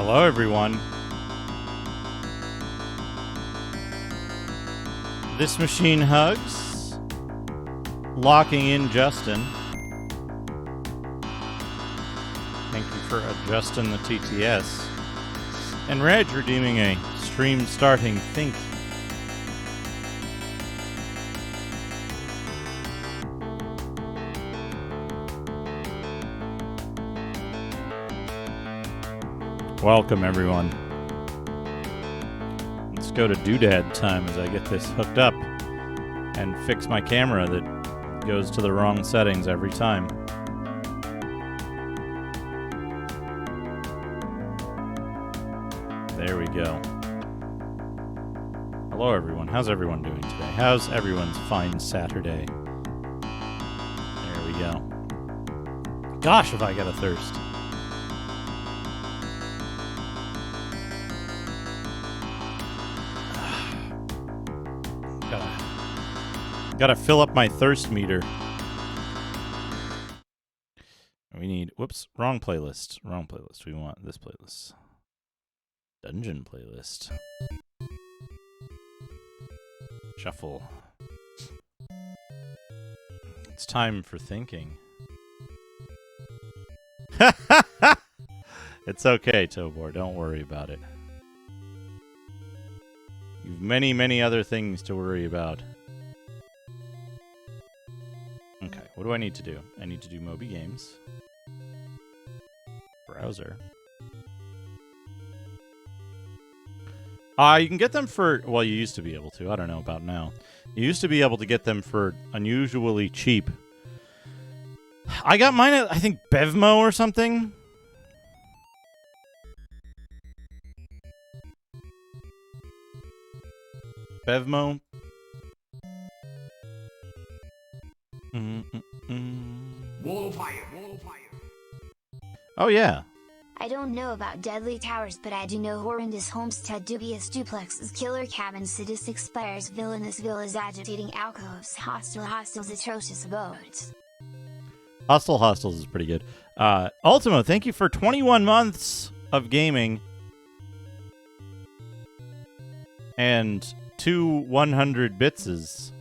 Hello, everyone. This machine hugs. Locking in Justin. Thank you for adjusting the TTS. And Reg redeeming a stream starting think. Welcome, everyone. Let's go to doodad time as I get this hooked up and fix my camera that goes to the wrong settings every time. There we go. Hello, everyone. How's everyone doing today? How's everyone's fine Saturday? There we go. Gosh, if I got a thirst. Gotta fill up my thirst meter. We need, whoops, wrong playlist. Wrong playlist. We want this playlist. Dungeon playlist. Shuffle. It's time for thinking. It's okay, Tobor. Don't worry about it. You've many, many other things to worry about. Okay, what do I need to do? I need to do Moby Games. Browser. You can get them for, well, you used to be able to. I don't know about now. You used to be able to get them for unusually cheap. I got mine at, I think, Bevmo or something. Bevmo. Wall of fire. Oh, yeah. I don't know about Deadly Towers, but I do know horrendous homestead, dubious duplexes, killer cabins, sadistic spires, villainous villas, agitating alcoves, hostels, atrocious abodes. Hostels is pretty good. Ultimo, thank you for 21 months of gaming. And 2 100 bitses.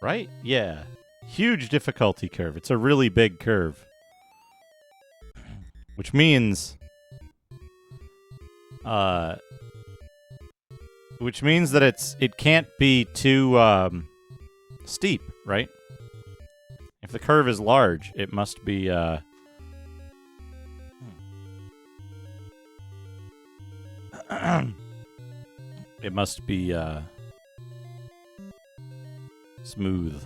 Right? Yeah. Huge difficulty curve. It's a really big curve. Which means that it can't be too steep, right? If the curve is large, it must be it must be smooth.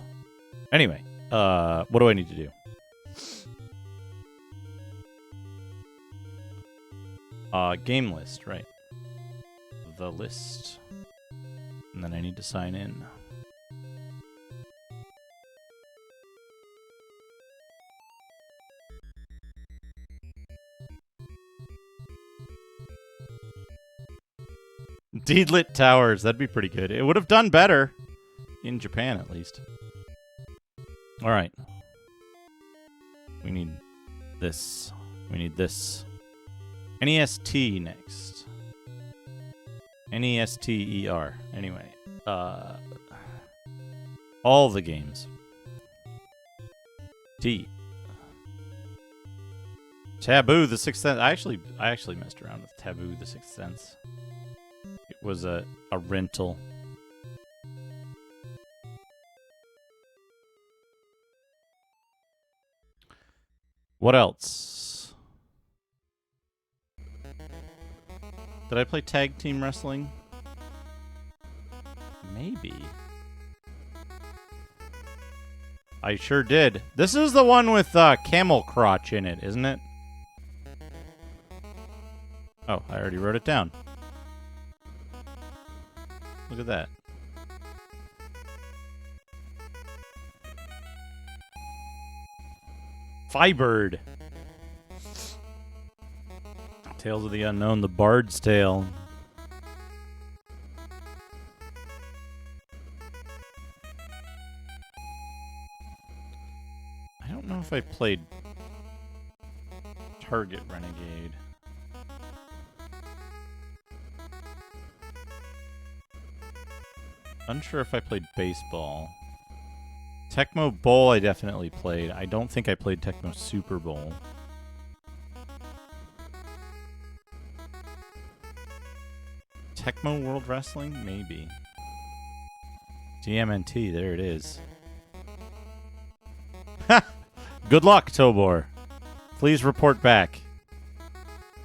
Anyway, what do I need to do? Game list, right. The list. And then I need to sign in. Deedlit Towers, that'd be pretty good. It would have done better. In Japan, at least. Alright. We need this. We need this. NEST next. NESTER. Anyway. All the games. T. Taboo, the Sixth Sense. I actually messed around with Taboo, the Sixth Sense. It was a rental. What else? Did I play tag team wrestling? Maybe. I sure did. This is the one with camel crotch in it, isn't it? Oh, I already wrote it down. Look at that. Firebird. Tales of the Unknown, the Bard's Tale. I don't know if I played Target Renegade. Unsure if I played baseball. Tecmo Bowl I definitely played. I don't think I played Tecmo Super Bowl. Tecmo World Wrestling? Maybe. TMNT, there it is. Good luck, Tobor. Please report back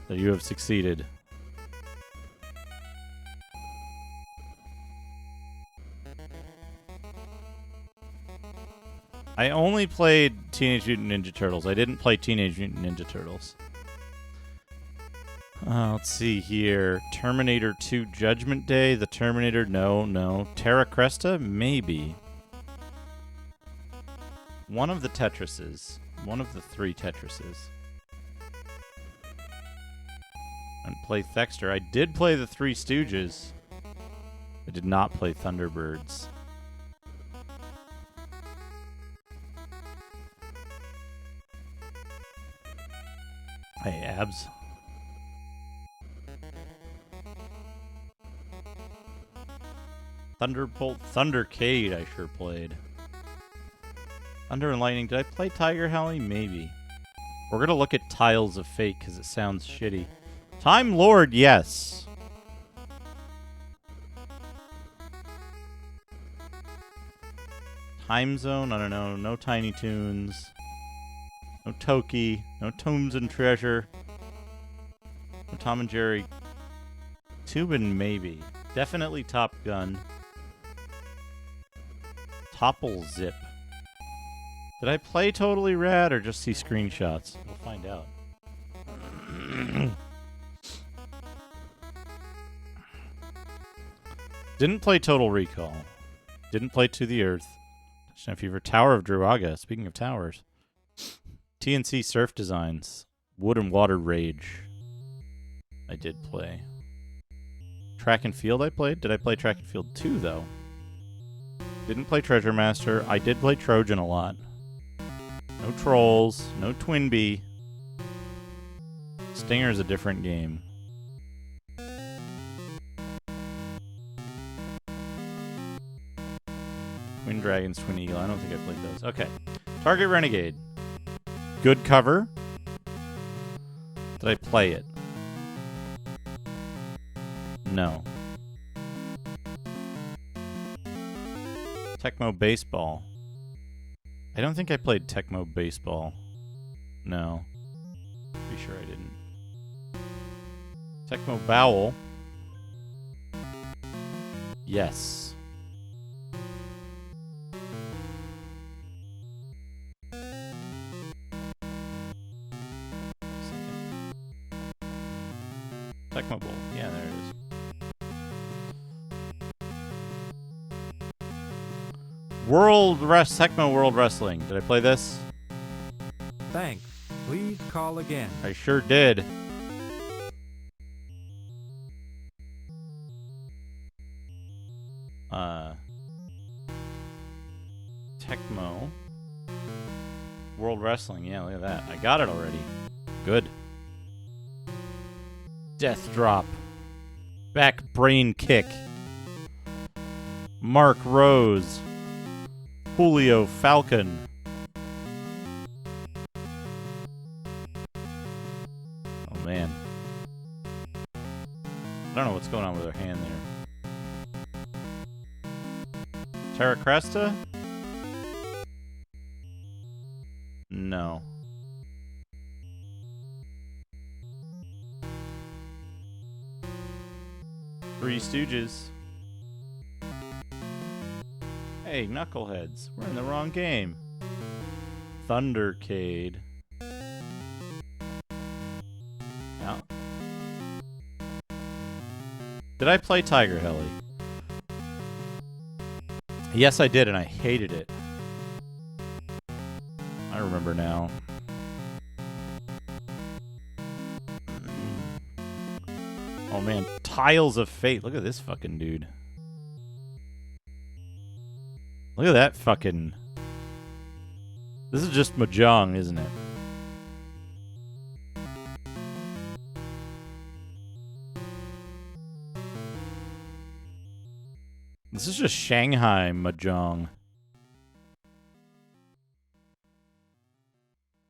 that you have succeeded. I only played Teenage Mutant Ninja Turtles. I didn't play Teenage Mutant Ninja Turtles. Let's see here. Terminator 2 Judgment Day. The Terminator, no. Terra Cresta, maybe. One of the Tetrises. One of the 3 Tetrises. And play Thexter. I did play the Three Stooges. I did not play Thunderbirds. Hey, Abs. Thunderbolt, Thundercade I sure played. Thunder and Lightning, did I play Tiger Halley? Maybe. We're gonna look at Tiles of Fate because it sounds shitty. Time Lord, yes. Time Zone, I don't know. No Tiny Toons. No Toki. No Tombs and Treasure. No Tom and Jerry. Tubin, maybe. Definitely Top Gun. Topple Zip. Did I play Totally Rad or just see screenshots? We'll find out. Didn't play Total Recall. Didn't play To the Earth. Touchdown Fever. Tower of Druaga. Speaking of towers. TNC Surf Designs. Wood and Water Rage. I did play. Track and Field I played. Did I play Track and Field 2, though? Didn't play Treasure Master. I did play Trojan a lot. No Trolls. No Twinbee. Stinger is a different game. Twin Dragons, Twin Eagle. I don't think I played those. Okay. Target Renegade. Good cover. Did I play it? No. Tecmo Baseball. I don't think I played Tecmo Baseball. No. Pretty sure I didn't. Tecmo Bowel. Yes. Tecmo Bowl. Yeah, there it is. Tecmo World Wrestling. Did I play this? Thanks. Please call again. I sure did. Tecmo World Wrestling. Yeah, look at that. I got it already. Good. Death Drop. Back Brain Kick. Mark Rose. Julio Falcon. Oh, man. I don't know what's going on with her hand there. Terra Cresta? No. Three Stooges. Hey, Knuckleheads. We're in the wrong game. Thundercade. Yeah. Did I play Tiger Heli? Yes, I did, and I hated it. I remember now. Oh man, Tiles of Fate. Look at this fucking dude. Look at that fucking... This is just Mahjong, isn't it? This is just Shanghai Mahjong.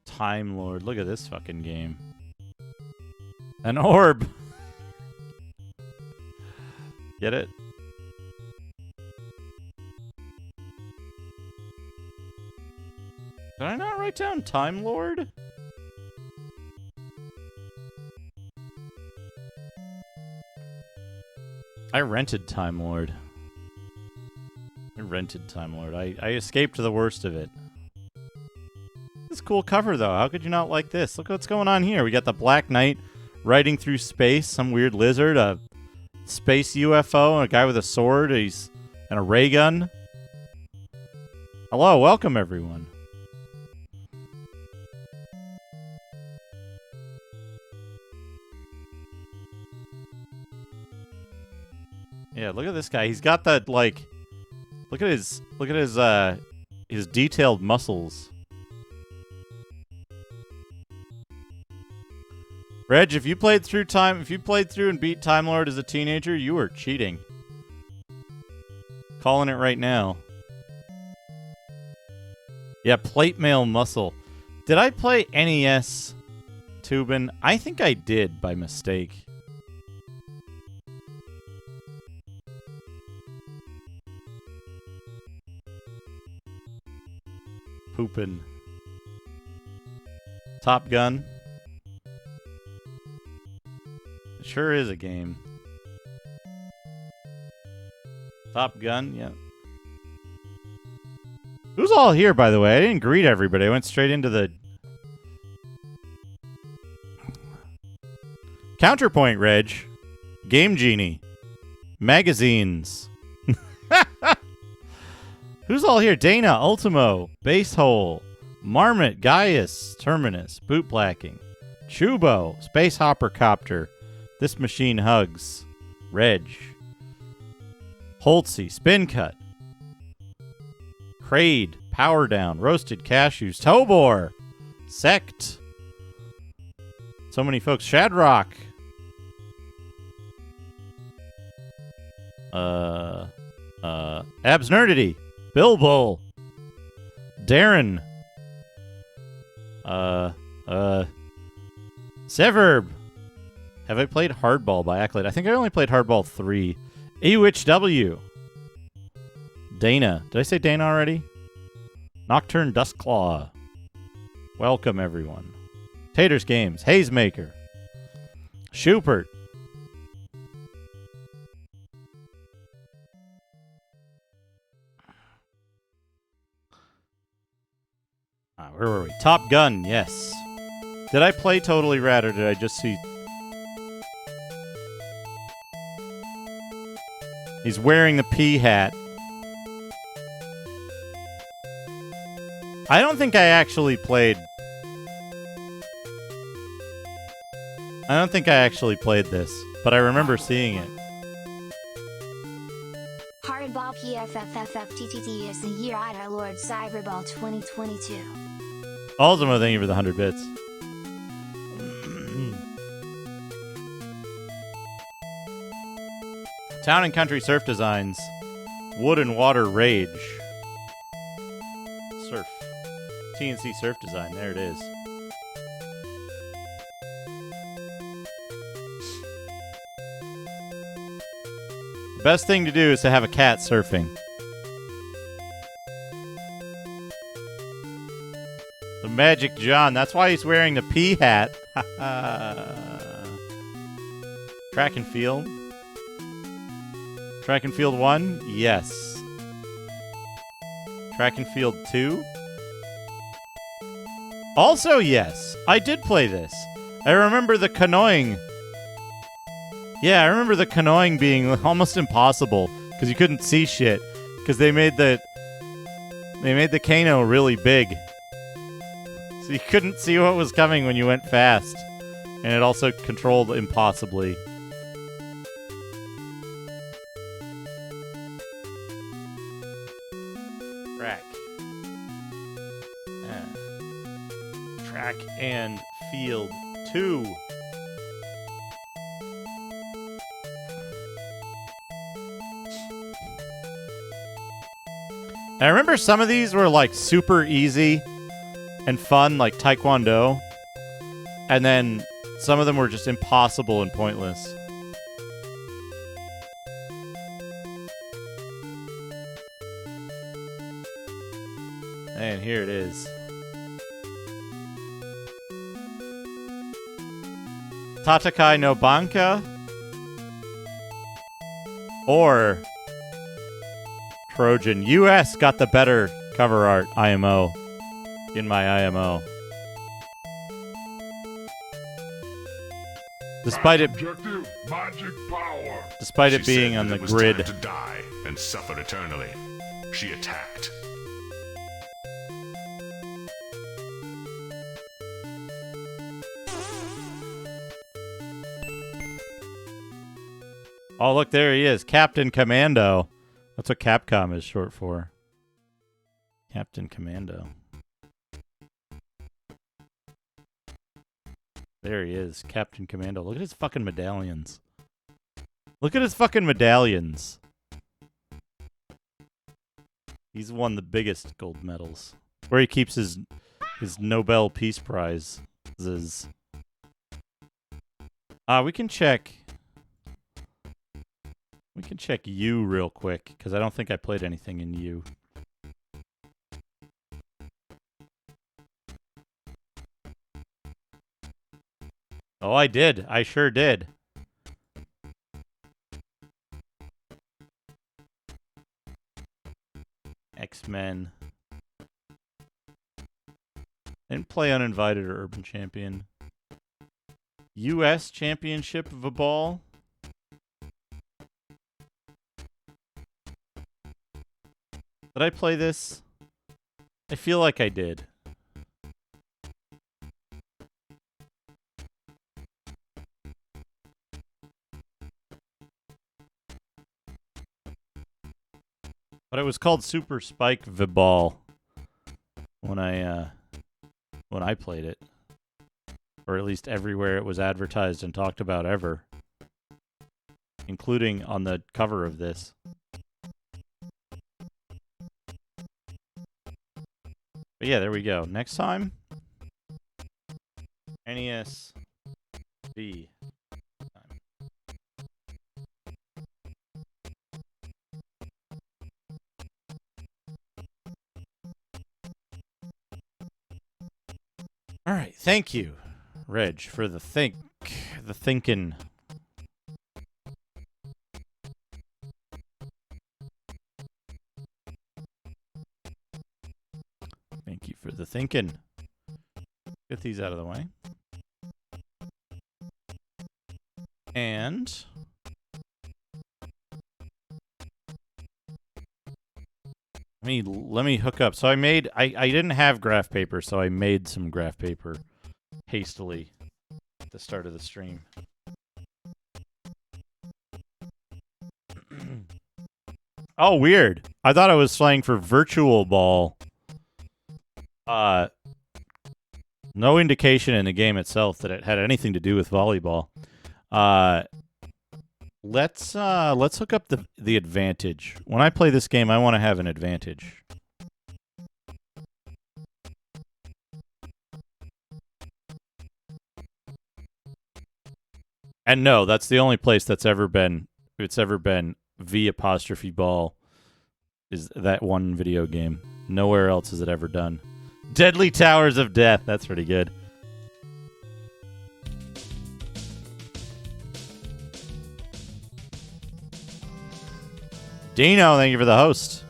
Time Lord. Look at this fucking game. An orb. Get it? Did I not write down Time Lord? I rented Time Lord. I escaped the worst of it. This cool cover, though. How could you not like this? Look what's going on here. We got the Black Knight riding through space, some weird lizard, a space UFO, and a guy with a sword, and a ray gun. Hello, welcome everyone. Yeah, look at this guy. He's got that like look at his detailed muscles. Reg, if you played through and beat Time Lord as a teenager, you were cheating. Calling it right now. Yeah, plate mail muscle. Did I play NES Tubin? I think I did by mistake. Poopin'. Top Gun. It sure is a game. Top Gun, yeah. Who's all here, by the way? I didn't greet everybody. I went straight into the... Counterpoint, Reg. Game Genie. Magazines. Who's all here? Dana, Ultimo, Basehole, Marmot, Gaius, Terminus, Bootblacking, Chubo, Space Hopper Copter, This Machine Hugs, Reg, Holtzy, Spin Cut, Crade, Power Down, Roasted Cashews, Tobor, Sect, so many folks, Shadrock, Abs Nerdity, Bilbo, Darren, Severb. Have I played Hardball by Accolade? I think I only played Hardball 3. AWHW. Dana. Did I say Dana already? Nocturne Dustclaw. Welcome, everyone. Taters Games. Hazemaker. Schubert. Where were we? Top Gun, yes. Did I play Totally Rad or did I just see... He's wearing the P hat. I don't think I actually played... this, but I remember seeing it. Hardball PFFFFTTT is the year at our Lord Cyberball 2022. Ultimo, thank you for the 100 bits. Town and Country Surf Designs. Wood and Water Rage. Surf. TNC Surf Design. There it is. The best thing to do is to have a cat surfing. The Magic John. That's why he's wearing the P hat. Track and Field. Track and Field 1? Yes. Track and Field 2? Also yes. I did play this. I remember the canoeing. Yeah, I remember the canoeing being almost impossible because you couldn't see shit because they made the cano really big. So you couldn't see what was coming when you went fast. And it also controlled impossibly. Track and Field 2. And I remember some of these were like super easy and fun, like Taekwondo. And then some of them were just impossible and pointless. And here it is. Tatakai no Banka or Trojan. US got the better cover art IMO in my IMO. Despite it Objective, magic power. despite it She being said on that the it was grid. time to die and suffer eternally. She attacked. Oh, look, there he is. Captain Commando. That's what Capcom is short for. Captain Commando. There he is. Captain Commando. Look at his fucking medallions. Look at his fucking medallions. He's won the biggest gold medals. Where he keeps his Nobel Peace Prize. We can check... We can check U real quick, because I don't think I played anything in U. Oh, I did. I sure did. X-Men. Didn't play Uninvited or Urban Champion. U.S. Championship of a ball. Did I play this? I feel like I did. But it was called Super Spike Viball when I played it. Or at least everywhere it was advertised and talked about ever. Including on the cover of this. But yeah, there we go. Next time, NES B. All right, thank you, Reg, for the thinking. Thank you for the thinking. Get these out of the way. And let me hook up. So I didn't have graph paper, so I made some graph paper hastily at the start of the stream. Oh, weird. I thought I was playing for Virtual Ball. No indication in the game itself that it had anything to do with volleyball. Let's hook up the advantage. When I play this game, I want to have an advantage. And no, that's the only place it's ever been V' ball is that one video game. Nowhere else has it ever done. Deadly Towers of Death. That's pretty good. Dino, thank you for the host.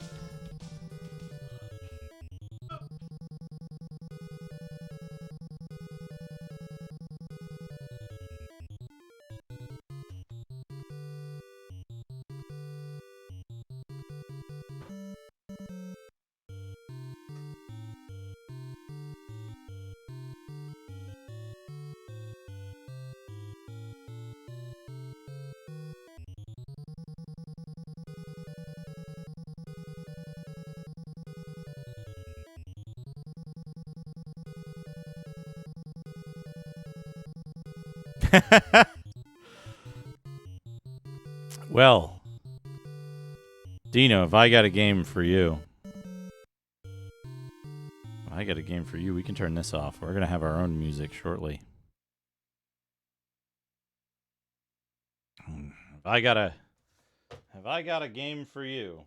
Well, Dino, if I got a game for you, I got a game for you. We can turn this off. We're gonna have our own music shortly. Have I got a game for you?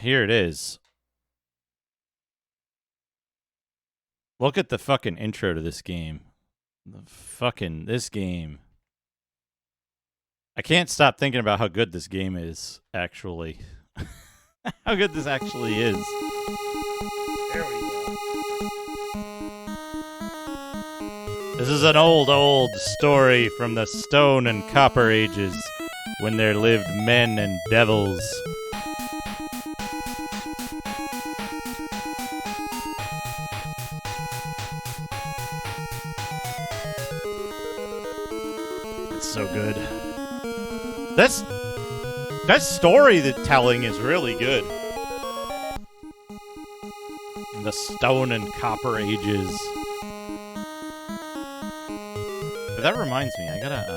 Here it is. Look at the fucking intro to this game. This game. I can't stop thinking about how good this game is, actually. How good this actually is. There we go. This is an old story from the Stone and Copper Ages, when there lived men and devils. It's so good. That story telling is really good. The Stone and Copper Ages. But that reminds me, I gotta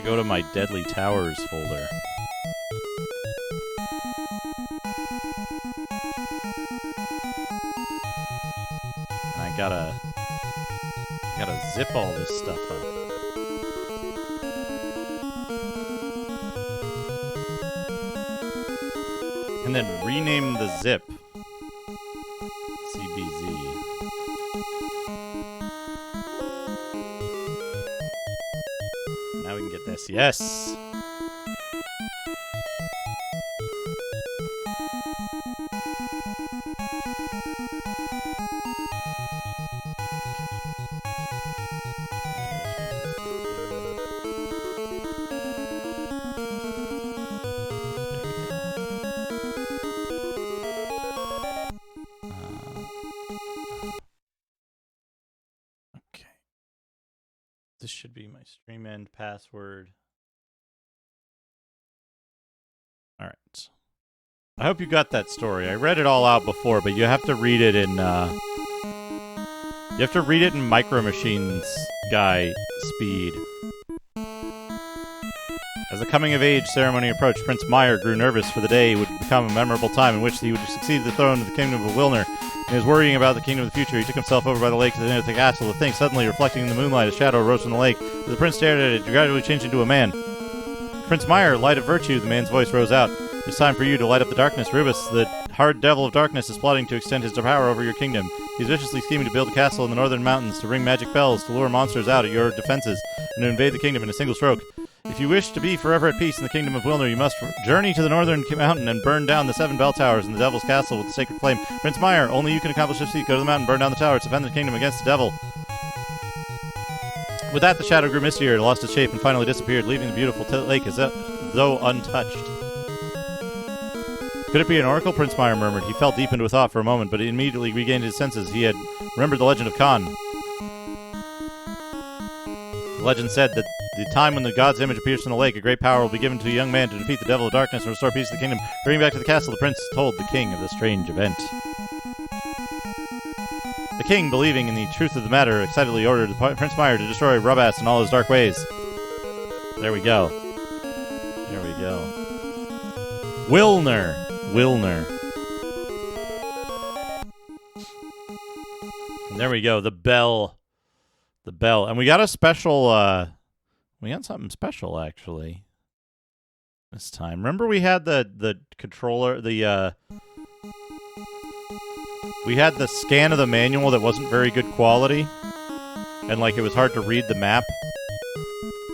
go to my Deadly Towers folder. And I gotta zip all this stuff up. And then rename the zip. CBZ. Now we can get this. Yes! This should be my stream end password. All right. I hope you got that story. I read it all out before, but you have to read it in Micro Machines guy speed. As the coming of age ceremony approached, Prince Meyer grew nervous for the day would become a memorable time in which he would succeed to the throne of the kingdom of Wilner. He was worrying about the kingdom of the future. He took himself over by the lake to the end of the castle to think. Suddenly, reflecting in the moonlight, a shadow rose from the lake. As the prince stared at it, it gradually changed into a man. Prince Meyer, light of virtue, the man's voice rose out. It's time for you to light up the darkness. Rubus, the hard devil of darkness, is plotting to extend his power over your kingdom. He's viciously scheming to build a castle in the northern mountains, to ring magic bells, to lure monsters out at your defenses, and to invade the kingdom in a single stroke. If you wish to be forever at peace in the kingdom of Wilner, you must journey to the northern mountain and burn down the 7 bell towers in the devil's castle with the sacred flame. Prince Meyer, only you can accomplish this feat. Go to the mountain, burn down the towers, defend the kingdom against the devil. With that, the shadow grew mistier, lost its shape, and finally disappeared, leaving the beautiful lake as though untouched. Could it be an oracle? Prince Meyer murmured. He fell deep into a thought for a moment, but he immediately regained his senses. He had remembered the legend of Khan. The legend said that the time when the god's image appears in the lake, a great power will be given to a young man to defeat the devil of darkness and restore peace to the kingdom. Hurrying back to the castle, the prince told the king of the strange event. The king, believing in the truth of the matter, excitedly ordered Prince Meyer to destroy Rubas and all his dark ways. There we go. There we go. Wilner. And there we go. The bell. And we got a special, we got something special, actually, this time. Remember we had the controller, we had the scan of the manual that wasn't very good quality, and, like, it was hard to read the map?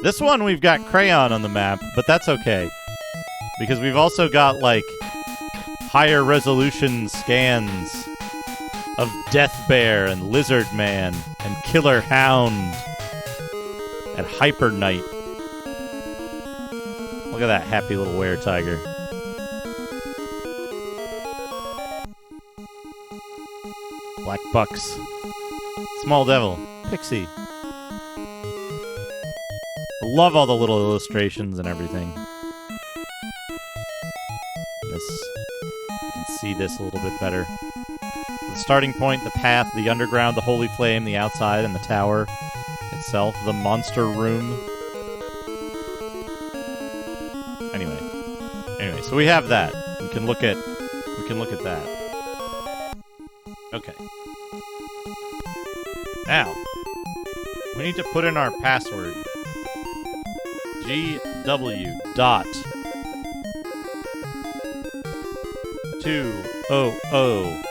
This one we've got crayon on the map, but that's okay, because we've also got, like, higher resolution scans of Death Bear and Lizard Man and Killer Hound and Hyper Knight. Look at that happy little were-tiger. Black Bucks. Small Devil. Pixie. I love all the little illustrations and everything. You can see this a little bit better. The starting point, the path, the underground, the holy flame, the outside, and the tower. itself, the monster room. Anyway, so we have that. We can look at that. Okay. Now, we need to put in our password. GW dot 200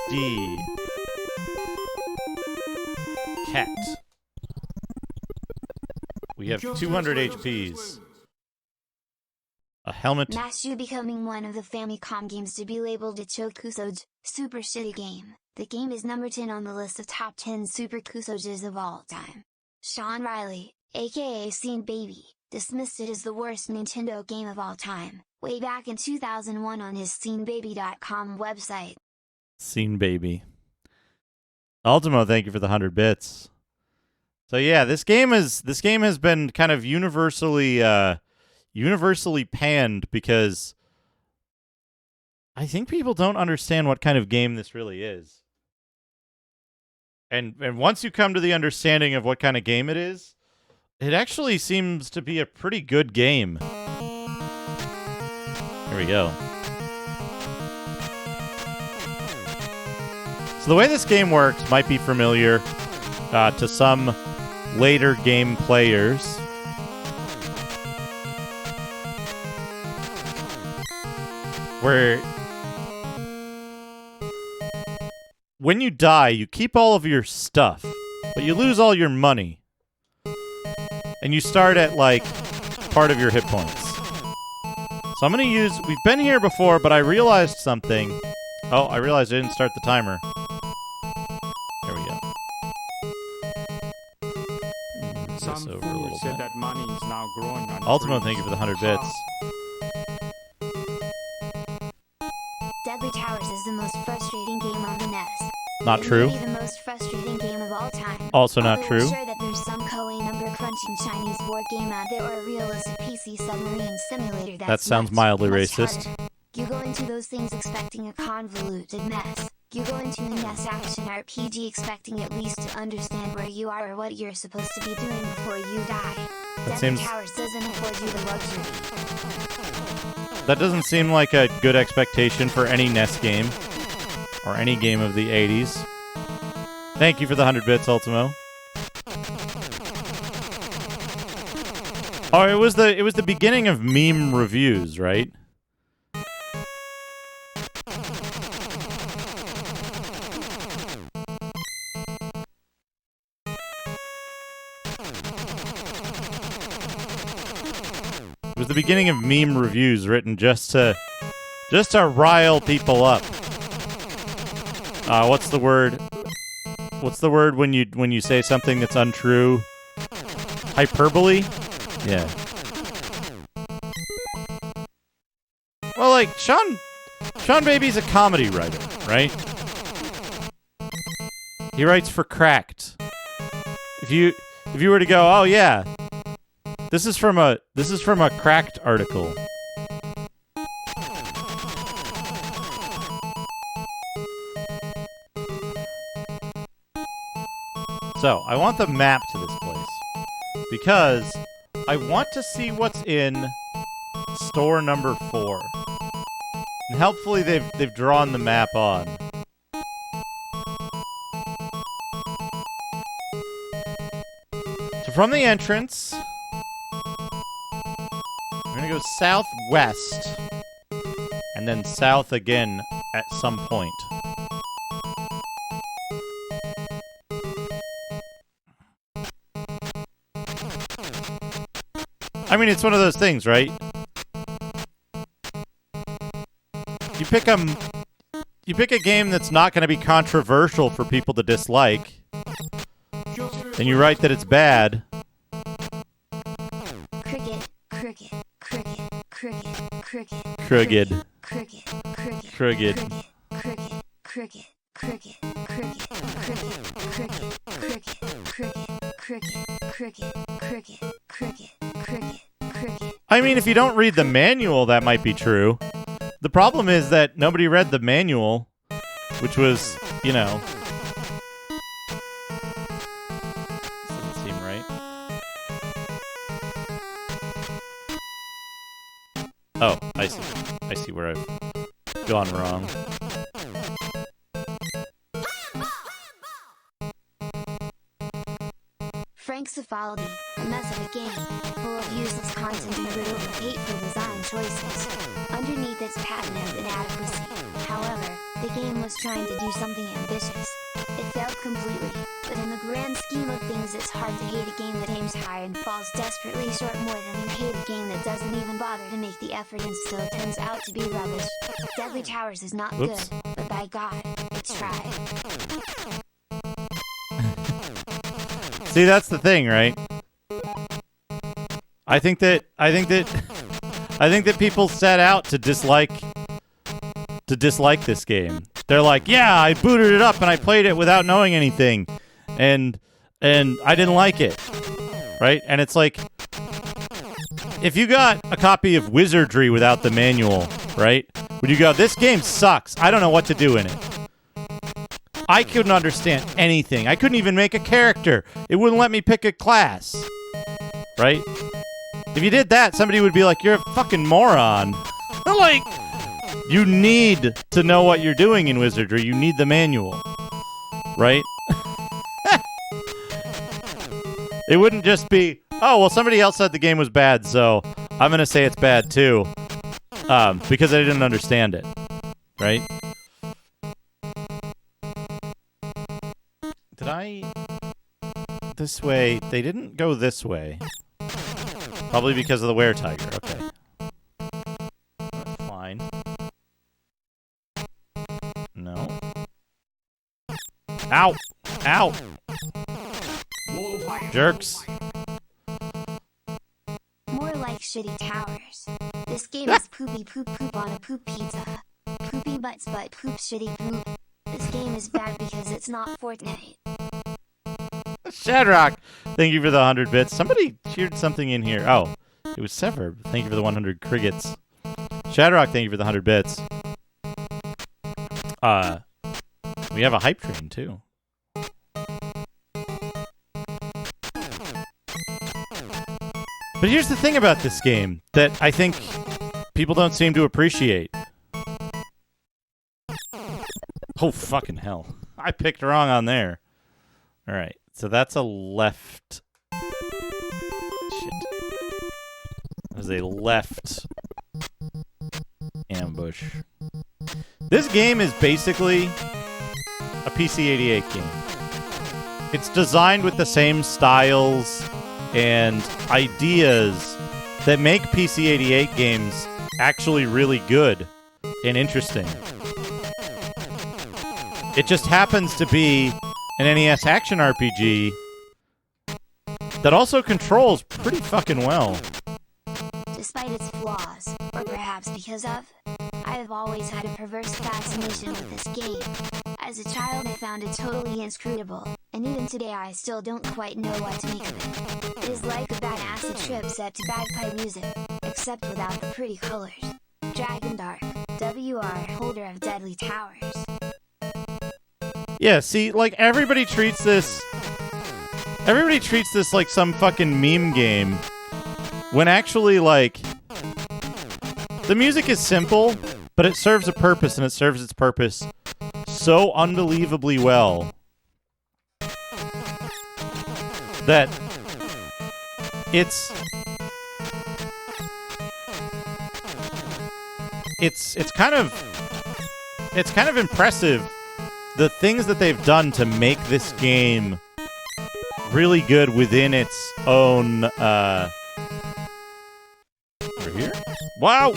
D cat. We have 200 HPs. A helmet. Mashu becoming one of the Famicom games to be labeled a Chokusoj, super shitty game. The game is number 10 on the list of top 10 super kusoges of all time. Sean Riley, aka Scene Baby, dismissed it as the worst Nintendo game of all time, way back in 2001 on his scenebaby.com website. Scene Baby. Ultimo, thank you for the 100 bits. So yeah, this game has been kind of universally panned because I think people don't understand what kind of game this really is. And once you come to the understanding of what kind of game it is, it actually seems to be a pretty good game. Here we go. So the way this game works might be familiar to some later game players. Where when you die, you keep all of your stuff, but you lose all your money. And you start at, like, part of your hit points. So I'm going to use... We've been here before, but I realized something. Oh, I realized I didn't start the timer. There we go. Move Some this over a fool little said bit. that money is now growing on Ultimo, trees. thank you for the 100 bits. Deadly Towers is the most frustrating game on the NES. Not It true. may be the most frustrating game of all time. Also not Although true. I'm sure that there's some Koei number crunching Chinese board game out there or a realistic PC submarine simulator that's That sounds much, mildly much racist. harder. You go into those things expecting a convoluted mess. You go into a NES action RPG expecting at least to understand where you are or what you're supposed to be doing before you die. Deadly seems- Towers doesn't afford you the luxury. That doesn't seem like a good expectation for any NES game. Or any game of the 80s. Thank you for the 100 bits, Ultimo. Oh, it was the beginning of meme reviews, right? It was the beginning of meme reviews written just to rile people up. What's the word? What's the word when you say something that's untrue? Hyperbole? Yeah. Well, like Sean Baby's a comedy writer, right? He writes for Cracked. If you were to go, oh yeah, this is from a Cracked article. So, I want the map to this place because I want to see what's in store number 4. And helpfully they've drawn the map on. So from the entrance, we're going to go southwest and then south again at some point. I mean, it's one of those things, right? You pick a game that's not going to be controversial for people to dislike, and you write that it's bad. Cricket, cricket, cricket, cricket, cricket, Crooked. cricket, cricket, Crooked. cricket, cricket, cricket, cricket, cricket, cricket, cricket, cricket, cricket, cricket, cricket, cricket, cricket. I mean, if you don't read the manual, that might be true. The problem is that nobody read the manual, which was, you know... Oh, I see. I see where I've gone wrong. Frank Cifaldi, a mess of a game, full of useless content and riddled with hateful design choices. Underneath its patented inadequacy, however, the game was trying to do something ambitious. It failed completely, but in the grand scheme of things it's hard to hate a game that aims high and falls desperately short more than you hate a game that doesn't even bother to make the effort and still turns out to be rubbish. Deadly Towers is not Oops. good, but by God, it tried. See, that's the thing, right? I think that people set out to dislike this game. They're like, yeah, I booted it up and I played it without knowing anything, and I didn't like it, right? And it's like, if you got a copy of Wizardry without the manual, right? Would you go, this game sucks, I don't know what to do in it? I couldn't understand anything. I couldn't even make a character. It wouldn't let me pick a class. Right? If you did that, somebody would be like, you're a fucking moron. Like, you need to know what you're doing in Wizardry. You need the manual. Right? It wouldn't just be, oh, well, somebody else said the game was bad, so I'm going to say it's bad too. Because I didn't understand it. Right? Did I... This way... They didn't go this way. Probably because of the Were-Tiger. Okay. That's fine. No. Ow! Ow! Jerks. More like Shitty Towers. This game is poopy poop poop on a poop pizza. Poopy butts but poop shitty poop. This game is bad because it's not Fortnite. Shadrock, thank you for the 100 bits. Somebody cheered something in here. Oh, it was Sever. Thank you for the 100 crickets. Shadrock, thank you for the 100 bits. We have a hype train too. But here's the thing about this game that I think people don't seem to appreciate. Oh, fucking hell. I picked wrong on there. All right. So that's a left. Shit. That was a left ambush. This game is basically a PC-88 game. It's designed with the same styles and ideas that make PC-88 games actually really good and interesting. It just happens to be an NES action RPG that also controls pretty fucking well. Despite its flaws, or perhaps because of, I have always had a perverse fascination with this game. As a child I found it totally inscrutable, and even today I still don't quite know what to make of it. It is like a bad acid trip set to bagpipe music, except without the pretty colors. Dragon Dark, WR holder of Deadly Towers. Yeah, see, like, everybody treats this like some fucking meme game, when actually, like, the music is simple, but it serves a purpose, and it serves its purpose so unbelievably well that it's kind of impressive, the things that they've done to make this game really good within its own, over here? Wow!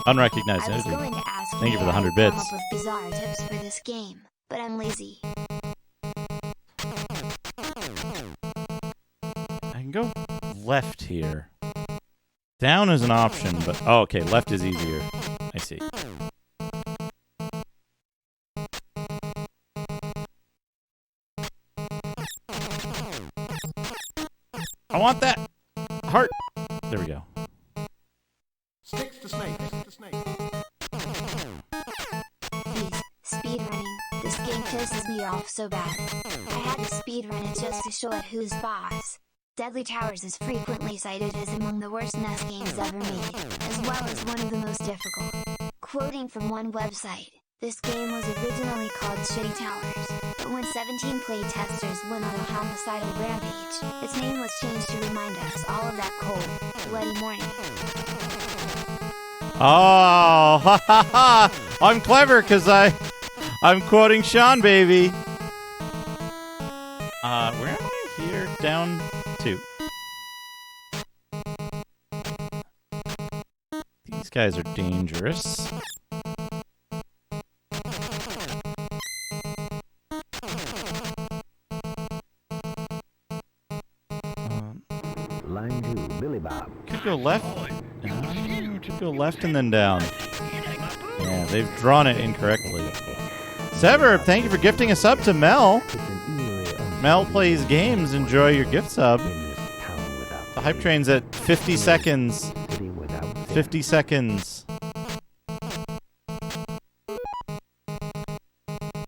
Unrecognized I was entity. going to ask Thank you for the how 100 I bits. come up with bizarre tips for this game, but I'm lazy. I can go left here. Down is an option, but... Oh, okay, left is easier. I see. I want that heart. There we go. Sticks to snakes. Please, speedrunning. This game pisses me off so bad. I had to speedrun it just to show it who's boss. Deadly Towers is frequently cited as among the worst NES games ever made, as well as one of the most difficult. Quoting from one website, this game was originally called Shitty Towers, but when 17 playtesters went on a homicidal rampage, its name was changed to remind us all of that cold, bloody morning. Oh, ha ha ha! I'm clever because I'm quoting Sean, baby. Where am I? Here, down 2. These guys are dangerous. Line 2, Billy Bob. Could go left. Could go left and then down. Yeah, they've drawn it incorrectly. Sever, thank you for gifting a sub to Mel. Mel plays games. Enjoy your gift sub. The hype train's at 50 seconds. 50 seconds.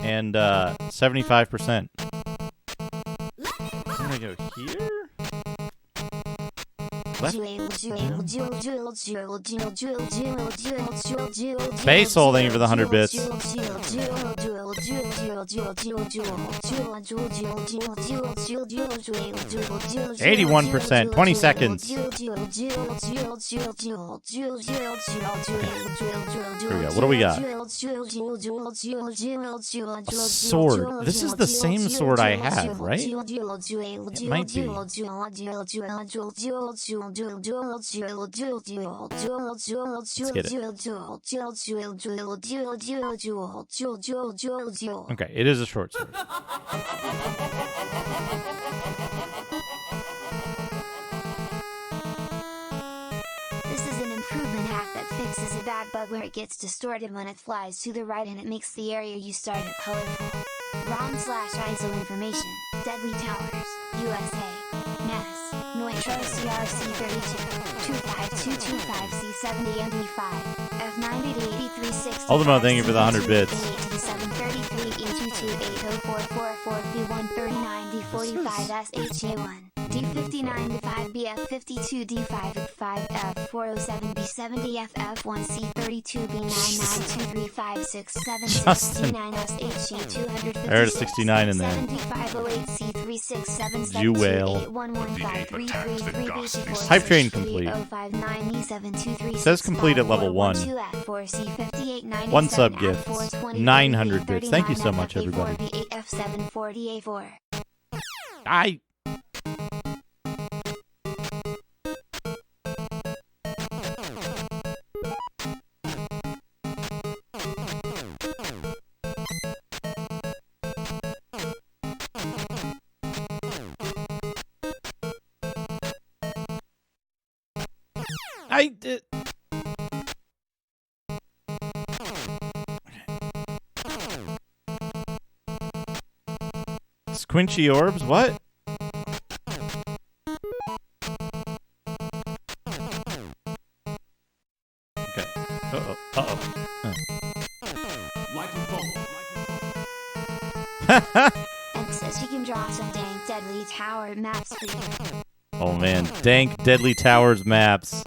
And 75%. I'm gonna go here. Left. Space Soul, thank you for the 100 bits. 81%, 20 seconds. Here we go. What do we got? A sword. This is the same sword I have, right? It might be. Let's get it. Okay, it is a short sword. This is an improvement hack that fixes a bad bug where it gets distorted when it flies to the right and it makes the area you start at colorful. ROM/ISO information, Deadly Towers, USA, NES, Noitro CRC32, 25225C70MD5, F90-8360. Ultimo, thank you for the 100 bits. D228-228-0444B139D45SHA1. D59-5BF52D5 Justin. I heard a 69 in there. Jewel. Hype train complete. Says complete at level 1. 1 sub gift. 900 bits. Thank you so much, everybody. I... did. Squinchy orbs? What? Okay. Uh-oh. Uh-oh. X says you can draw some dang Deadly Tower maps for you. Oh man, dank Deadly Towers maps.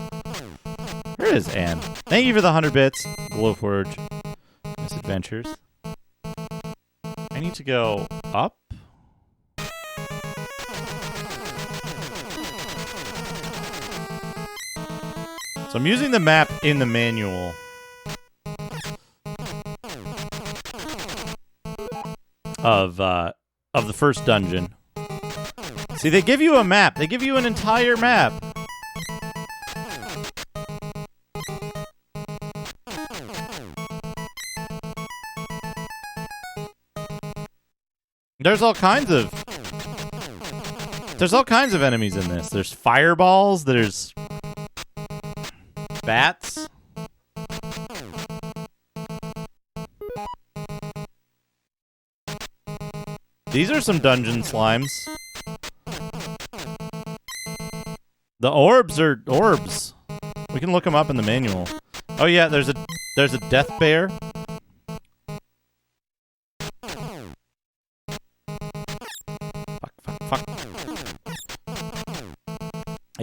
Where is Anne? Thank you for the 100 bits. Glowforge. Misadventures. I need to go up. So I'm using the map in the manual. Of the first dungeon. See, they give you a map. They give you an entire map. There's all kinds of enemies in this. There's fireballs, there's bats. These are some dungeon slimes. The orbs are orbs. We can look them up in the manual. Oh yeah, there's a death bear.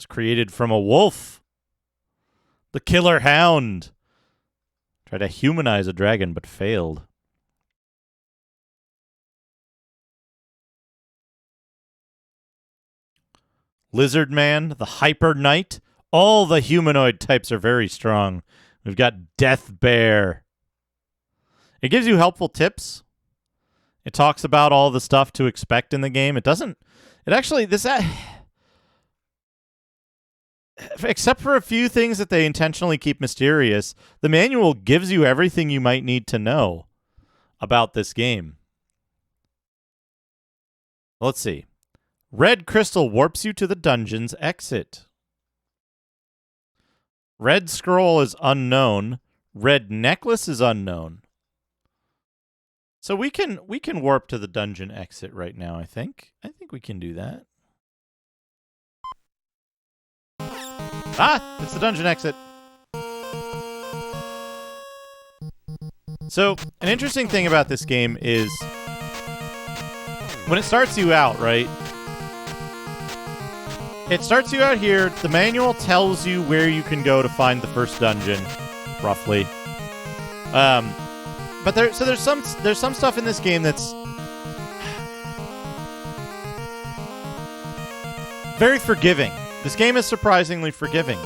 was created from a wolf. The killer hound. Tried to humanize a dragon, but failed. Lizard Man, the Hyper Knight. All the humanoid types are very strong. We've got Death Bear. It gives you helpful tips. It talks about all the stuff to expect in the game. It doesn't... It actually... Except for a few things that they intentionally keep mysterious, the manual gives you everything you might need to know about this game. Let's see. Red crystal warps you to the dungeon's exit. Red scroll is unknown. Red necklace is unknown. So we can warp to the dungeon exit right now, I think. I think we can do that. Ah, it's the dungeon exit. So, an interesting thing about this game is when it starts you out, right? It starts you out here. The manual tells you where you can go to find the first dungeon, roughly. But there's some stuff in this game that's very forgiving. This game is surprisingly forgiving.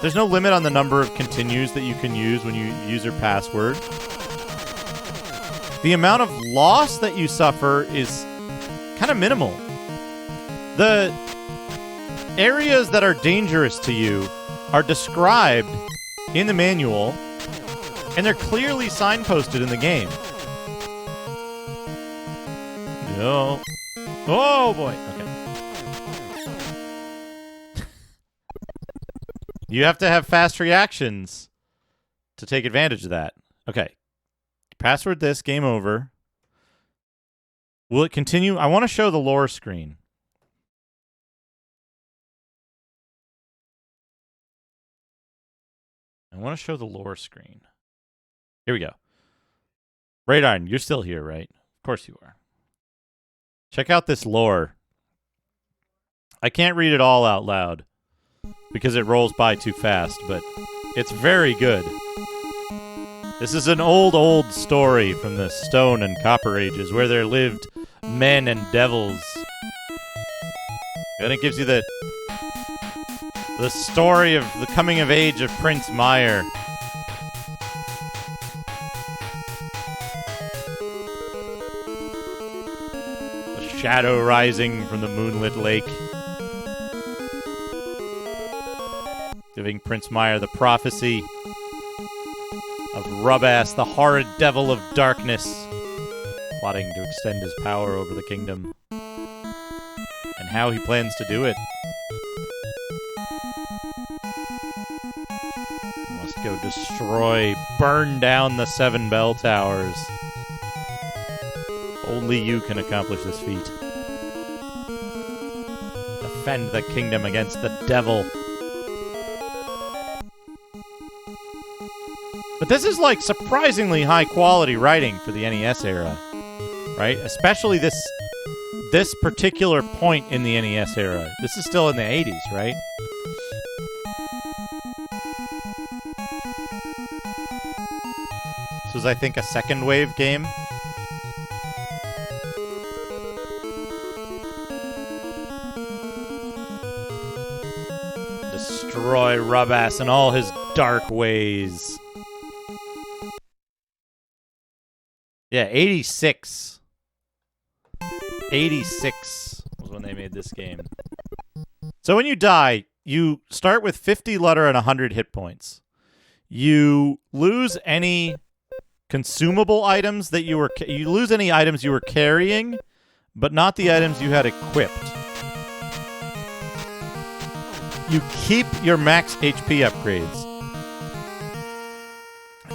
There's no limit on the number of continues that you can use when you use your password. The amount of loss that you suffer is kind of minimal. The areas that are dangerous to you are described in the manual, and they're clearly signposted in the game. No. Oh, boy. Okay. You have to have fast reactions to take advantage of that. Okay. Password this. Game over. Will it continue? I want to show the lore screen. I want to show the lore screen. Here we go. Radar, you're still here, right? Of course you are. Check out this lore. I can't read it all out loud because it rolls by too fast, but it's very good. This is an old story from the Stone and Copper Ages where there lived men and devils. And it gives you the story of the coming of age of Prince Meyer. The shadow rising from the moonlit lake, giving Prince Meyer the prophecy of Rubass, the horrid devil of darkness, plotting to extend his power over the kingdom, and how he plans to do it. He must go destroy, burn down the 7 bell towers. Only you can accomplish this feat. Defend the kingdom against the devil. But this is like surprisingly high quality writing for the NES era, right? Especially this particular point in the NES era. This is still in the 80s, right? This was, I think, a second wave game. Destroy Rubass and all his dark ways. Yeah, 86. 86 was when they made this game. So when you die, you start with 50 letter and 100 hit points. You lose any consumable items that you lose any items you were carrying, but not the items you had equipped. You keep your max HP upgrades.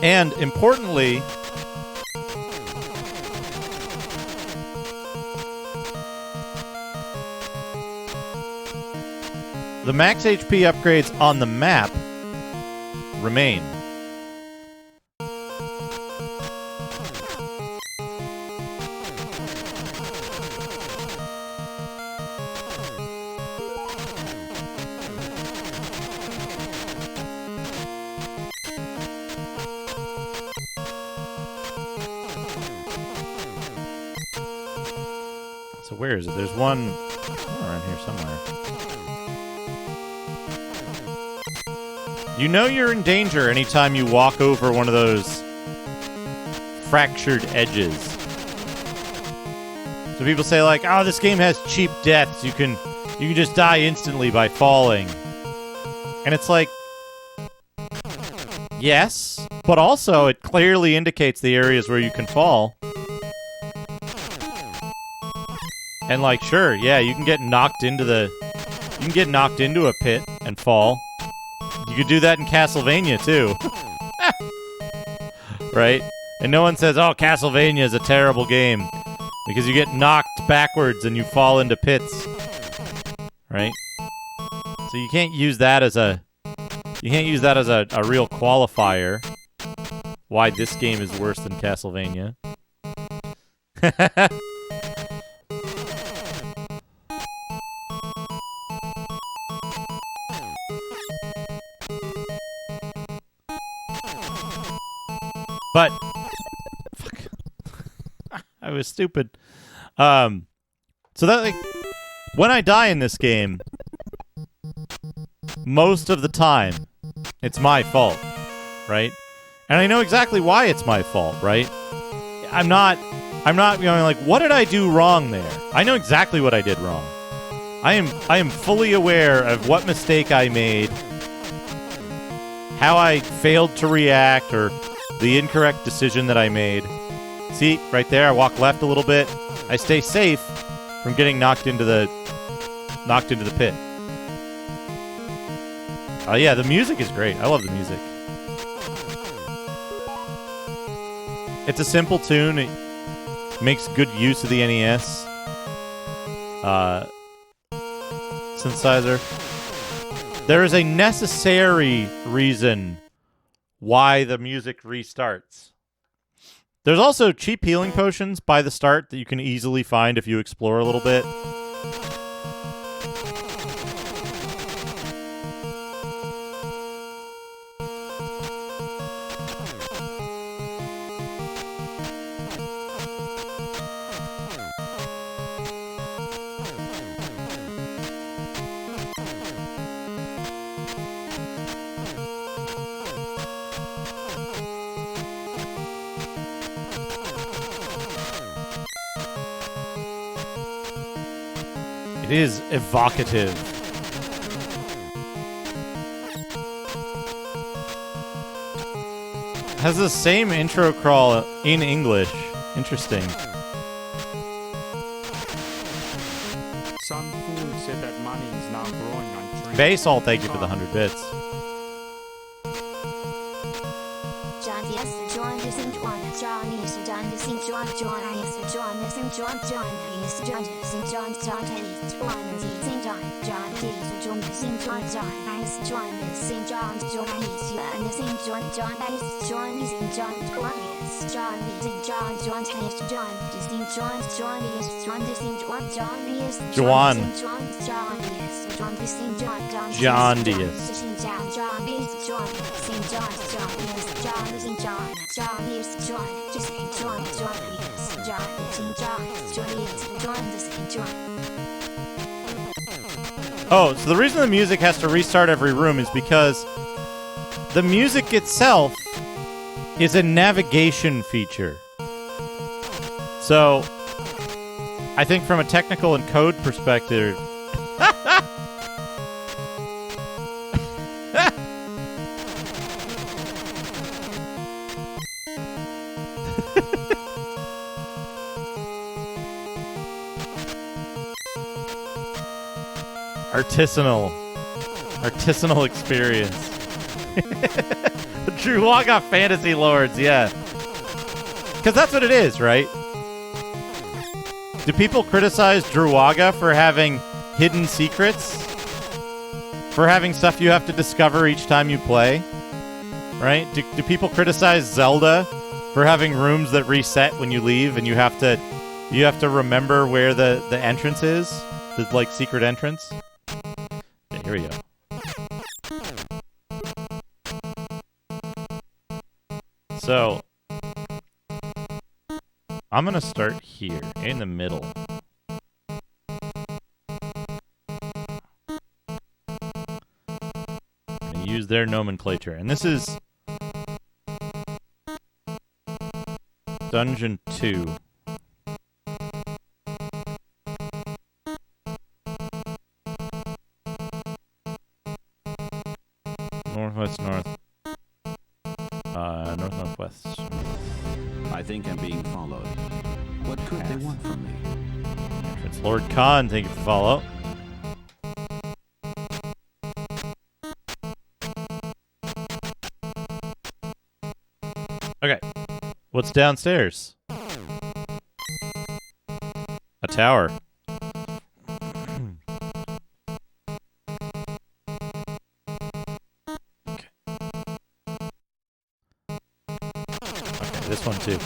And importantly, the max HP upgrades on the map remain. Where is it? There's one around here somewhere. You know you're in danger anytime you walk over one of those fractured edges. So people say like, "Oh, this game has cheap deaths. You can just die instantly by falling." And it's like, yes, but also it clearly indicates the areas where you can fall. And like, sure, yeah, you can get knocked into a pit and fall. You could do that in Castlevania too. Right? And no one says, "Oh, Castlevania is a terrible game," because you get knocked backwards and you fall into pits. Right? So you can't use that as a real qualifier why this game is worse than Castlevania. But fuck. I was stupid. So that, like, when I die in this game, most of the time it's my fault, right? And I know exactly why it's my fault, right? I'm not going like, what did I do wrong there? I know exactly what I did wrong. I am fully aware of what mistake I made, how I failed to react, or the incorrect decision that I made. See, right there, I walk left a little bit. I stay safe from getting knocked into the pit. Oh yeah, the music is great. I love the music. It's a simple tune. It makes good use of the NES synthesizer. There is a necessary reason why the music restarts. There's also cheap healing potions by the start that you can easily find if you explore a little bit. It is evocative. Has the same intro crawl in English. Interesting. Some fool said that money is now growing on trees. Basalt, thank you for the 100 bits. John yes, John is in John is John is in John is John is in John is John is in John is in John is in John is in John is in John John is in John is in John John is in John John is John is in John John is John is in John John is Juan. John is John is in John John is Diaz. John is John St. John is John is in John John is John just in John John is John is in John John is John is in John. Oh, so the reason the music has to restart every room is because the music itself is a navigation feature. So, I think from a technical and code perspective, artisanal experience. Druaga Fantasy Lords, yeah. Because that's what it is, right? Do people criticize Druaga for having hidden secrets? For having stuff you have to discover each time you play? Right? Do people criticize Zelda for having rooms that reset when you leave and you have to remember where the entrance is? The, like, secret entrance? Yeah, here we go. So, I'm gonna start here, in the middle. their nomenclature. And this is Dungeon 2. Northwest, northwest. I think I'm being followed. What could they want from me? It's Lord Khan. Thank you for the follow. Okay. What's downstairs? A tower. Okay. Okay, this one too.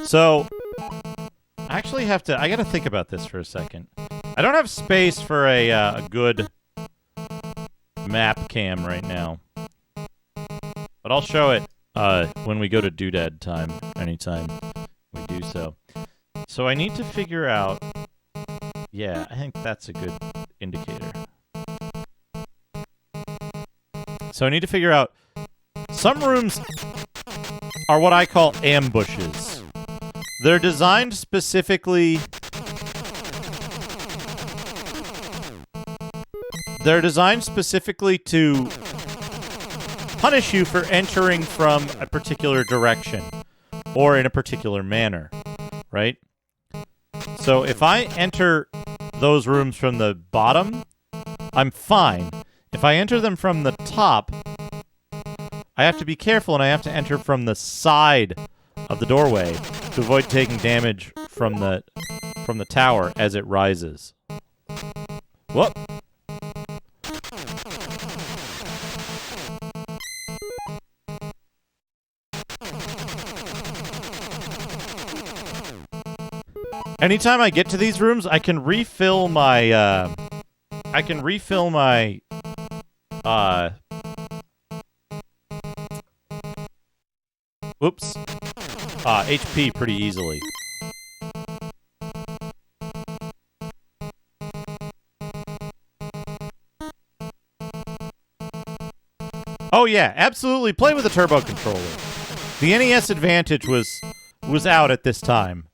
So, I actually have to... I gotta think about this for a second. I don't have space for a good map cam right now. But I'll show it when we go to Doodad time, anytime we do so. So I need to figure out... Yeah, I think that's a good indicator. So I need to figure out... Some rooms are what I call ambushes. They're designed specifically... They're designed specifically to punish you for entering from a particular direction or in a particular manner, right? So if I enter those rooms from the bottom, I'm fine. If I enter them from the top, I have to be careful and I have to enter from the side of the doorway to avoid taking damage from the tower as it rises. Whoop. Anytime I get to these rooms, I can refill my, HP pretty easily. Oh yeah, absolutely play with a turbo controller. The NES Advantage was out at this time.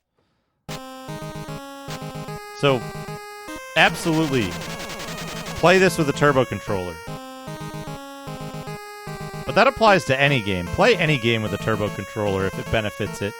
So, absolutely, play this with a turbo controller. But that applies to any game. Play any game with a turbo controller if it benefits it.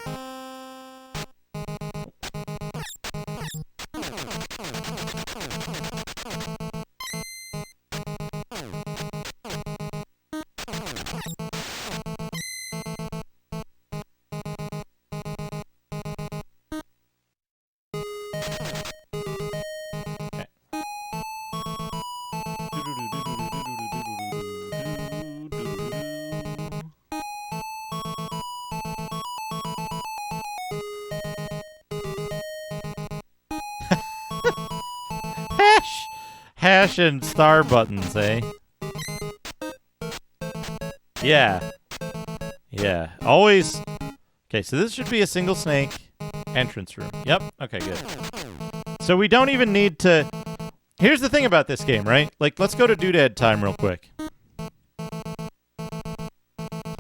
Hash and star buttons, eh? Yeah. Yeah. Always. Okay, so this should be a single snake entrance room. Yep. Okay, good. So we don't even need to... Here's the thing about this game, right? Like, let's go to Doodad time real quick.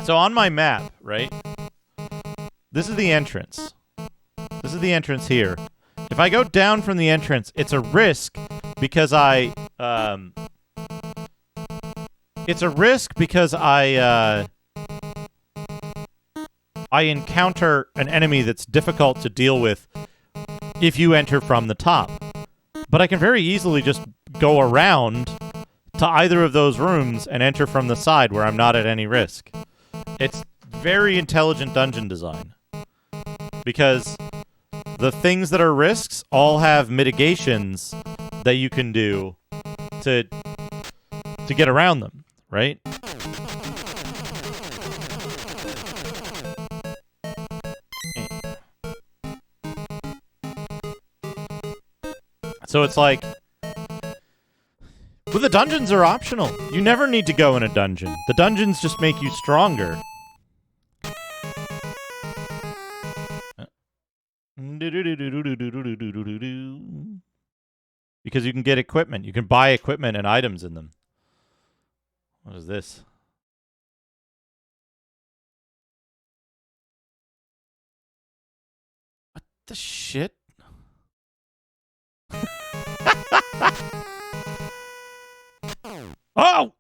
So on my map, right? This is the entrance. This is the entrance here. If I go down from the entrance, it's a risk because I encounter an enemy that's difficult to deal with if you enter from the top. But I can very easily just go around to either of those rooms and enter from the side where I'm not at any risk. It's very intelligent dungeon design. Because the things that are risks all have mitigations that you can do to get around them, right? So it's like, well, the dungeons are optional. You never need to go in a dungeon. The dungeons just make you stronger. Because you can get equipment. You can buy equipment and items in them. What is this? the shit? Oh!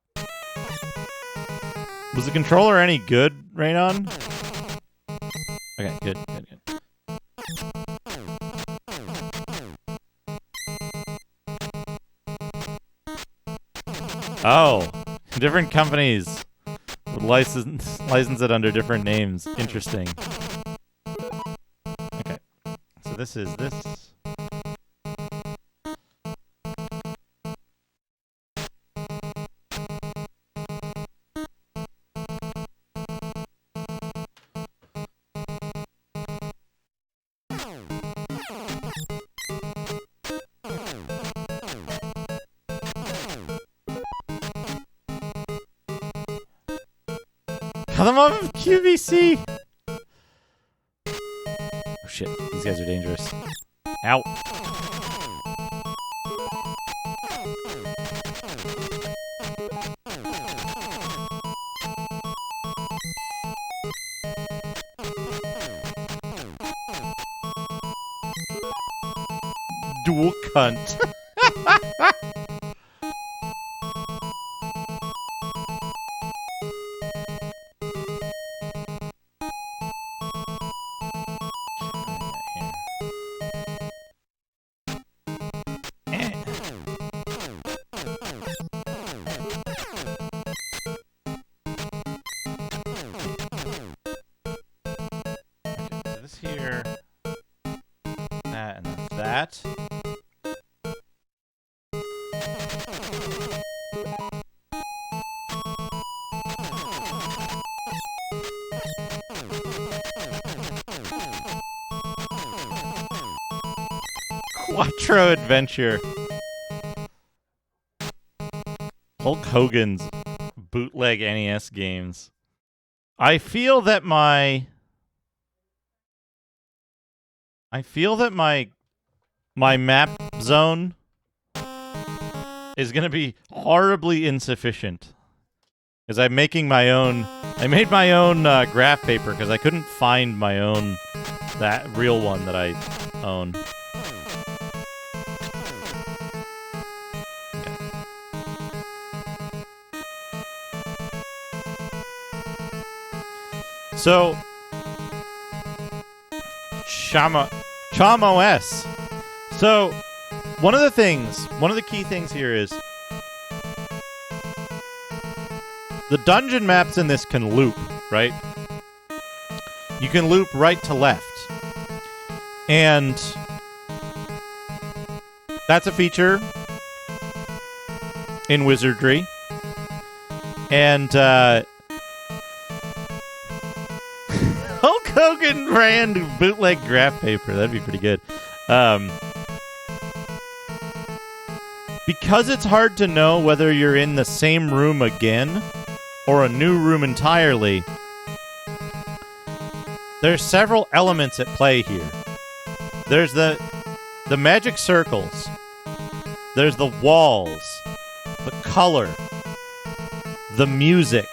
Was the controller any good, Raynon? Okay, good. Oh, different companies would license it under different names. Interesting. Okay, so this is this. Come off of QVC! Oh shit, these guys are dangerous. Ow. Dual cunt. Here, that, and that. Quattro Adventure. Hulk Hogan's bootleg NES games. I feel that my map zone is going to be horribly insufficient. Because I'm making my own... I made my own graph paper because I couldn't find my own... that real one that I own. Okay. So... Chom OS. So, one of the key things here is the dungeon maps in this can loop, right? You can loop right to left. And that's a feature in Wizardry. And Hulk Hogan brand bootleg graph paper. That'd be pretty good. Because it's hard to know whether you're in the same room again or a new room entirely, there's several elements at play here. There's the magic circles. There's the walls, the color, the music.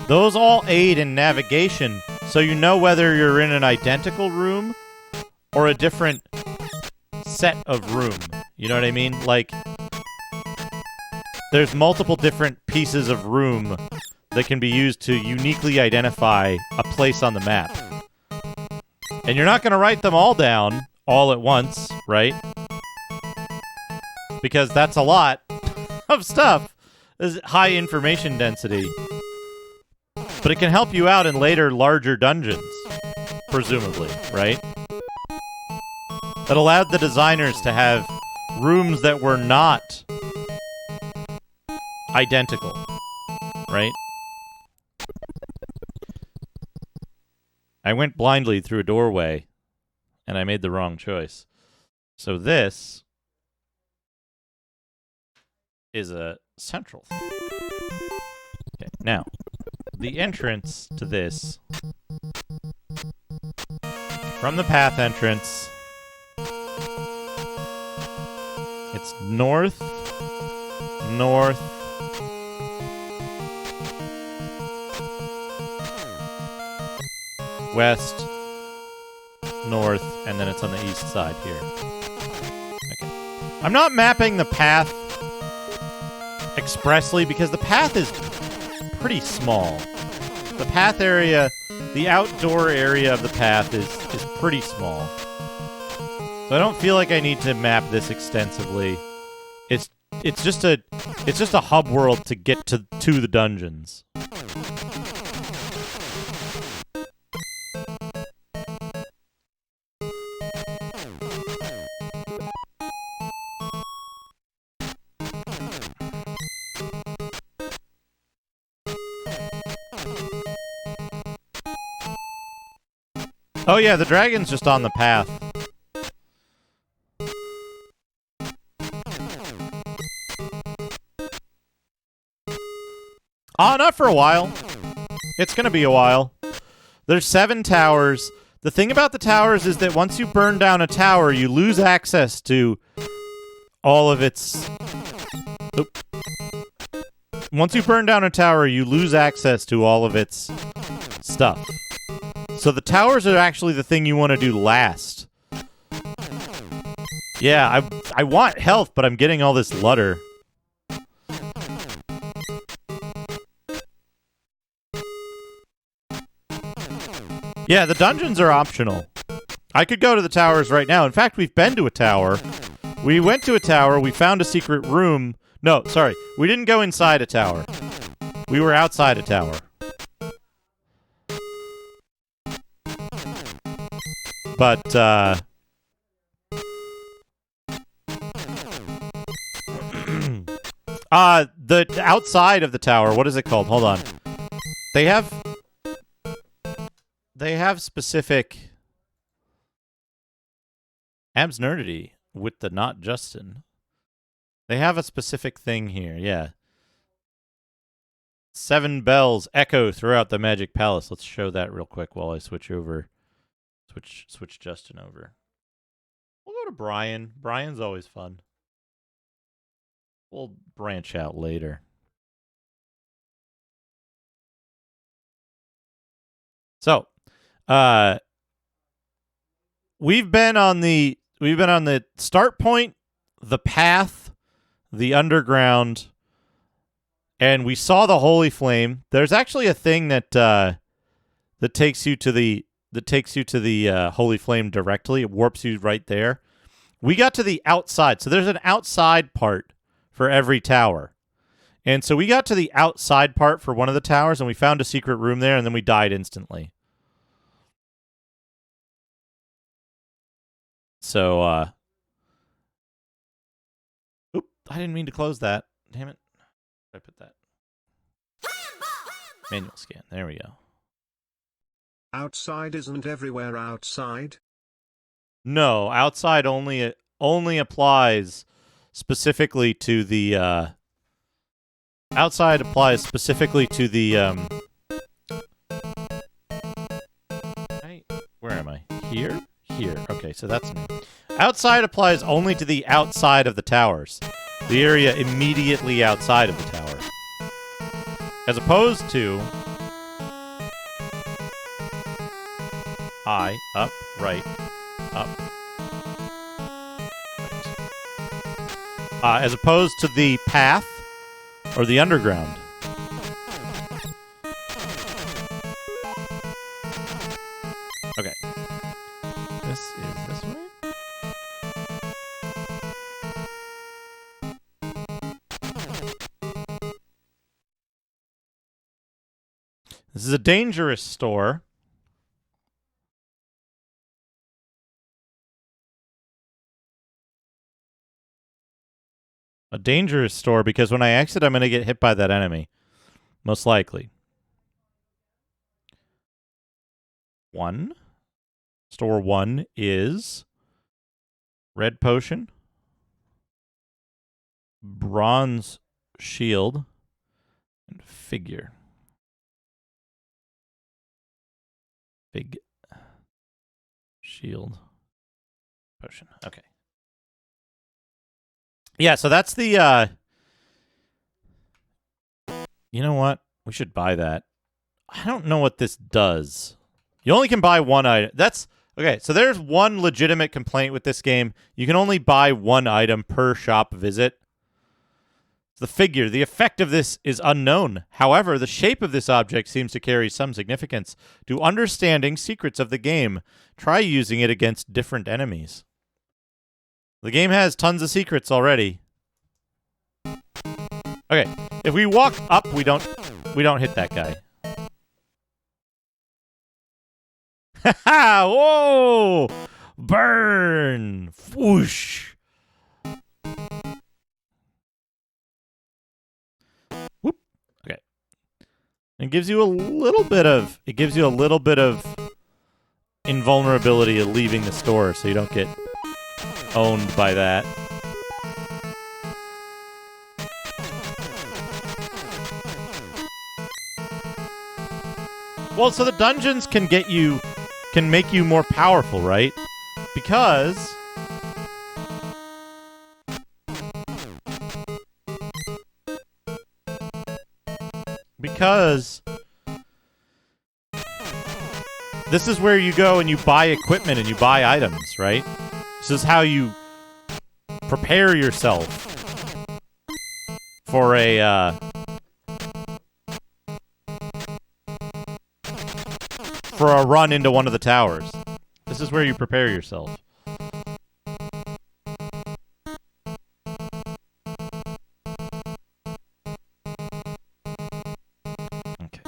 Those all aid in navigation, so you know whether you're in an identical room or a different set of room. You know what I mean? Like, there's multiple different pieces of room that can be used to uniquely identify a place on the map. And you're not going to write them all down all at once, right? Because that's a lot of stuff. There's high information density. But it can help you out in later, larger dungeons, presumably, right? That allowed the designers to have rooms that were not identical, right? I went blindly through a doorway, and I made the wrong choice. So this is a central thing. Okay, now, the entrance to this, from the path entrance, it's north, west, north, and then it's on the east side here. Okay. I'm not mapping the path expressly because the path is pretty small. The path area, the outdoor area of the path is pretty small. So I don't feel like I need to map this extensively. It's just a hub world to get to the dungeons. Oh yeah, the dragon's just on the path. Not for a while. It's gonna be a while. There's 7 towers. The thing about the towers is that once you burn down a tower, you lose access to all of its... Oop. Once you burn down a tower, you lose access to all of its stuff. So the towers are actually the thing you want to do last. Yeah, I want health, but I'm getting all this lutter. Yeah, the dungeons are optional. I could go to the towers right now. In fact, we've been to a tower. We went to a tower. We found a secret room. No, sorry. We didn't go inside a tower. We were outside a tower. But, the outside of the tower, what is it called? Hold on. They have specific... Abs Nerdity with the not Justin. They have a specific thing here, yeah. 7 bells echo throughout the Magic Palace. Let's show that real quick while I switch over. Switch Justin over. We'll go to Brian. Brian's always fun. We'll branch out later. So, we've been on the start point, the path, the underground, and we saw the Holy Flame. There's actually a thing that takes you to the Holy Flame directly. It warps you right there. We got to the outside. So there's an outside part for every tower. And so we got to the outside part for one of the towers, and we found a secret room there, and then we died instantly. So, oop, I didn't mean to close that. Damn it. Where did I put that? Manual scan. There we go. Outside isn't everywhere outside? No, outside only applies specifically to the outside applies specifically to the where am I? Here? Here. Okay, so that's me. Outside applies only to the outside of the towers. The area immediately outside of the tower. As opposed to high, up, right, up. Right. As opposed to the path or the underground. Okay. This is this way? This is a dangerous store. A dangerous store because when I exit, I'm going to get hit by that enemy. Most likely. 1. Store 1 is red potion, bronze shield, and figure. Big shield potion. Okay. Yeah, so that's the, you know what? We should buy that. I don't know what this does. You only can buy one item. That's Okay, so there's one legitimate complaint with this game. You can only buy one item per shop visit. The figure, the effect of this is unknown. However, the shape of this object seems to carry some significance. To understanding secrets of the game, try using it against different enemies. The game has tons of secrets already. Okay, if we walk up, we don't hit that guy. Ha! Whoa! Burn! Whoosh! Whoop. Okay. It gives you a little bit of invulnerability of leaving the store, so you don't get owned by that. Well, so the dungeons can make you more powerful, right? Because this is where you go and you buy equipment and you buy items, right? This is how you prepare yourself for a run into one of the towers. This is where you prepare yourself. Okay.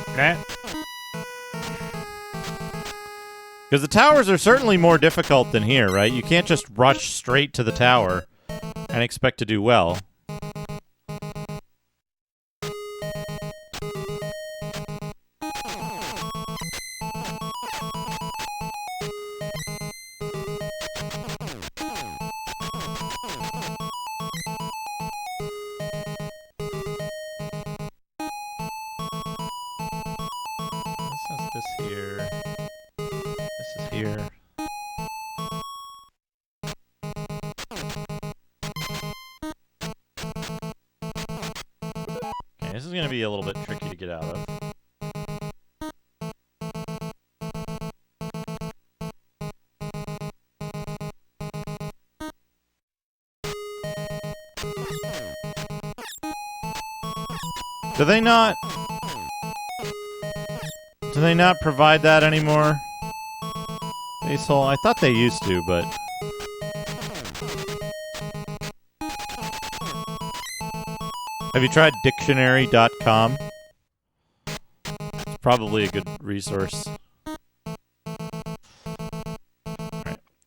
Okay. Because the towers are certainly more difficult than here, right? You can't just rush straight to the tower and expect to do well. This here. This is here. Okay, this is going to be a little bit tricky to get out of. Do they not provide that anymore? Baseball? I thought they used to, but have you tried dictionary.com? It's probably a good resource. Alright,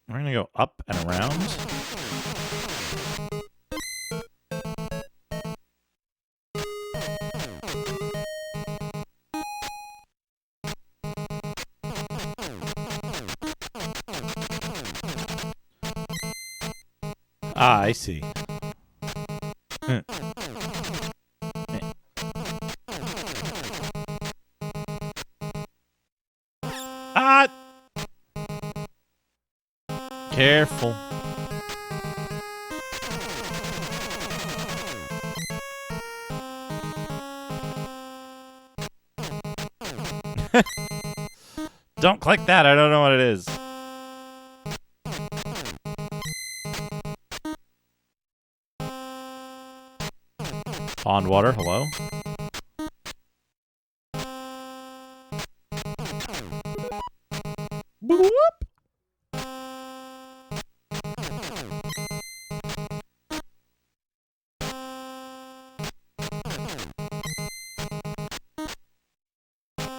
we're gonna go up and around. Ah, I see. Ah! Careful. Don't click that. I don't know what it is. Pond water, hello? Boop!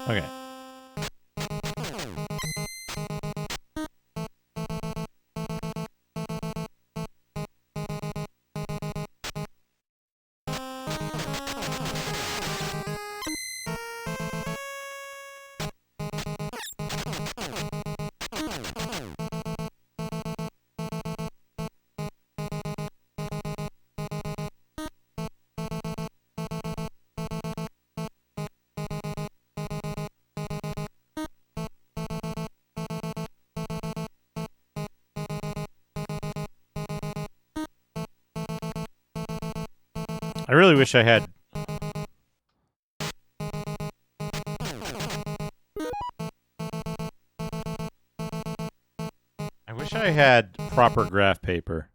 Okay. I really wish I had... I wish I had proper graph paper.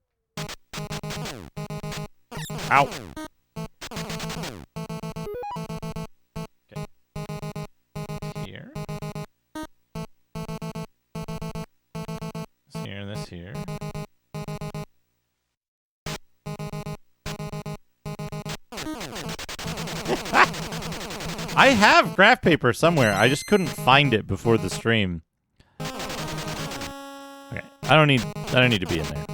Ow! Okay. Here. This here and this here. I have graph paper somewhere. I just couldn't find it before the stream. Okay. I don't need to be in there.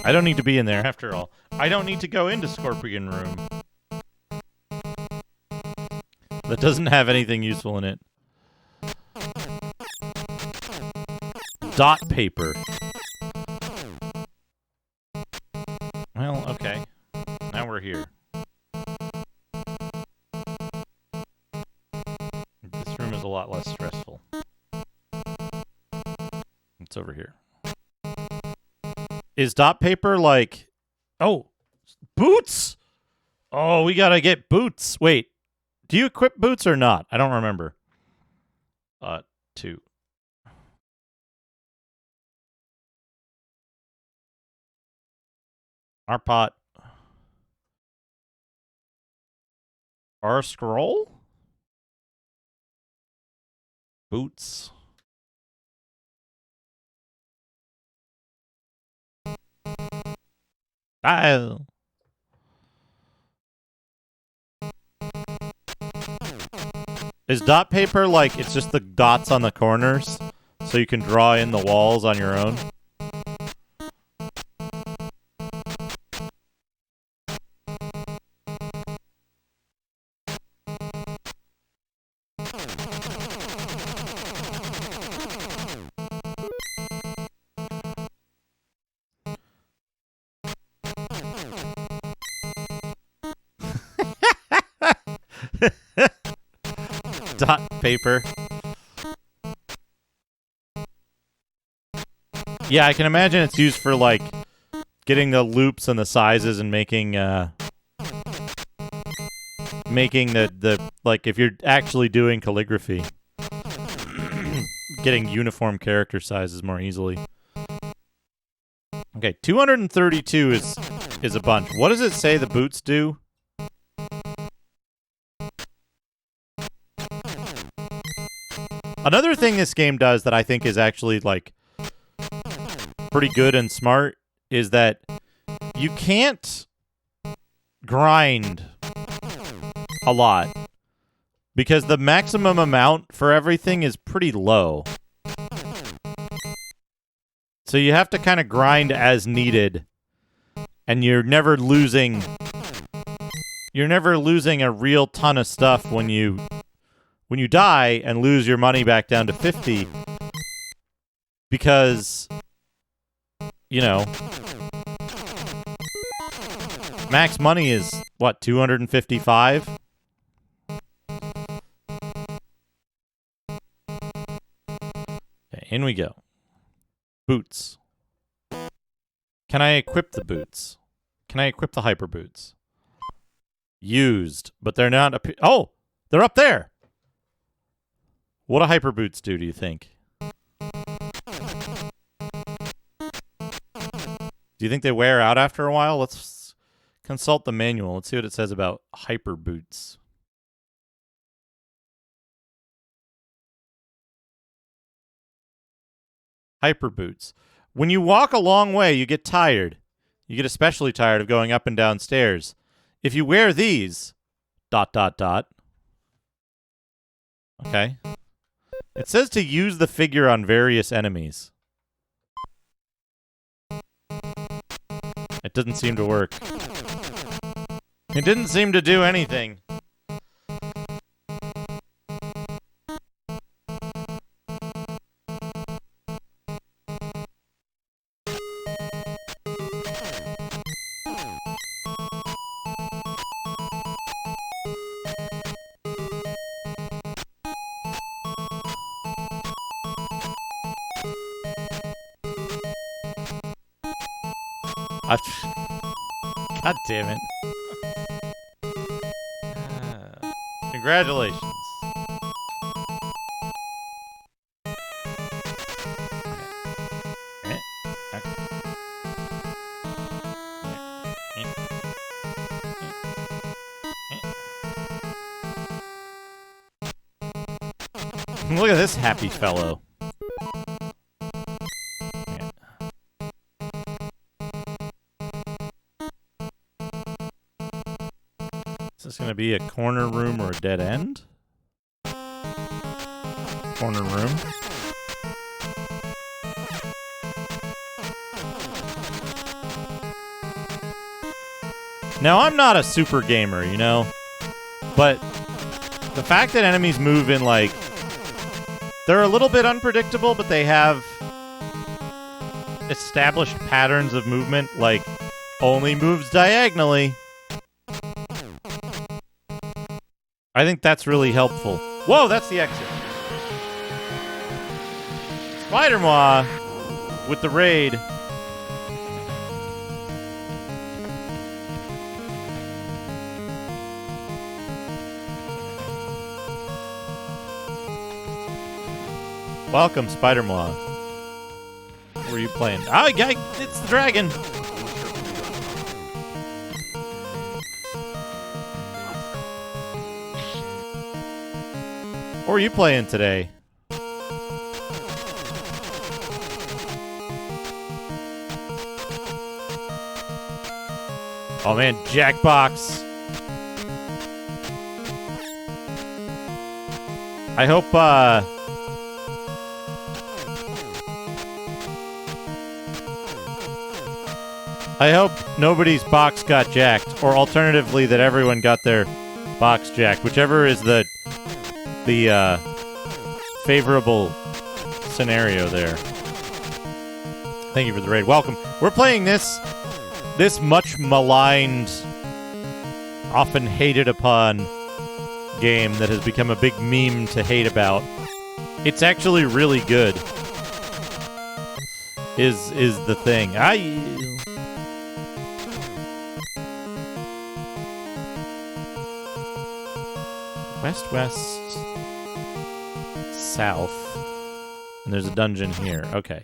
I don't need to be in there after all. I don't need to go into Scorpion Room. That doesn't have anything useful in it. Dot paper. Well, okay. Now we're here. This room is a lot less stressful. It's over here. Is dot paper like... Oh, boots! Oh, we gotta get boots. Wait, do you equip boots or not? I don't remember. 2. Our pot. Our scroll? Boots. Oh. Is dot paper like it's just the dots on the corners so you can draw in the walls on your own? Dot paper. Yeah, I can imagine it's used for like getting the loops and the sizes and making the like if you're actually doing calligraphy, getting uniform character sizes more easily. Okay, 232 is a bunch. What does it say the boots do? Another thing this game does that I think is actually, like, pretty good and smart is that you can't grind a lot because the maximum amount for everything is pretty low. So you have to kind of grind as needed, and you're never losing a real ton of stuff when you die and lose your money back down to 50 because, you know, max money is, what, 255? Okay, in we go. Boots. Can I equip the boots? Can I equip the hyper boots? Used, but they're not... Oh! They're up there! What do hyper boots do you think? Do you think they wear out after a while? Let's consult the manual. Let's see what it says about hyper boots. Hyper boots. When you walk a long way, you get tired. You get especially tired of going up and down stairs. If you wear these... ... Okay. It says to use the figure on various enemies. It didn't seem to work. It didn't seem to do anything. God damn it. Congratulations. Look at this happy fellow. Is this going to be a corner room or a dead end? Corner room. Now, I'm not a super gamer, you know? But the fact that enemies move in, like... They're a little bit unpredictable, but they have established patterns of movement, like only moves diagonally. I think that's really helpful. Whoa, that's the exit. Spider-Moi with the raid. Welcome, Spider-Moi. Where are you playing? Oh, guy, it's the dragon. What are you playing today? Oh man, Jackbox. I hope, nobody's box got jacked, or alternatively that everyone got their box jacked, whichever is the favorable scenario there. Thank you for the raid. Welcome. We're playing this much maligned, often hated upon game that has become a big meme to hate about. It's actually really good. Is the thing. West, south. And there's a dungeon here. Okay.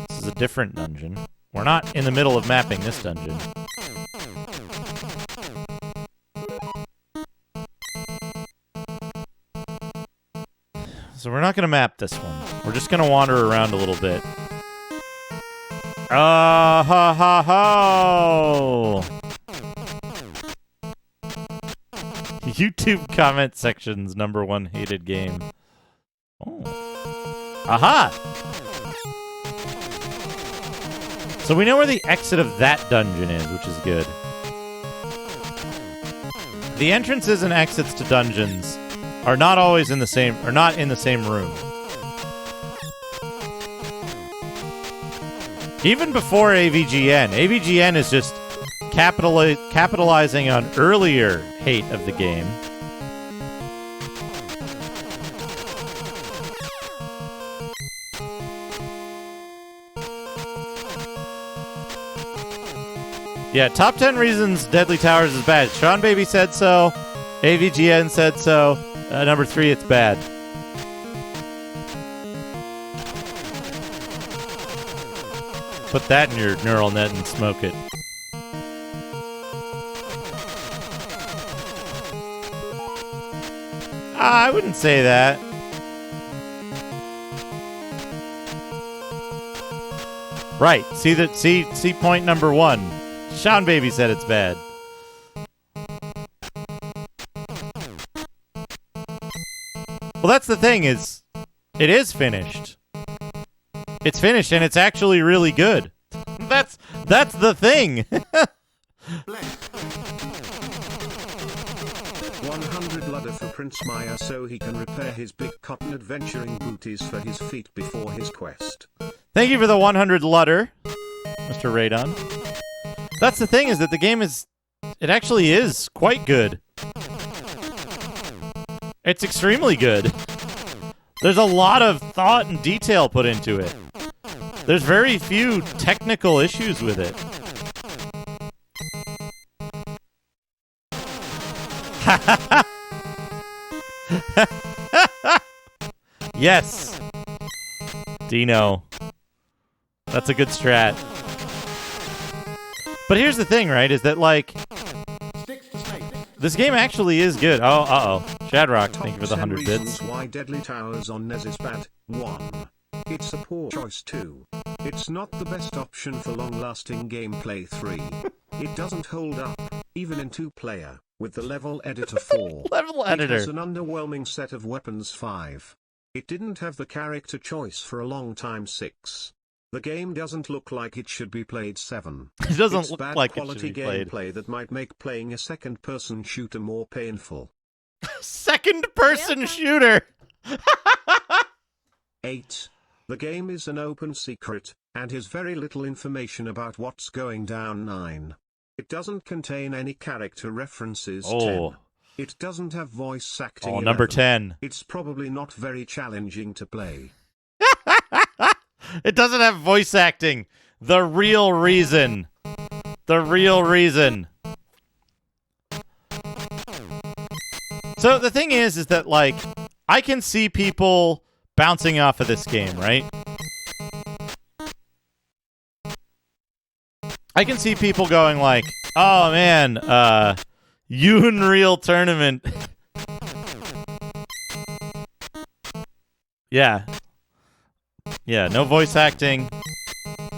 This is a different dungeon. We're not in the middle of mapping this dungeon. So we're not going to map this one. We're just going to wander around a little bit. Ha ha ho! YouTube comment section's #1 hated game. Oh. Aha! So we know where the exit of that dungeon is, which is good. The entrances and exits to dungeons are not always in the same, or not in the same room. Even before AVGN, AVGN is just capitalizing on earlier hate of the game. Yeah, top 10 reasons Deadly Towers is bad. Sean Baby said so. AVGN said so. Number 3, it's bad. Put that in your neural net and smoke it. I wouldn't say that. Right. See point #1. Sean Baby said it's bad. Well, that's the thing, is it is finished. It's finished and it's actually really good. That's the thing. 100 Ludder for Prince Maya so he can repair his big cotton adventuring booties for his feet before his quest. Thank you for the 100 Ludder, Mr. Radon. That's the thing, is that the game it actually is quite good. It's extremely good. There's a lot of thought and detail put into it. There's very few technical issues with it. Yes. Dino. That's a good strat. But here's the thing, right? Is that, like, this game actually is good. Oh, uh-oh. Shadrock, thank you for the 100 bits. Why Deadly Towers on NES is bad. 1. It's a poor choice. 2. It's not the best option for long-lasting gameplay. 3. It doesn't hold up, even in 2-player, with the level editor. 4. Level It editor. has an underwhelming set of weapons. 5. It didn't have the character choice for a long time. 6. The game doesn't look like it should be played. 7. It doesn't It's look bad like it quality should be played. gameplay that might make playing a second-person shooter more painful. Second-person shooter. 8. The game is an open secret, and has very little information about what's going down. 9. It doesn't contain any character references. 10. It doesn't have voice acting. Oh, number 11. 10. It's probably not very challenging to play. It doesn't have voice acting. The real reason. The real reason. So the thing is that, like, I can see people bouncing off of this game, right? I can see people going like, oh man, Unreal Tournament. Yeah. Yeah, no voice acting,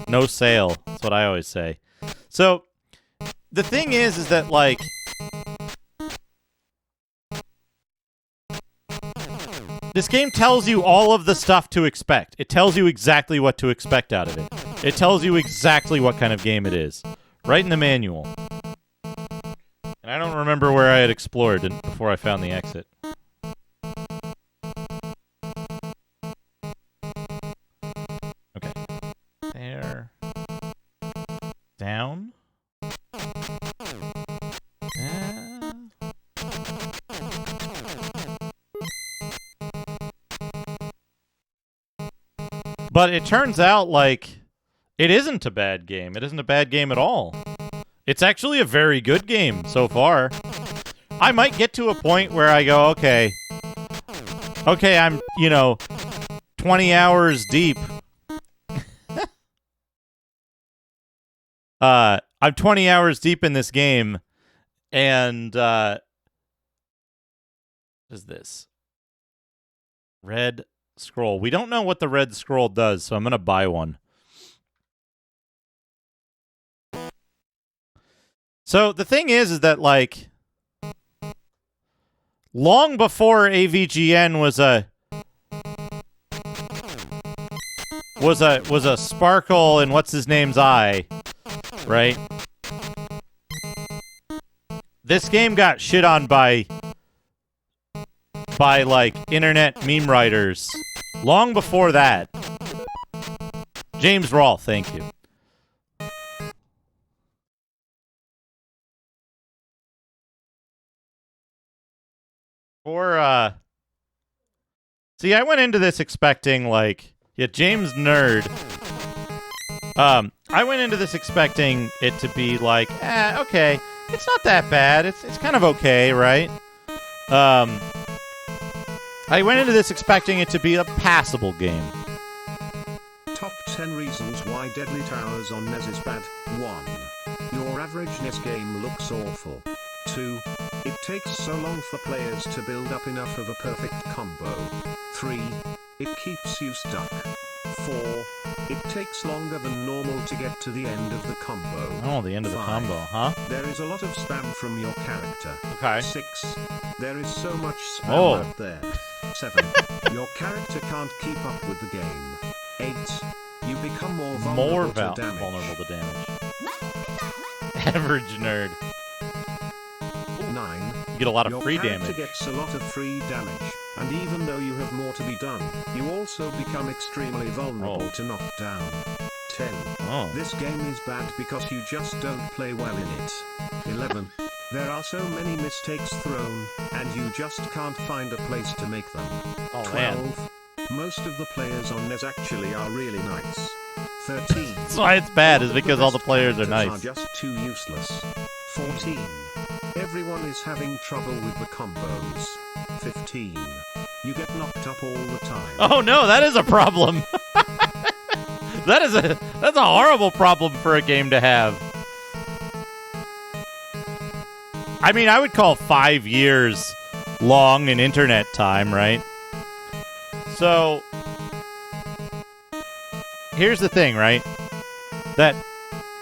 no sale. That's what I always say. So, the thing is that, like, this game tells you all of the stuff to expect. It tells you exactly what to expect out of it. It tells you exactly what kind of game it is. Right in the manual. And I don't remember where I had explored before I found the exit. Okay. There. Down. But it turns out, like, it isn't a bad game. It isn't a bad game at all. It's actually a very good game so far. I might get to a point where I go, okay, I'm, 20 hours deep. I'm 20 hours deep in this game, and, what is this? Red scroll. We don't know what the red scroll does, so I'm going to buy one. So the thing is that, like, long before AVGN was a sparkle in what's his name's eye, right? This game got shit on by like internet meme writers long before that. James Rolfe, thank you. See, I went into this expecting, like, James Nerd. I went into this expecting it to be like, okay, it's not that bad. It's kind of okay, right? I went into this expecting it to be a passable game. Top 10 reasons why Deadly Towers on NES is bad. 1. Your average NES game looks awful. 2. It takes so long for players to build up enough of a perfect combo. 3. It keeps you stuck. 4. It takes longer than normal to get to the end of the combo. Oh, the end of the 5. combo, huh? There is a lot of spam from your character. Okay. 6. There is so much spam out there. 7. Your character can't keep up with the game. 8. You become more vulnerable to damage. Vulnerable to damage. Average nerd. 9. You get a lot of Your free character damage. gets a lot of free damage, and even though you have more to be done, you also become extremely vulnerable to knockdown. 10. This game is bad because you just don't play well in it. 11. There are so many mistakes thrown, and you just can't find a place to make them. 12. Man. Most of the players on NES actually are really nice. 13. That's why it's bad, is because all the players are characters nice. are just too useless. 14. Everyone is having trouble with the combos. 15. You get knocked up all the time. Oh no, that is a problem. That's a horrible problem for a game to have. I mean, I would call 5 years long in internet time, right? So, here's the thing, right? That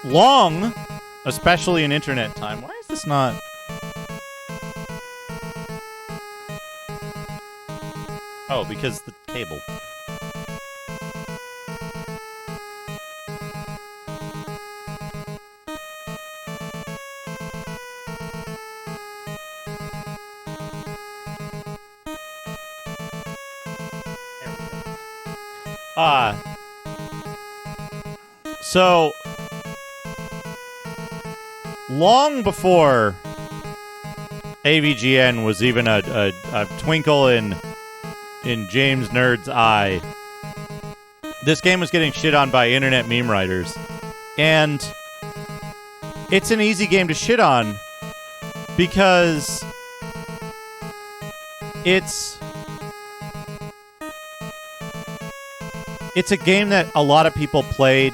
long, especially in internet time. Why is this not? Oh, because the cable. So long before AVGN was even a twinkle in James Nerd's eye, this game was getting shit on by internet meme writers. And it's an easy game to shit on because it's a game that a lot of people played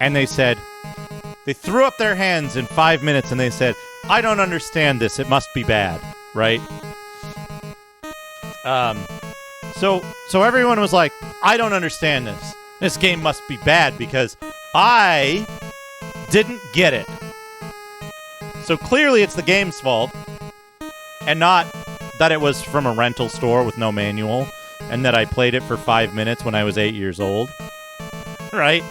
and they threw up their hands in 5 minutes and they said, I don't understand this. It must be bad, right? So everyone was like, I don't understand this. This game must be bad because I didn't get it. So clearly it's the game's fault and not that it was from a rental store with no manual and that I played it for 5 minutes when I was 8 years old. Right?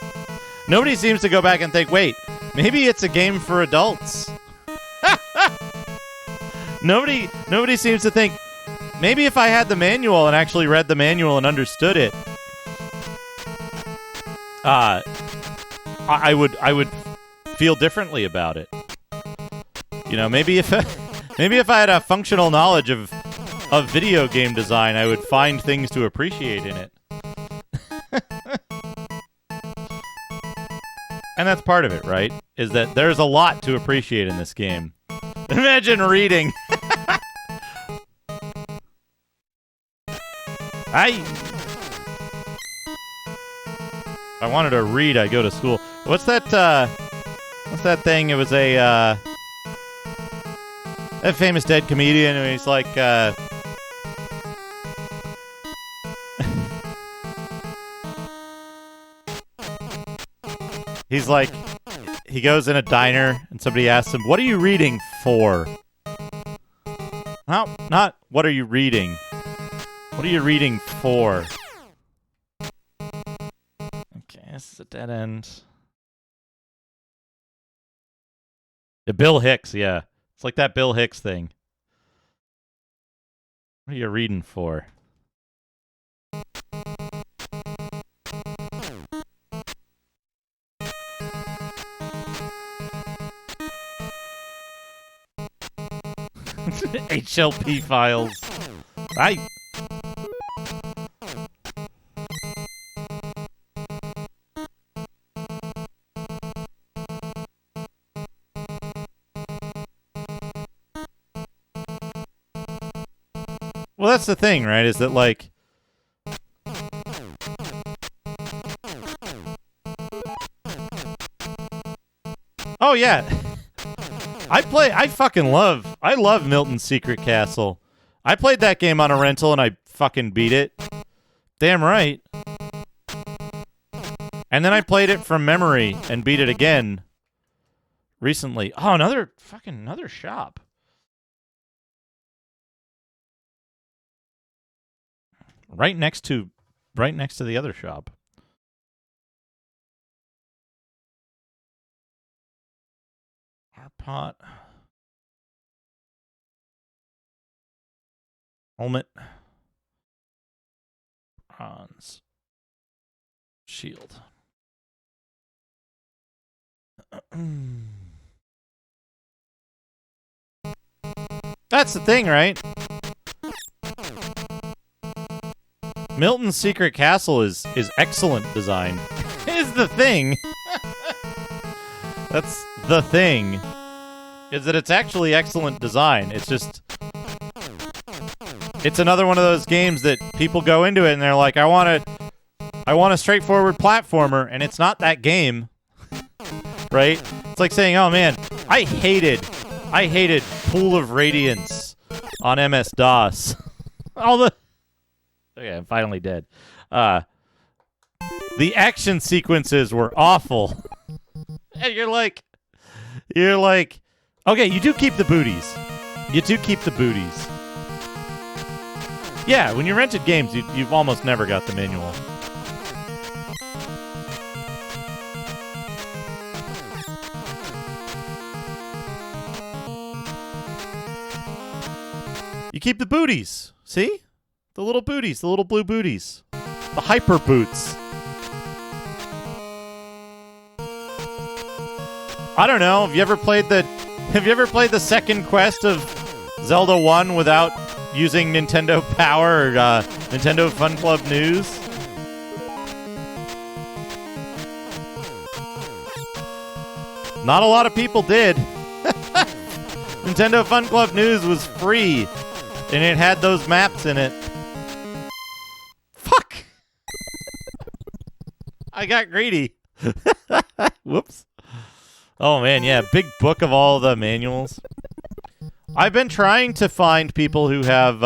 Nobody seems to go back and think, wait, maybe it's a game for adults. Nobody seems to think, maybe if I had the manual and actually read the manual and understood it, I would feel differently about it. You know, maybe if I had a functional knowledge of video game design, I would find things to appreciate in it. And that's part of it, right? Is that there's a lot to appreciate in this game. Imagine reading. If I wanted to read, I go to school. What's that thing? It was a famous dead comedian, and he's like, he goes in a diner, and somebody asks him, what are you reading for? No, not what are you reading. What are you reading for? Okay, this is a dead end. Bill Hicks, yeah. It's like that Bill Hicks thing. What are you reading for? HLP files. Well, that's the thing, right? Is that like oh yeah. I love Milton's Secret Castle. I played that game on a rental and I fucking beat it. Damn right. And then I played it from memory and beat it again recently. Oh, another shop. Right next to the other shop. Pot. Helmet. Bronze. Shield. That's the thing, right? Milton's Secret Castle is excellent design. Is the thing. That's the thing. is that it's actually excellent design. It's just... It's another one of those games that people go into it and they're like, I want a straightforward platformer, and it's not that game. Right? It's like saying, oh man, I hated Pool of Radiance on MS-DOS. Okay, I'm finally dead. The action sequences were awful. And you're like, okay, you do keep the booties. You do keep the booties. Yeah, when you rented games, you've almost never got the manual. You keep the booties. See? The little booties, the little blue booties. The hyper boots. I don't know. Have you ever played the second quest of Zelda 1 without using Nintendo Power or Nintendo Fun Club News? Not a lot of people did. Nintendo Fun Club News was free, and it had those maps in it. Fuck! I got greedy. Whoops. Oh man, yeah, big book of all the manuals. I've been trying to find people who have,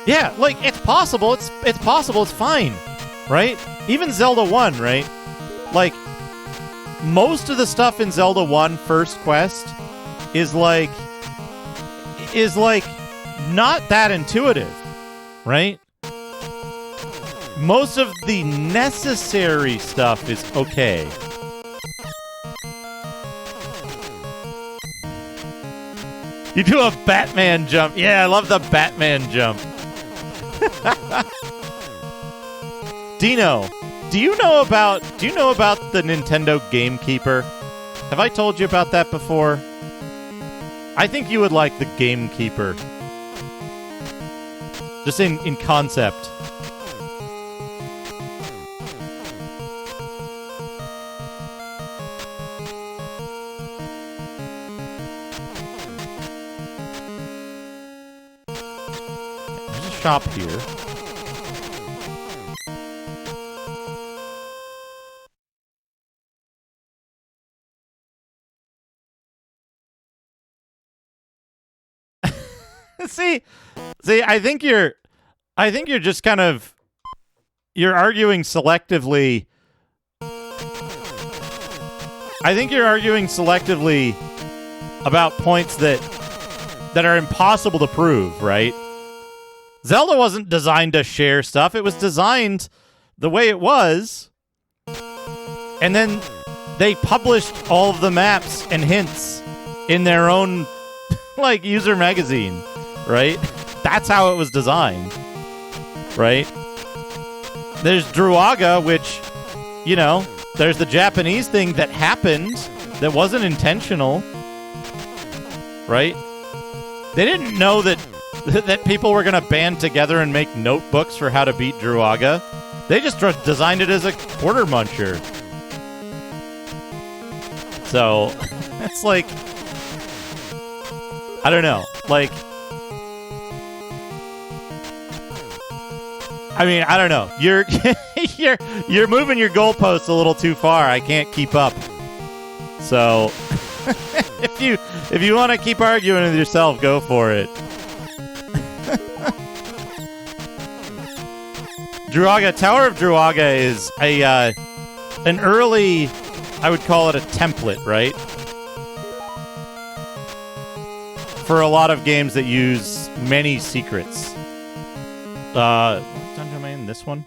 yeah, like, it's possible, it's possible, it's fine, right? Even Zelda 1, right? Like, most of the stuff in Zelda 1 First Quest is like, not that intuitive, right? Most of the necessary stuff is okay. You do a Batman jump. Yeah, I love the Batman jump. Dino, do you know about the Nintendo Gamekeeper? Have I told you about that before? I think you would like the Gamekeeper. Just in concept. Shop here. See, I think you're just kind of, you're arguing selectively. I think you're arguing selectively about points that are impossible to prove, right? Zelda wasn't designed to share stuff. It was designed the way it was. And then they published all of the maps and hints in their own, like, user magazine, right? That's how it was designed, right? There's Druaga, which, you know, there's the Japanese thing that happened that wasn't intentional, right? They didn't know that people were going to band together and make notebooks for how to beat Druaga. They just designed it as a quarter muncher. So, it's like, I don't know. Like, I mean, I don't know. You're you're moving your goalposts a little too far. I can't keep up. So, if you want to keep arguing with yourself, go for it. Druaga, Tower of Druaga is an early, I would call it a template, right? For a lot of games that use many secrets. Dungeon am I in this one?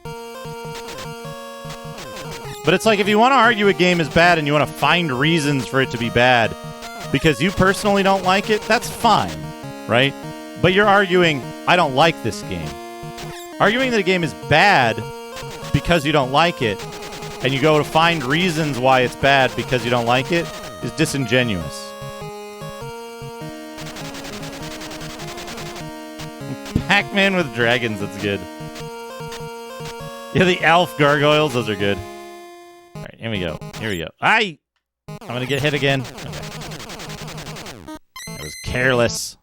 But it's like, if you want to argue a game is bad and you want to find reasons for it to be bad because you personally don't like it, that's fine, right? But you're arguing, I don't like this game. Arguing that a game is bad because you don't like it, and you go to find reasons why it's bad because you don't like it, is disingenuous. Pac-Man with dragons, that's good. Yeah, the elf gargoyles, those are good. All right, here we go. Here we go. I'm gonna get hit again. Okay. I was careless.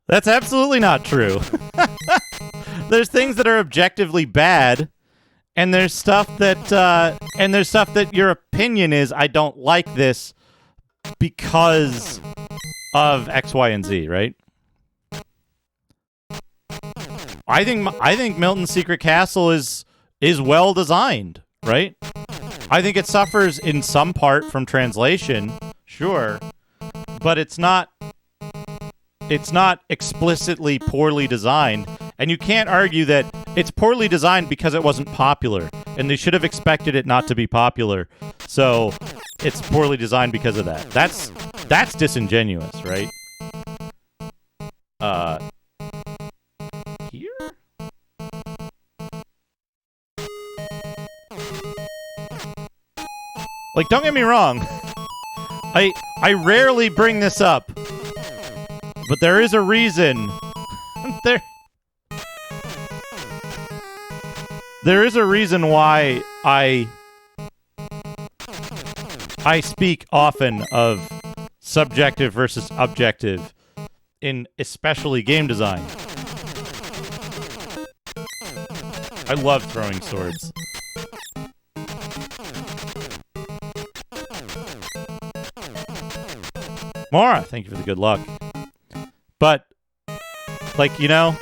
That's absolutely not true. There's things that are objectively bad, and there's stuff that your opinion is I don't like this because of X, Y, and Z, right? I think Milton's Secret Castle is well designed, right? I think it suffers in some part from translation, sure, but it's not explicitly poorly designed, and you can't argue that it's poorly designed because it wasn't popular, and they should have expected it not to be popular, so it's poorly designed because of that. That's disingenuous, right? Here? Like, don't get me wrong. I rarely bring this up. But there is a reason. There is a reason why I speak often of subjective versus objective in especially game design. I love throwing swords. Mora, thank you for the good luck. But, like, you know,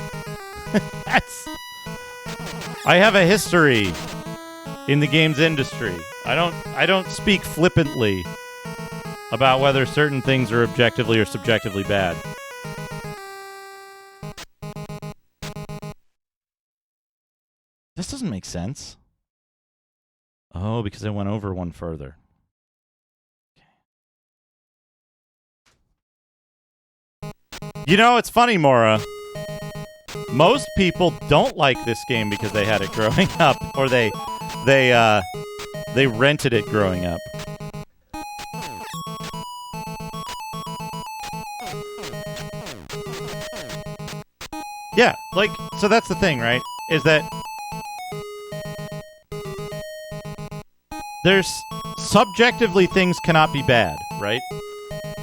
I have a history in the games industry. I don't speak flippantly about whether certain things are objectively or subjectively bad. This doesn't make sense. Oh, because I went over one further. You know, it's funny, Mora. Most people don't like this game because they had it growing up, or they rented it growing up. Yeah, like, so that's the thing, right? Is that there's subjectively things cannot be bad, right?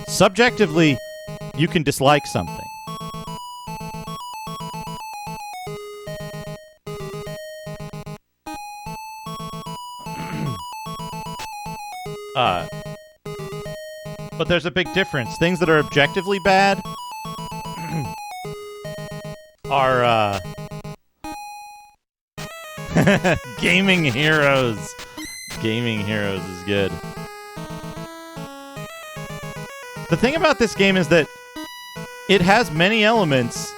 Subjectively, you can dislike something. But there's a big difference. Things that are objectively bad are Gaming Heroes. Gaming Heroes is good. The thing about this game is that it has many elements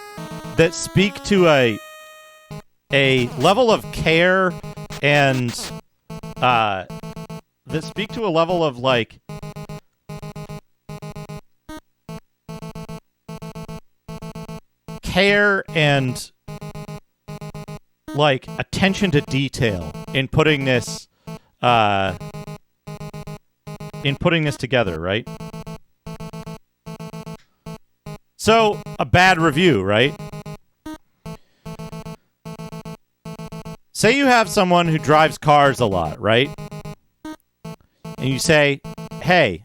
that speak to a level of care and that speak to a level of like care and like attention to detail in putting this together, right? So, a bad review, right? Say you have someone who drives cars a lot, right? And you say, hey,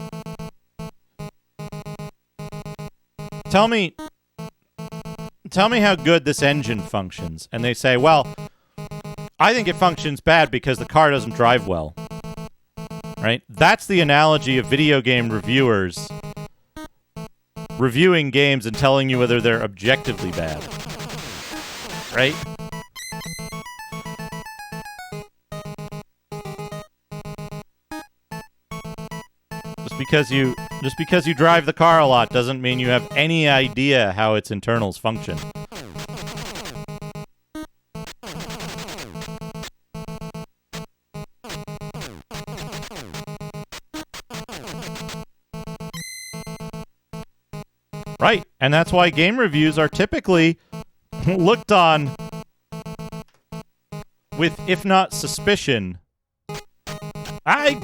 tell me how good this engine functions. And they say, well, I think it functions bad because the car doesn't drive well. Right? That's the analogy of video game reviewers reviewing games and telling you whether they're objectively bad. Right? Just because you drive the car a lot doesn't mean you have any idea how its internals function. Right, and that's why game reviews are typically looked on with, if not suspicion,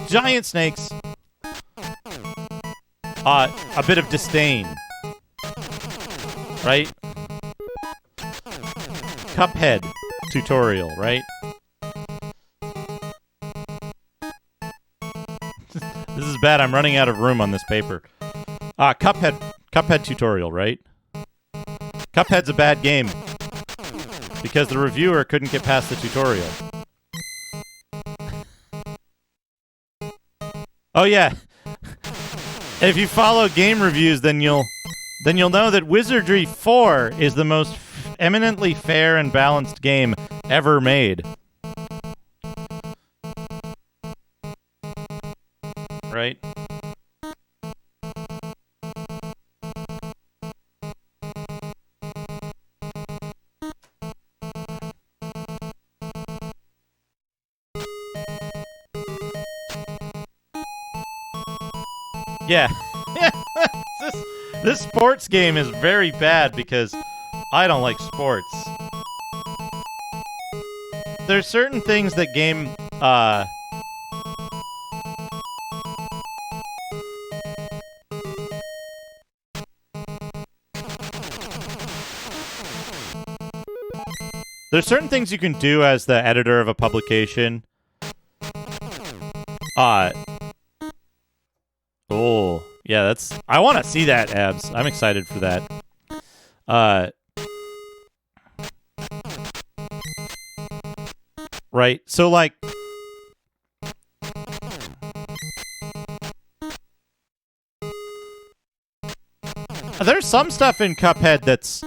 Giant snakes. A bit of disdain. Right? Cuphead tutorial, right? This is bad. I'm running out of room on this paper. Cuphead tutorial, right? Cuphead's a bad game because the reviewer couldn't get past the tutorial. Oh yeah. If you follow game reviews, then you'll know that Wizardry 4 is the most eminently fair and balanced game ever made. Right? Yeah. This sports game is very bad because I don't like sports. There's certain things that game there's certain things you can do as the editor of a publication. Oh, yeah, that's... I want to see that, Abs. I'm excited for that. Right, so, like... There's some stuff in Cuphead that's...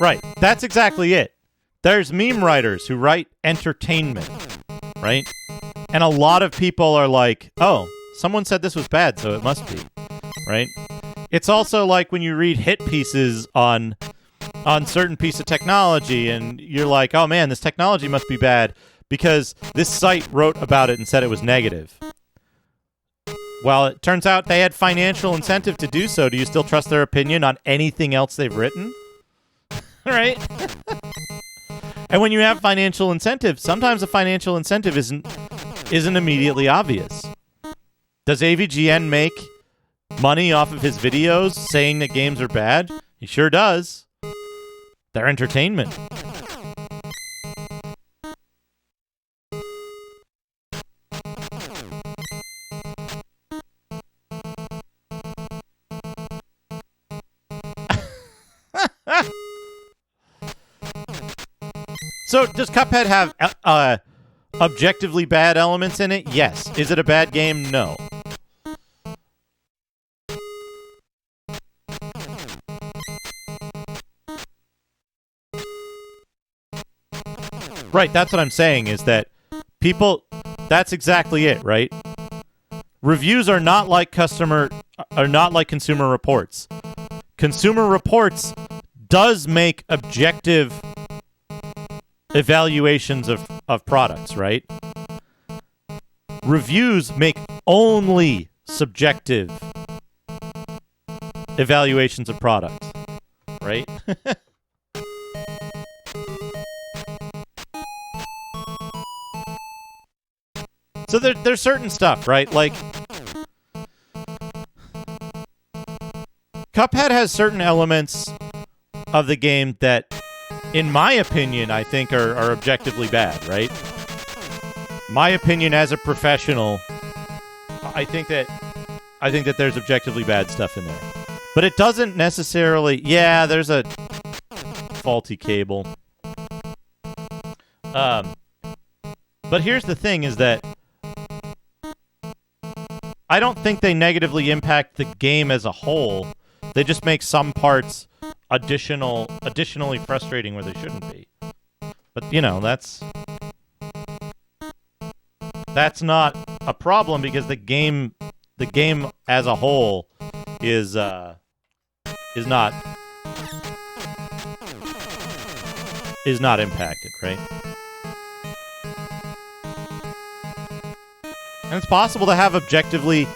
Right. That's exactly it. There's meme writers who write entertainment, right? And a lot of people are like, oh, someone said this was bad, so it must be, right? It's also like when you read hit pieces on certain piece of technology and you're like, oh man, this technology must be bad because this site wrote about it and said it was negative. Well, it turns out they had financial incentive to do so. Do you still trust their opinion on anything else they've written? Right? And when you have financial incentive, sometimes the financial incentive isn't immediately obvious. Does AVGN make money off of his videos saying that games are bad? He sure does. They're entertainment. So, does Cuphead have objectively bad elements in it? Yes. Is it a bad game? No. Right, that's what I'm saying, is that people... That's exactly it, right? Reviews are not like consumer reports. Consumer Reports does make objective evaluations of products, right? Reviews make only subjective evaluations of products, right? So there's certain stuff, right? Like, Cuphead has certain elements of the game that, in my opinion, I think are objectively bad, right? My opinion as a professional, I think that there's objectively bad stuff in there. But it doesn't necessarily... Yeah, there's a faulty cable. But here's the thing, is that I don't think they negatively impact the game as a whole. They just make some parts additionally frustrating where they shouldn't be. But, you know, that's not a problem because the game as a whole is not impacted, right? And it's possible to have objectively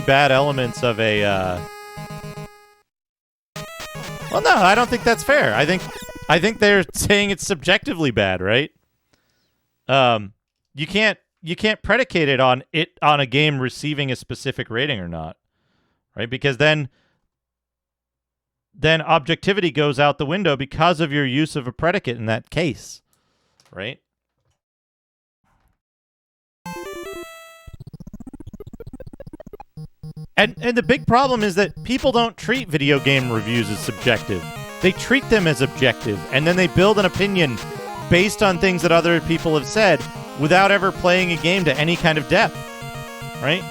bad elements of a Well, no, I don't think that's fair. I think they're saying it's subjectively bad, right? You can't predicate it on a game receiving a specific rating or not, right? Because then objectivity goes out the window because of your use of a predicate in that case, right? And the big problem is that people don't treat video game reviews as subjective. They treat them as objective, and then they build an opinion based on things that other people have said without ever playing a game to any kind of depth, right?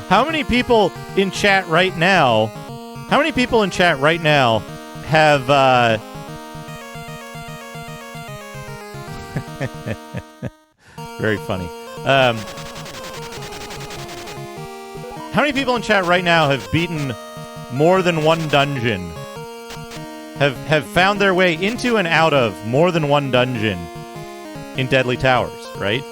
How many people in chat right now have very funny. How many people in chat right now have beaten more than one dungeon? Have found their way into and out of more than one dungeon in Deadly Towers, right?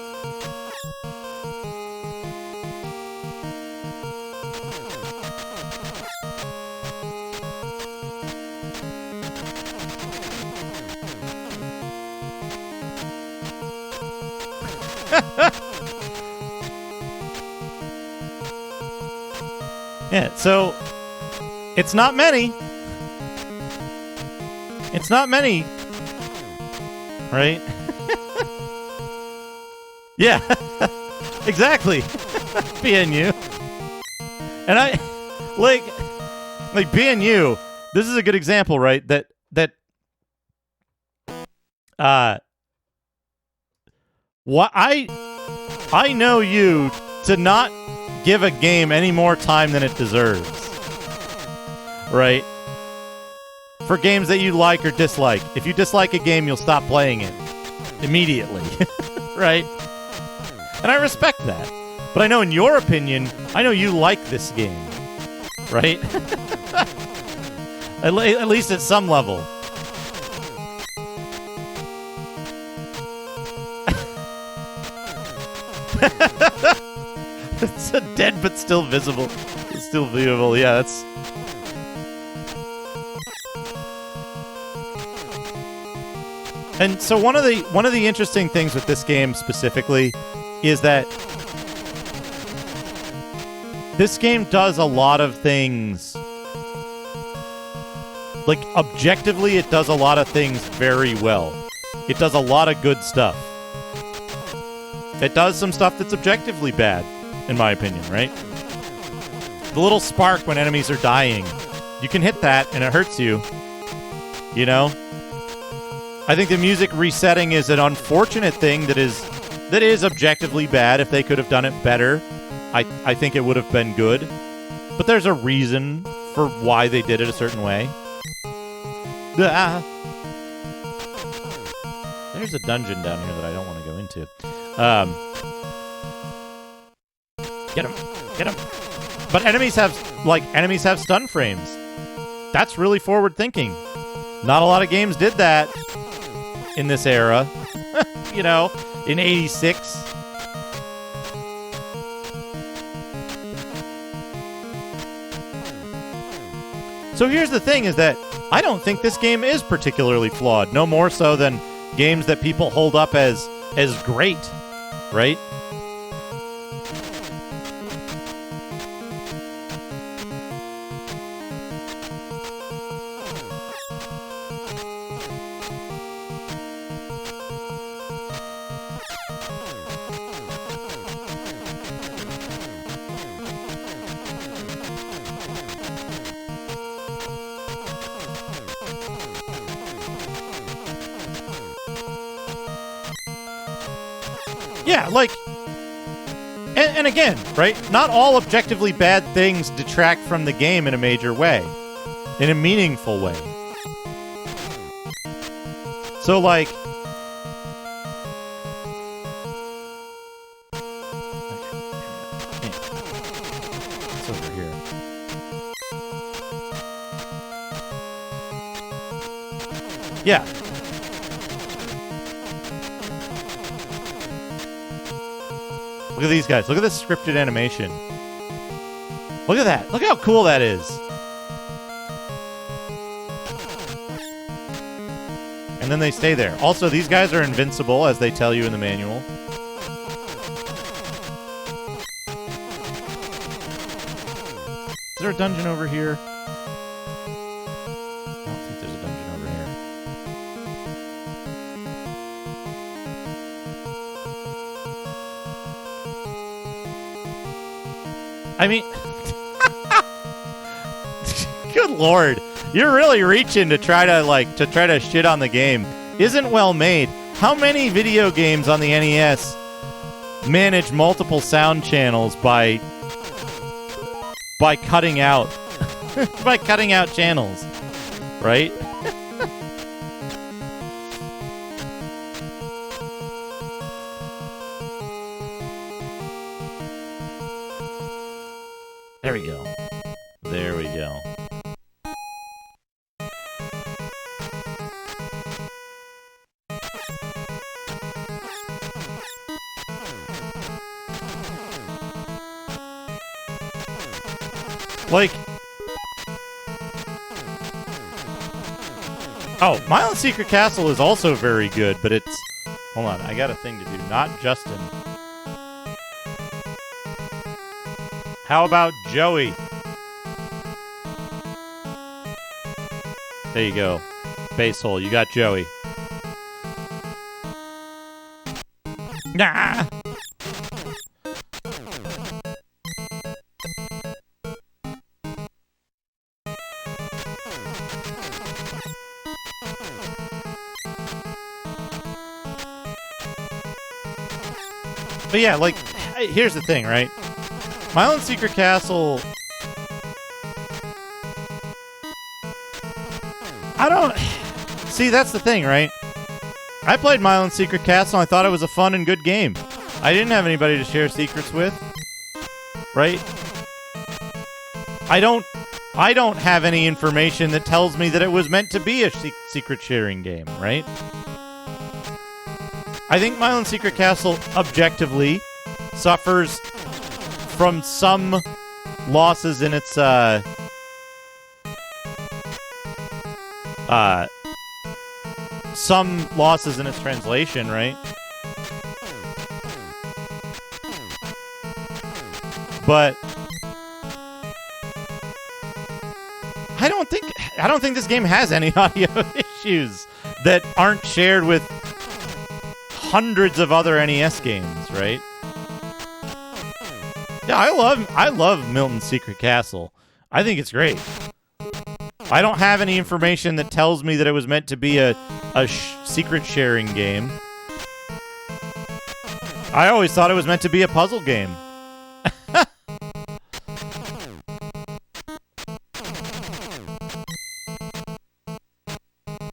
Yeah, so it's not many. It's not many. Right? Yeah. Exactly. BNU. And I like BNU, this is a good example, right? That what I know you to not give a game any more time than it deserves. Right? For games that you like or dislike. If you dislike a game, you'll stop playing it immediately. Right? And I respect that. But I know in your opinion, I know you like this game. Right? At least at some level. It's a dead but still visible. It's still viewable. Yeah, that's... And so one of the interesting things with this game specifically is that this game does a lot of things. Like, objectively, it does a lot of things very well. It does a lot of good stuff. It does some stuff that's objectively bad, in my opinion, right? The little spark when enemies are dying. You can hit that, and it hurts you. You know? I think the music resetting is an unfortunate thing that is objectively bad. If they could have done it better, I think it would have been good. But there's a reason for why they did it a certain way. Ah. There's a dungeon down here that I don't want to go into. Get him. Get him. But enemies have stun frames. That's really forward thinking. Not a lot of games did that in this era. You know, in 86. So here's the thing, is that I don't think this game is particularly flawed. No more so than games that people hold up as great, right? Yeah, like, and again, right? Not all objectively bad things detract from the game in a major way, in a meaningful way. So, like, it's over here. Yeah. Look at these guys. Look at this scripted animation. Look at that. Look how cool that is. And then they stay there. Also, these guys are invincible, as they tell you in the manual. Is there a dungeon over here? I don't think there's a dungeon over here. I mean, good lord, you're really reaching to try to shit on the game. Isn't well made. How many video games on the NES manage multiple sound channels by cutting out by cutting out channels, right? There we go. There we go. Like, oh, Milo's Secret Castle is also very good, but it's, hold on, I got a thing to do. Not Justin. How about Joey? There you go. Base hole, you got Joey. Nah! But yeah, like, here's the thing, right? Milo's Secret Castle... I don't... See, that's the thing, right? I played Milo's Secret Castle, and I thought it was a fun and good game. I didn't have anybody to share secrets with. Right? I don't have any information that tells me that it was meant to be a secret sharing game, right? I think Milo's Secret Castle objectively suffers from some losses in its translation, right? But I don't think this game has any audio issues that aren't shared with hundreds of other NES games, right? Yeah, I love Milton's Secret Castle. I think it's great. I don't have any information that tells me that it was meant to be a secret sharing game. I always thought it was meant to be a puzzle game.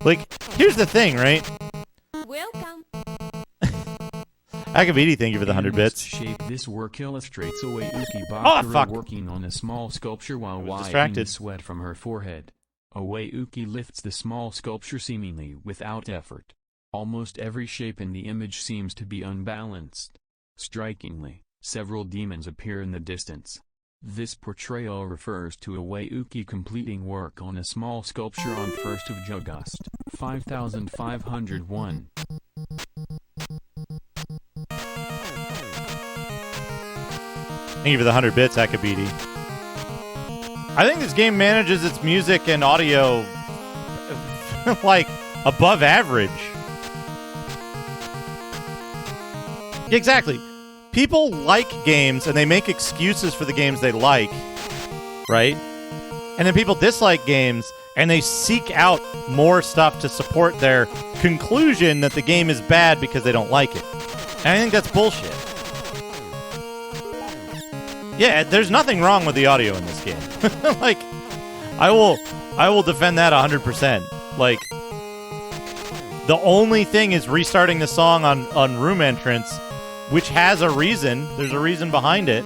Like, here's the thing, right? Welcome. Akabidi, thank you for the 100 bits. Shape. This work illustrates a Uki Oh, fuck. working on a small sculpture while wiping distracted. the sweat from her forehead. Uki lifts the small sculpture seemingly without effort. Almost every shape in the image seems to be unbalanced. Strikingly, several demons appear in the distance. This portrayal refers to Uki completing work on a small sculpture on 1st of August, 5501. Thank you for the 100 bits, Akabidi. I think this game manages its music and audio like above average. Exactly. People like games and they make excuses for the games they like, right? And then people dislike games and they seek out more stuff to support their conclusion that the game is bad because they don't like it. And I think that's bullshit. Yeah, there's nothing wrong with the audio in this game. Like, I will defend that 100%. Like, the only thing is restarting the song on Room Entrance, which has a reason. There's a reason behind it.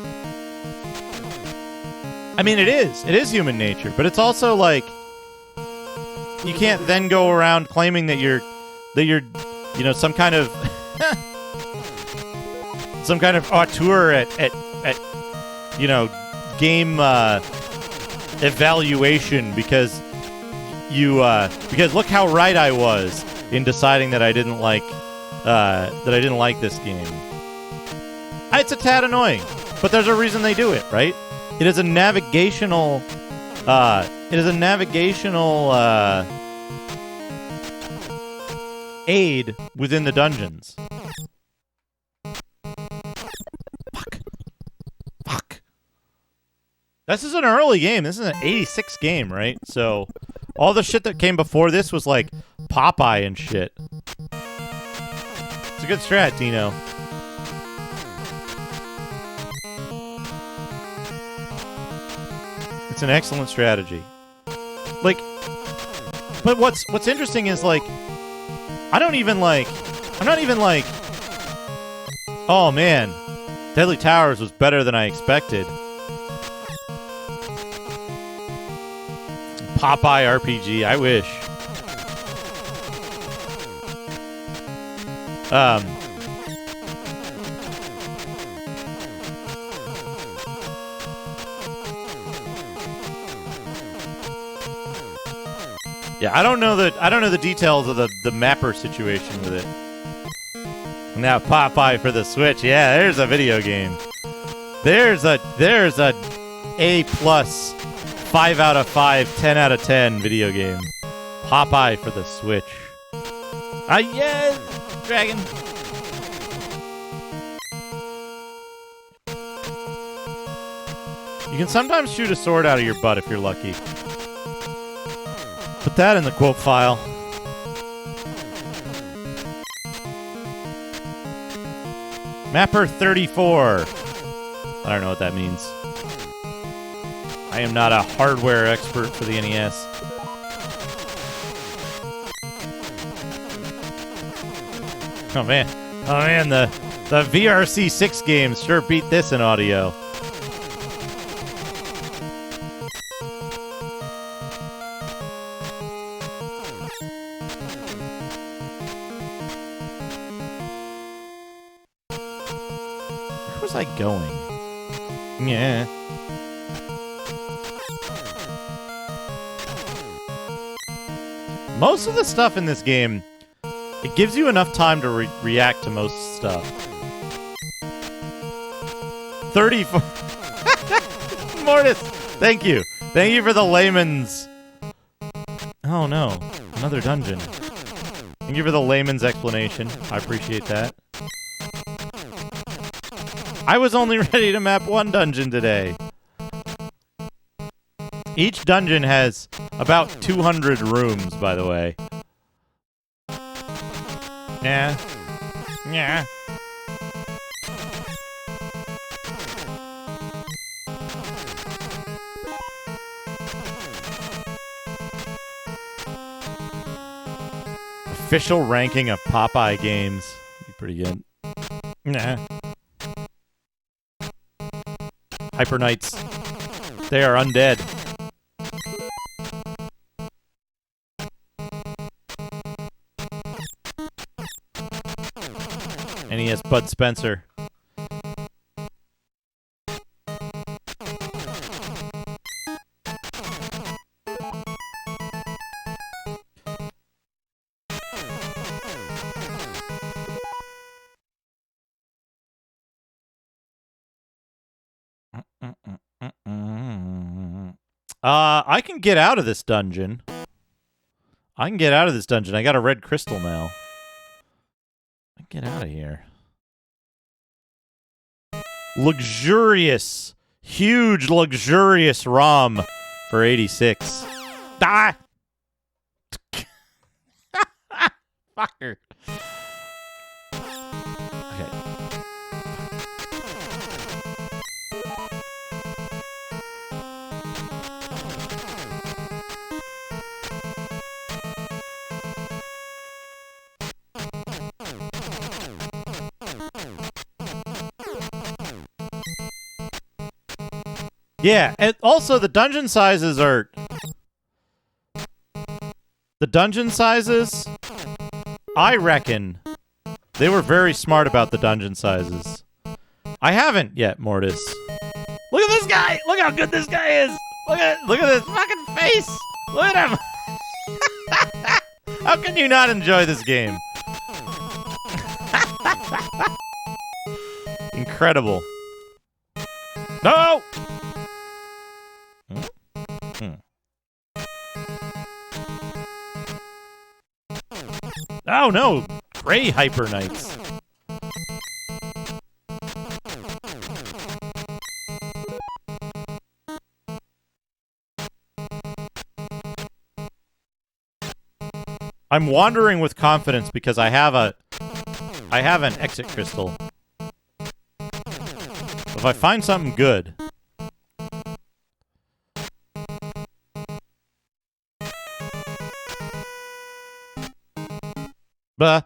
I mean, it is human nature, but it's also like you can't then go around claiming that you're some kind of some kind of auteur at you know, game evaluation because because look how right I was in deciding that I didn't like this game. It's a tad annoying, but there's a reason they do it, right? It is a navigational aid within the dungeons. Fuck. This is an early game. This is an 86 game, right? So all the shit that came before this was like Popeye and shit. It's a good strat, Dino. It's an excellent strategy. Like, but what's interesting is like, I'm not even like, oh man, Deadly Towers was better than I expected. Popeye RPG, I wish. Yeah, I don't know the details of the mapper situation with it. Now Popeye for the Switch. Yeah, there's a video game. There's a A+, 5 out of 5, 10 out of 10 video game. Popeye for the Switch. Yeah, Dragon. You can sometimes shoot a sword out of your butt if you're lucky. Put that in the quote file. Mapper 34. I don't know what that means. I am not a hardware expert for the NES. Oh man, the VRC6 games sure beat this in audio. Where was I going? Yeah. Most of the stuff in this game, it gives you enough time to react to most stuff. 34. Mortis, thank you. Thank you for the layman's. Oh no, another dungeon. Thank you for the layman's explanation. I appreciate that. I was only ready to map one dungeon today. Each dungeon has about 200 rooms, by the way. Yeah. Yeah. Official ranking of Popeye games. Be pretty good. Nah. Hyper Knights. They are undead. NES Bud Spencer. I can get out of this dungeon. I got a red crystal now. I can get out of here. Luxurious. Huge, luxurious ROM for 86. Ah! Fucker. Okay. Yeah, and also the dungeon sizes are... The dungeon sizes, I reckon, they were very smart about the dungeon sizes. I haven't yet, Mortis. Look at this guy! Look how good this guy is! Look at this fucking face! Look at him! How can you not enjoy this game? Incredible. No! Oh no! Gray Hyper Knights. I'm wandering with confidence because I have an exit crystal. If I find something good, bah.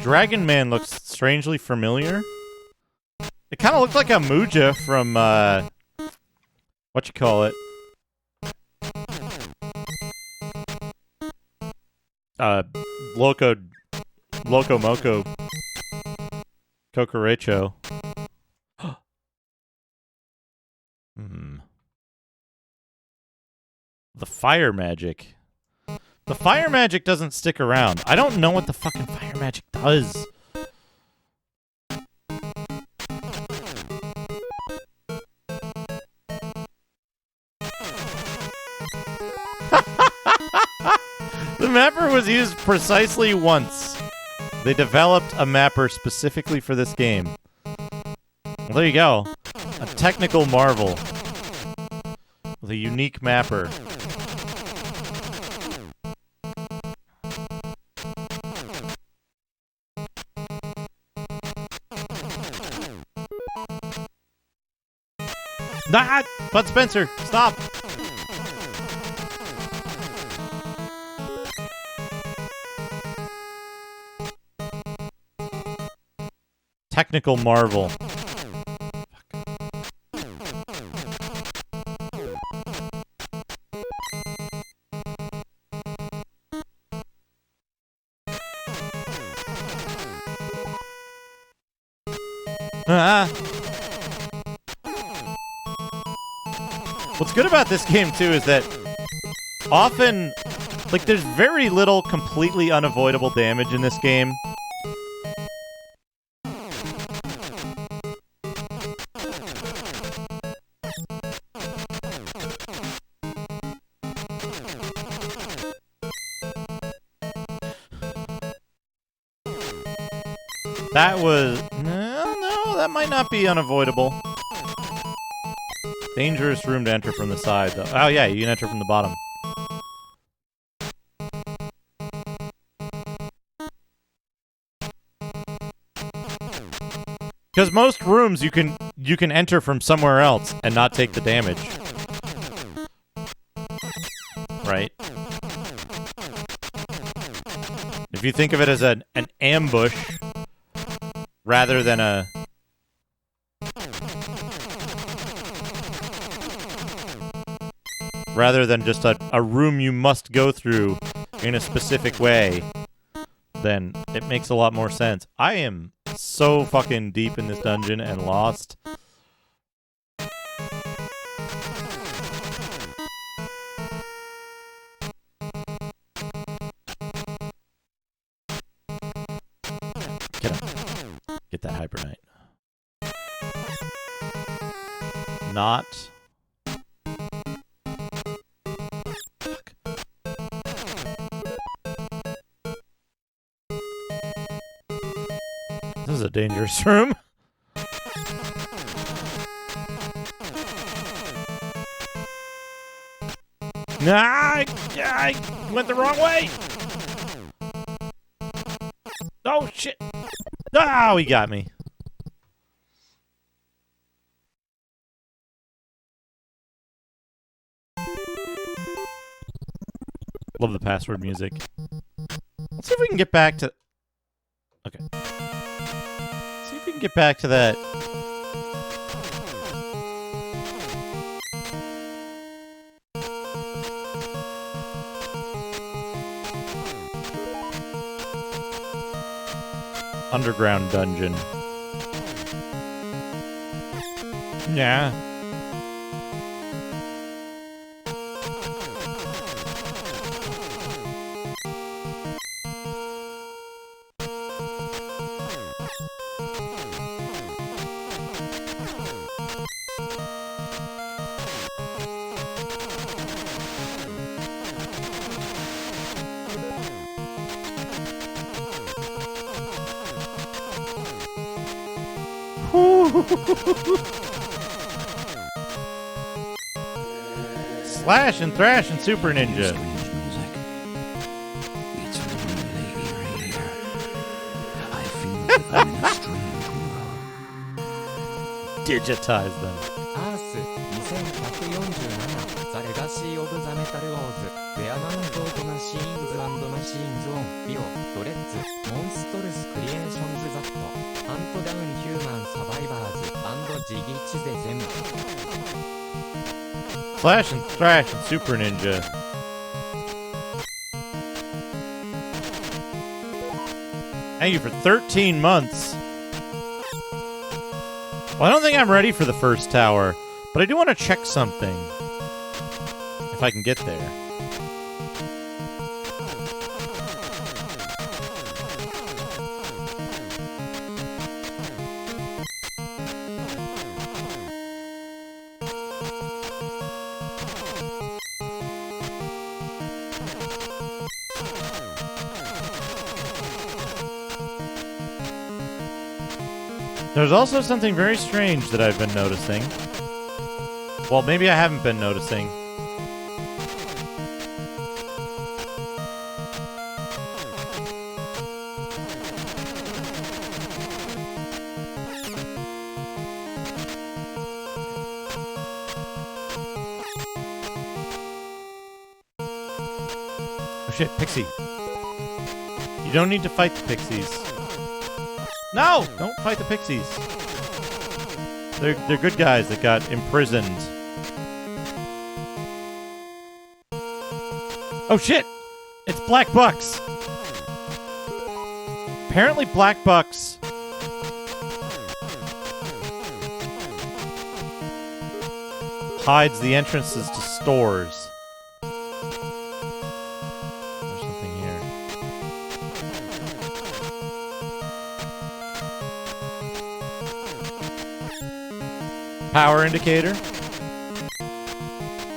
Dragon Man looks strangely familiar. It kind of looked like a Muja from, what you call it? Loco Moco Kokorecho. The fire magic. The fire magic doesn't stick around. I don't know what the fucking fire magic does. The mapper was used precisely once. They developed a mapper specifically for this game. Well, there you go. A technical marvel. With a unique mapper. Nah! Bud Spencer, stop! Technical marvel. What's good about this game, too, is that often, like, there's very little completely unavoidable damage in this game. That was... No, that might not be unavoidable. Dangerous room to enter from the side, though. Oh, yeah, you can enter from the bottom. Because most rooms you can enter from somewhere else and not take the damage. Right? If you think of it as an ambush rather than a... rather than just a room you must go through in a specific way, then it makes a lot more sense. I am so fucking deep in this dungeon and lost. Get that Hyper Knight. Not... This is a dangerous room. Nah, I went the wrong way. Oh, shit. Oh, he got me. Love the password music. Let's see if we can get back to... Okay. Let's see if we can get back to that... underground dungeon. Yeah. Slash and thrash and Super Ninja. Strange music. It's really eerie here. I feel as if I'm in a strange world. Digitize them. アース2147ザ・レガシー・オブ・ザ・メタル・ウォーズウェアマウント・オブ・マシーンズ・マシーンズ・オンビオドレッズモンストルス・クリエーションズ・ザットハントダウン・ヒューマン・サバイバーズジギチゼゼム Slash and thrash and Super Ninja. Thank you for 13 months. Well, I don't think I'm ready for the first tower, but I do want to check something. If I can get there. There's also something very strange that I've been noticing. Well, maybe I haven't been noticing. Oh shit, Pixie. You don't need to fight the Pixies. No! Don't fight the Pixies. They're good guys that got imprisoned. Oh shit! It's Black Bucks! Apparently Black Bucks hides the entrances to stores. There's something here. Power indicator.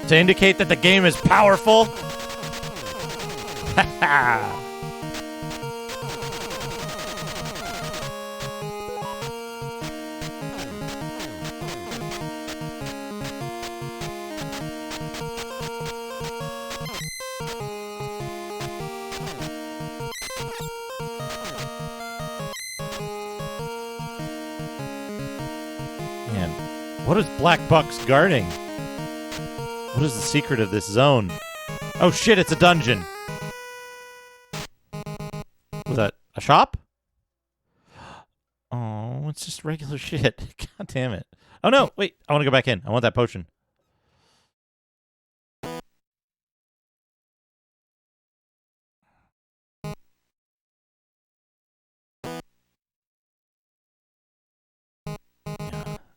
To indicate that the game is powerful. Ha Man, what is Black Bucks guarding? What is the secret of this zone? Oh shit, it's a dungeon. Was that a shop? Oh, it's just regular shit. God damn it. Oh no, wait, I want to go back in. I want that potion.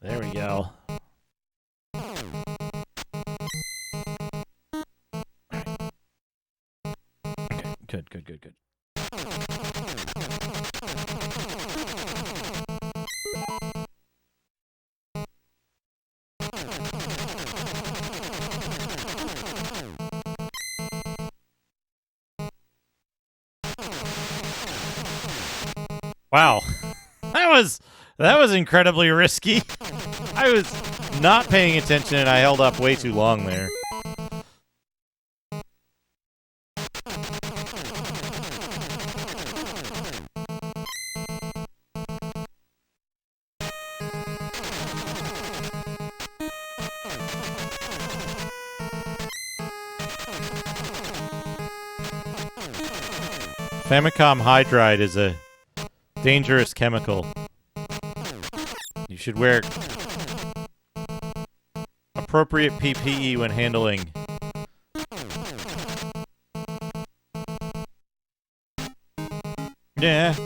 There we go. Okay, good. Wow. That was incredibly risky. I was not paying attention and I held up way too long there. Famicom Hydride is a dangerous chemical. You should wear appropriate PPE when handling. Yeah.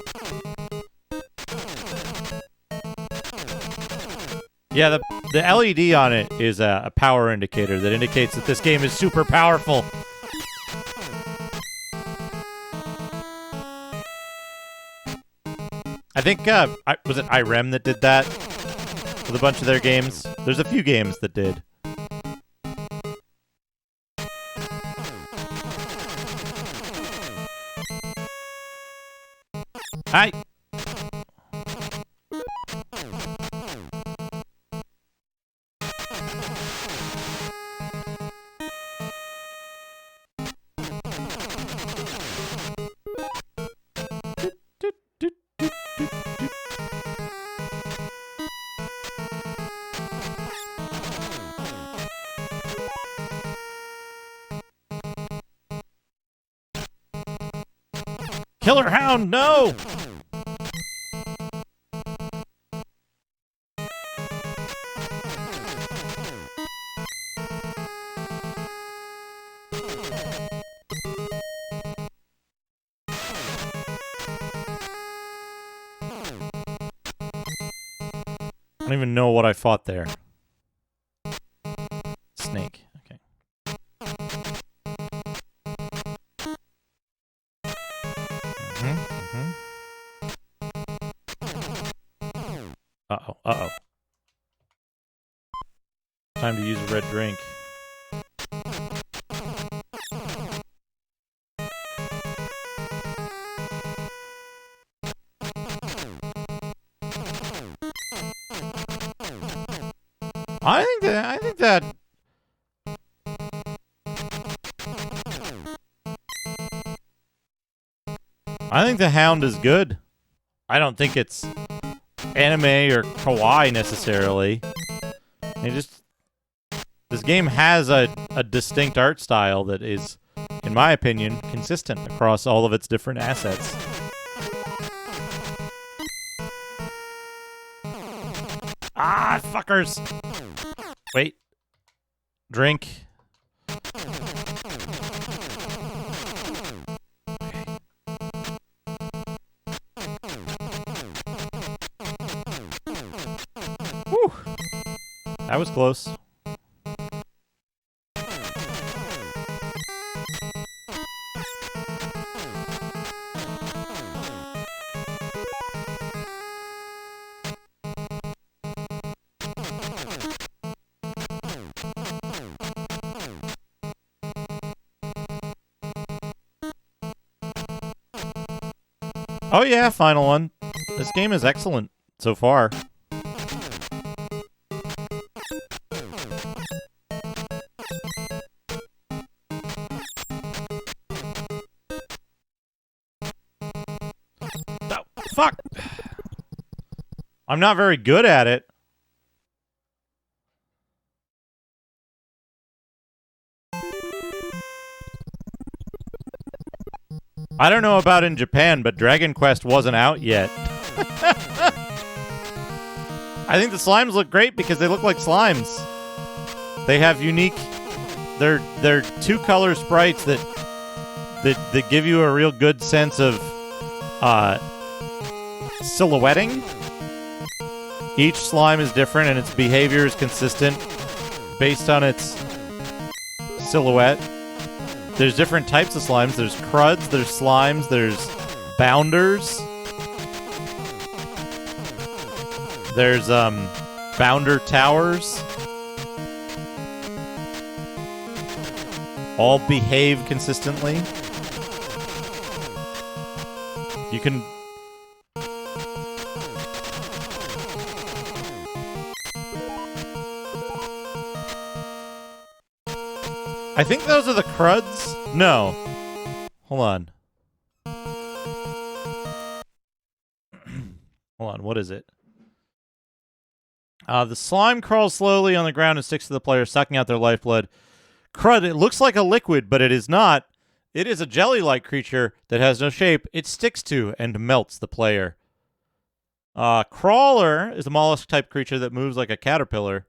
Yeah, the LED on it is a power indicator that indicates that this game is super powerful. I think, was it IREM that did that with a bunch of their games? There's a few games that did. Hi. Killer Hound, no! I don't even know what I fought there. Snake. Okay. Uh-oh. Uh-oh. Time to use a red drink. I think that the Hound is good. I don't think it's anime or kawaii necessarily. This game has a distinct art style that is, in my opinion, consistent across all of its different assets. Ah, fuckers! Wait. Drink. Whew. That was close. Oh yeah, final one. This game is excellent so far. Oh, fuck! I'm not very good at it. I don't know about in Japan, but Dragon Quest wasn't out yet. I think the slimes look great because they look like slimes. They have unique... They're two-color sprites that give you a real good sense of silhouetting. Each slime is different and its behavior is consistent based on its silhouette. There's different types of slimes. There's cruds, there's slimes, there's bounders. There's bounder towers. All behave consistently. You can... I think those are the cruds? No. Hold on. Hold on, what is it? The slime crawls slowly on the ground and sticks to the player, sucking out their lifeblood. Crud, it looks like a liquid, but it is not. It is a jelly-like creature that has no shape. It sticks to and melts the player. Crawler is a mollusk-type creature that moves like a caterpillar.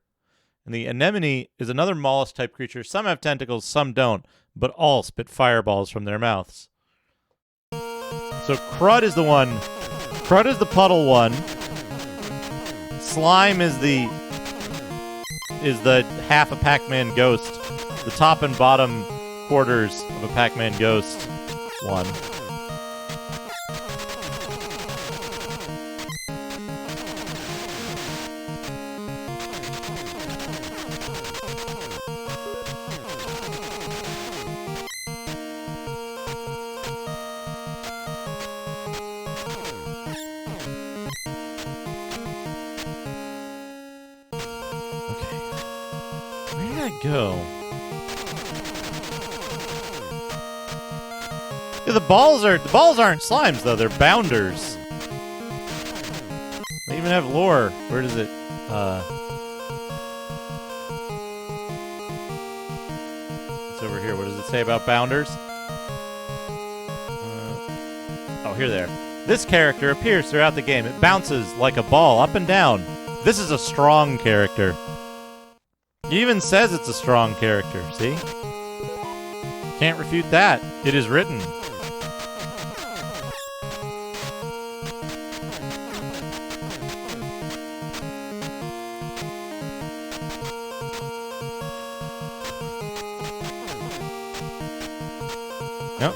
And the anemone is another mollusk-type creature. Some have tentacles, some don't, but all spit fireballs from their mouths. So Crud is the one. Crud is the puddle one. Slime is the half a Pac-Man ghost. The top and bottom quarters of a Pac-Man ghost one. Go. Yeah, the balls aren't slimes though, they're bounders. They even have lore. Where does it it's over here. What does it say about bounders? Oh, here they are. This character appears throughout the game. It bounces like a ball up and down. This is a strong character. It even says it's a strong character, see? Can't refute that. It is written. Yep.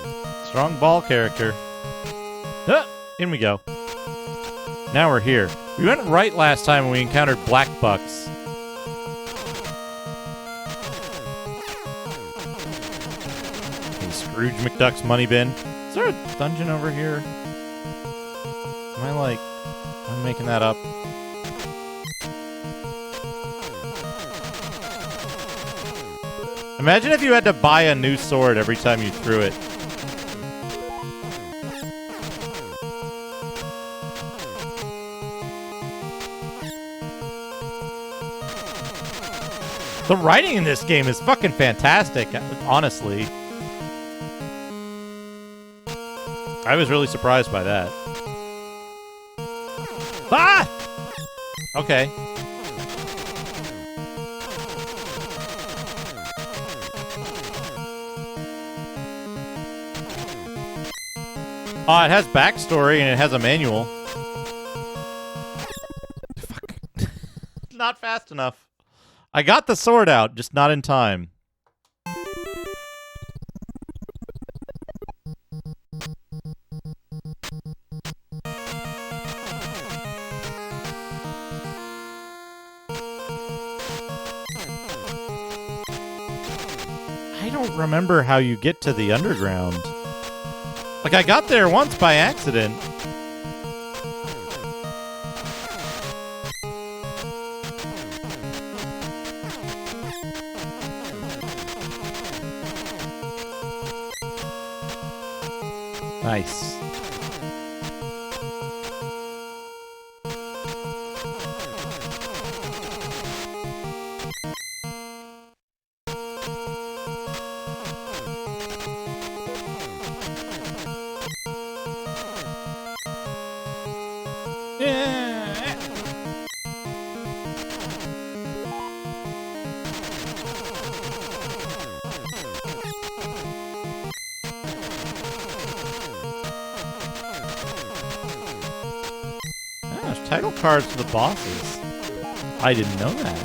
Strong ball character. In we go. Now we're here. We went right last time when we encountered black bucks. Scrooge McDuck's money bin. Is there a dungeon over here? Am I making that up? Imagine if you had to buy a new sword every time you threw it. The writing in this game is fucking fantastic, honestly. I was really surprised by that. Ah! Okay. It has backstory and it has a manual. Fuck. Not fast enough. I got the sword out, just not in time. I don't remember how you get to the underground. Like, I got there once by accident. Nice. Title cards for the bosses. I didn't know that.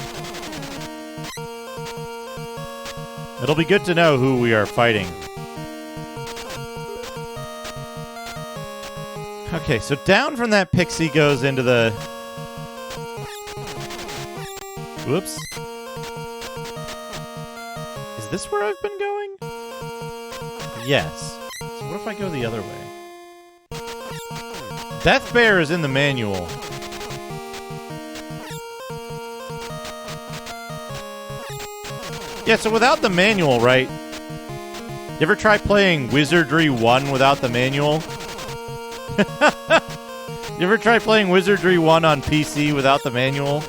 It'll be good to know who we are fighting. Okay, so down from that pixie goes into the... Whoops. Is this where I've been going? Yes. So what if I go the other way? Death Bear is in the manual. Yeah, so without the manual, right? You ever try playing Wizardry 1 without the manual? You ever try playing Wizardry 1 on PC without the manual?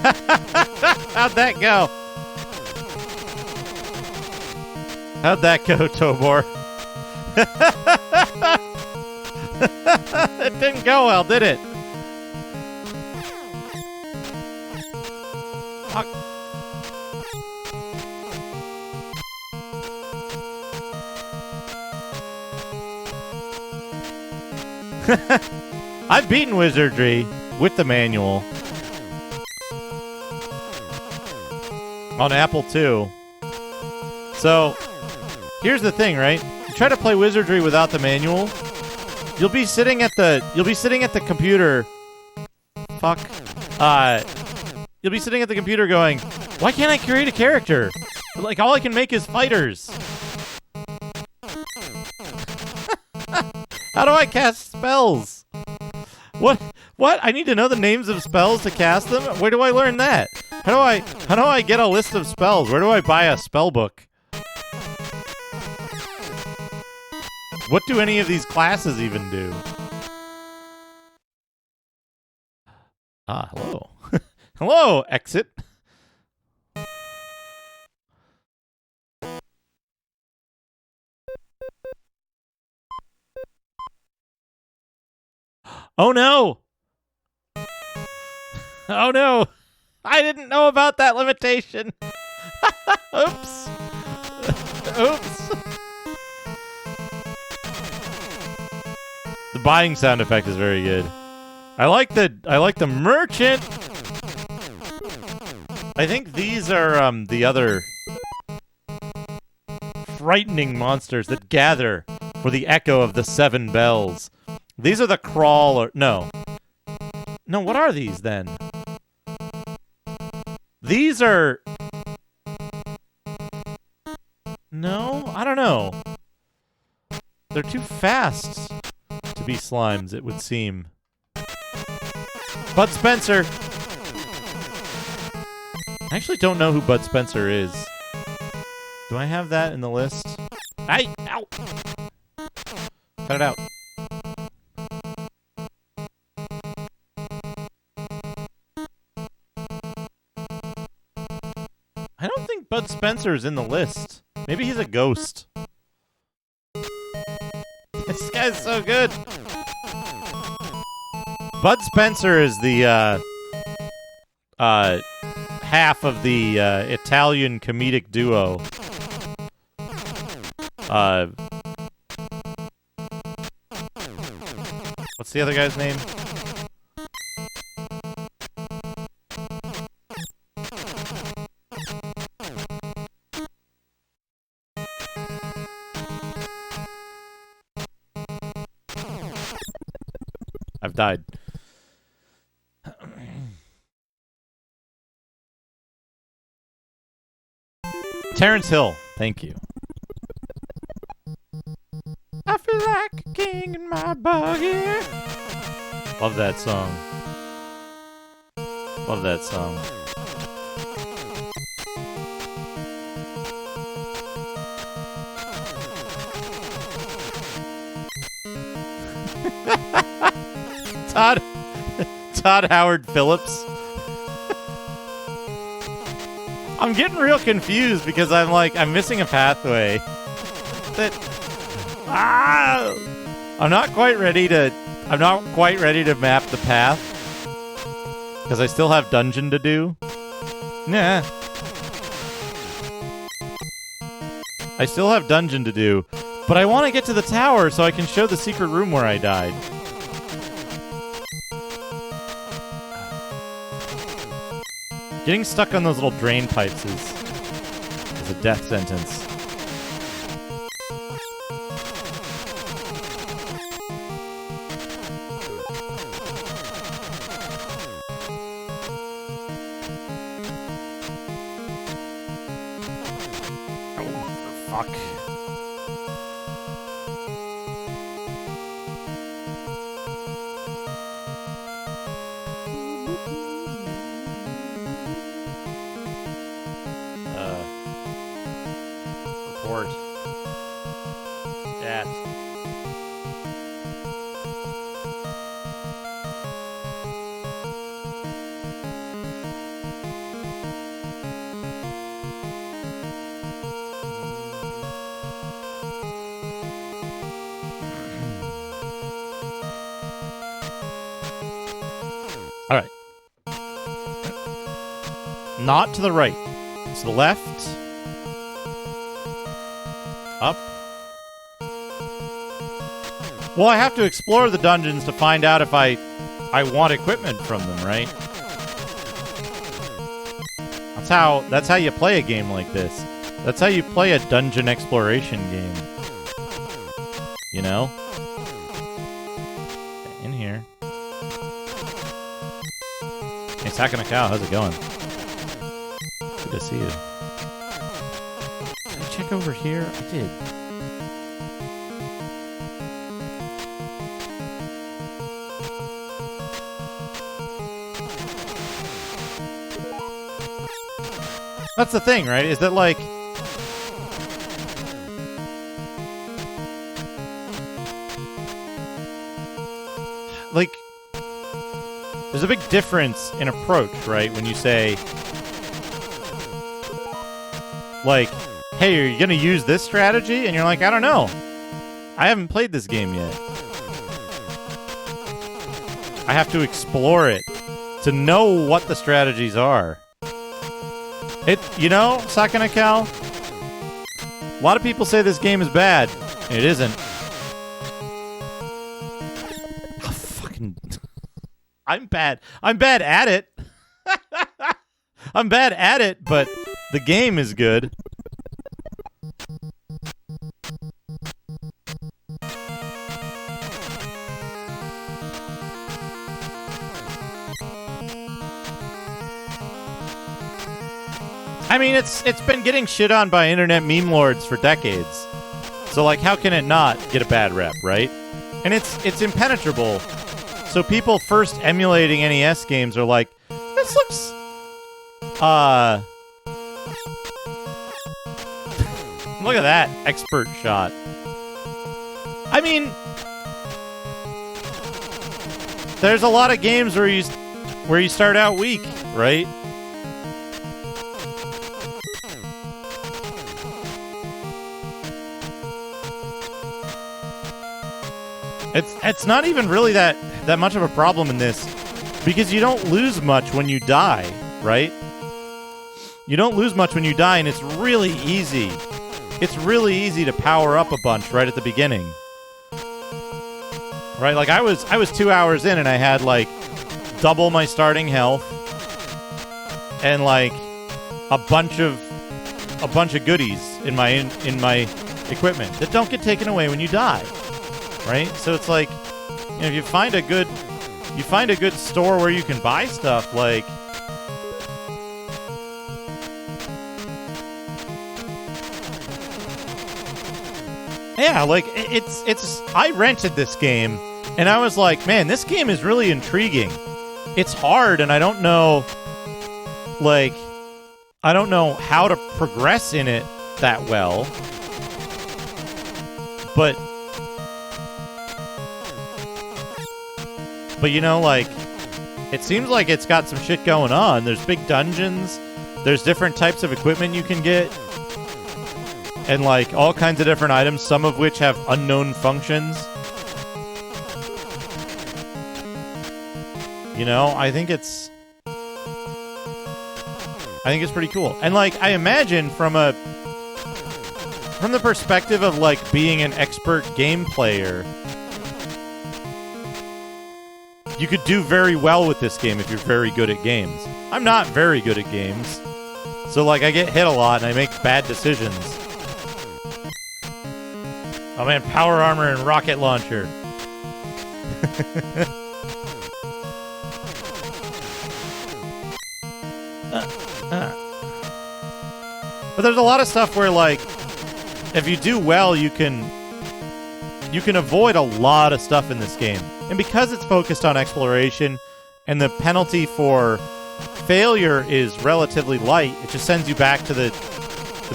How'd that go? How'd that go, Tobor? It didn't go well, did it? Fuck. I've beaten Wizardry with the manual on Apple II. So, here's the thing, right? You try to play Wizardry without the manual, you'll be sitting at the computer. Fuck. You'll be sitting at the computer going, why can't I create a character? Like, all I can make is fighters. How do I cast spells? What? I need to know the names of spells to cast them? Where do I learn that? How do I get a list of spells? Where do I buy a spell book? What do any of these classes even do? Hello. Hello, exit. Oh no! Oh no! I didn't know about that limitation! Oops! Oops! The buying sound effect is very good. I like the merchant! I think these are the other frightening monsters that gather for the echo of the 7 bells. These are the crawler. No, what are these then? These are. No, I don't know. They're too fast to be slimes, it would seem. Bud Spencer. I actually don't know who Bud Spencer is. Do I have that in the list? Ow! Cut it out. I don't think Bud Spencer's in the list. Maybe he's a ghost. This guy's so good. Bud Spencer is the half of the Italian comedic duo. What's the other guy's name? I've died. Terrence Hill, thank you. I feel like a king in my buggy. Love that song. Love that song. Todd Howard Phillips. I'm getting real confused because I'm missing a pathway. I'm not quite ready to map the path because I still have dungeon to do. Nah. I still have dungeon to do, but I want to get to the tower so I can show the secret room where I died. Getting stuck on those little drain pipes is a death sentence. Oh, fuck. Report. Chat. All right. Not to the right. To the left. Up. Well, I have to explore the dungeons to find out if I want equipment from them, right? That's how you play a game like this. That's how you play a dungeon exploration game. You know? In here. Hey, Sakanakao, how's it going? Good to see you. Did I check over here? I did. That's the thing, right? Is that like... there's a big difference in approach, right? When you say, like, hey, are you going to use this strategy? And you're like, I don't know. I haven't played this game yet. I have to explore it to know what the strategies are. You know, Sakanakal, a lot of people say this game is bad. It isn't. Oh, fucking... I'm bad. I'm bad at it. I'm bad at it, but the game is good. I mean, it's been getting shit on by internet meme lords for decades. So, like, how can it not get a bad rep, right? And it's impenetrable. So people first emulating NES games are like, this looks... Look at that expert shot. I mean, there's a lot of games where you start out weak, right? It's not even really that much of a problem in this, because you don't lose much when you die, right? You don't lose much when you die, and it's really easy. It's really easy to power up a bunch right at the beginning. Right? Like, I was 2 hours in, and I had, like, double my starting health, and, like, a bunch of goodies in my equipment that don't get taken away when you die. Right? So it's like, you know, if you find a good store where you can buy stuff, like, yeah, like, it's I rented this game and I was like, man, this game is really intriguing. It's hard and I don't know how to progress in it that well. But you know, like, it seems like it's got some shit going on. There's big dungeons. There's different types of equipment you can get. And, like, all kinds of different items, some of which have unknown functions. You know, I think it's pretty cool. And, like, I imagine from the perspective of, like, being an expert game player, you could do very well with this game if you're very good at games. I'm not very good at games. So, like, I get hit a lot and I make bad decisions. Oh, man, power armor and rocket launcher. But there's a lot of stuff where, like, if you do well, you can avoid a lot of stuff in this game. And because it's focused on exploration and the penalty for failure is relatively light, it just sends you back to the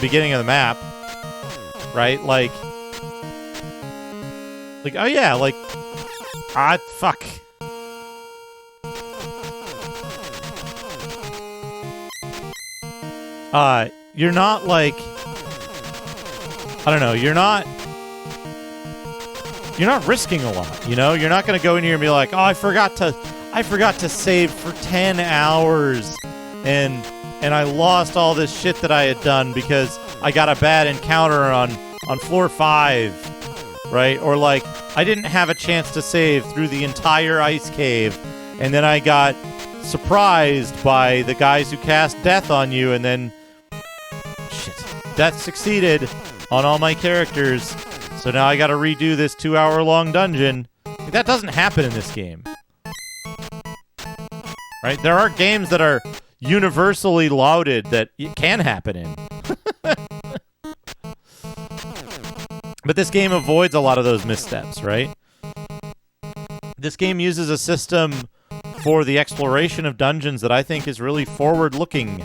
beginning of the map. Right? Like, oh yeah, like, fuck. You're not, like, I don't know, you're not risking a lot, you know? You're not going to go in here and be like, oh, I forgot to I forgot to save for 10 hours and I lost all this shit that I had done because I got a bad encounter on floor 5, right? Or like I didn't have a chance to save through the entire ice cave, and then I got surprised by the guys who cast death on you, and then shit, death succeeded on all my characters. So now I got to redo this 2-hour-long dungeon. That doesn't happen in this game. Right? There are games that are universally lauded that it can happen in. But this game avoids a lot of those missteps, right? This game uses a system for the exploration of dungeons that I think is really forward-looking.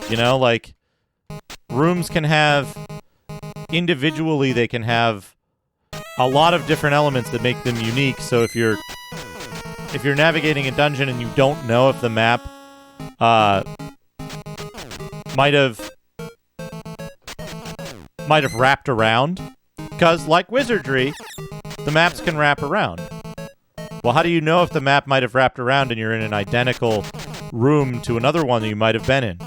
You know, like, rooms can have... Individually, they can have a lot of different elements that make them unique. So if you're navigating a dungeon and you don't know if the map might have wrapped around, because like wizardry, the maps can wrap around. Well, how do you know if the map might have wrapped around and you're in an identical room to another one that you might have been in?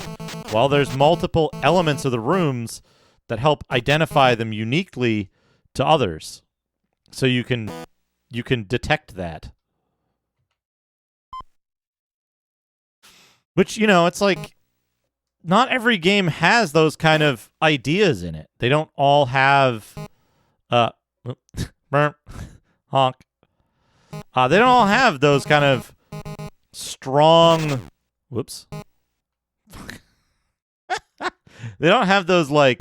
Well, there's multiple elements of the rooms that help identify them uniquely to others. So you can detect that. Which, you know, it's like not every game has those kind of ideas in it. They don't all have honk. They don't all have those kind of strong whoops. They don't have those like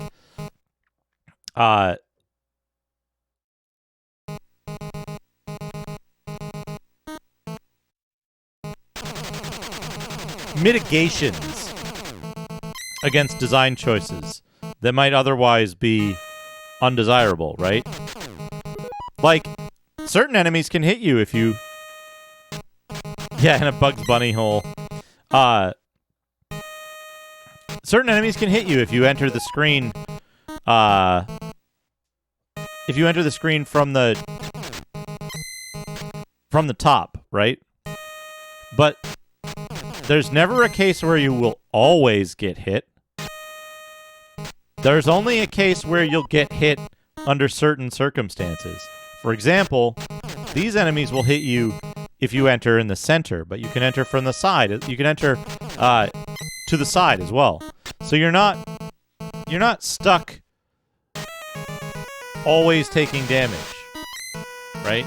mitigations against design choices that might otherwise be undesirable, right? Like, certain enemies can hit you if you... Yeah, in a Bugs Bunny hole. Certain enemies can hit you if you enter the screen... if you enter the screen from the top, right? But there's never a case where you will always get hit. There's only a case where you'll get hit under certain circumstances. For example, these enemies will hit you if you enter in the center, but you can enter from the side. You can enter to the side as well. So you're not stuck always taking damage, right?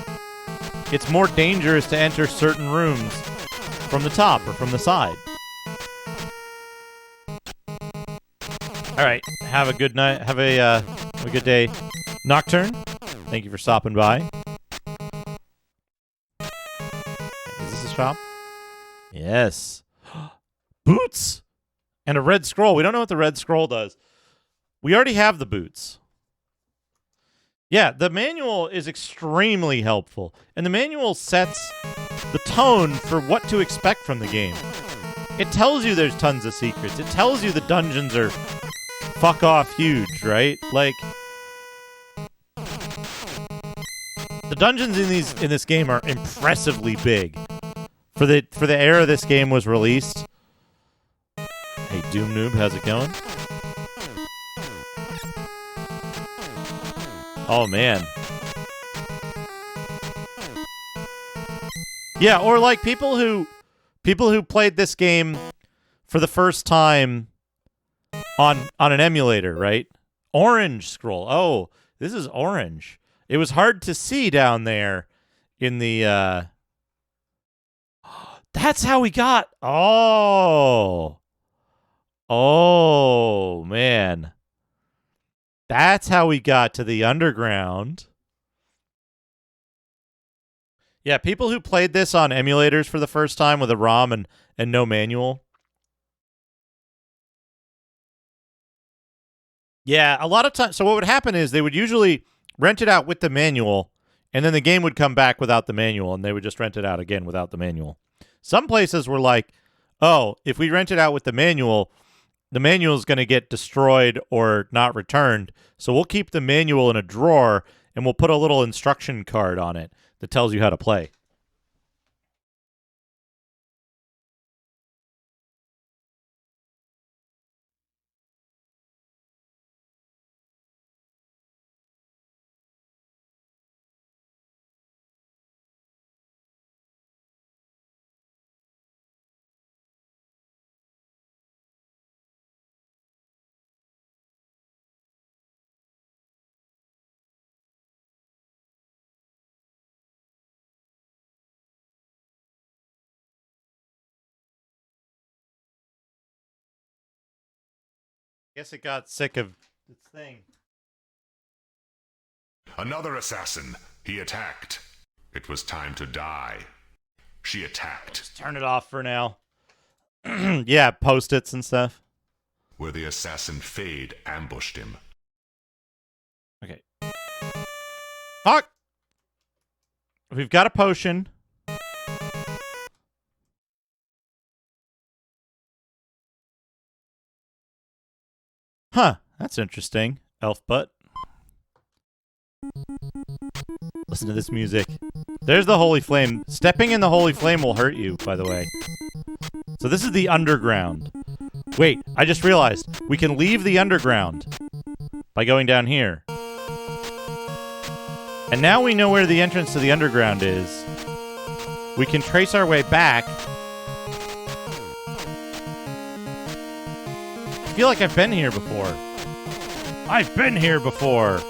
It's more dangerous to enter certain rooms from the top or from the side. All right, have a good night. Have a good day, Nocturne. Thank you for stopping by. Is this a shop? Yes. Boots and a red scroll. We don't know what the red scroll does. We already have the boots. Yeah, the manual is extremely helpful, and the manual sets the tone for what to expect from the game. It tells you there's tons of secrets. It tells you the dungeons are fuck off huge, right? Like, the dungeons in this game are impressively big. For the era this game was released. Hey, Doom Noob, how's it going? Oh, man. Yeah, or like people who played this game for the first time on an emulator, right? Orange scroll. Oh, this is orange. It was hard to see down there in the That's how we got. Oh, man. That's how we got to the underground. Yeah, people who played this on emulators for the first time with a ROM and no manual. Yeah, a lot of times. So what would happen is they would usually rent it out with the manual, and then the game would come back without the manual, and they would just rent it out again without the manual. Some places were like, oh, if we rent it out with the manual is going to get destroyed or not returned, so we'll keep the manual in a drawer, and we'll put a little instruction card on it that tells you how to play. Guess it got sick of its thing. Another assassin. He attacked. It was time to die. She attacked. Turn it off for now. Yeah, post-its and stuff. Where the assassin Fade ambushed him. Okay. Fuck! We've got a potion. Huh, that's interesting. Elf butt. Listen to this music. There's the holy flame. Stepping in the holy flame will hurt you, by the way. So this is the underground. Wait, I just realized. We can leave the underground by going down here. And now we know where the entrance to the underground is. We can trace our way back. I feel like I've been here before. I've been here before.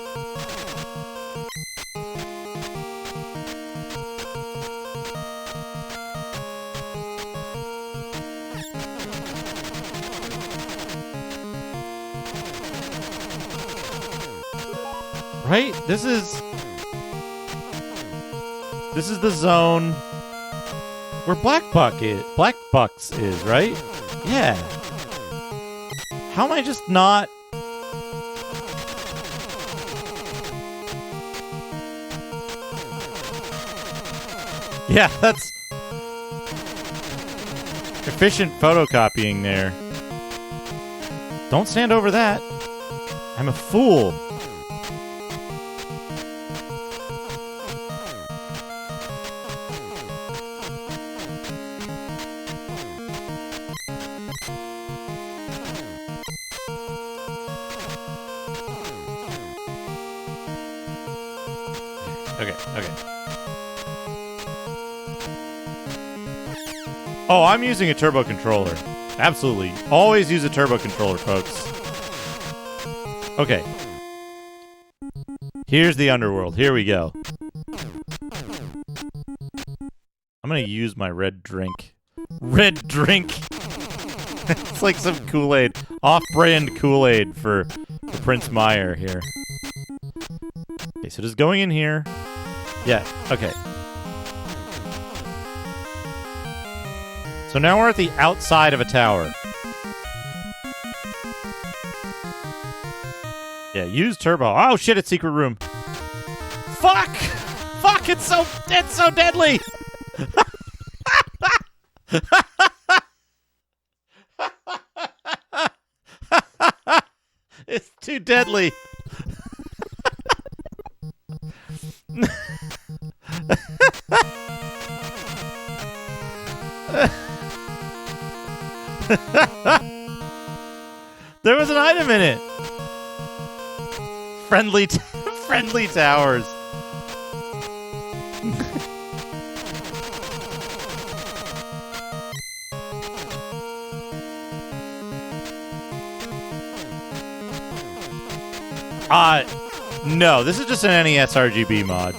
Right? This is the zone where Black Bucks is, right? Yeah. How am I just not? Yeah, that's efficient photocopying there. Don't stand over that. I'm a fool. Okay. Oh, I'm using a turbo controller. Absolutely. Always use a turbo controller, folks. Okay. Here's the underworld. Here we go. I'm gonna use my red drink. Red drink! It's like some Kool-Aid. Off-brand Kool-Aid for Prince Meyer here. Okay, so just going in here. Yeah, okay. So now we're at the outside of a tower. Yeah, use turbo. Oh shit, it's secret room. Fuck! Fuck, it's so deadly! It's too deadly. There was an item in it. Friendly towers. No, this is just an NES RGB mod.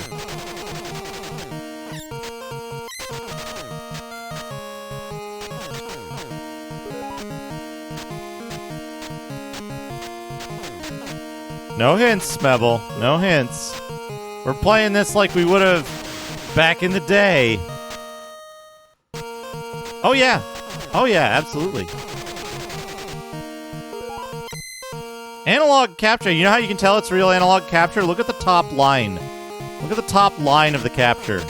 No hints, Smebble. No hints. We're playing this like we would have back in the day. Oh, yeah. Oh, yeah, absolutely. Analog capture. You know how you can tell it's real analog capture? Look at the top line. Look at the top line of the capture.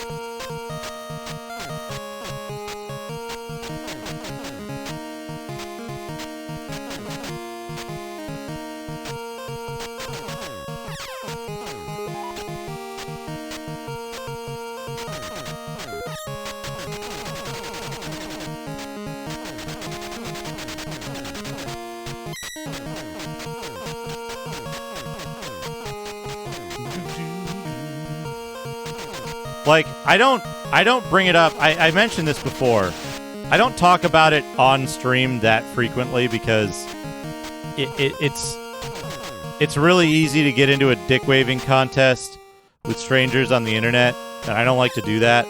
Like, I don't bring it up. I mentioned this before. I don't talk about it on stream that frequently because it's really easy to get into a dick waving contest with strangers on the internet, and I don't like to do that.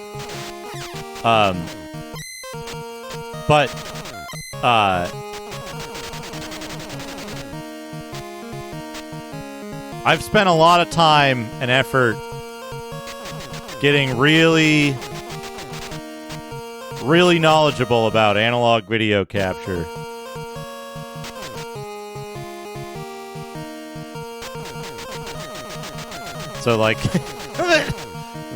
I've spent a lot of time and effort getting really knowledgeable about analog video capture. So, like,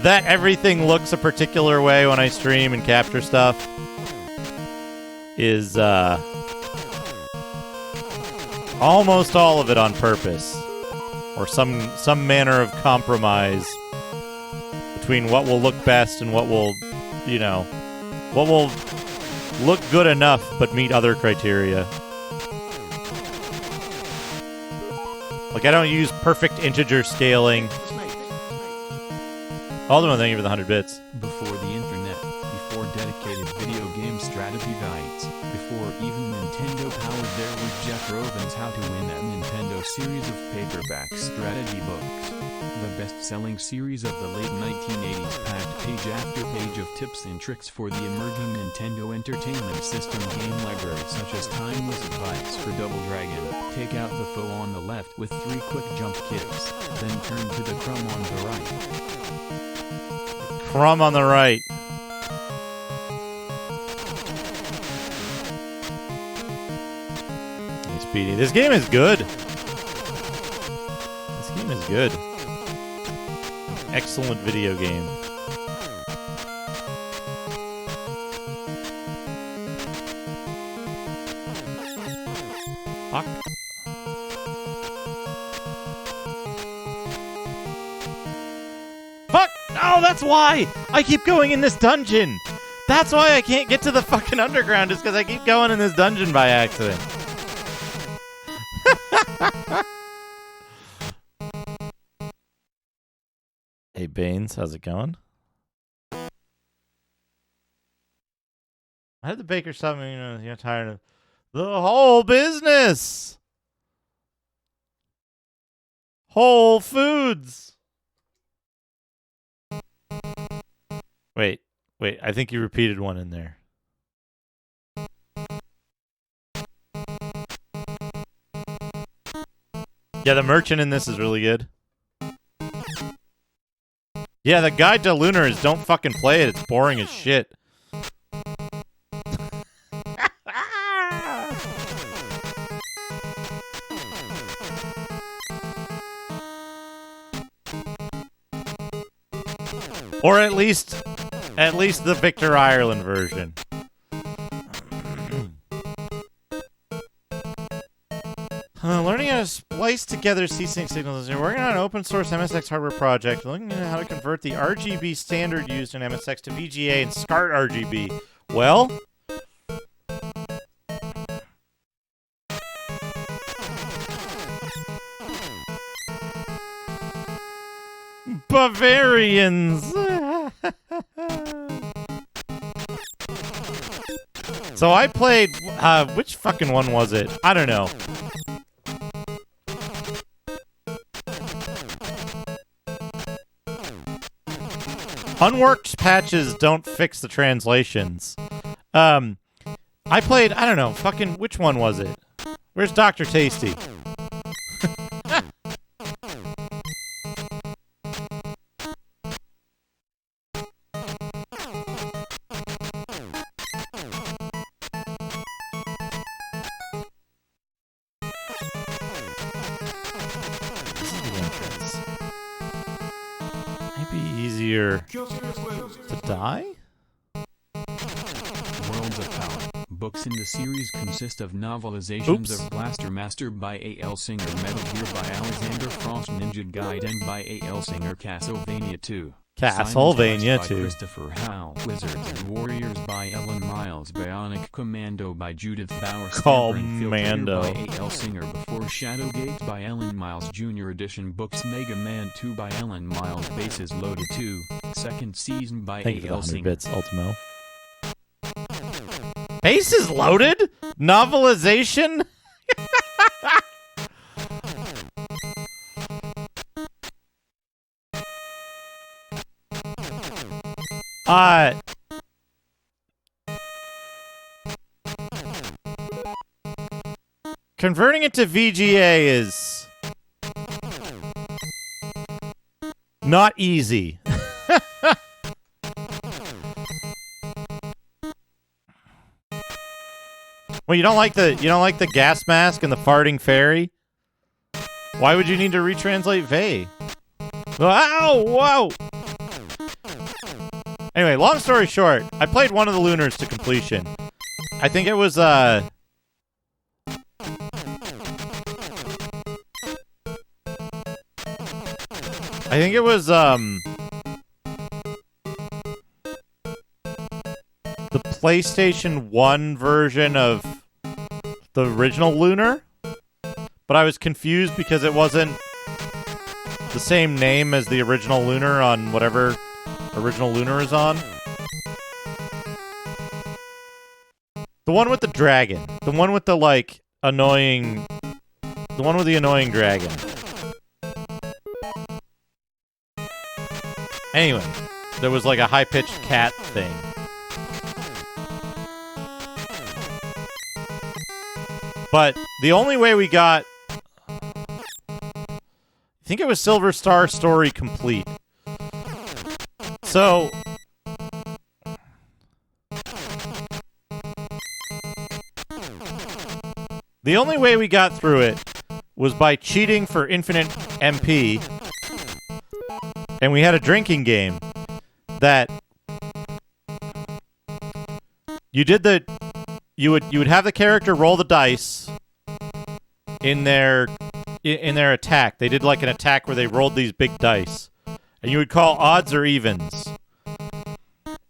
that everything looks a particular way when I stream and capture stuff is almost all of it on purpose, or some manner of compromise between what will look best and what will, what will look good enough but meet other criteria. Like, I don't use perfect integer scaling. Alderman, thank you for the 100 bits. Before the internet, before dedicated video game strategy guides, before even Nintendo powered, there was Jeff Rovin's How to Win at Nintendo series of paperback strategy books. The best-selling series of the late 1980s packed page after page of tips and tricks for the emerging Nintendo Entertainment System game library, such as timeless advice for Double Dragon, take out the foe on the left with 3 quick jump kicks, then turn to the crumb on the right. Crumb on the right. Hey, Speedy. This game is good. This game is good. Excellent video game. Fuck. Fuck! Oh, that's why! I keep going in this dungeon! That's why I can't get to the fucking underground, is because I keep going in this dungeon by accident. Hey, Baines, how's it going? I had the baker stop me, you're tired of the whole business! Whole Foods! Wait, I think you repeated one in there. Yeah, the merchant in this is really good. Yeah, the guide to Lunar is don't fucking play it. It's boring as shit. Or at least the Victor Ireland version. Learning how to splice together C-Sync signals. You're working on an open source MSX hardware project, looking at how to convert the RGB standard used in MSX to VGA and SCART RGB. Well, Bavarians. So I played, which fucking one was it? I don't know. Unworked patches don't fix the translations. I played, I don't know, fucking, which one was it? Where's Dr. Tasty? To die? Worlds of Power. Books in the series consist of novelizations of Blaster Master by A.L. Singer, Metal Gear by Alexander Frost, Ninja Gaiden by A.L. Singer, Castlevania 2. Castlevania 2. By Christopher Howell, Wizards and Warriors by Ellen Miles, Bionic Commando by Judith Bauer, Commando by A.L. Singer, Before Shadowgate by Ellen Miles, Junior Edition books, Mega Man 2 by Ellen Miles, Bases Loaded 2, second season by A.L. Singer. Bits, Ultimo. Bases Loaded? Novelization? Converting it to VGA is Not easy. Well, you don't like the gas mask and the farting fairy? Why would you need to retranslate Vey? Ow! Whoa! Anyway, long story short, I played one of the Lunars to completion. I think it was I think it was the PlayStation 1 version of the original Lunar, but I was confused because it wasn't the same name as the original Lunar on whatever original Lunar is on. The one with the dragon. The one with the, like, annoying... The one with the annoying dragon. Anyway, there was, like, a high-pitched cat thing. But the only way we got... I think it was Silver Star Story Complete. So... the only way we got through it was by cheating for infinite MP. And we had a drinking game that... you would have the character roll the dice in their attack. They did like an attack where they rolled these big dice. And you would call odds or evens.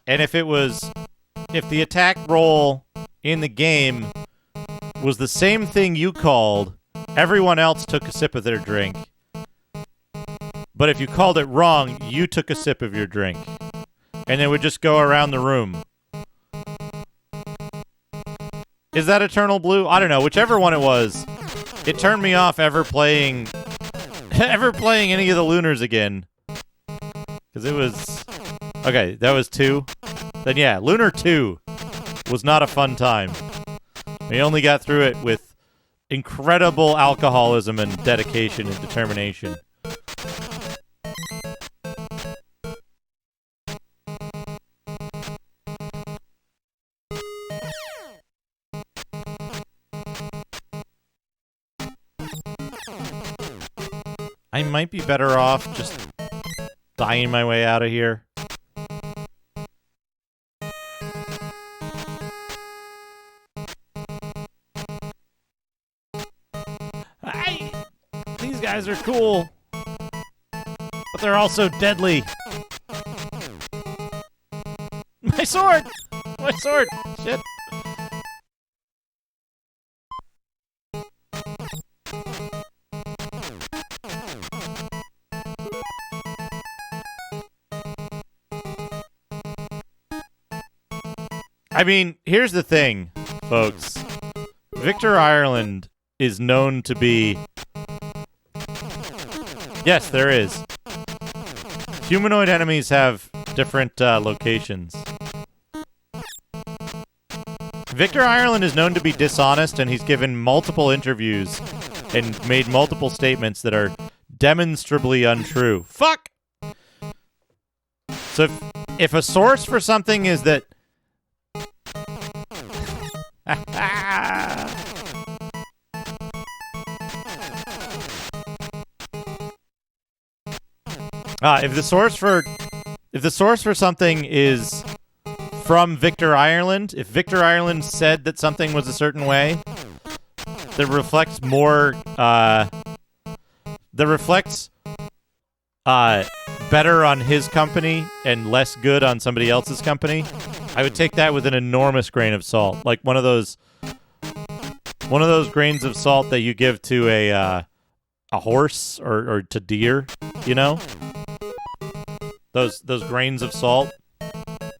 And if the attack roll in the game was the same thing you called, everyone else took a sip of their drink. But if you called it wrong, you took a sip of your drink. And it would just go around the room. Is that Eternal Blue? I don't know. Whichever one it was, it turned me off ever playing any of the Lunars again. Because it was... okay, that was 2. Then yeah, Lunar 2 was not a fun time. We only got through it with incredible alcoholism and dedication and determination. I might be better off just dying my way out of here. These guys are cool, but they're also deadly. My sword! My sword! Shit. I mean, here's the thing, folks. Victor Ireland is known to be... yes, there is. Humanoid enemies have different locations. Victor Ireland is known to be dishonest, and he's given multiple interviews and made multiple statements that are demonstrably untrue. Fuck! So if a source for something is that... if the source for something is from Victor Ireland, if Victor Ireland said that something was a certain way, that reflects better on his company and less good on somebody else's company, I would take that with an enormous grain of salt, like one of those grains of salt that you give to a horse or to deer, you know? Those grains of salt that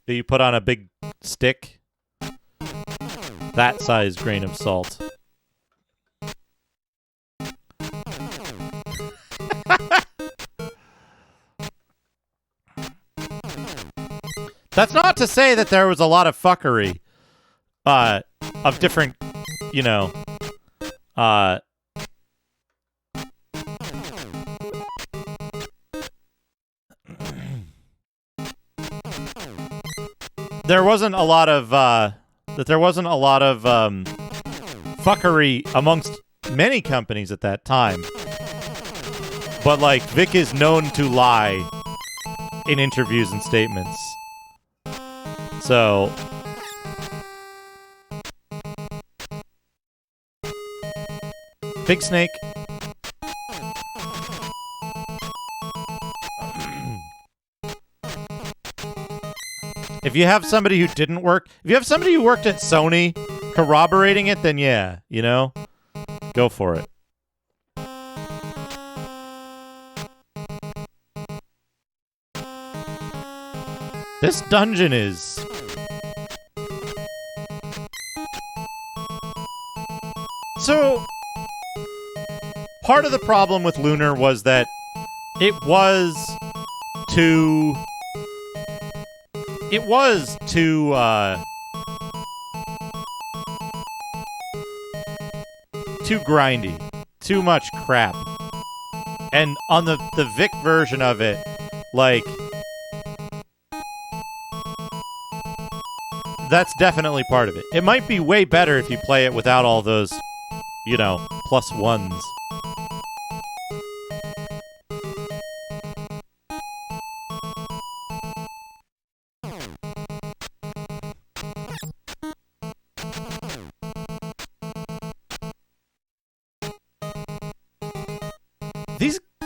you put on a big stick. That size grain of salt. That's not to say that there was a lot of fuckery of different, you know, there wasn't a lot of fuckery amongst many companies at that time. But like Vic is known to lie in interviews and statements. So Big Snake. If you have somebody who didn't work, if you have somebody who worked at Sony corroborating it, then yeah, you know, go for it. This dungeon is... So, part of the problem with Lunar was that it was too grindy, too much crap. And on the Vic version of it, like, that's definitely part of it. It might be way better if you play it without all those, you know, plus ones.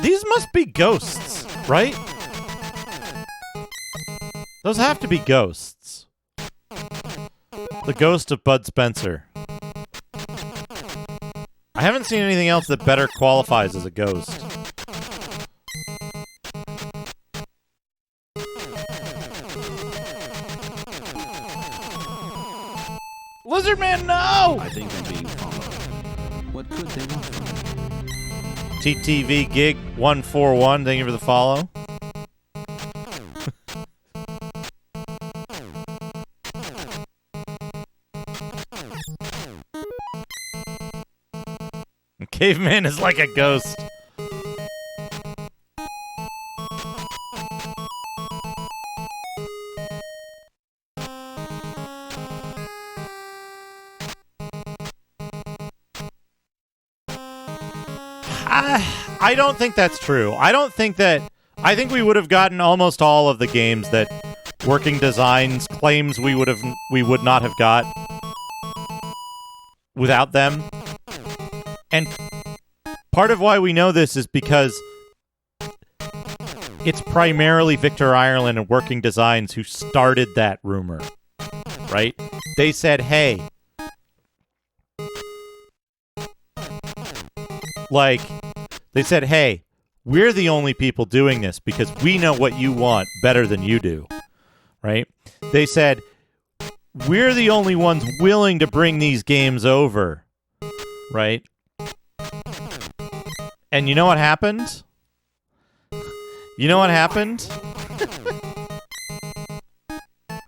These must be ghosts, right? Those have to be ghosts. The ghost of Bud Spencer. I haven't seen anything else that better qualifies as a ghost. Lizardman, no! I think I'm being followed. What could they want from me? TTV Gig 141, thank you for the follow. Caveman is like a ghost. I don't think that's true. I think we would have gotten almost all of the games that Working Designs claims we would not have got without them. And part of why we know this is because it's primarily Victor Ireland and Working Designs who started that rumor, right? They said, hey, like, they said, hey, we're the only people doing this because we know what you want better than you do, right? They said, we're the only ones willing to bring these games over, right? And you know what happened? You know what happened?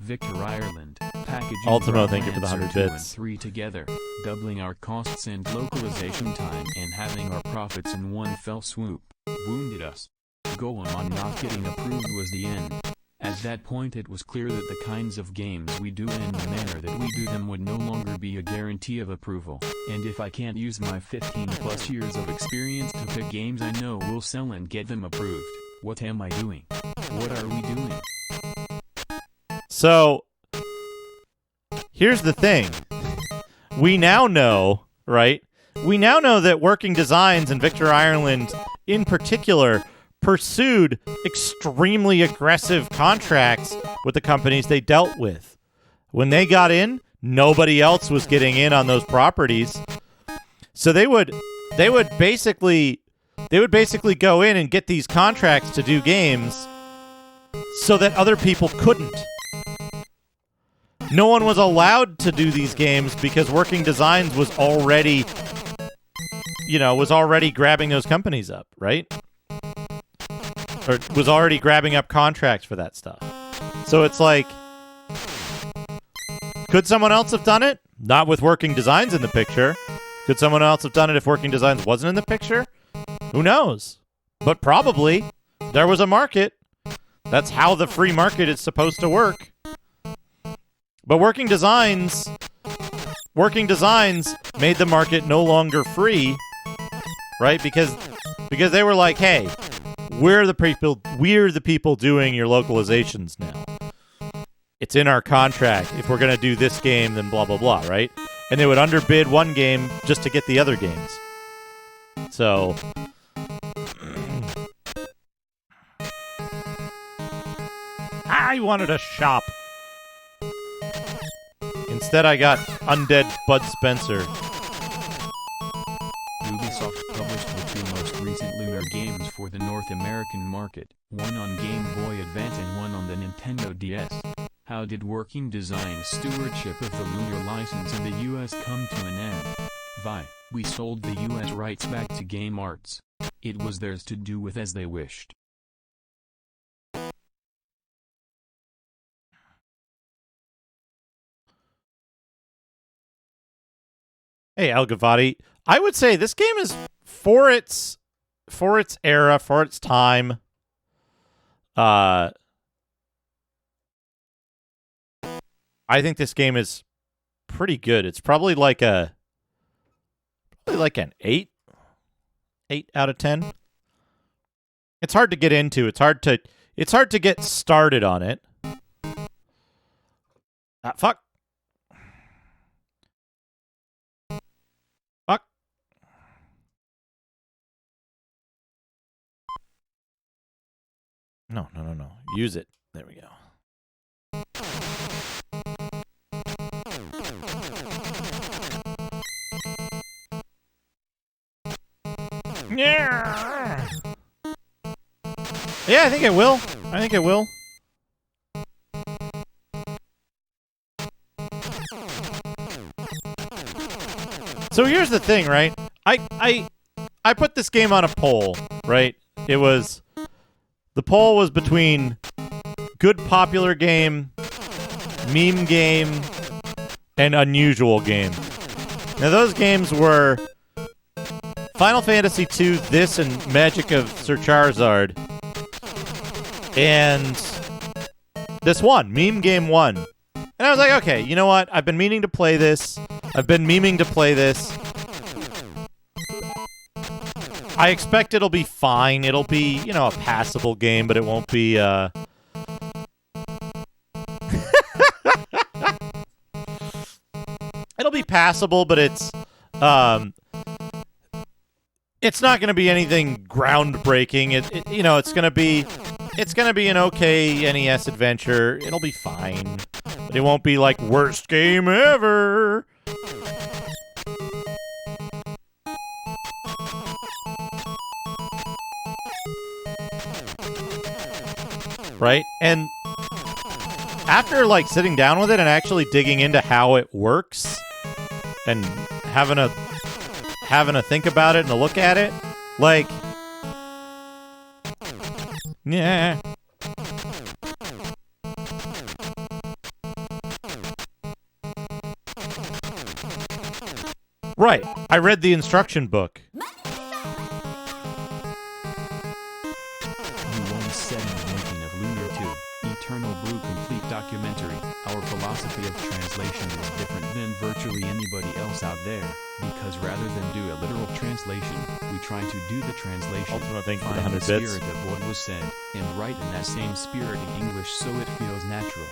Victor Ireland, packaging Ultimo, thank you for the Brotmancer 100 2 and bits. 3 together, doubling our costs and localization time and having our profits in one fell swoop, wounded us. Golem on not getting approved was the end. At that point it was clear that the kinds of games we do and the manner that we do them would no longer be a guarantee of approval, and if I can't use my 15 plus years of experience to pick games I know will sell and get them approved, what am I doing? What are we doing? So, here's the thing. We now know, right? We now know that Working Designs and Victor Ireland, in particular, pursued extremely aggressive contracts with the companies they dealt with. When they got in, nobody else was getting in on those properties. So they would basically go in and get these contracts to do games so that other people couldn't. No one was allowed to do these games because Working Designs was already grabbing those companies up, right? Or was already grabbing up contracts for that stuff. So it's like, could someone else have done it? Not with Working Designs in the picture. Could someone else have done it if Working Designs wasn't in the picture? Who knows? But probably. There was a market. That's how the free market is supposed to work. But Working Designs made the market no longer free, right? Because they were like, hey, we're the people doing your localizations now. It's in our contract. If we're going to do this game, then blah, blah, blah, right? And they would underbid one game just to get the other games. So... I wanted a shop. Instead, I got Undead Bud Spencer. Ubisoft published the two most recent Lunar games for the North American market, one on Game Boy Advance and one on the Nintendo DS. How did Working Design's stewardship of the Lunar license in the US come to an end? We sold the US rights back to Game Arts. It was theirs to do with as they wished. Hey, Elgavati, I would say this game is for its era, for its time. I think this game is pretty good. It's probably like an 8 out of 10. It's hard to get into. It's hard to get started on it. Fuck. No. Use it. There we go. Yeah, I think it will. So here's the thing, right? I put this game on a poll, right? The poll was between good popular game, meme game, and unusual game. Now those games were Final Fantasy II, this, and Magic of Sir Charizard. And this won. Meme game won. And I was like, okay, you know what? I've been meaning to play this. I've been memeing to play this. I expect it'll be fine. It'll be, a passable game, but it won't be, It'll be passable, but it's not going to be anything groundbreaking. It's going to be an okay NES adventure. It'll be fine. But it won't be like worst game ever. Right? And after sitting down with it and actually digging into how it works and having a think about it and a look at it, yeah. Right. I read the instruction book. Eternal Blue Complete Documentary. Our philosophy of translation is different than virtually anybody else out there, because rather than do a literal translation, we try to do the translation, Ultimate thing for the find 100 the bits. spirit of what was said, and write in that same spirit in English so it feels natural.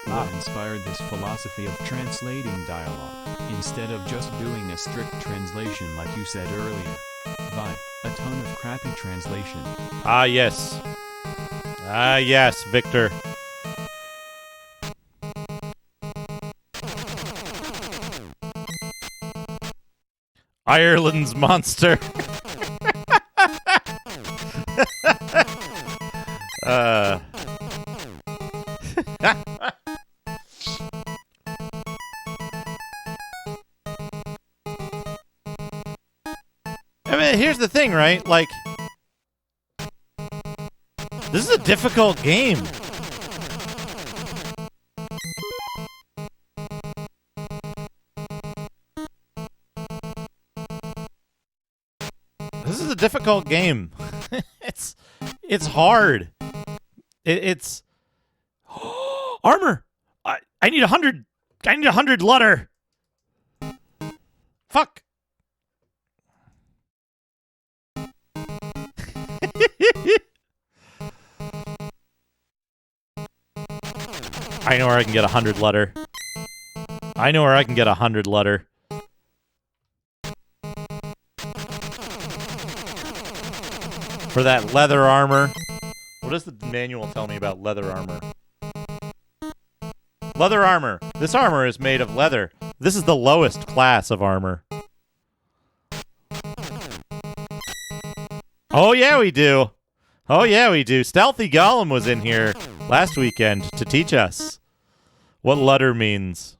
What inspired this philosophy of translating dialogue, instead of just doing a strict translation like you said earlier? A ton of crappy translation. Yes. Yes, Victor. Ireland's monster. I mean, here's the thing, right? This is a difficult game. This is a difficult game. It's hard. It's armor. I need 100 I need 100 letter. Fuck. I know where I can get 100 letter. I know where I can get 100 letter. For that leather armor. What does the manual tell me about leather armor? Leather armor. This armor is made of leather. This is the lowest class of armor. Oh, yeah, we do. Oh, yeah, we do. Stealthy Golem was in here last weekend to teach us what letter means.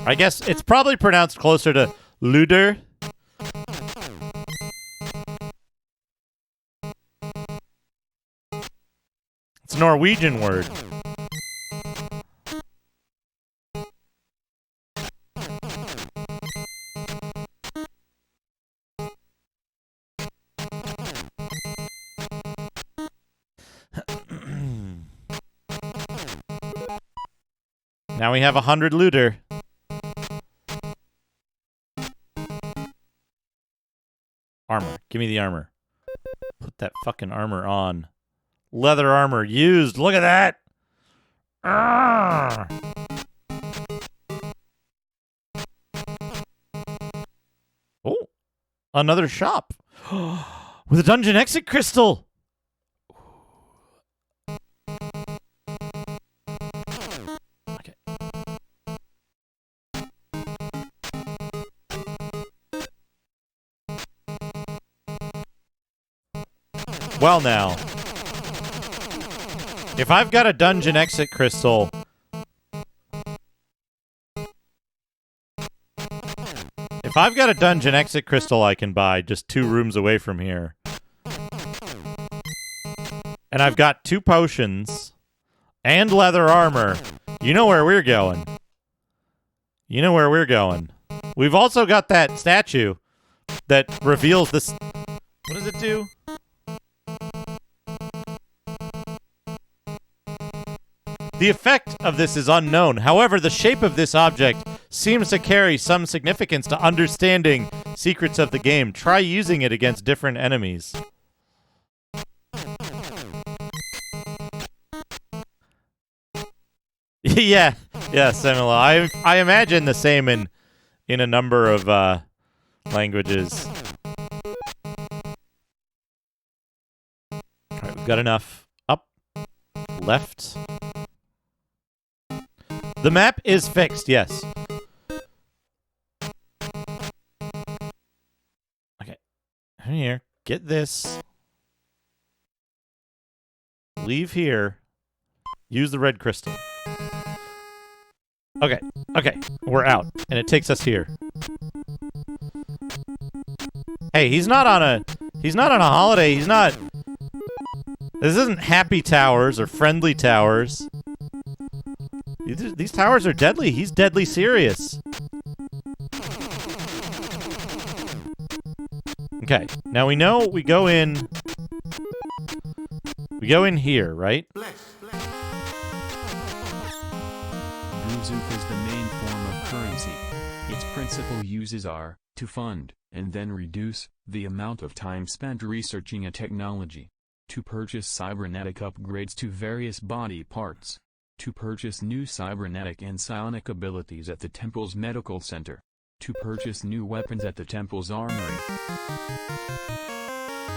I guess it's probably pronounced closer to luder. It's a Norwegian word. Now we have 100 looter. Armor. Give me the armor. Put that fucking armor on. Leather armor used. Look at that. Arrgh. Oh, another shop with a dungeon exit crystal. Okay. Well, now, if I've got a dungeon exit crystal, I can buy just 2 rooms away from here. And I've got 2 potions and leather armor. You know where we're going. You know where we're going. We've also got that statue that reveals this. What does it do? The effect of this is unknown. However, the shape of this object seems to carry some significance to understanding secrets of the game. Try using it against different enemies. yeah, similar. I imagine the same in a number of languages. All right, we've got enough. Up, left. The map is fixed, yes. Okay. In here. Get this. Leave here. Use the red crystal. Okay. Okay. We're out. And it takes us here. Hey, he's not on a holiday. He's not. This isn't Happy Towers or Friendly Towers. These towers are deadly. He's deadly serious. Okay. Now we know we go in. We go in here, right? Bruzuk is the main form of currency. Its principal uses are to fund, and then reduce, the amount of time spent researching a technology, to purchase cybernetic upgrades to various body parts, to purchase new cybernetic and psionic abilities at the temple's medical center, to purchase new weapons at the temple's armory.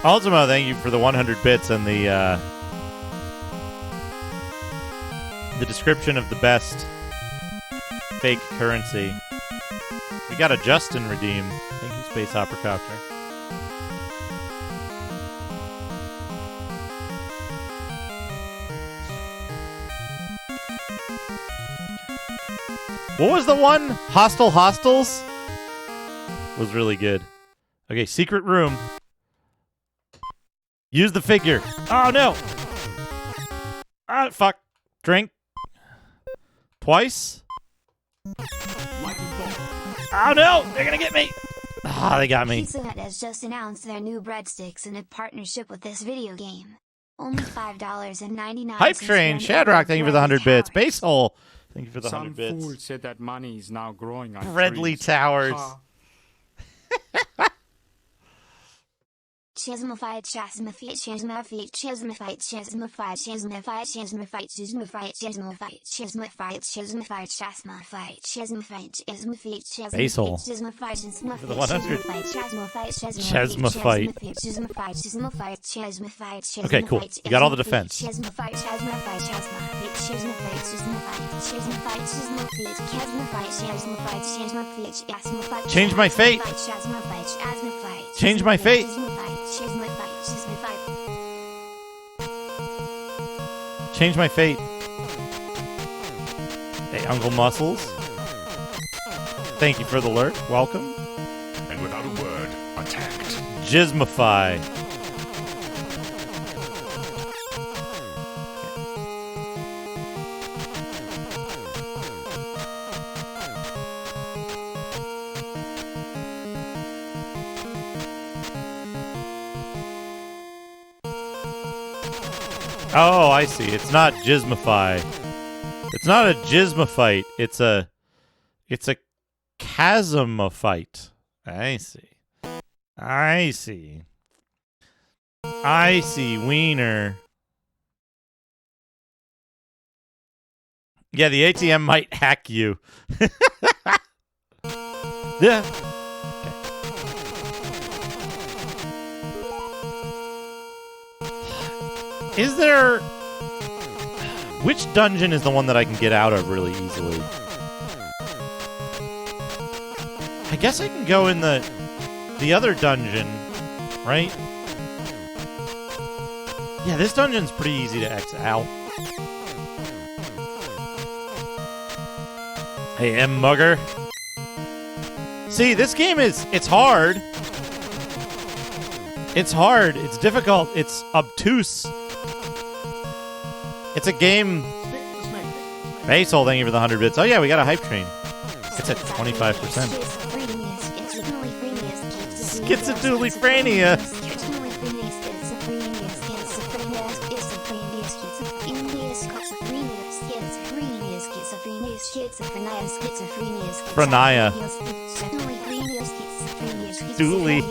Ultimo, thank you for the 100 bits and the description of the best fake currency. We got a Justin redeem. Thank you, Space Opera Copter. What was the one? Hostile Hostels? Was really good. Okay, secret room. Use the figure. Oh, no. Ah, fuck. Drink. Twice. Oh, no. They're going to get me. Ah, they got me. Pizza Hut has just announced their new breadsticks in a partnership with this video game. Only $5.99. Hype Train. Shadrock, thank you for the 100 bits. Base Hole. Thank you for the Some 100 bits. fool said that money is now growing on Friendly trees. Towers. Ha. Chasmified, chasmified, chasmified, chasmified, chasmified, chasmified, chasmified, chasmified, chasmified, chasmified, chasmified, chasmified, chasmified, chasmified, Basil. chasmified, For the 100. chasmified, Chasmified. Okay, cool. You got all the defense. Change my fate. Change my fate. Change my fate. Hey, Uncle Muscles. Thank you for the alert. Welcome. And without a word, attacked. Jizmify. Oh, I see. It's not Jizmify. It's not a Jizmafite. It's a Chasmophyte. I see. I see. I see, Wiener. Yeah, the ATM might hack you. Yeah. Is there... Which dungeon is the one that I can get out of really easily? I guess I can go in the other dungeon, right? Yeah, this dungeon's pretty easy to exit out. Hey, M. Mugger. See, this game it's hard. It's hard. It's difficult. It's obtuse. It's a game... Basil, thank you for the 100 bits. Oh yeah, we got a hype train. It's at 25%. Schizophrenia. Pranaya. Dooley.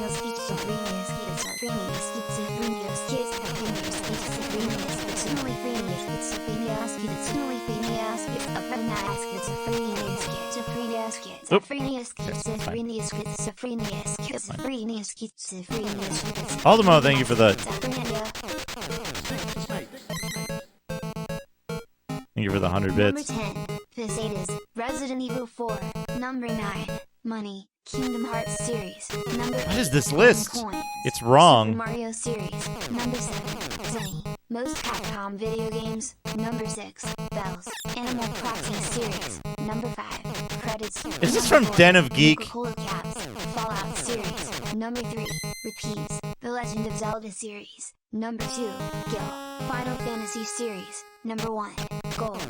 Ultimo, thank you for the... Thank you for the 100 bits. Number 10, Poseidon, Resident Evil 4. Number 9, Money, Kingdom Hearts series. Number 8, What is this list? Coins, It's wrong. Super Mario series. Number 7, Zenny, most Capcom video games. Number 6, Bells, Animal Crossing series. Number 5, Credits. Is this from Den of Geek? Coca-Cola Caps, Fallout series. Number 3, Repeats, The Legend of Zelda series. Number 2, Gil, Final Fantasy series. Number 1, Gold.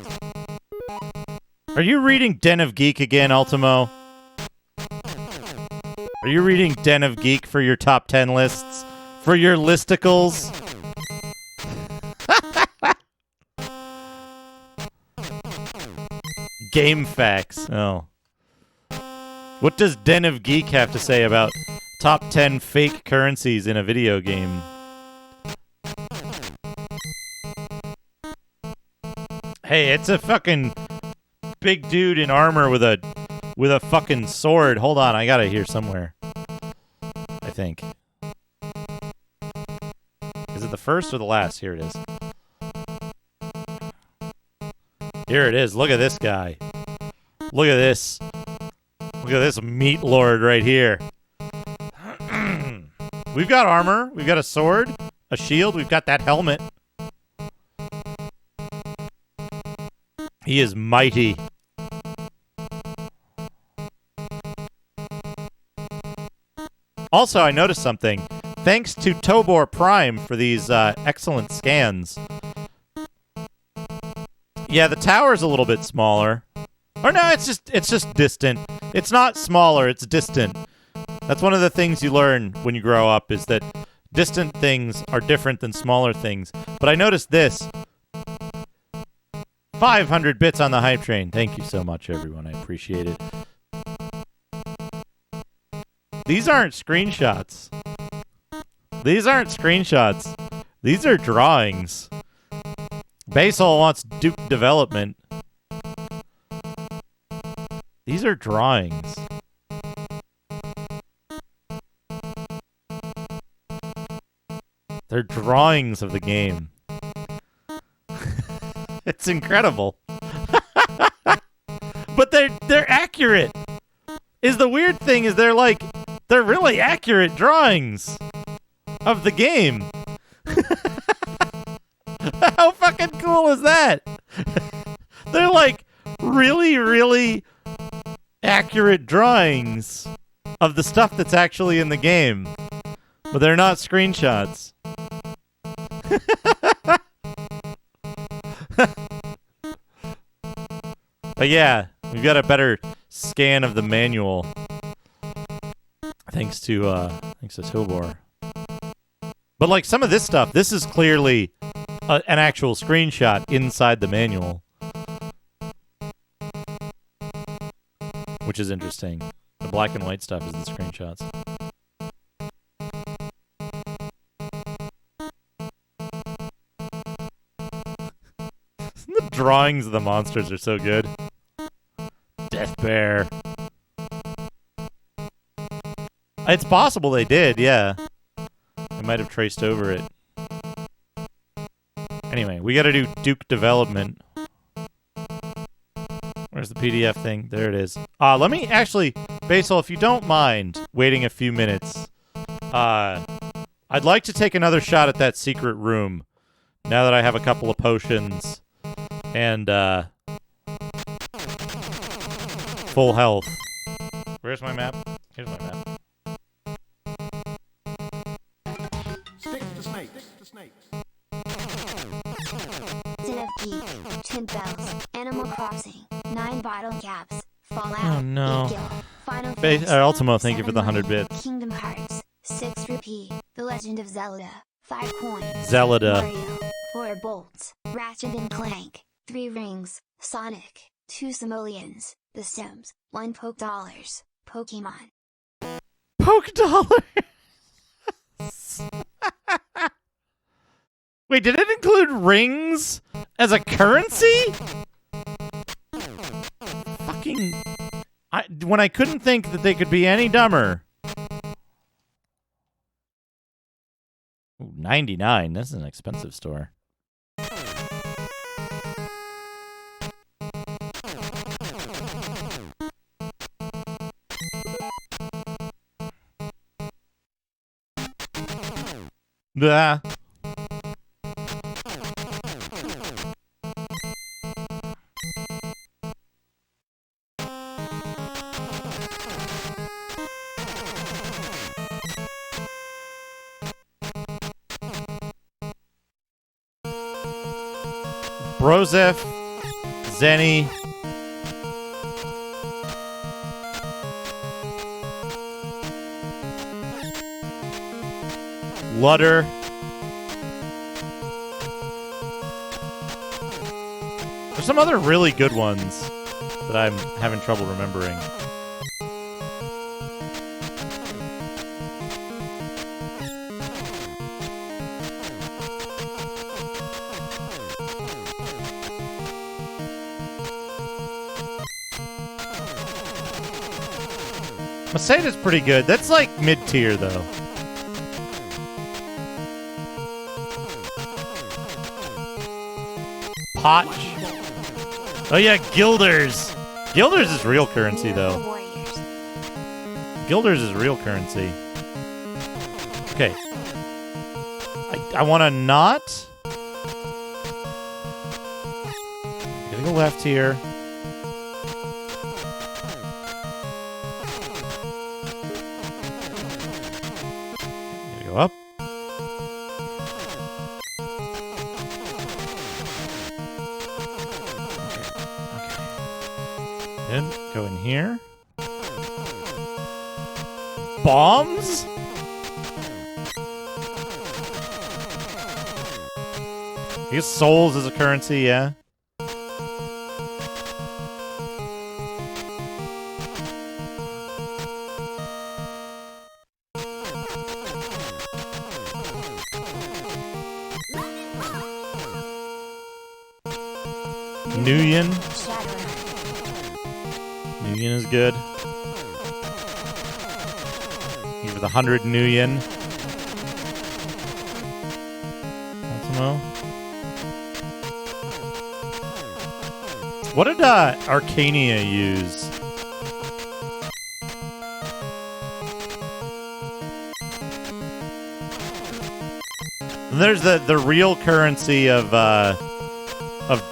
Are you reading Den of Geek again, Ultimo? Are you reading Den of Geek for your top 10 lists? For your listicles? Game facts. Oh. What does Den of Geek have to say about top 10 fake currencies in a video game? Hey, it's a fucking big dude in armor with a fucking sword. Hold on, I got it here somewhere. I think. Is it the first or the last? Here it is. Here it is. Look at this guy. Look at this. Look at this meat lord right here. We've got armor. We've got a sword, a shield. We've got that helmet. He is mighty. Also, I noticed something. Thanks to Tobor Prime for these excellent scans. Yeah, the tower's a little bit smaller. Or no, it's just distant. It's not smaller, it's distant. That's one of the things you learn when you grow up, is that distant things are different than smaller things. But I noticed this. 500 bits on the hype train. Thank you so much, everyone. I appreciate it. These aren't screenshots. These aren't screenshots. These are drawings. Basel wants Duke development. These are drawings. They're drawings of the game. It's incredible. But they're accurate. Is the weird thing is they're really accurate drawings of the game. How fucking cool is that? They're like really, really accurate drawings of the stuff that's actually in the game. But they're not screenshots. But yeah, we've got a better scan of the manual. Thanks to Tobor. But like some of this stuff, this is clearly an actual screenshot inside the manual. Which is interesting. The black and white stuff is the screenshots. The drawings of the monsters are so good. Death Bear. It's possible they did, yeah. They might have traced over it. Anyway, we gotta do Duke development. Where's the PDF thing? There it is. Let me actually, Basil, if you don't mind waiting a few minutes, I'd like to take another shot at that secret room now that I have a couple of potions and full health. Where's my map? Here's my map. Stick to snakes. Sin of Geek, 10 bells, Animal Crossing, 9 bottle caps, Fallout, Oh, no. 8 guild, Final Fantasy, Ultimo, thank you for the 7 100 money, bits. Kingdom Hearts, 6 rupee, The Legend of Zelda, 5 coins, Zelda. Mario, 4 bolts, Ratchet and Clank, 3 rings, Sonic, 2 simoleons, The Sims, 1 poke dollars, Pokemon. Poke dollar. Wait, did it include rings as a currency? Fucking... when I couldn't think that they could be any dumber. Ooh, 99. This is an expensive store. Blah. Brozef, Zenny, Lutter, there's some other really good ones that I'm having trouble remembering. Maceda's pretty good. That's like mid-tier, though. Potch. Oh, yeah, Gilders. Gilders is real currency, though. Warriors. Gilders is real currency. Okay. I want to not. Gonna go left here. Go up. Okay. Then go in here. Bombs? I guess souls is a currency, yeah. Nuyen. Shadowrun. Nuyen is good. Give it 100 Nuyen. Ultimo. What did Arcania use? And there's the real currency of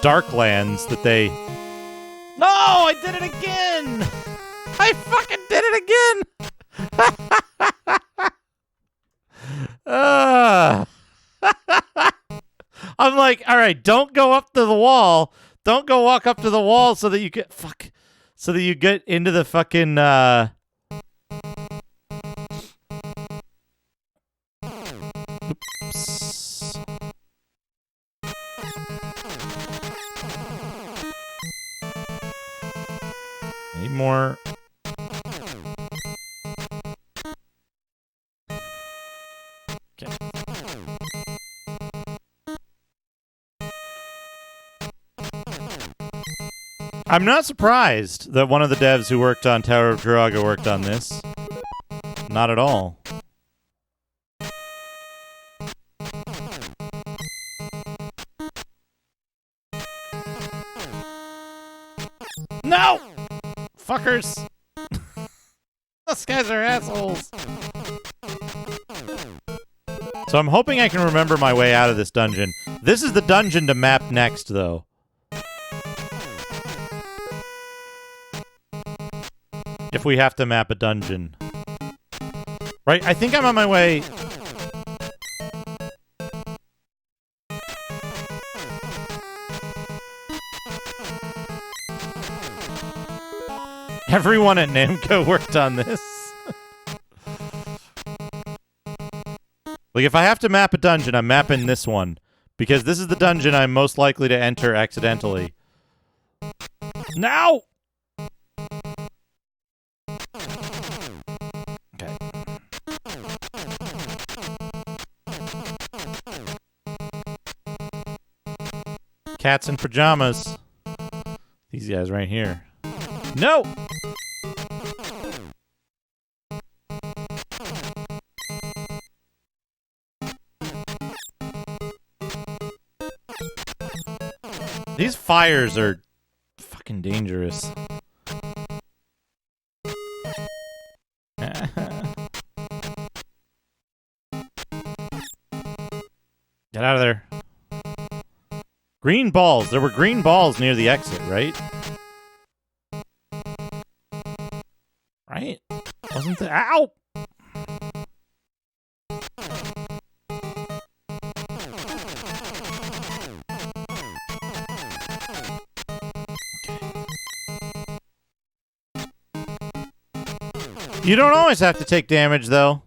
Darklands that they... No! I did it again! I fucking did it again! I'm like, all right, don't go up to the wall. Don't go walk up to the wall so that you get... Fuck. So that you get into the fucking... Oops. Need more... Okay. I'm not surprised that one of the devs who worked on Tower of Druaga worked on this. Not at all. No! Fuckers! Those guys are assholes! So I'm hoping I can remember my way out of this dungeon. This is the dungeon to map next, though. If we have to map a dungeon. Right? I think I'm on my way... Everyone at Namco worked on this. Like, if I have to map a dungeon, I'm mapping this one. Because this is the dungeon I'm most likely to enter accidentally. Now! Okay. Cats in pajamas. These guys right here. No! These fires are fucking dangerous. Get out of there. Green balls. There were green balls near the exit, right? Right? Wasn't there? Ow! You don't always have to take damage, though.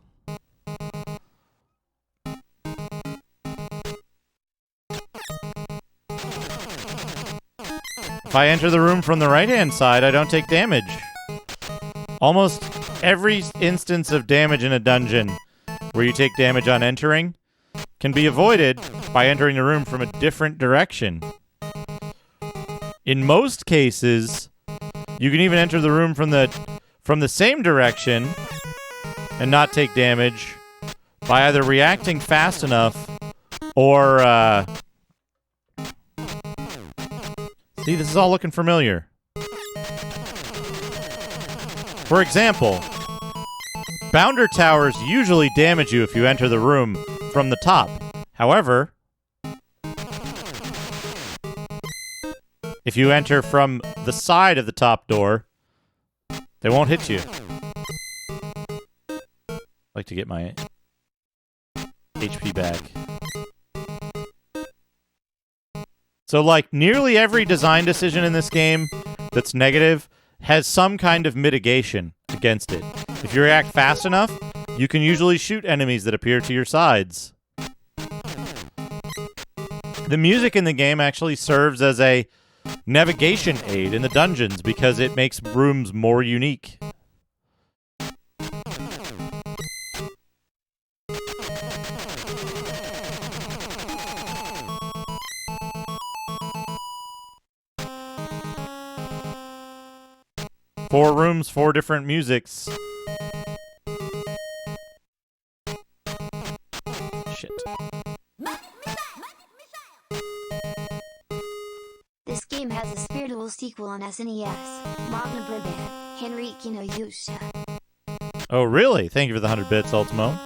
If I enter the room from the right-hand side, I don't take damage. Almost every instance of damage in a dungeon where you take damage on entering can be avoided by entering the room from a different direction. In most cases, you can even enter the room from the same direction and not take damage by either reacting fast enough or see, this is all looking familiar. For example, Bounder towers usually damage you if you enter the room from the top. However, if you enter from the side of the top door, they won't hit you. I'd like to get my HP back. So, like, nearly every design decision in this game that's negative has some kind of mitigation against it. If you react fast enough, you can usually shoot enemies that appear to your sides. The music in the game actually serves as a navigation aid in the dungeons because it makes rooms more unique. 4 rooms, 4 different musics. Shit. This game has a spiritual sequel on SNES, Magna Brabant, Henriki no Yusha. Oh, really? Thank you for the 100 bits, Ultimo.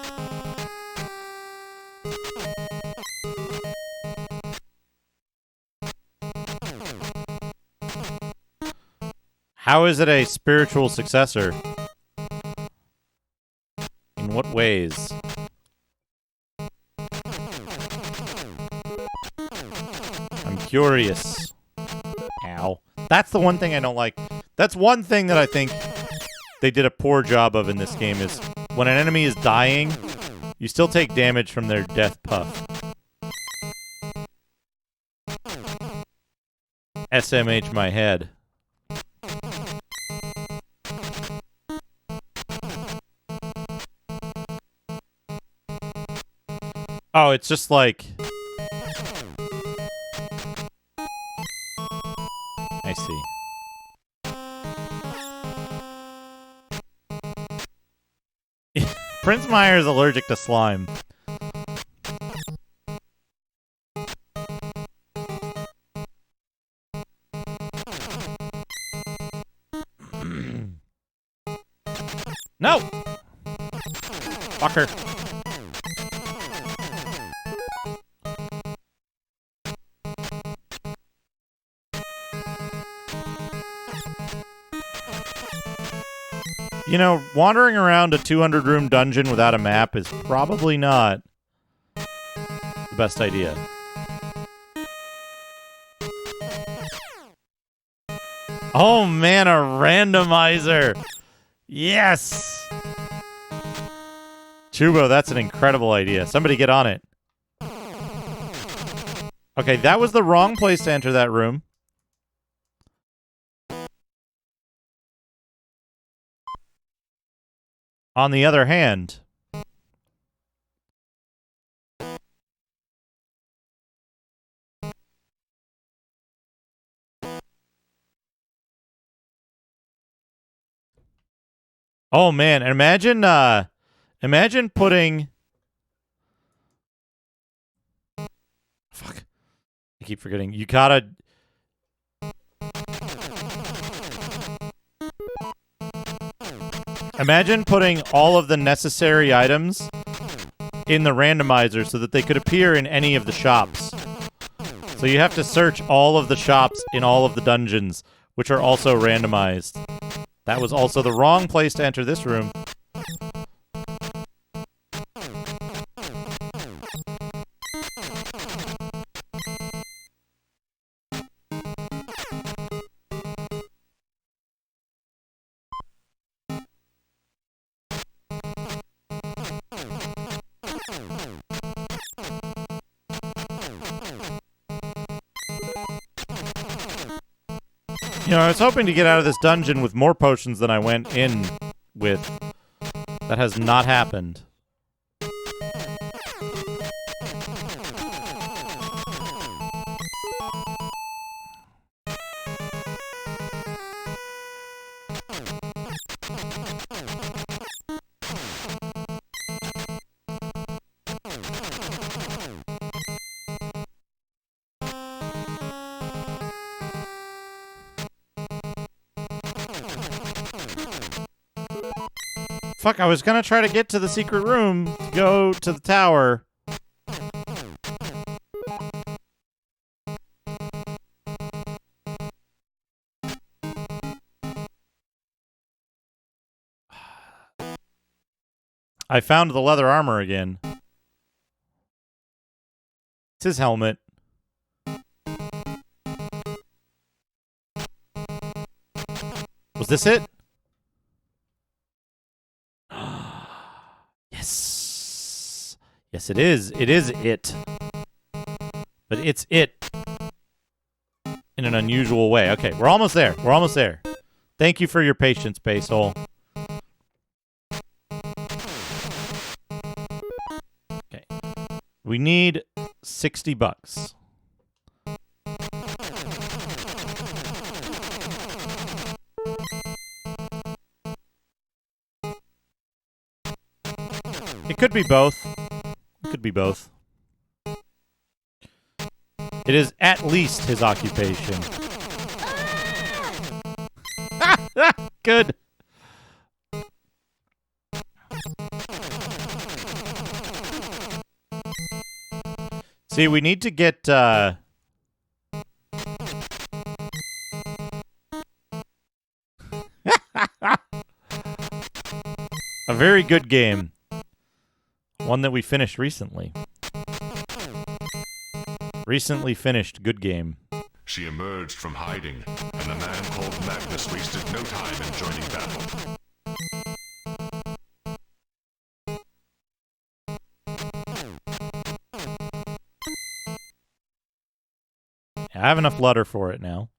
How is it a spiritual successor? In what ways? I'm curious. Ow. That's the one thing I don't like. That's one thing that I think they did a poor job of in this game is when an enemy is dying, you still take damage from their death puff. SMH my head. Oh, it's just like... I see. Prince Meyer is allergic to slime. No! Fucker. You know, wandering around a 200-room dungeon without a map is probably not the best idea. Oh man, a randomizer! Yes! Chubo, that's an incredible idea. Somebody get on it. Okay, that was the wrong place to enter that room. On the other hand... Oh man, and imagine putting... Fuck. I keep forgetting. You gotta... Imagine putting all of the necessary items in the randomizer so that they could appear in any of the shops. So you have to search all of the shops in all of the dungeons, which are also randomized. That was also the wrong place to enter this room. You know, I was hoping to get out of this dungeon with more potions than I went in with. That has not happened. Fuck, I was gonna try to get to the secret room to go to the tower. I found the leather armor again. It's his helmet. Was this it? Yes. Yes, it is. It is it. But it's it in an unusual way. Okay, we're almost there. We're almost there. Thank you for your patience, Basil. Okay. We need $60. It could be both. It could be both. It is at least his occupation. Good. See, we need to get a very good game. One that we finished recently. Recently finished good game. She emerged from hiding, and the man called Magnus wasted no time in joining battle. I have enough Lutter for it now.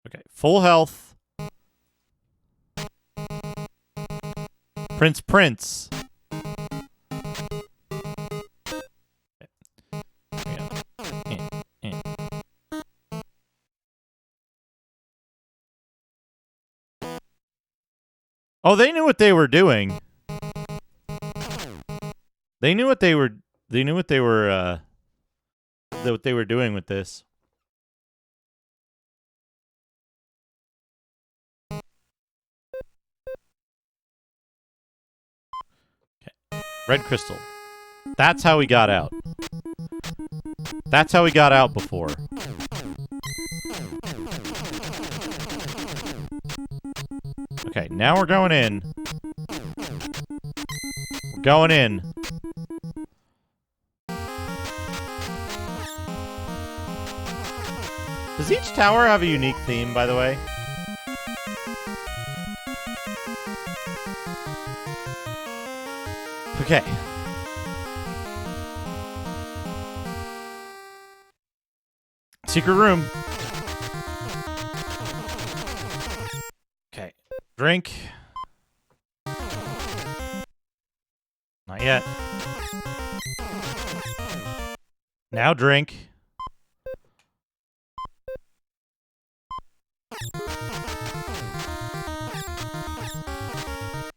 Okay, full health. Prince. Oh, they knew what they were doing. They knew what they were doing with this. Red crystal. That's how we got out. That's how we got out before. Okay, now we're going in. We're going in. Does each tower have a unique theme, by the way? Okay. Secret room. Okay. Drink. Not yet. Now drink.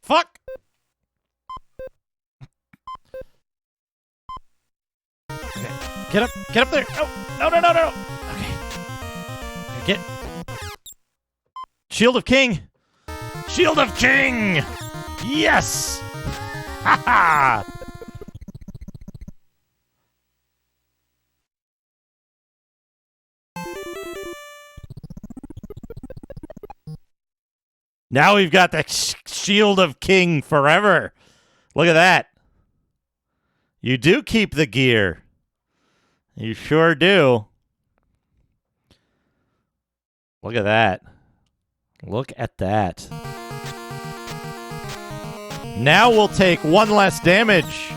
Fuck! Okay. Get up there! No! Okay. Get. Shield of King! Shield of King! Yes! Ha ha! Now we've got the Shield of King forever. Look at that. You do keep the gear. You sure do. Look at that. Look at that. Now we'll take one less damage.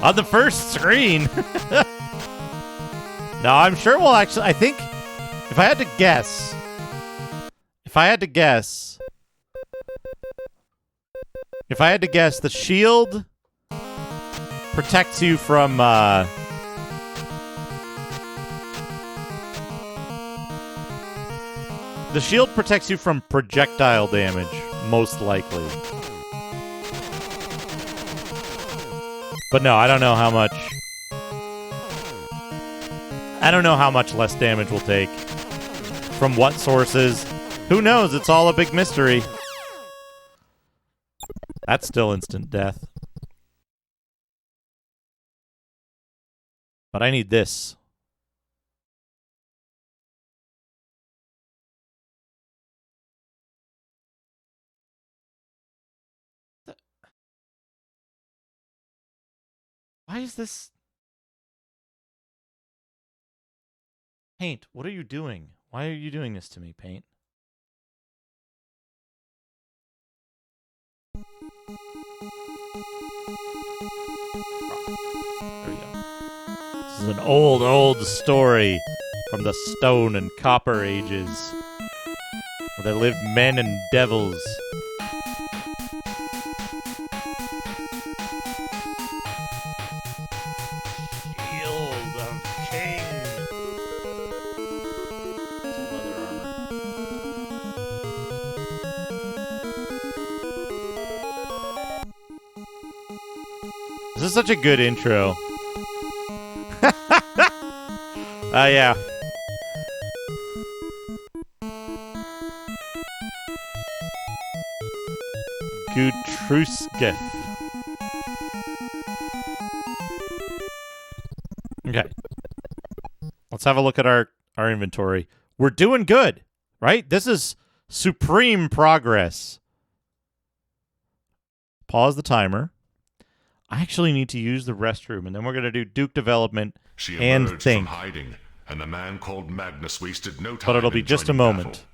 On the first screen. No, I'm sure we'll actually... I think... If I had to guess... the shield protects you from... The shield protects you from projectile damage, most likely. But no, I don't know how much... I don't know how much less damage we'll take. From what sources. Who knows? It's all a big mystery. That's still instant death. But I need this. Why is this... Paint, what are you doing? Why are you doing this to me, Paint? There we go. This is an old story from the Stone and Copper Ages, where there lived men and devils. This is such a good intro. Yeah. Gutrusketh. Okay. Let's have a look at our inventory. We're doing good, right? This is supreme progress. Pause the timer. I actually need to use the restroom, and then we're going to do Duke development She and emerged think. from hiding, and the man called Magnus wasted no time. But it'll be in just a joining moment.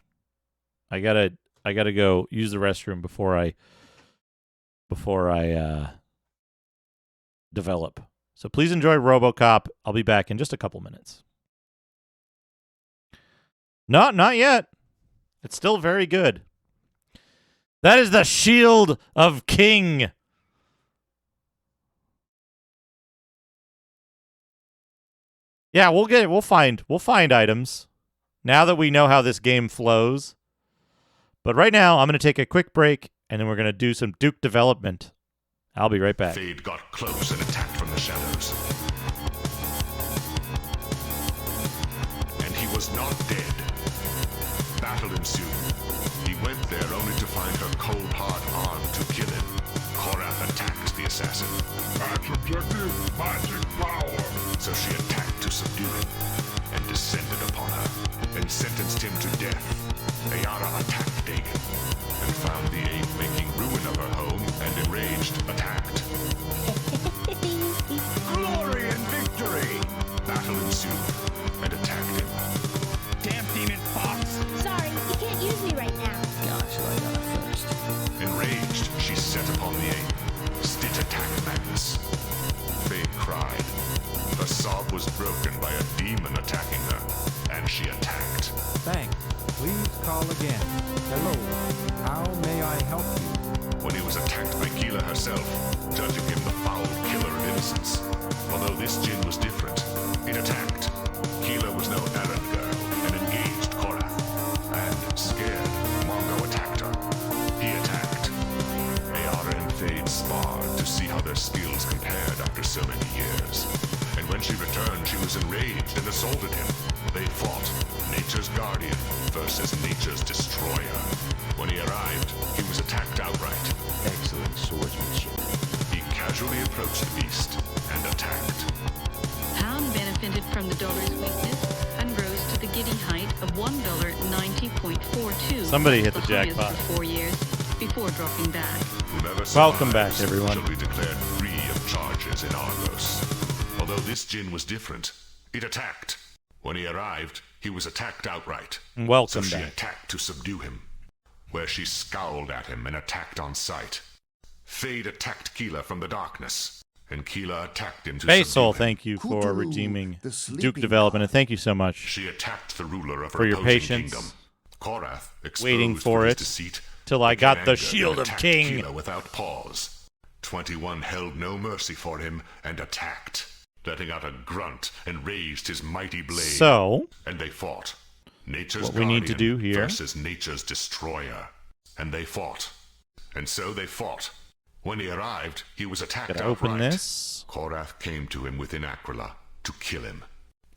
battle. I gotta go use the restroom before I develop. So please enjoy RoboCop. I'll be back in just a couple minutes. Not yet. It's still very good. That is the Shield of King. Yeah, we'll get it. We'll find items now that we know how this game flows. But right now, I'm going to take a quick break, and then we're going to do some Duke development. I'll be right back. Fade got close and attacked from the shadows. And he was not dead. Battle ensued. He went there only to find her cold, hard arm to kill him. Korath attacked the assassin. Match objective, magic power. So she attacked to subdue him and descended upon her and sentenced him to death. Ayara attacked Dagon and found the ape making ruin of her home and enraged attacked. Glory and victory! Battle ensued and attacked him. Damn demon fox! Sorry, you can't use me right now. Gosh, I got it first. Enraged, she set upon the ape. Stitch attacked Magnus. Fade cried. Her sob was broken by a demon attacking her, and she attacked. Thanks. Please call again. Hello. How may I help you? When he was attacked by Keela herself, judging him the foul killer of innocence. Although this djinn was different, it attacked. Keela was no errand girl and engaged Korath. And, scared, Mongo attacked her. He attacked. Ayara and Fade sparred to see how their skills compared after so many years. And when she returned, she was enraged and assaulted him. They fought, Nature's guardian versus Nature's destroyer. When he arrived, he was attacked outright. Excellent swordsmanship. He casually approached the beast and attacked. Pound benefited from the dollar's weakness and rose to the giddy height of $1.90.42. Somebody hit the highest jackpot. for 4 years before dropping back. Whomever Welcome back, survives everyone. Shall be declared free of charges in Argos. Although this djinn was different, it attacked. When he arrived, he was attacked outright. Welcome so she back. attacked to subdue him, where she scowled at him and attacked on sight. Fade attacked Keela from the darkness, and Keela attacked him to subdue Basil, him. thank you for Kuturu, redeeming the Duke sleeping development, and thank you so much She attacked the ruler of her for your opposing patience. kingdom. Korath, exposed Waiting for his it deceit, till I became got the angered Shield and of attacked King. Keela without pause. 21 held no mercy for him and attacked, letting out a grunt and raised his mighty blade. So, And they fought. Nature's what we need to guardian do here- versus Nature's destroyer. And they fought. And so they fought. When he arrived, he was attacked gotta open outright. this. Korath came to him within Aquila to kill him.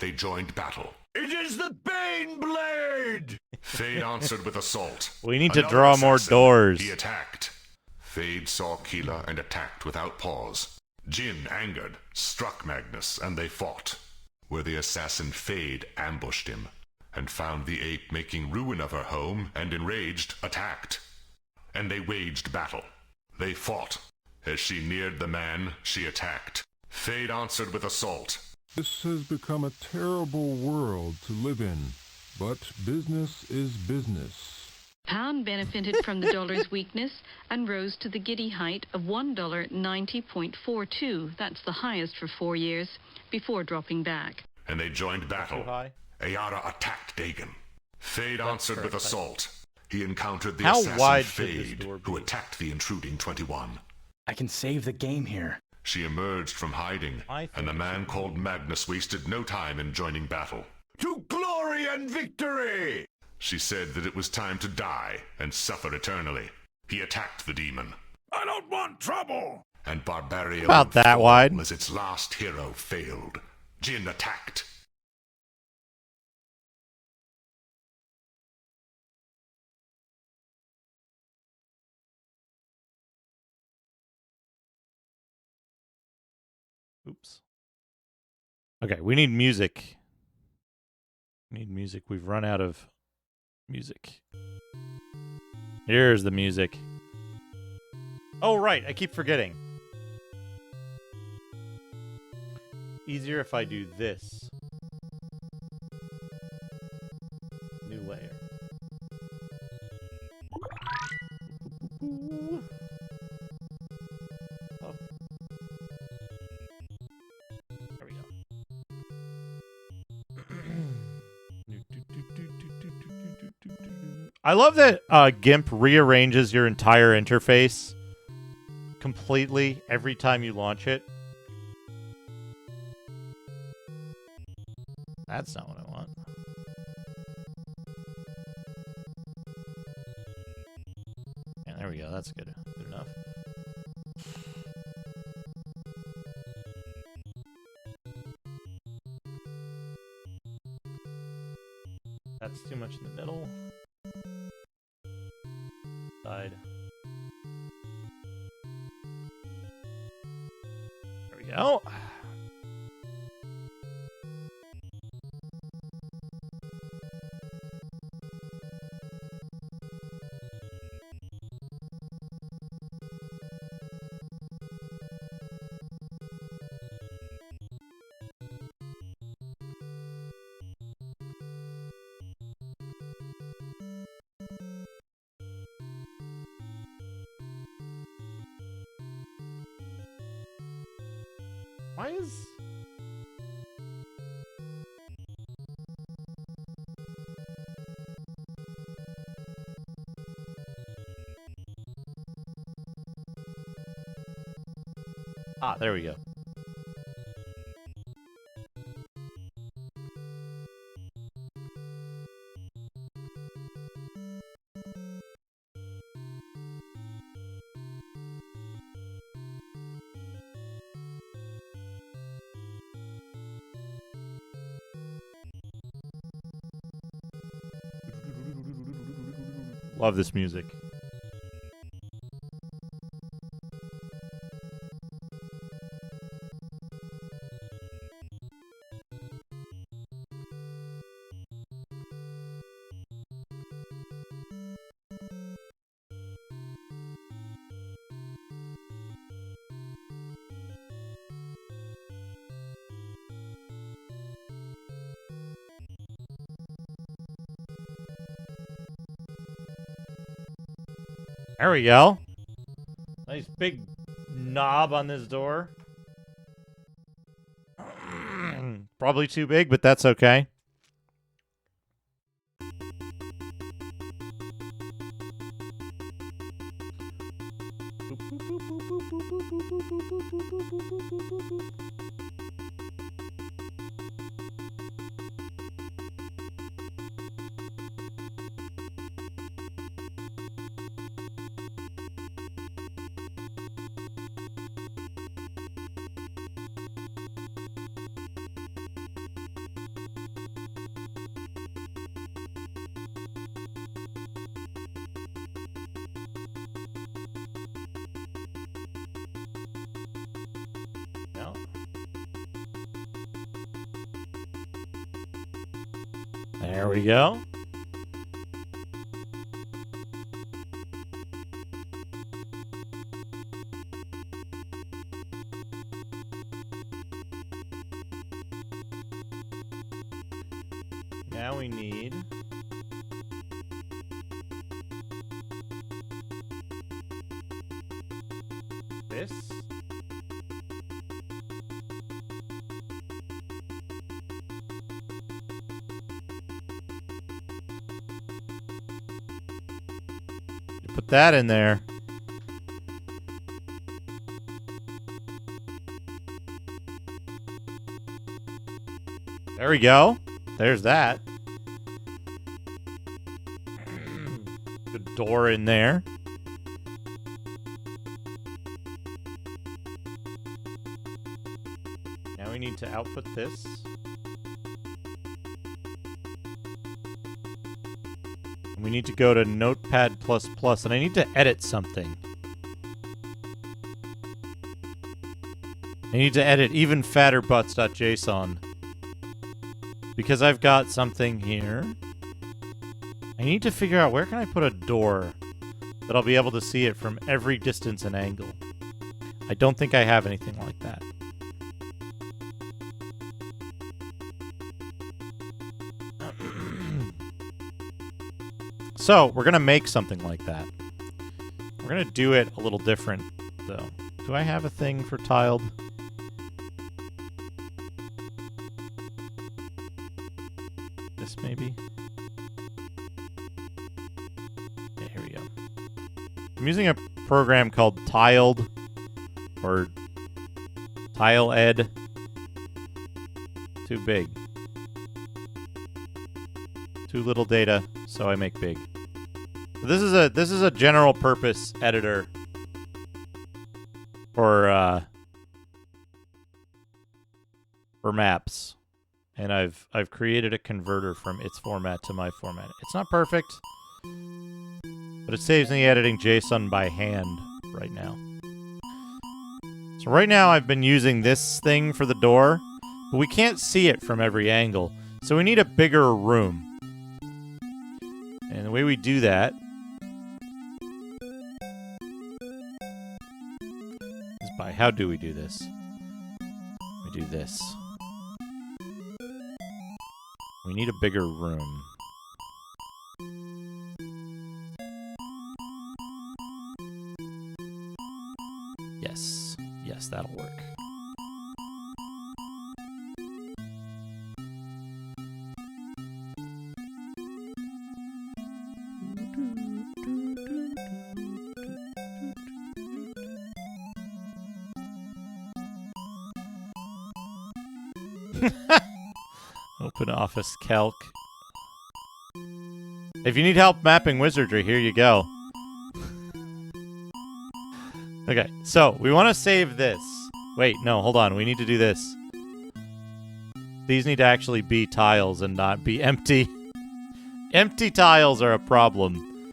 They joined battle. It is the Bane Blade! Fade answered with assault. We need to Another draw more assassin. doors. He attacked. Fade saw Keela and attacked without pause. Jin, angered, struck Magnus, and they fought, where the assassin Fade ambushed him, and found the ape making ruin of her home, and enraged, attacked. And they waged battle. They fought. As she neared the man, she attacked. Fade answered with assault. This has become a terrible world to live in, but business is business. Pound benefited from the dollar's weakness and rose to the giddy height of $1.90.42. That's the highest for 4 years before dropping back. And they joined battle. Too high? Ayara attacked Dagon. Fade answered with correct. assault. He encountered the How assassin wide should this Fade, door who be? attacked the intruding 21. I can save the game here. She emerged from hiding, I think and the it man should be. called Magnus wasted no time in joining battle. To glory and victory! She said that it was time to die and suffer eternally. He attacked the demon. I don't want trouble! and Barbaria About would that fall wide. as its last hero failed. Jin attacked. Oops. Okay, we need music. We need music. We've run out of music. Here's the music. Oh, right. I keep forgetting. Easier if I do this. New layer. Oh. There we go. I love that GIMP rearranges your entire interface completely every time you launch it. That's not what I want. Yeah, there we go. That's good. Good enough. That's too much in the middle. Side. There we go. Why is... Ah, there we go. Love this music. There we go. Nice big knob on this door. Probably too big, but that's okay. No. There we go. Now we need this. Put that in there. There we go. There's that. Good door in there. need to output this. We need to go to Notepad++, and I need to edit something. I need to edit even fatter butts.json. Because I've got something here. I need to figure out where can I put a door that I'll be able to see it from every distance and angle. I don't think I have anything like that. So, we're going to make something like that. We're going to do it a little different, though. Do I have a thing for tiled? This, maybe? Yeah, here we go. I'm using a program called Tiled, or TileEd. Too big. Too little data, so I make big. This is a general purpose editor for maps, and I've created a converter from its format to my format. It's not perfect, but it saves me editing JSON by hand right now. So right now I've been using this thing for the door, but we can't see it from every angle, so we need a bigger room. And the way we do that is by, how do we do this? We do this. We need a bigger room. Yes. Yes, that'll work. Open Office Calc. If you need help mapping wizardry, here you go. Okay, so we want to save this. Wait, no, hold on. We need to do this. These need to actually be tiles and not be empty. Empty tiles are a problem,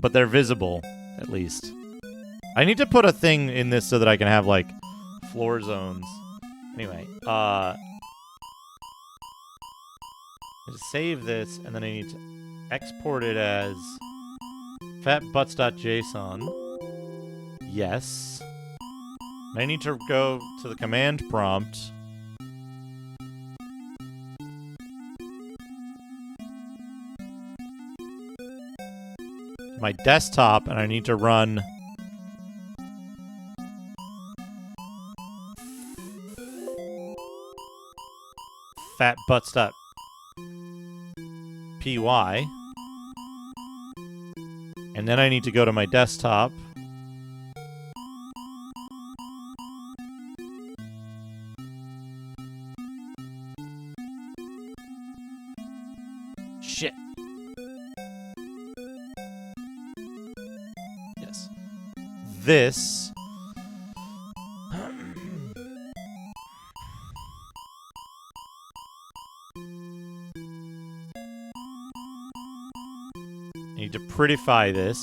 but they're visible, at least. I need to put a thing in this so that I can have, like, floor zones. Anyway, save this, and then I need to export it as fatbutts.json. Yes. I need to go to the command prompt. My desktop, and I need to run fatbutts.py. And then I need to go to my desktop. Shit. Yes. This. I need to prettify this.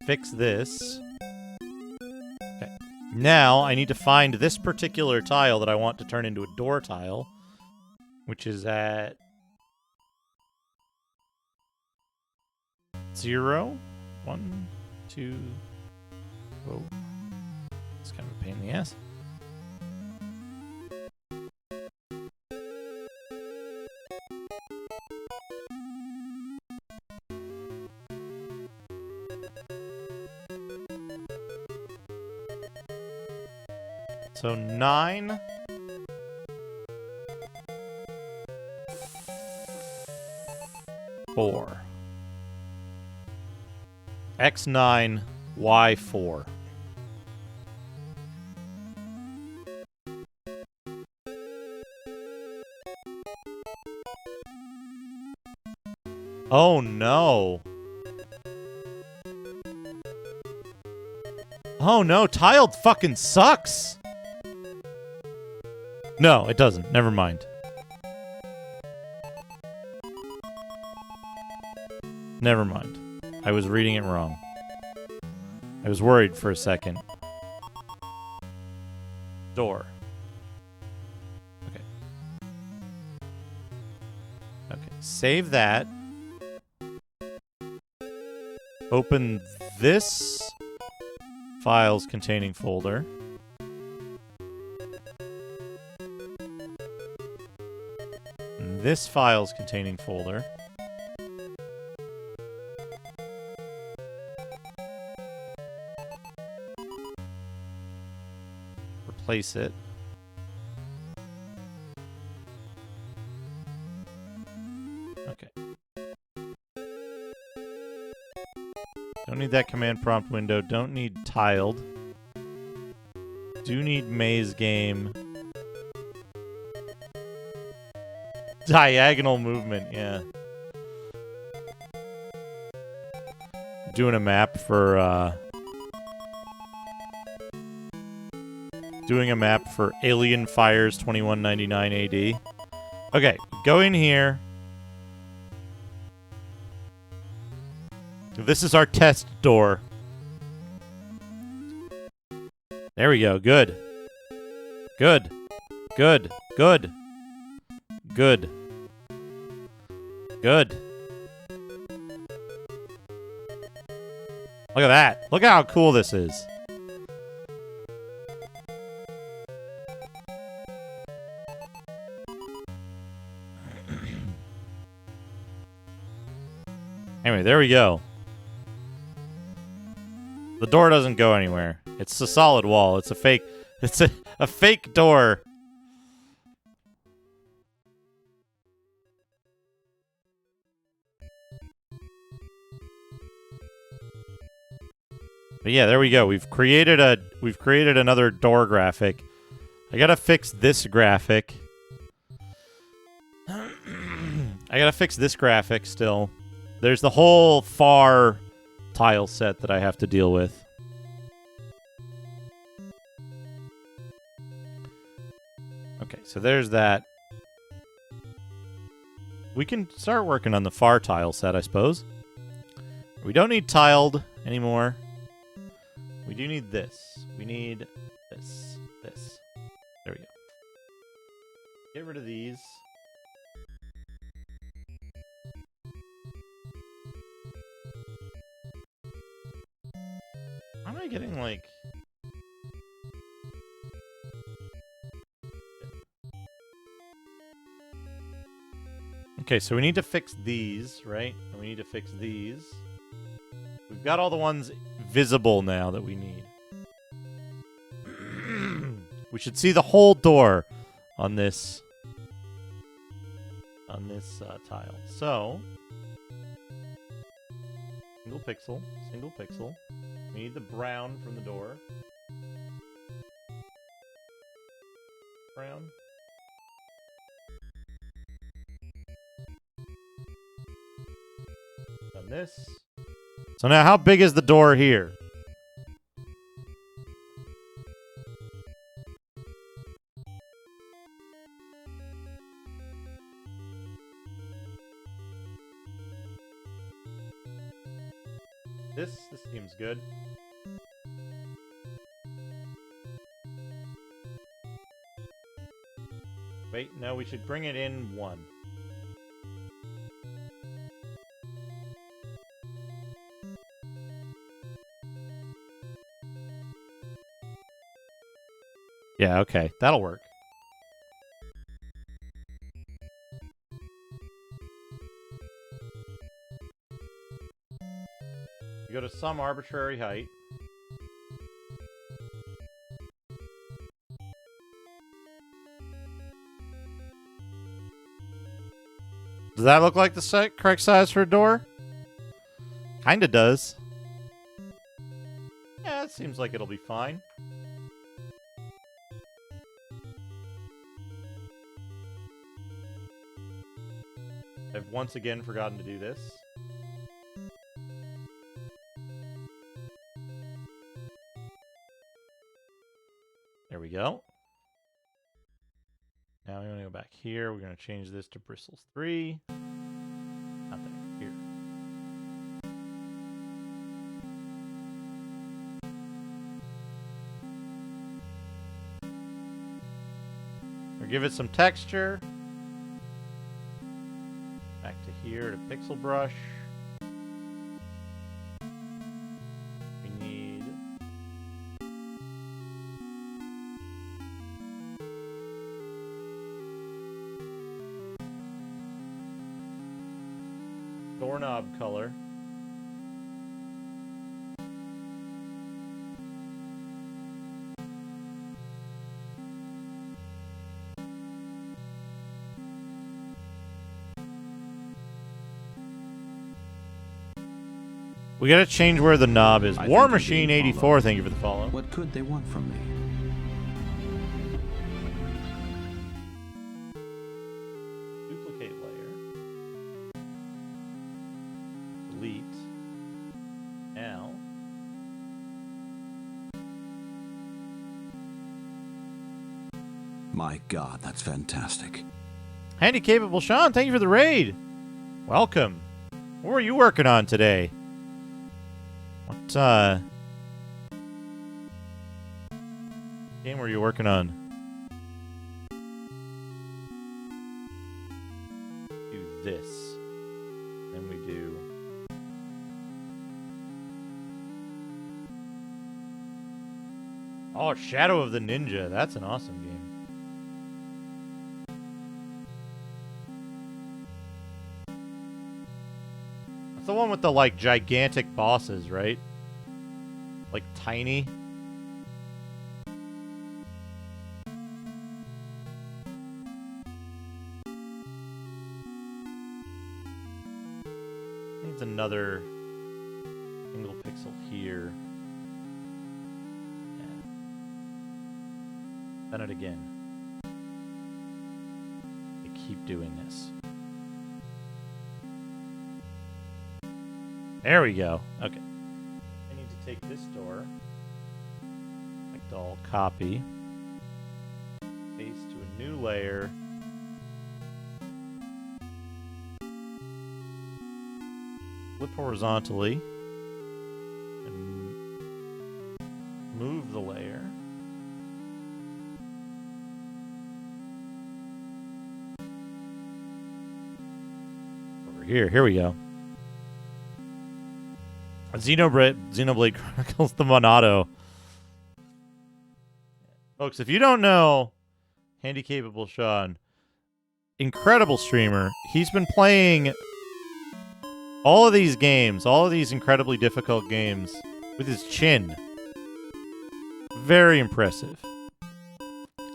Fix this. Okay. Now I need to find this particular tile that I want to turn into a door tile, which is at 0, 1, 2. Whoa. It's kind of a pain in the ass. So 9. Four. X9, Y4. Oh no. Oh no, tiled fucking sucks. No, it doesn't. Never mind. Never mind. I was reading it wrong. I was worried for a second. Door. Okay. Okay. Save that. Open this files containing folder. And this files containing folder. Replace it. Okay. Don't need that command prompt window. Don't need tiled. Do need maze game. Diagonal movement, yeah. Doing a map for, doing a map for Alien Fires 2199 AD. Okay, go in here. This is our test door. There we go. Good. Good. Good. Good. Good. Good. Look at that. Look at how cool this is. Anyway, there we go. The door doesn't go anywhere. It's a solid wall. It's a fake... It's a fake door. But yeah, there we go. We've created another door graphic. I gotta fix this graphic. I gotta fix this graphic still. There's the whole far tile set that I have to deal with. Okay, so there's that. We can start working on the far tile set, I suppose. We don't need tiled anymore. We do need this. We need this. This. There we go. Get rid of these. How am I getting, like... Okay, so we need to fix these, right? And we need to fix these. We've got all the ones visible now that we need. We should see the whole door on this tile. So, single pixel, single pixel. We need the brown from the door. Brown. Done this. So now, how big is the door here? This seems good. Wait, no, we should bring it in one. Yeah, okay. That'll work. You go to some arbitrary height. Does that look like the correct size for a door? Kinda does. Yeah, it seems like it'll be fine. I've once again forgotten to do this. There we go. Now we're going to go back here. We're going to change this to bristles 3. Not there. Here. Or give it some texture. Back to here to pixel brush. We need doorknob color. We gotta change where the knob is. War Machine 84, thank you for the follow. What could they want from me? Duplicate layer. Delete. Now. My God, that's fantastic. Handy Capable Sean, thank you for the raid. Welcome. What were you working on today? What game were you working on? Do this. Then we do oh, Shadow of the Ninja. That's an awesome game. That's the one with the like gigantic bosses, right? Like tiny. Needs another single pixel here. Yeah. Done it again. They keep doing this. There we go. Okay. I need to take this door. Select all, copy. Paste to a new layer. Flip horizontally. And move the layer. Over here. Here we go. Xenoblade Chronicles the Monado. Folks, if you don't know Handy Capable Sean, incredible streamer. He's been playing all of these games, all of these incredibly difficult games with his chin. Very impressive.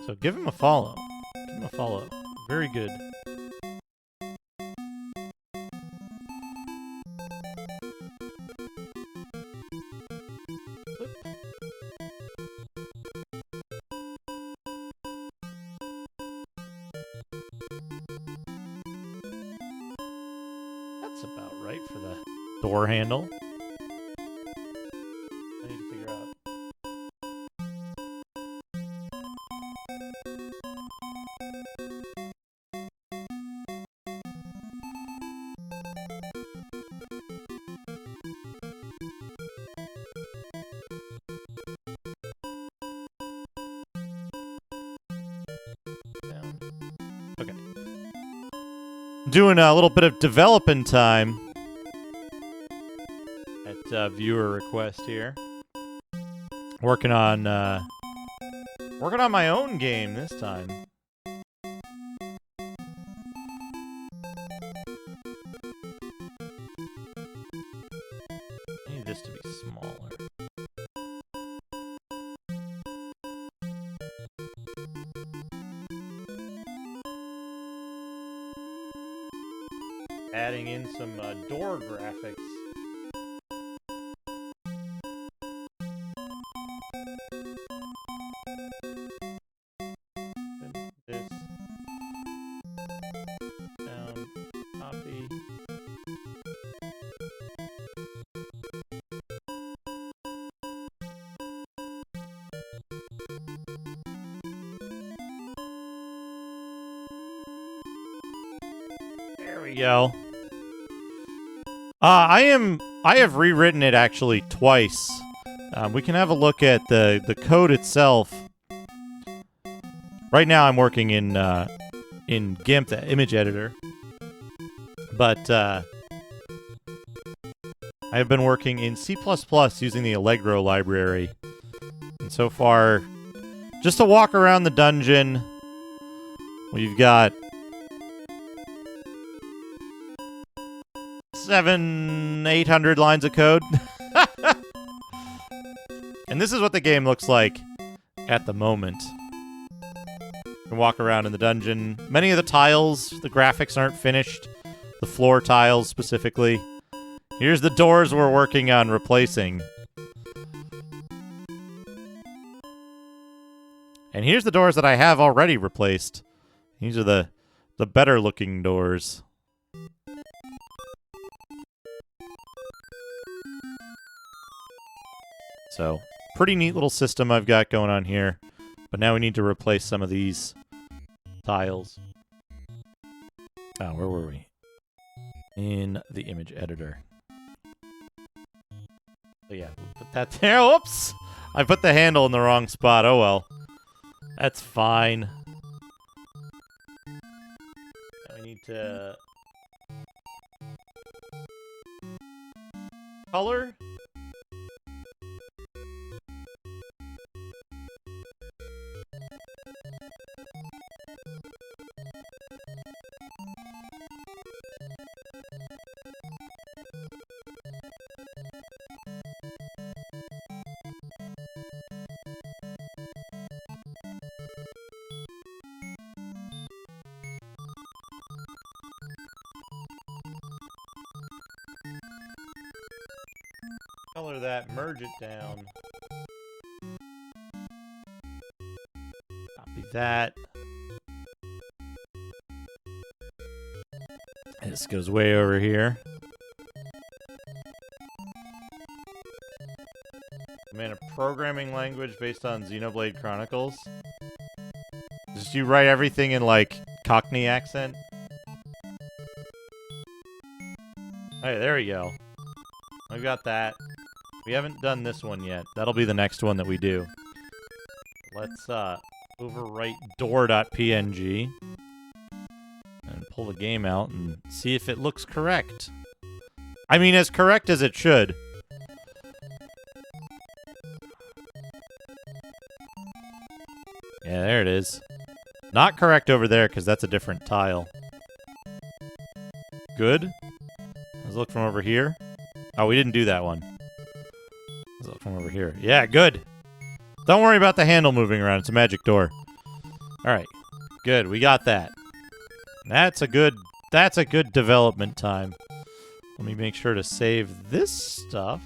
So give him a follow. Give him a follow. Very good. Door handle. I need to figure out. Down. Okay. Doing a little bit of developing time. Viewer request here. Working on my own game this time. I need this to be smaller. Adding in some door graphics. This down, copy. There we go. I have rewritten it actually twice. We can have a look at the code itself. Right now I'm working in GIMP, the image editor. But I have been working in C++ using the Allegro library. And so far, just to walk around the dungeon, we've got 700-800 lines of code. And this is what the game looks like at the moment. You can walk around in the dungeon. Many of the tiles, the graphics aren't finished. The floor tiles specifically. Here's the doors we're working on replacing. And here's the doors that I have already replaced. These are the better looking doors. So, pretty neat little system I've got going on here. But now we need to replace some of these tiles. Oh, where were we? In the image editor. So yeah, we'll put that there. Whoops! I put the handle in the wrong spot. Oh well. That's fine. Now we need to... color? Color that, merge it down. Copy that. This goes way over here. Man, a programming language based on Xenoblade Chronicles. Just you write everything in like Cockney accent. Hey, there we go. I've got that. We haven't done this one yet. That'll be the next one that we do. Let's overwrite door.png and pull the game out and see if it looks correct. I mean, as correct as it should. Yeah, there it is. Not correct over there because that's a different tile. Good. Let's look from over here. Oh, we didn't do that one. Let's look from over here. Yeah, good. Don't worry about the handle moving around. It's a magic door. All right. Good. We got that. That's a good development time. Let me make sure to save this stuff.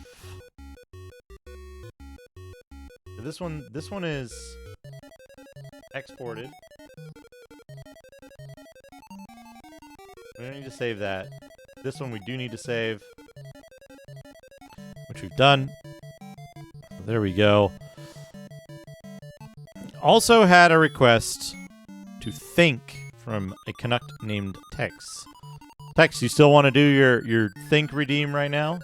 This one is exported. We don't need to save that. This one we do need to save, which we've done. There we go. Also had a request to think from a Canuck named Tex. Tex, you still want to do your think redeem right now?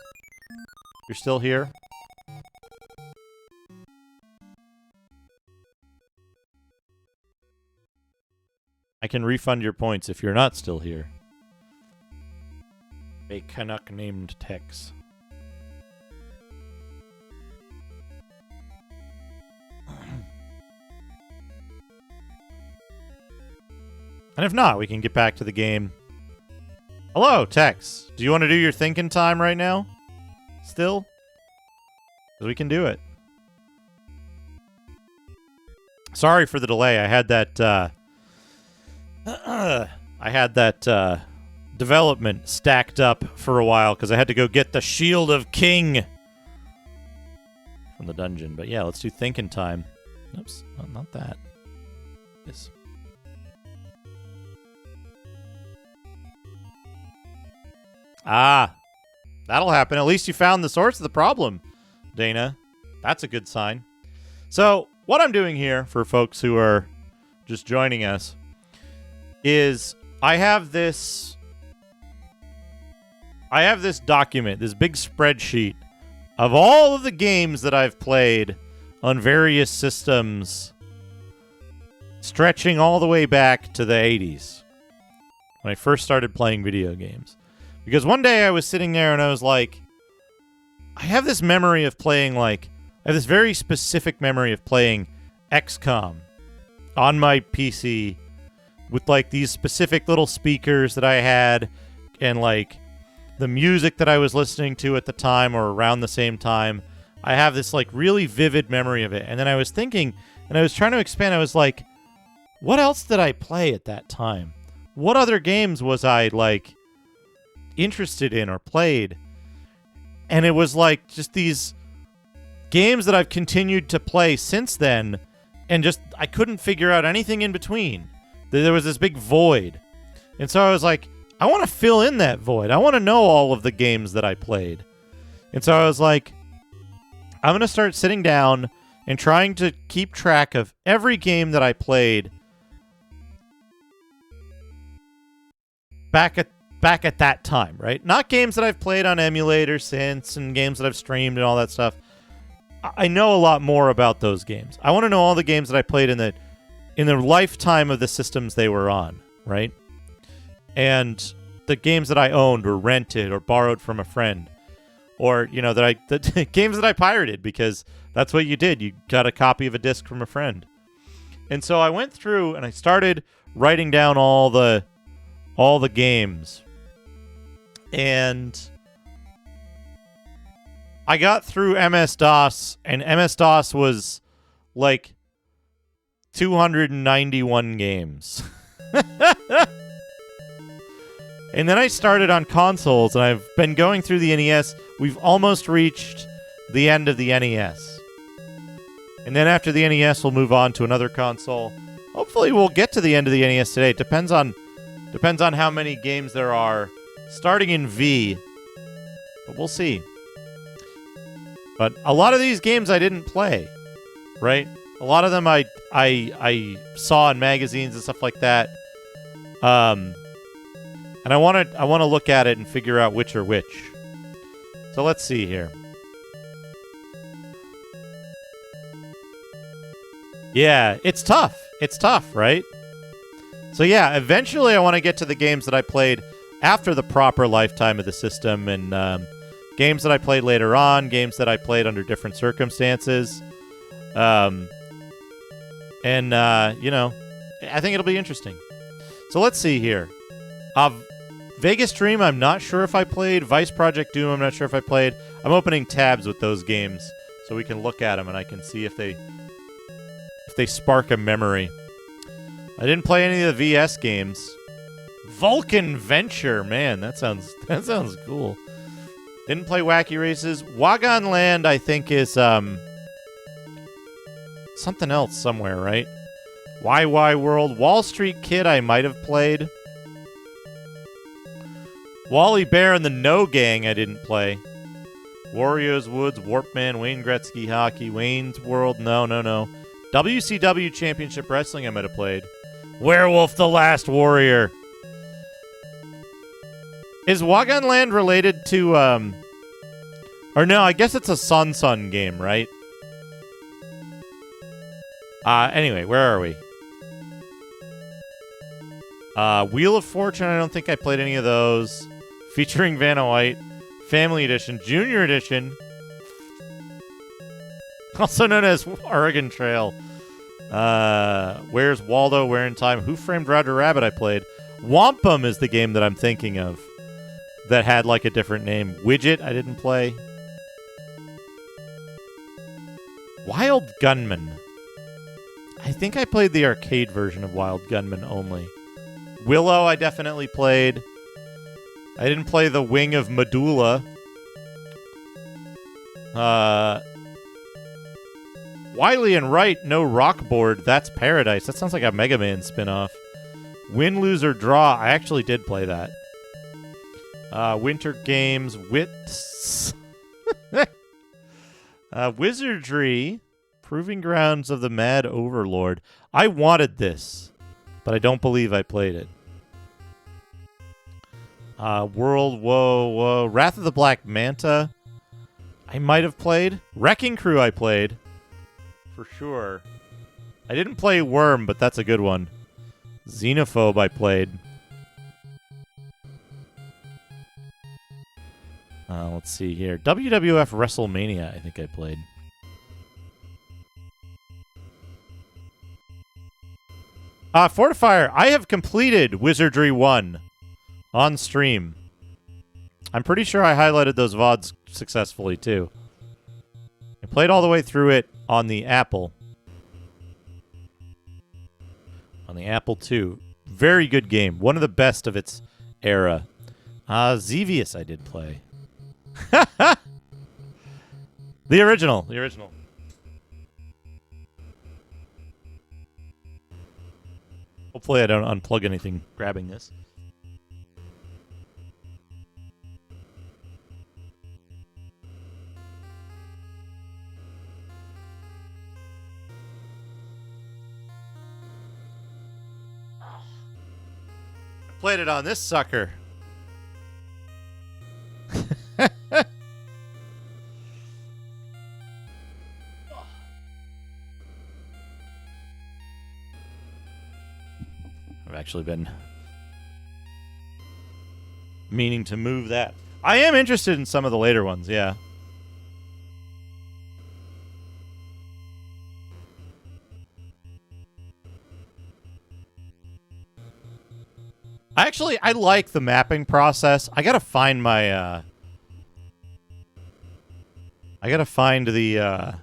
You're still here? I can refund your points if you're not still here. A Canuck named Tex. And if not, we can get back to the game. Hello, Tex. Do you want to do your thinking time right now? Still? Because we can do it. Sorry for the delay. I had that development stacked up for a while because I had to go get the Shield of King from the dungeon. But yeah, let's do thinking time. Oops, not that. This. Ah, that'll happen. At least you found the source of the problem, Dana. That's a good sign. So, what I'm doing here for folks who are just joining us is I have this document, this big spreadsheet of all of the games that I've played on various systems, stretching all the way back to the 80s when I first started playing video games. Because one day I was sitting there and I was like, I have this memory of playing, like, I have this very specific memory of playing XCOM on my PC with, like, these specific little speakers that I had and, like, the music that I was listening to at the time or around the same time. I have this, like, really vivid memory of it. And then I was thinking, and I was trying to expand, I was like, what else did I play at that time? What other games was I, like, interested in or played? And it was, like, just these games that I've continued to play since then, and just, I couldn't figure out anything in between. There was this big void. And so I was like, I want to fill in that void. I want to know all of the games that I played. And so I was like, I'm going to start sitting down and trying to keep track of every game that I played back at that time, right? Not games that I've played on emulator since and games that I've streamed and all that stuff. I know a lot more about those games. I want to know all the games that I played in the lifetime of the systems they were on, right? And the games that I owned or rented or borrowed from a friend, or, you know, the games that I pirated, because that's what you did. You got a copy of a disc from a friend. And so I went through and I started writing down all the games. And I got through MS-DOS, and MS-DOS was like 291 games. And then I started on consoles, and I've been going through the NES. We've almost reached the end of the NES. And then after the NES, we'll move on to another console. Hopefully we'll get to the end of the NES today. It depends on how many games there are starting in V. But we'll see. But a lot of these games I didn't play, right? A lot of them I saw in magazines and stuff like that. And I want to look at it and figure out which are which. So let's see here. Yeah, it's tough. It's tough, right? So yeah, eventually I want to get to the games that I played after the proper lifetime of the system, and games that I played later on, games that I played under different circumstances. You know, I think it'll be interesting. So let's see here. Vegas Dream, I'm not sure if I played. Vice Project Doom, I'm not sure if I played. I'm opening tabs with those games so we can look at them and I can see if they spark a memory. I didn't play any of the VS games. Vulcan Venture, man, that sounds cool. Didn't play Wacky Races. Wagon Land, I think, is something else somewhere, right? YY World. Wall Street Kid, I might have played. Wally Bear and the No Gang, I didn't play. Wario's Woods, Warpman, Wayne Gretzky Hockey, Wayne's World, no. WCW Championship Wrestling, I might have played. Werewolf the Last Warrior. Is Wagon Land related to, or no, I guess it's a Sun game, right? Anyway, where are we? Wheel of Fortune, I don't think I played any of those. Featuring Vanna White. Family Edition. Junior Edition. Also known as Oregon Trail. Where's Waldo? Where in Time? Who Framed Roger Rabbit I played. Wampum is the game that I'm thinking of. That had like a different name. Widget I didn't play. Wild Gunman. I think I played the arcade version of Wild Gunman only. Willow I definitely played. I didn't play the Wing of Medulla. Wily and Wright, no Rockboard. That's Paradise. That sounds like a Mega Man spinoff. Win, Lose, or Draw. I actually did play that. Winter Games. Wits. Wizardry. Proving Grounds of the Mad Overlord. I wanted this, but I don't believe I played it. Whoa. Wrath of the Black Manta. I might have played. Wrecking Crew I played. For sure. I didn't play Worm, but that's a good one. Xenophobe I played. Let's see here. WWF WrestleMania I think I played. Fortifier, I have completed Wizardry 1 on stream. I'm pretty sure I highlighted those VODs successfully, too. I played all the way through it on the Apple. On the Apple II. Very good game. One of the best of its era. Xevious I did play. The original. Hopefully I don't unplug anything grabbing this. Played it on this sucker. I've actually been meaning to move that. I am interested in some of the later ones, yeah. I like the mapping process. I gotta find my, I gotta find the,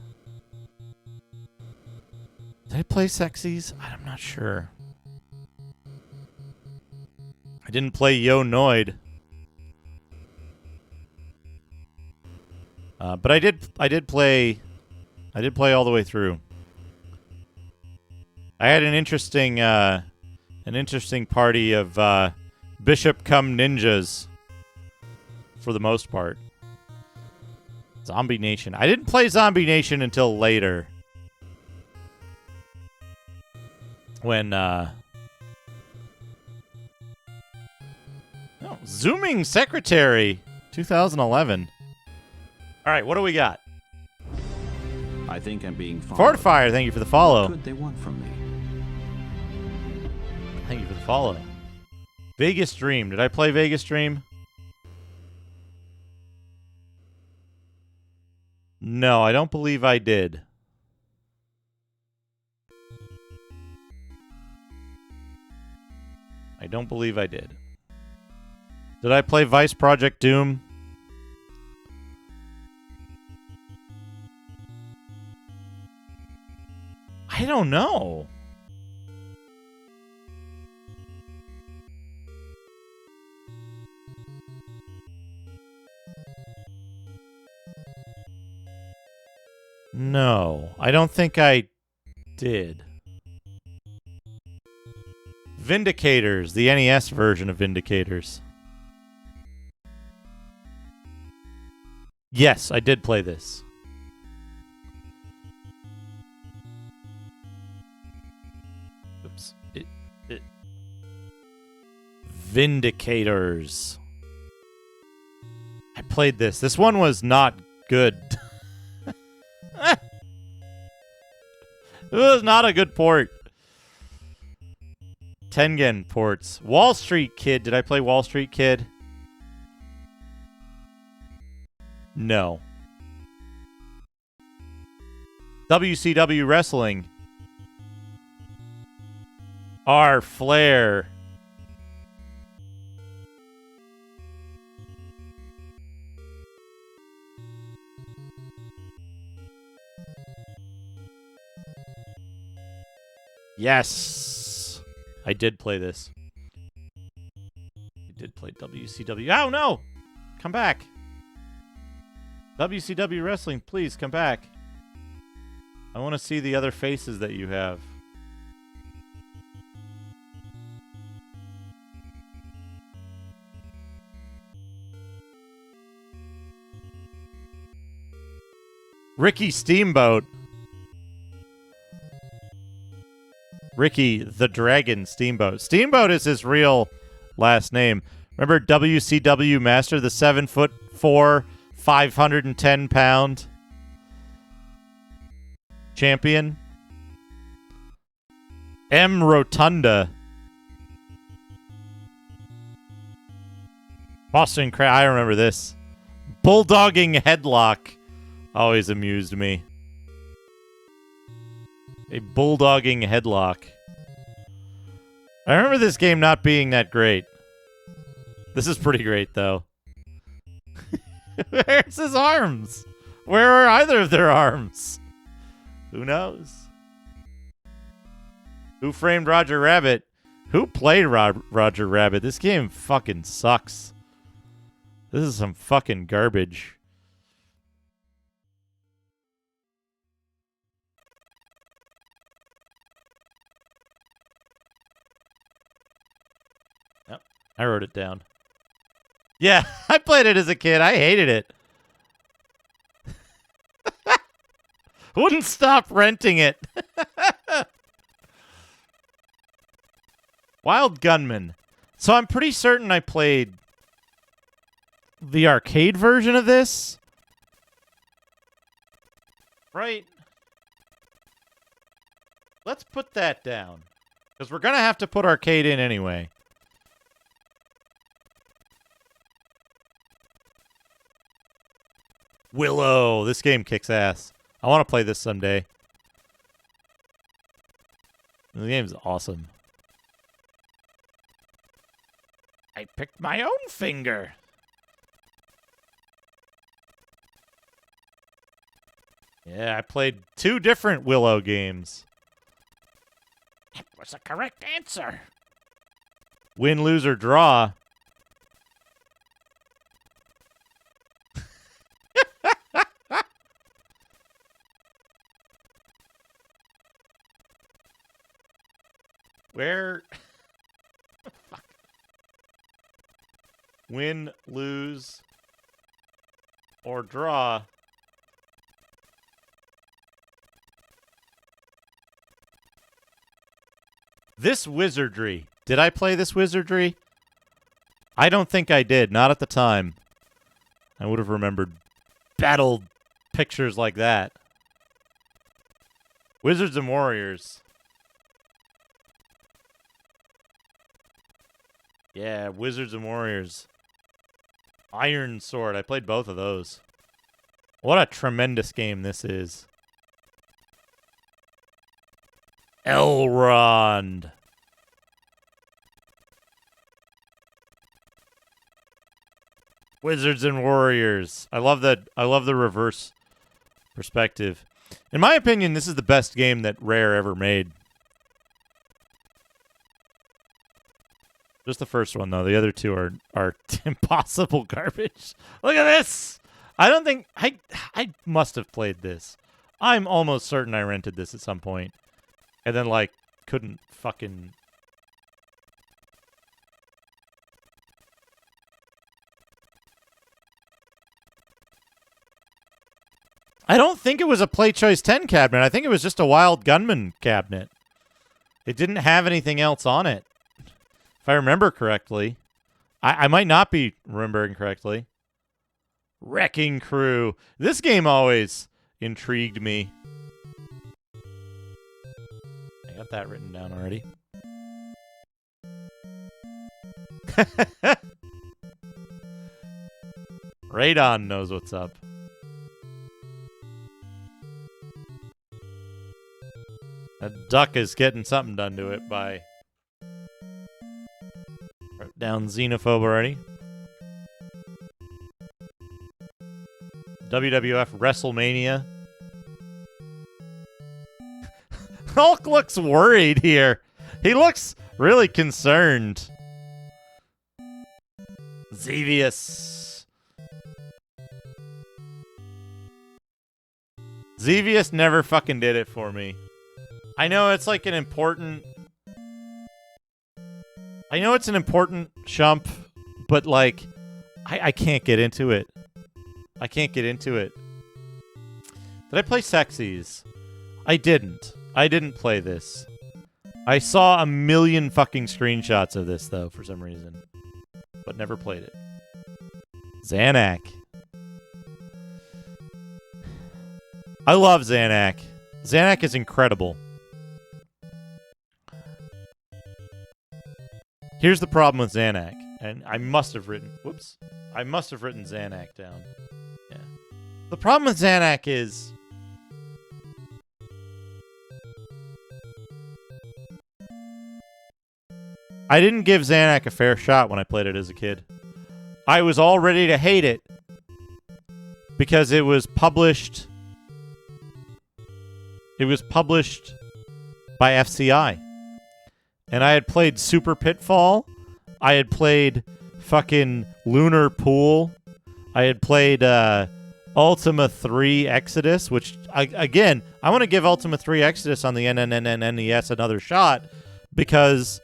did I play Sexies? I'm not sure. I didn't play Yo Noid. But I did play all the way through. I had an interesting party of Bishop cum ninjas for the most part. Zombie Nation. I didn't play Zombie Nation until later. When Zooming Secretary 2011. All right, what do we got? I think I'm being Fortifier, thank you for the follow. What could they want from me? Thank you for the follow. Vegas Dream. Did I play Vegas Dream? No, I don't believe I did. I don't believe I did. Did I play Vice Project Doom? I don't know. No, I don't think I did. Vindicators, the NES version of Vindicators. Yes, I did play this. Oops. Vindicators. I played this. This one was not good. It was not a good port. Tengen ports. Wall Street Kid. Did I play Wall Street Kid? No. WCW Wrestling. R. Flair. Yes. I did play this. I did play WCW. Oh, no! Come back. WCW Wrestling, please come back. I want to see the other faces that you have. Ricky Steamboat. Ricky the Dragon Steamboat. Steamboat is his real last name. Remember WCW Master, the 7'4", 510-pound champion? M. Rotunda. Boston Crab. I remember this. Bulldogging Headlock always amused me. A bulldogging headlock. I remember this game not being that great. This is pretty great, though. Where's his arms? Where are either of their arms? Who knows? Who framed Roger Rabbit? Who played Roger Rabbit? This game fucking sucks. This is some fucking garbage. Yep, I wrote it down. Yeah, I played it as a kid. I hated it. Wouldn't stop renting it. Wild Gunman. So I'm pretty certain I played the arcade version of this. Right? Let's put that down. Because we're going to have to put arcade in anyway. Willow. This game kicks ass. I want to play this someday. The game's awesome. I picked my own finger. Yeah, I played 2 different Willow games. That was a correct answer. Win, lose, or draw. Where? Fuck. Win, lose, or draw. This wizardry. Did I play this wizardry? I don't think I did. Not at the time. I would have remembered battle pictures like that. Wizards and Warriors. Yeah, Wizards and Warriors. Iron Sword. I played both of those. What a tremendous game this is. Elrond. Wizards and Warriors. I love that. I love the reverse perspective. In my opinion, this is the best game that Rare ever made. Just the first one, though. The other 2 are impossible garbage. Look at this! I don't think... I must have played this. I'm almost certain I rented this at some point. And then, like, couldn't fucking... I don't think it was a Play Choice 10 cabinet. I think it was just a Wild Gunman cabinet. It didn't have anything else on it. If I remember correctly. I might not be remembering correctly. Wrecking Crew. This game always intrigued me. I got that written down already. Radon knows what's up. That duck is getting something done to it by... Wrote down Xenophobe already. WWF WrestleMania. Hulk looks worried here. He looks really concerned. Xevious. Xevious never fucking did it for me. I know it's like an important... I know it's an important chump, but like, I can't get into it. I can't get into it. Did I play Sexies? I didn't. I didn't play this. I saw a million fucking screenshots of this, though, for some reason. But never played it. Xanac. I love Xanac. Xanac is incredible. Here's the problem with Xanac. And I must have written... Whoops. I must have written Xanac down. Yeah. The problem with Xanac is... I didn't give Xanac a fair shot when I played it as a kid. I was all ready to hate it because it was published... It was published by FCI. And I had played Super Pitfall. I had played fucking Lunar Pool. I had played Ultima 3 Exodus, which, again, I want to give Ultima 3 Exodus on the NES another shot because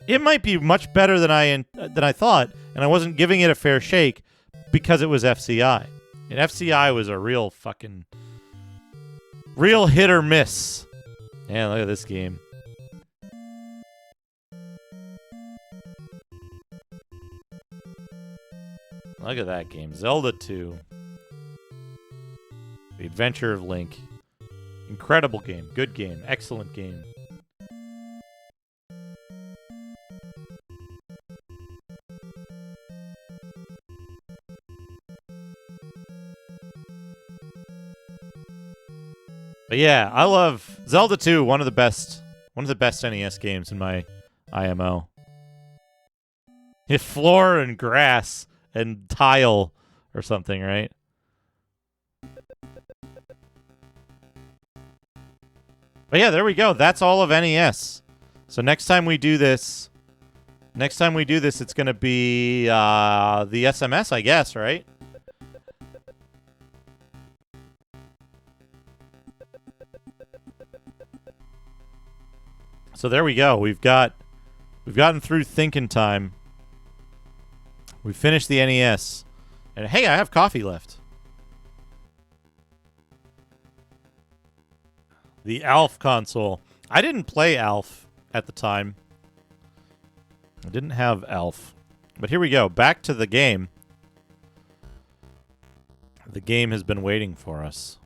it might be much better than I thought, and I wasn't giving it a fair shake because it was FCI. And FCI was a real hit or miss. Yeah, look at this game. Look at that game. Zelda 2. The Adventure of Link. Incredible game. Good game. Excellent game. But yeah, I love Zelda 2, one of the best NES games in my IMO. If floor and grass and tile or something, right? But yeah, there we go. That's all of NES. So next time we do this, it's going to be the SMS, I guess, right? So there we go. We've gotten through Thinking Time. We finished the NES. And hey, I have coffee left. The ALF console. I didn't play ALF at the time. I didn't have ALF. But here we go. Back to the game. The game has been waiting for us.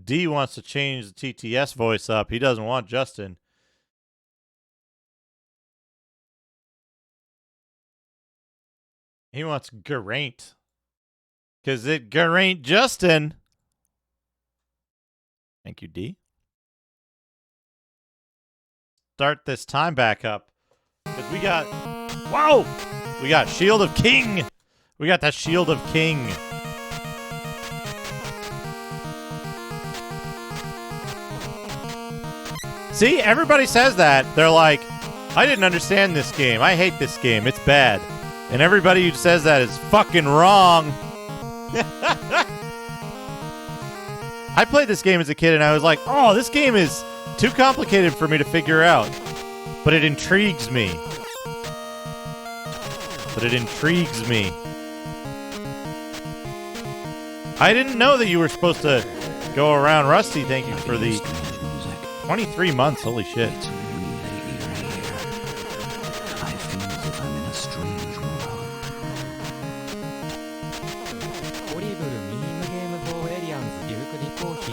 D wants to change the TTS voice up. He doesn't want Justin. He wants Geraint. Because it Geraint Justin. Thank you, D. Start this time back up. Because we got... Whoa! We got Shield of King. We got that Shield of King. See, everybody says that. They're like, I didn't understand this game. I hate this game. It's bad. And everybody who says that is fucking wrong. I played this game as a kid and I was like, oh, this game is too complicated for me to figure out. But it intrigues me. I didn't know that you were supposed to go around. Rusty, thank you for the 23 months. Holy shit. It's really eerie here. I feel as if I'm in a strange world. Horrible meme game for aliens, Duke Coffee.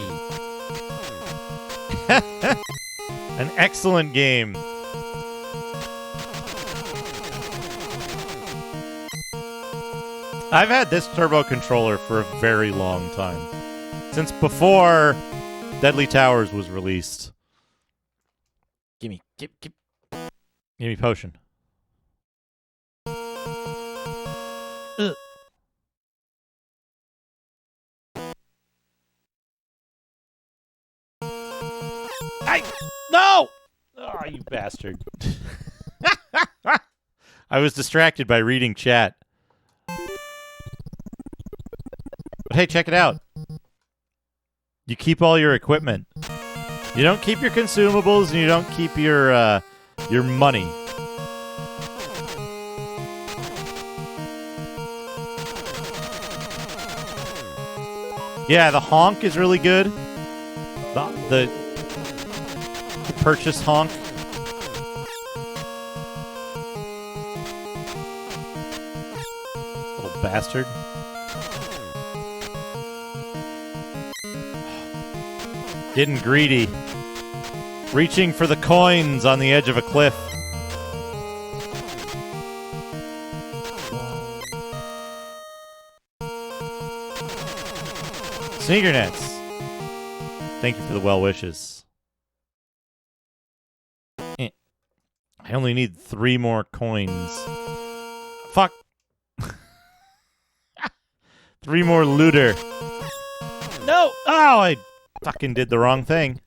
An excellent game. I've had this turbo controller for a very long time. Since before Deadly Towers was released. Give me potion. Ugh. No! Oh, you bastard. I was distracted by reading chat. But hey, check it out. You keep all your equipment. You don't keep your consumables, and you don't keep your money. Yeah, the honk is really good. The purchase honk. Little bastard. Getting greedy. Reaching for the coins on the edge of a cliff. Sneaker Nets. Thank you for the well wishes. I only need 3 more coins. Fuck. 3 more looter. No! Oh, I fucking did the wrong thing.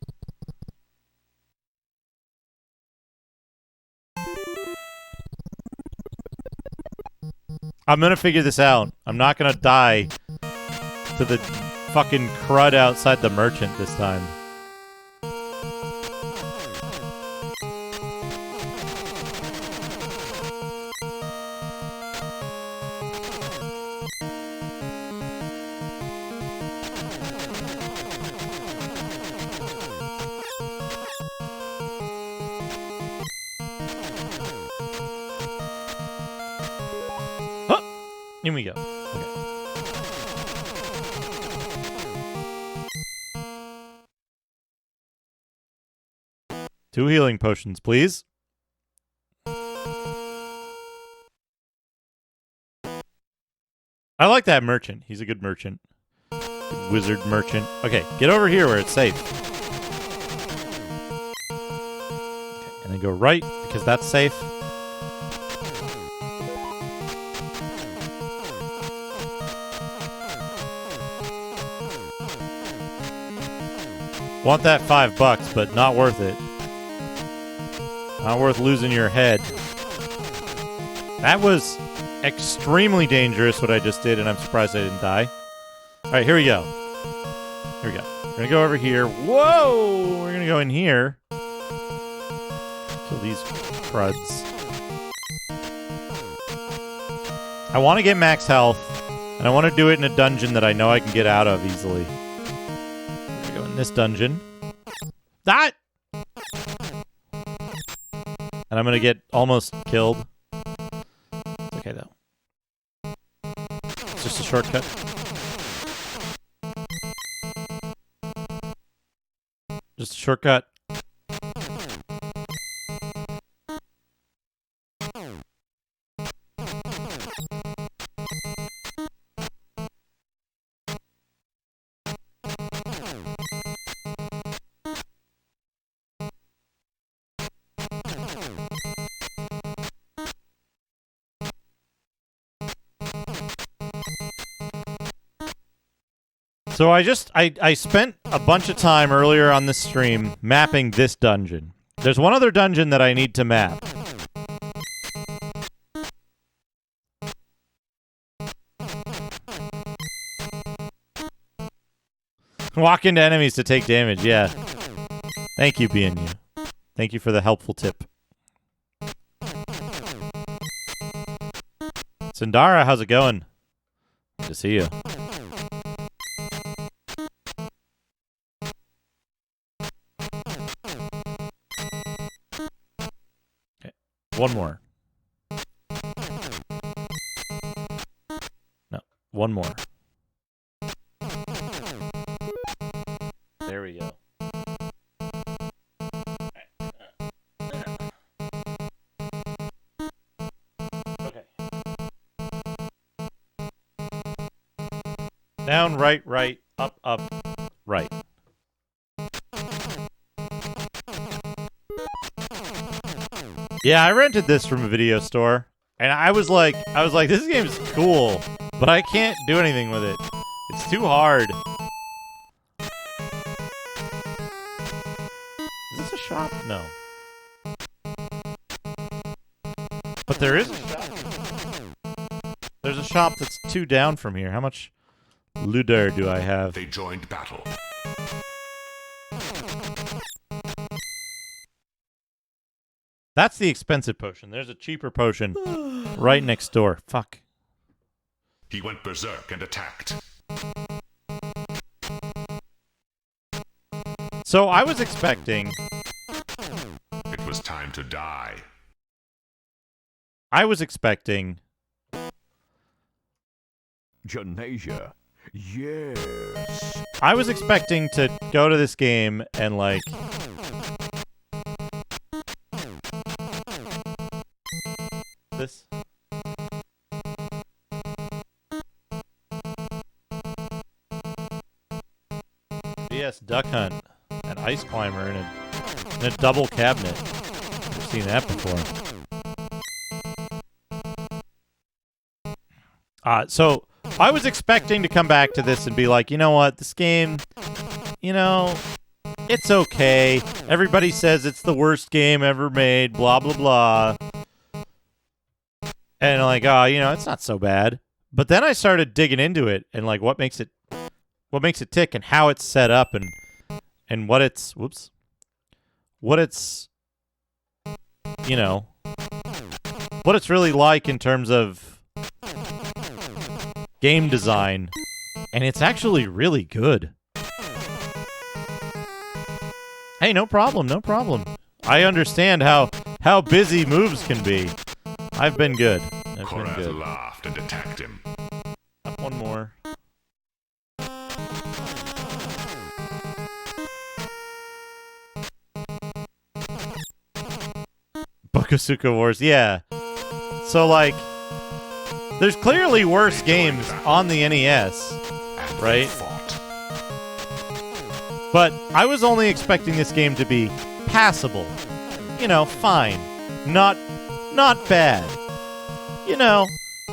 I'm gonna figure this out. I'm not gonna die to the fucking crud outside the merchant this time. Here we go. Okay. Two healing potions, please. I like that merchant. He's a good merchant. Good wizard merchant. Okay, get over here where it's safe. Okay, and then go right, because that's safe. Want that $5, but not worth it. Not worth losing your head. That was extremely dangerous what I just did, and I'm surprised I didn't die. Alright, here we go. Here we go. We're gonna go over here. Whoa! We're gonna go in here. Kill these cruds. I want to get max health, and I want to do it in a dungeon that I know I can get out of easily. This dungeon. That! And I'm gonna get almost killed. It's okay, though. It's just a shortcut. Just a shortcut. So I spent a bunch of time earlier on this stream mapping this dungeon. There's one other dungeon that I need to map. Walk into enemies to take damage, yeah. Thank you, BNU. Thank you for the helpful tip. Sindara, how's it going? Good to see you. One more. No, one more. There we go. Okay. Down, right, right, up, right. Yeah, I rented this from a video store, and I was like, this game is cool, but I can't do anything with it. It's too hard. Is this a shop? No. But there is a shop. There's a shop that's 2 down from here. How much looter do I have? They joined battle. That's the expensive potion. There's a cheaper potion right next door. Fuck. He went berserk and attacked. So I was expecting... It was time to die. I was expecting... Janasia. Yes. I was expecting to go to this game and, like... This? BS Duck Hunt, an ice climber in a double cabinet. I've seen that before. So I was expecting to come back to this and be like, you know what, this game, you know, it's okay. Everybody says it's the worst game ever made, blah, blah, blah. And like, oh, you know, it's not so bad. But then I started digging into it and like what makes it tick and how it's set up and what it's you know, what it's really like in terms of game design, and it's actually really good. Hey, no problem. I understand how busy moves can be. I've been good. Korath laughed and attacked him. Up one more. Bokosuka Wars, yeah. So, like, there's clearly worse games on the NES, right? But I was only expecting this game to be passable. You know, fine. Not bad. You know,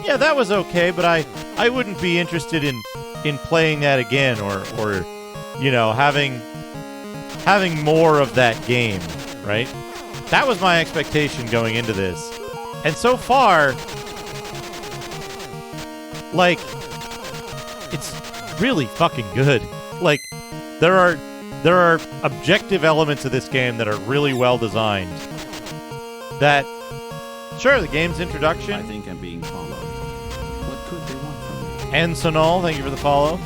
yeah, that was okay, but I wouldn't be interested in playing that again or you know, having more of that game, right? That was my expectation going into this. And so far, like, it's really fucking good. Like, there are objective elements of this game that are really well designed. That, sure, the game's introduction. I think I'm being followed. What could they want from me? And Sonal, thank you for the follow.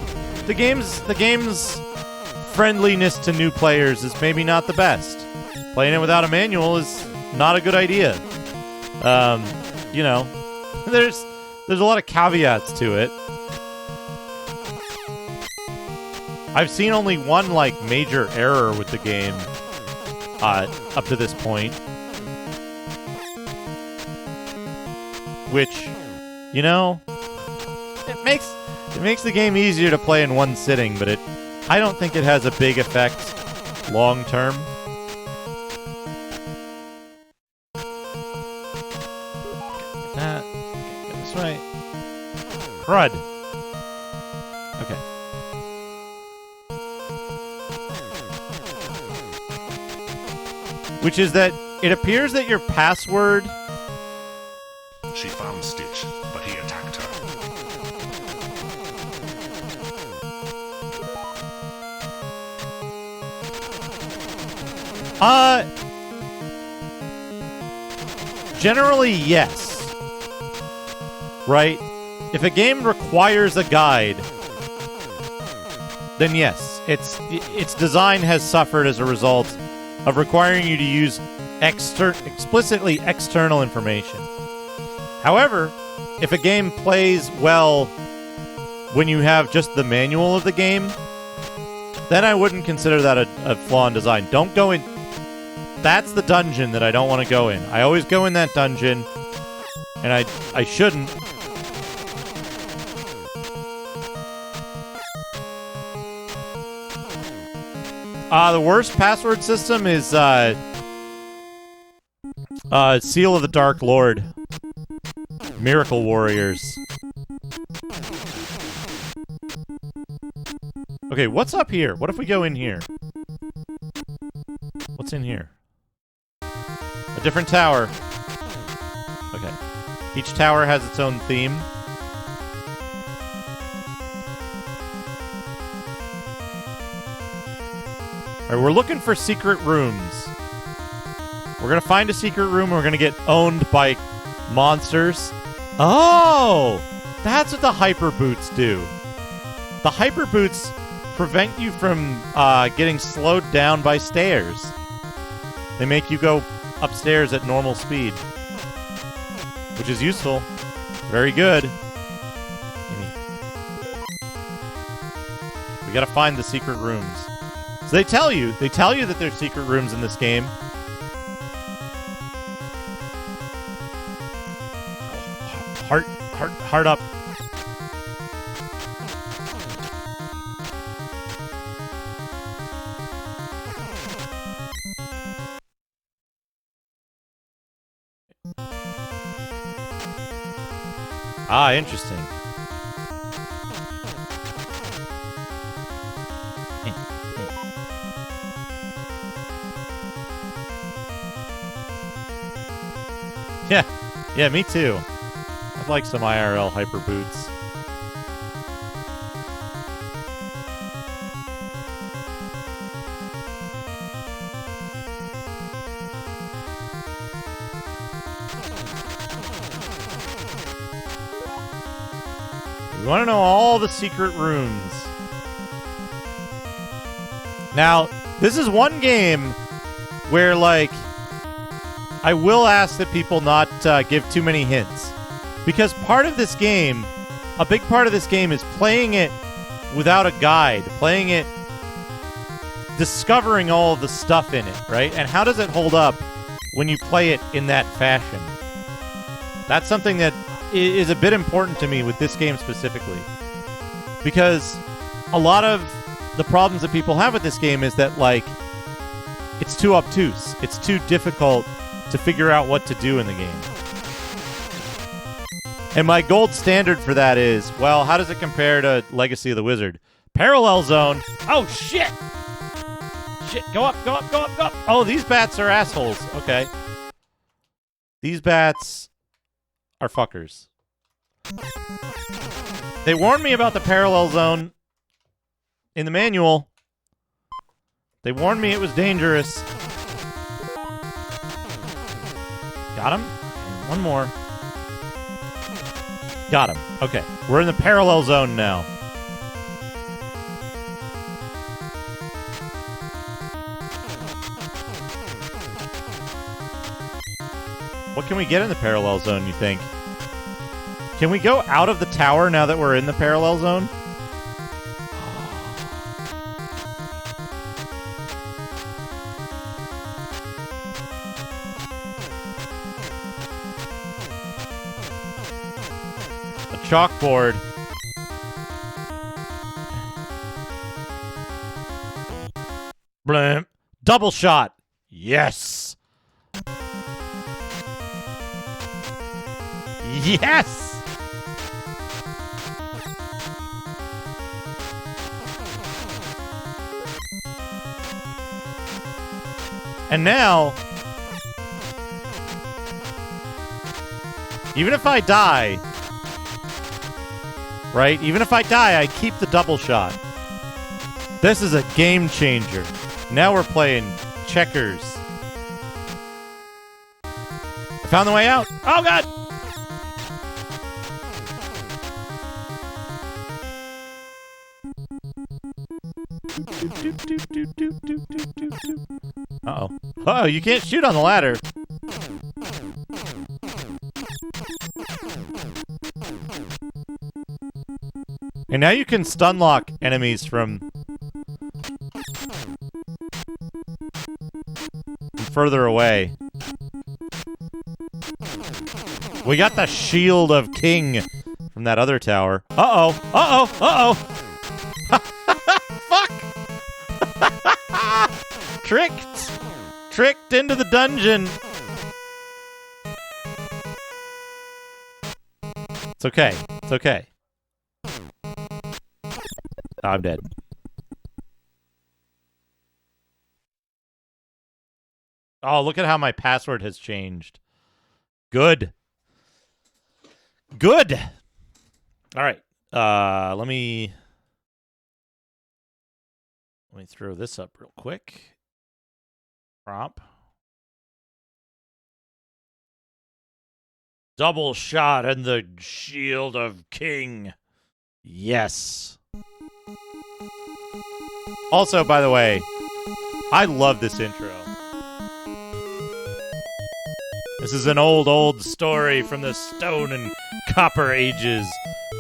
The game's friendliness to new players is maybe not the best. Playing it without a manual is not a good idea. You know, there's a lot of caveats to it. I've seen only one, like, major error with the game up to this point. Which, you know, it makes the game easier to play in one sitting, but I don't think it has a big effect long term. Go this way. Crud. Okay. Which is that it appears that your password... She found Stitch, but he attacked her. Generally, yes. Right? If a game requires a guide, then yes. Its design has suffered as a result of requiring you to use explicitly external information. However, if a game plays well when you have just the manual of the game, then I wouldn't consider that a flaw in design. Don't go in... That's the dungeon that I don't want to go in. I always go in that dungeon, and I shouldn't. The worst password system is Seal of the Dark Lord. Miracle Warriors. Okay, what's up here? What if we go in here? What's in here? A different tower. Okay. Each tower has its own theme. Alright, we're looking for secret rooms. We're gonna find a secret room and we're gonna get owned by monsters. Oh! That's what the hyper boots do. The hyper boots prevent you from getting slowed down by stairs. They make you go upstairs at normal speed, which is useful. Very good. We gotta find the secret rooms. So they tell you that there's secret rooms in this game. Heart up. Ah, interesting. Yeah, me too. I'd like some IRL hyper boots. We want to know all the secret rooms. Now, this is one game where, like, I will ask that people not give too many hints. Because part of this game, a big part of this game is playing it without a guide. Playing it, discovering all of the stuff in it, right? And how does it hold up when you play it in that fashion? That's something that is a bit important to me with this game specifically. Because a lot of the problems that people have with this game is that, like, it's too obtuse. It's too difficult to figure out what to do in the game. And my gold standard for that is, well, how does it compare to Legacy of the Wizard? Parallel zone. Oh, shit! Shit, go up, go up, go up, go up. Oh, these bats are assholes. Okay. These bats are fuckers. They warned me about the parallel zone in the manual. They warned me it was dangerous. Got him? And one more. Got him. Okay. We're in the parallel zone now. What can we get in the parallel zone, you think? Can we go out of the tower now that we're in the parallel zone? Chalkboard. Blam. Double shot. Yes. Yes. And now, even if I die, right? Even if I die, I keep the double shot. This is a game changer. Now we're playing checkers. I found the way out. Oh, God! Uh-oh. Uh-oh, you can't shoot on the ladder. And now you can stun lock enemies from further away. We got the Shield of King from that other tower. Uh-oh. Uh-oh. Uh-oh. Fuck! Tricked! Tricked into the dungeon. It's okay. It's okay. I'm dead. Oh, look at how my password has changed. Good. Good. All right. Let me throw this up real quick. Prop. Double shot and the Shield of King. Yes. Also, by the way, I love this intro. This is an old story from the Stone and Copper Ages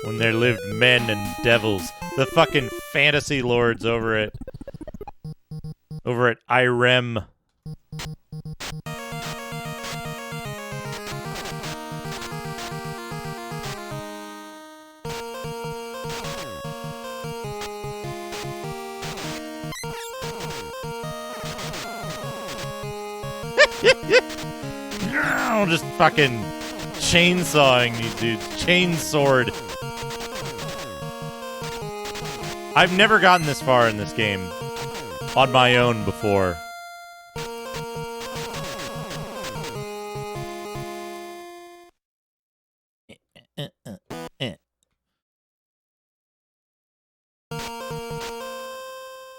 when there lived men and devils. The fucking fantasy lords over at Irem. Just fucking chainsawing these dudes. Chainsword. I've never gotten this far in this game on my own before.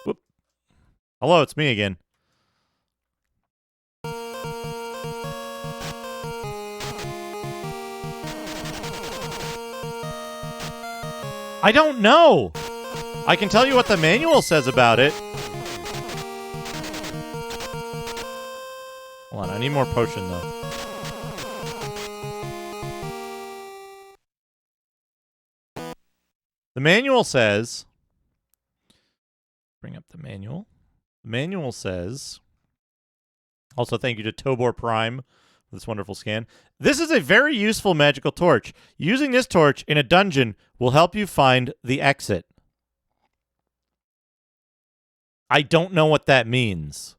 Whoop. Hello, it's me again. I don't know. I can tell you what the manual says about it. Hold on, I need more potion, though. The manual says... Bring up the manual. The manual says... Also, thank you to Tobor Prime for this wonderful scan. This is a very useful magical torch. Using this torch in a dungeon will help you find the exit. I don't know what that means.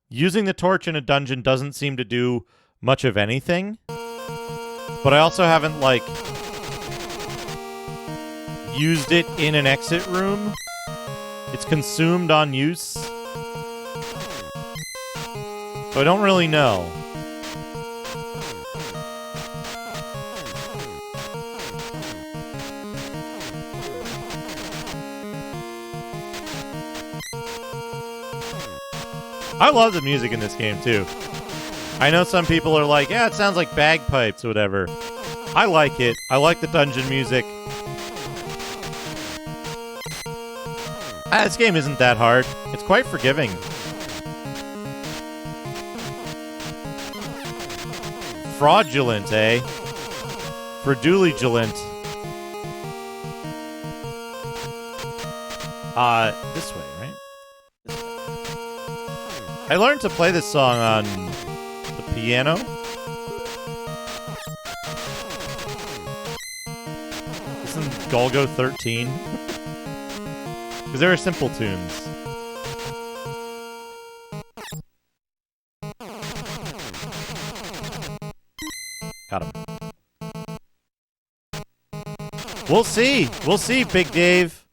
Using the torch in a dungeon doesn't seem to do much of anything. But I also haven't, like, used it in an exit room. It's consumed on use. So I don't really know. I love the music in this game, too. I know some people are like, yeah, it sounds like bagpipes or whatever. I like it. I like the dungeon music. This game isn't that hard. It's quite forgiving. Fraudulent, eh? Frauduligulent. This way, right? This way. I learned to play this song on the piano. Isn't Golgo 13? Because there are simple tunes. Got him. We'll see. We'll see, Big Dave.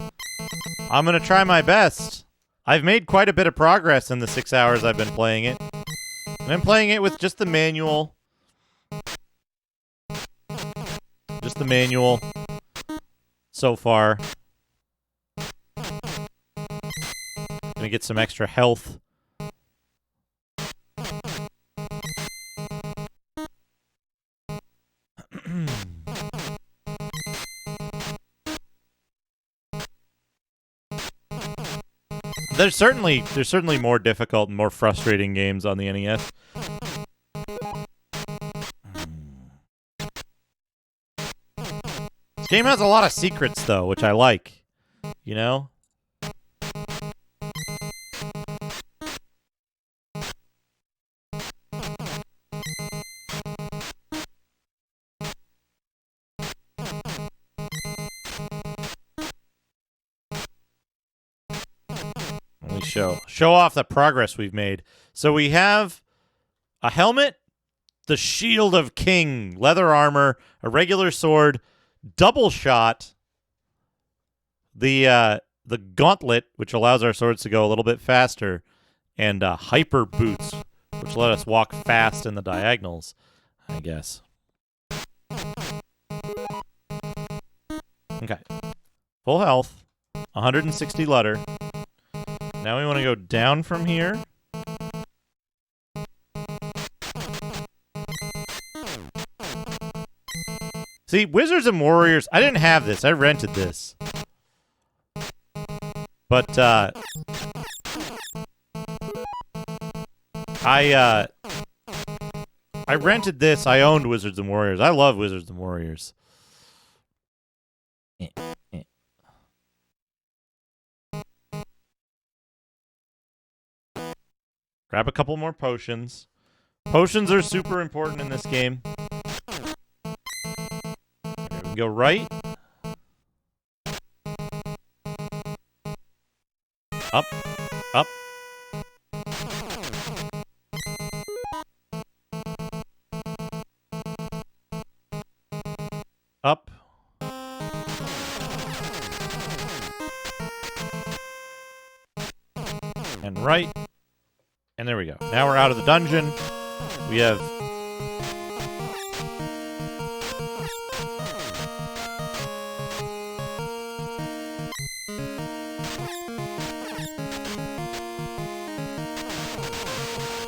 I'm going to try my best. I've made quite a bit of progress in the 6 hours I've been playing it. And I'm playing it with just the manual. Just the manual. So far. Gonna get some extra health. There's certainly more difficult and more frustrating games on the NES. This game has a lot of secrets, though, which I like. You know? Show off the progress we've made. So we have a helmet, the Shield of King, leather armor, a regular sword, double shot, the gauntlet, which allows our swords to go a little bit faster, and hyper boots, which let us walk fast in the diagonals, I guess. Okay. Full health, 160 letter. Now we want to go down from here. See, Wizards and Warriors, I didn't have this. I rented this. But I rented this. I owned Wizards and Warriors. I love Wizards and Warriors. Grab a couple more potions. Potions are super important in this game. Okay, we can go right. Up. Up. Up. And right. And there we go. Now we're out of the dungeon. We have...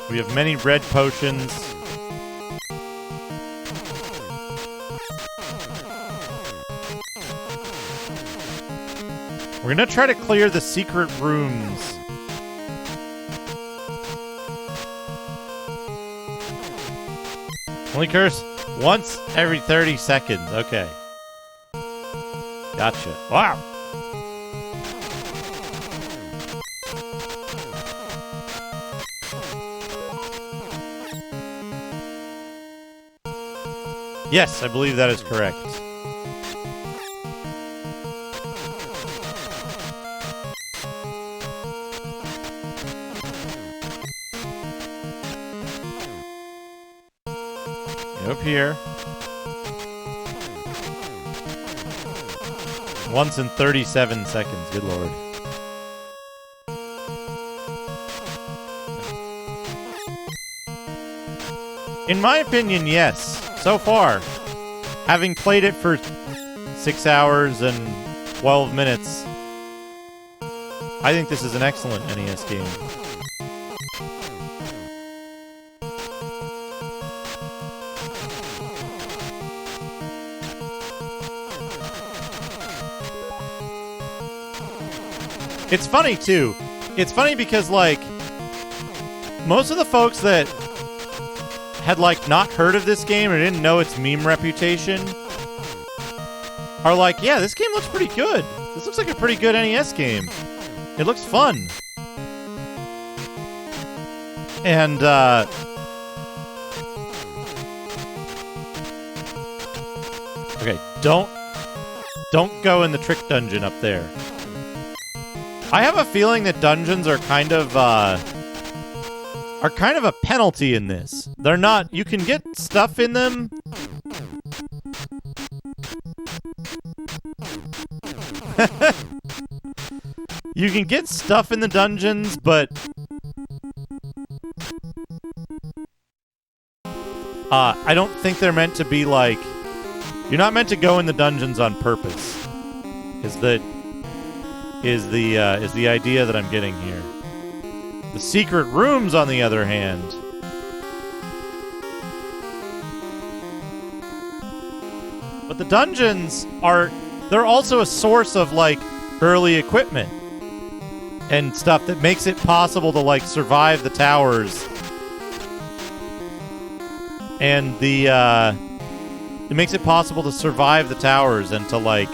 We have many red potions. We're gonna try to clear the secret rooms. Only curse once every 30 seconds. Okay. Gotcha. Wow. Yes, I believe that is correct. Up here. Once in 37 seconds. Good lord. In my opinion, yes. So far. Having played it for 6 hours and 12 minutes, I think this is an excellent NES game. It's funny, too. It's funny because, like, most of the folks that had, like, not heard of this game or didn't know its meme reputation are like, yeah, this game looks pretty good. This looks like a pretty good NES game. It looks fun. And, okay, don't go in the trick dungeon up there. I have a feeling that dungeons are kind of a penalty in this. They're not. You can get stuff in them. You can get stuff in the dungeons, but I don't think they're meant to be like. You're not meant to go in the dungeons on purpose. Is the idea that I'm getting here. The secret rooms, on the other hand, but the dungeons they're also a source of, like, early equipment and stuff that makes it possible to, like, survive the towers. And it makes it possible to survive the towers and to, like,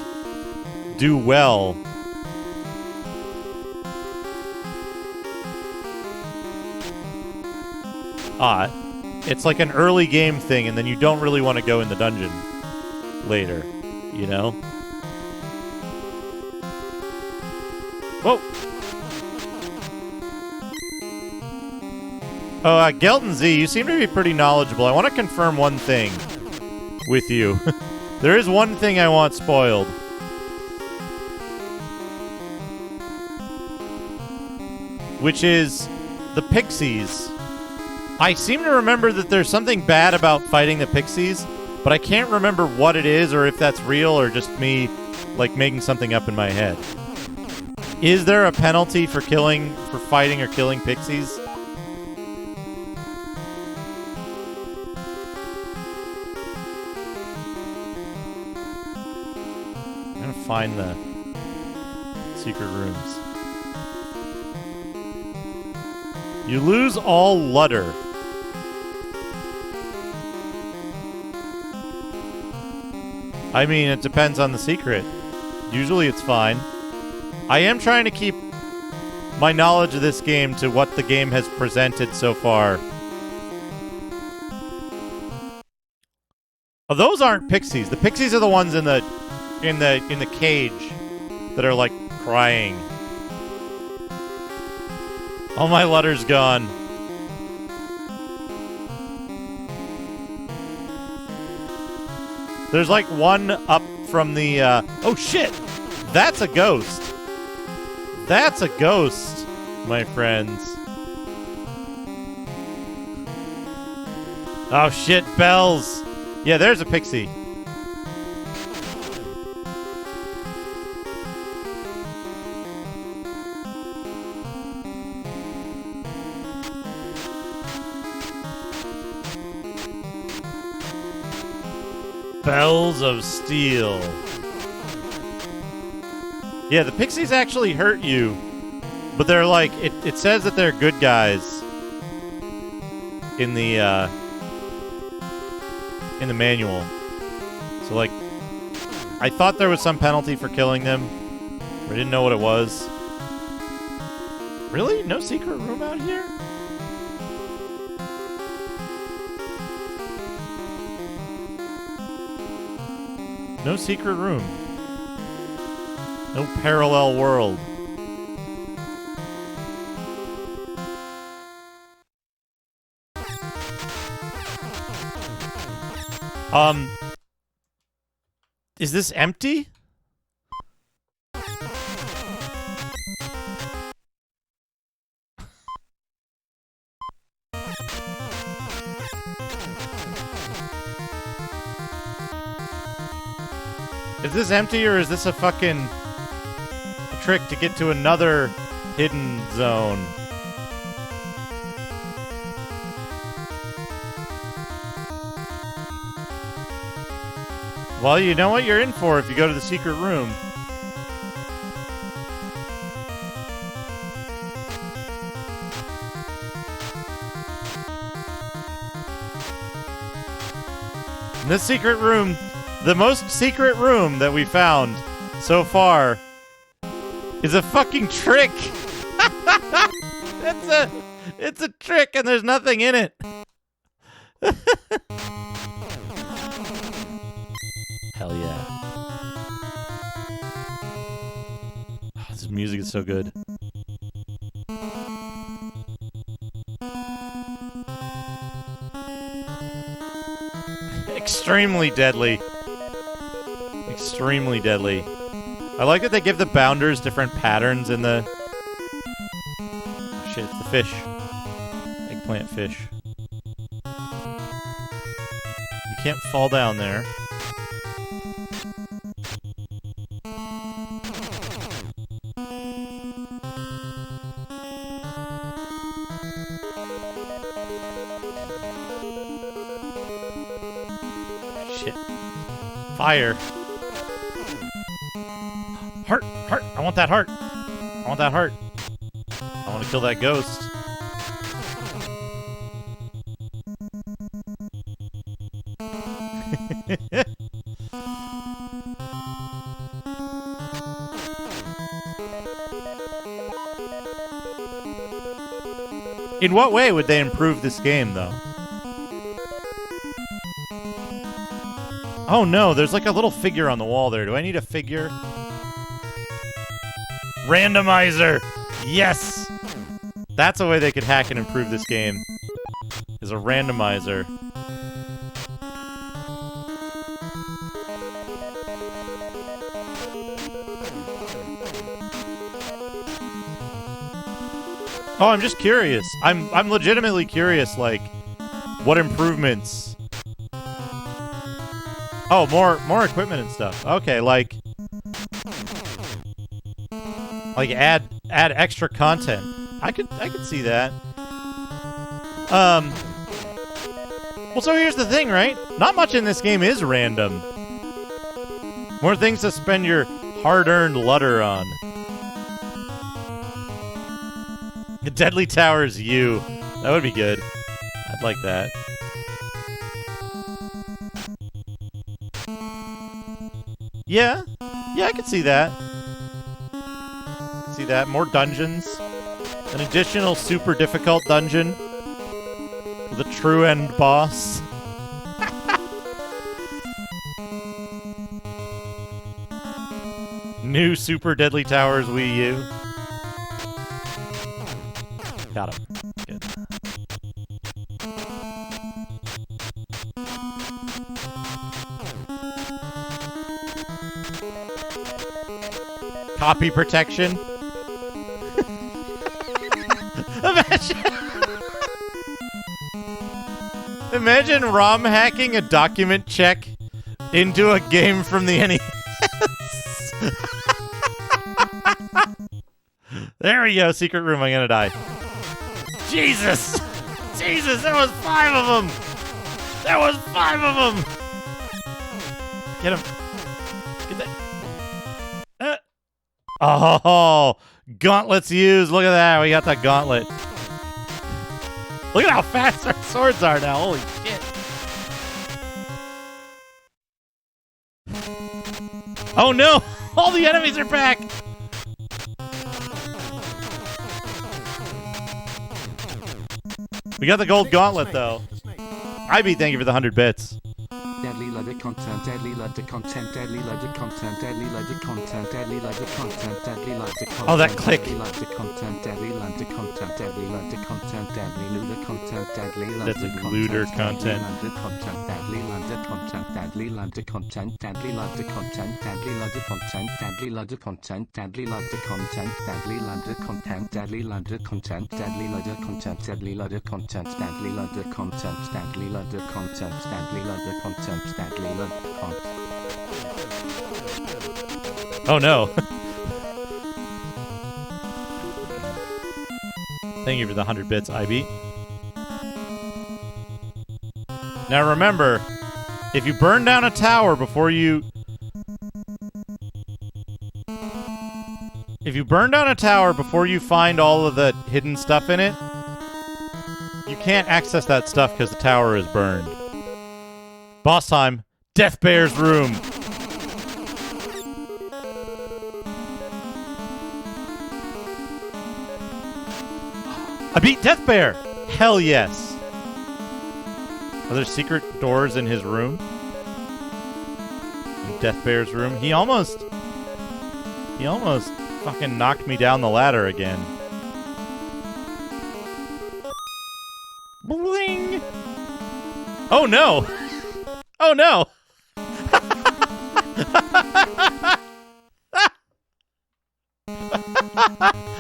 do well. It's like an early game thing, and then you don't really want to go in the dungeon later, you know? Whoa! Oh, Gelton Z, you seem to be pretty knowledgeable. I want to confirm one thing with you. There is one thing I want spoiled. Which is the Pixies. I seem to remember that there's something bad about fighting the Pixies, but I can't remember what it is or if that's real or just me, like, making something up in my head. Is there a penalty for fighting or killing Pixies? I'm gonna find the secret rooms. You lose all Lutter. I mean, it depends on the secret. Usually it's fine. I am trying to keep my knowledge of this game to what the game has presented so far. Oh, those aren't pixies. The pixies are the ones in the cage that are like crying. All my Lutter's gone. There's like one up from the oh shit! That's a ghost. That's a ghost, my friends. Oh shit, bells. Yeah, there's a pixie. Bells of Steel. Yeah, the pixies actually hurt you, but they're like, it says that they're good guys in the manual. So like, I thought there was some penalty for killing them, but I didn't know what it was. Really? No secret room out here? No secret room. No parallel world. Is this empty? Is this empty, or is this a fucking trick to get to another hidden zone? Well, you know what you're in for if you go to the secret room. In this secret room, the most secret room that we found so far is a fucking trick. It's a trick and there's nothing in it. Hell yeah. Oh, this music is so good. Extremely deadly. Extremely deadly. I like that they give the bounders different patterns in the... Oh, shit, it's the fish. Eggplant fish. You can't fall down there. Shit. Fire. Heart! Heart! I want that heart! I want that heart! I want to kill that ghost. In what way would they improve this game, though? Oh no, there's like a little figure on the wall there. Do I need a figure? Randomizer! Yes! That's a way they could hack and improve this game. Is a randomizer. Oh, I'm just curious. I'm legitimately curious, like, what improvements? Oh, more equipment and stuff. Okay, like add extra content. I could see that. Well, so here's the thing, right? Not much in this game is random. More things to spend your hard-earned Lutter on. The Deadly Towers U. That would be good. I'd like that. Yeah. Yeah, I could see that. See that? More dungeons. An additional super difficult dungeon. With a true end boss. New Super Deadly Towers Wii U. Got him. Good. Copy protection. Imagine ROM hacking a document check into a game from the NES. There we go, secret room, I'm gonna die. Jesus! Jesus, there was 5 of them! There was 5 of them! Get him. Get that. Oh, gauntlets used. Look at that, we got that gauntlet. Look at how fast our swords are now, holy shit. Oh no! All the enemies are back! We got the gold gauntlet, though. IB, thank you for the 100 bits. Deadly loaded content, deadly loaded content, deadly loaded content, deadly loaded content, deadly loaded content, deadly loaded content. Oh, that click. Deadly loaded content, deadly loaded content, deadly loaded content, deadly loaded content, deadly loaded That's like looter content. deadly loaded content, deadly loaded content, deadly loaded content, deadly loaded content, deadly loaded content, deadly loaded content, deadly loaded content, deadly loaded content, deadly loaded content, deadly loaded content, deadly loaded content, deadly loaded content, deadly loaded content. Oh no. Thank you for the 100 bits, IB. Now remember, if you burn down a tower before you... If you burn down a tower before you find all of the hidden stuff in it, you can't access that stuff because the tower is burned. Boss time. Death Bear's room. I beat Death Bear. Hell yes. Are there secret doors in his room? In Death Bear's room? He almost fucking knocked me down the ladder again. Bling! Oh no! Oh no!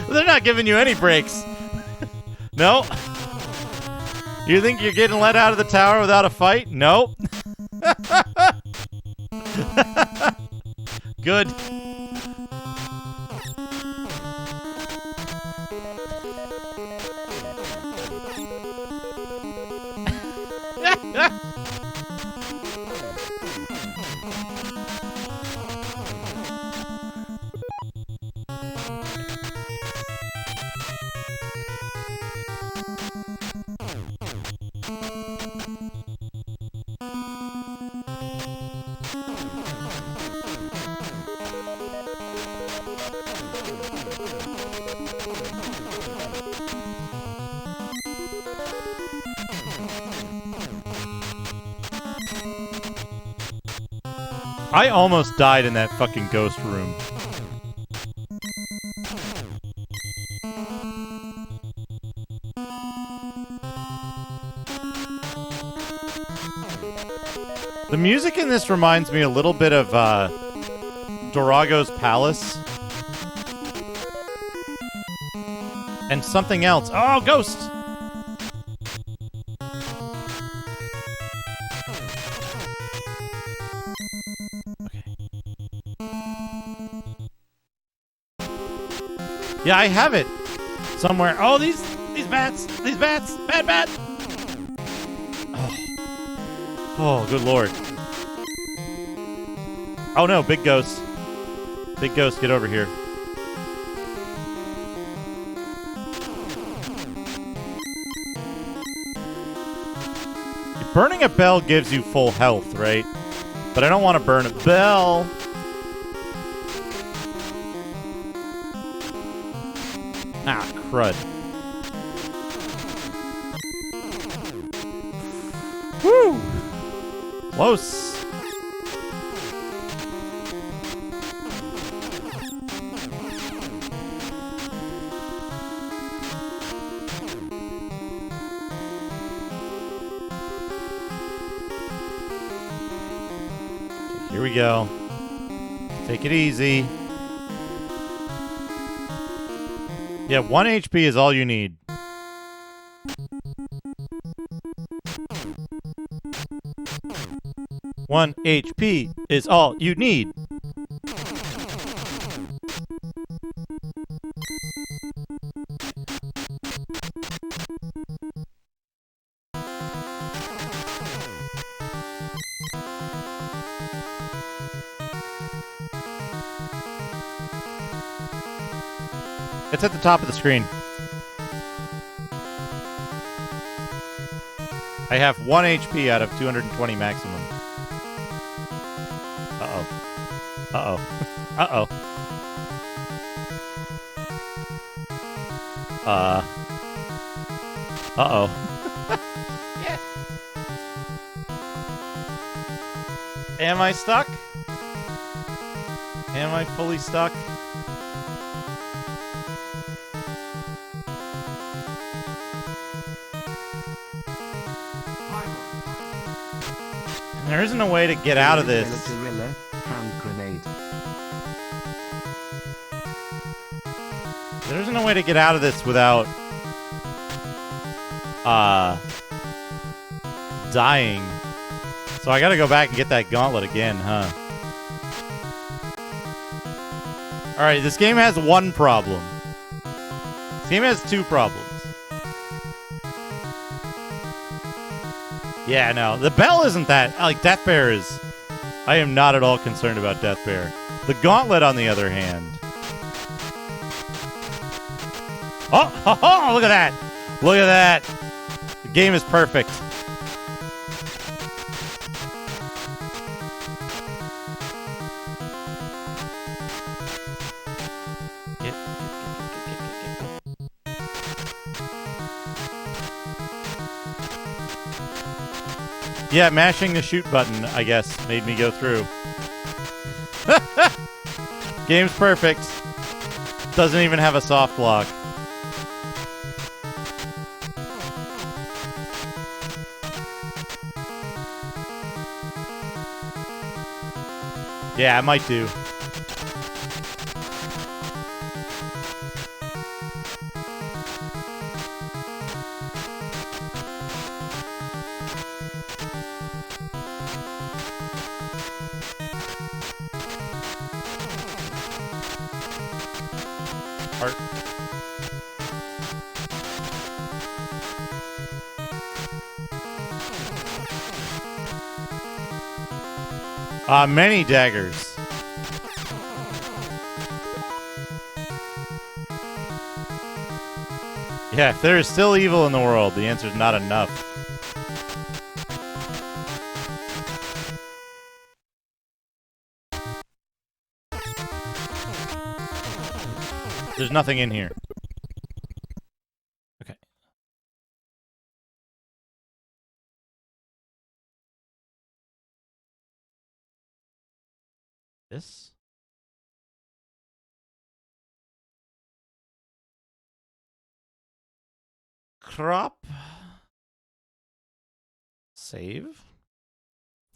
They're not giving you any breaks. No. You think you're getting let out of the tower without a fight? Nope. Good. I almost died in that fucking ghost room. The music in this reminds me a little bit of Dorago's Palace. And something else. Oh, ghost! Yeah, I have it somewhere. Oh, these bats, bad bat. Oh, good lord. Oh no, big ghost. Big ghost, get over here. Burning a bell gives you full health, right? But I don't want to burn a bell. Ah, crud. Woo! Close. Here we go. Take it easy. Yeah, 1 HP is all you need. One HP is all you need. It's at the top of the screen. I have 1 HP out of 220 maximum. Uh-oh. Uh-oh. Uh-oh. Uh-oh. Yeah. Am I stuck? Am I fully stuck? There isn't a way to get out of this. Gorilla, hand grenade. There isn't a way to get out of this without dying. So I gotta go back and get that gauntlet again, huh? Alright, this game has one problem. This game has two problems. Yeah, no. The bell isn't that. Like, Death Bear is... I am not at all concerned about Death Bear. The gauntlet, on the other hand... Oh, look at that! Look at that! The game is perfect. Yeah, mashing the shoot button, I guess, made me go through. Game's perfect. Doesn't even have a soft lock. Yeah, I might do. Many daggers. Yeah, if there is still evil in the world, the answer is not enough. There's nothing in here. Okay. This? Crop? Save?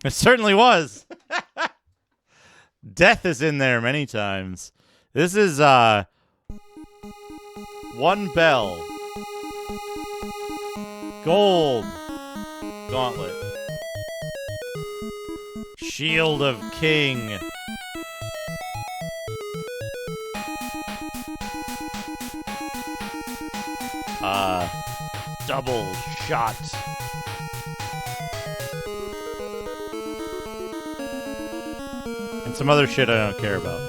It certainly was. Death is in there many times. This is, one bell. Gold. Gauntlet. Shield of King. Double shot. And some other shit I don't care about.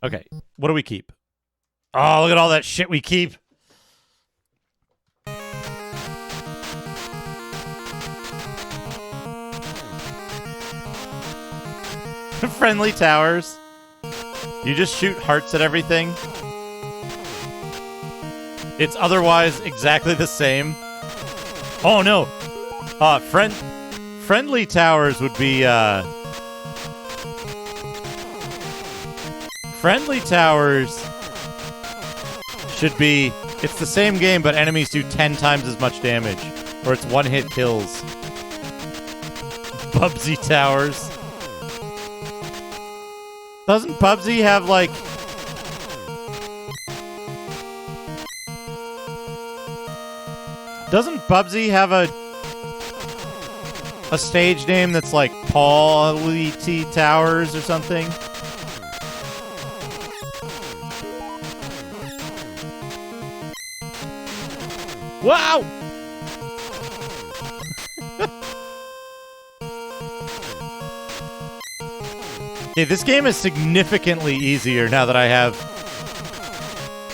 Okay, what do we keep? Oh, look at all that shit we keep. Friendly towers. You just shoot hearts at everything. It's otherwise exactly the same. Oh no. Friendly towers would be friendly towers should be, it's the same game, but enemies do 10 times as much damage. Or it's one-hit kills. Bubsy towers. Doesn't Bubsy have, like... Doesn't Bubsy have a stage name that's like Pauly T Towers or something? Wow! Okay, this game is significantly easier now that I have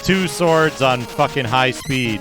2 swords on fucking high speed.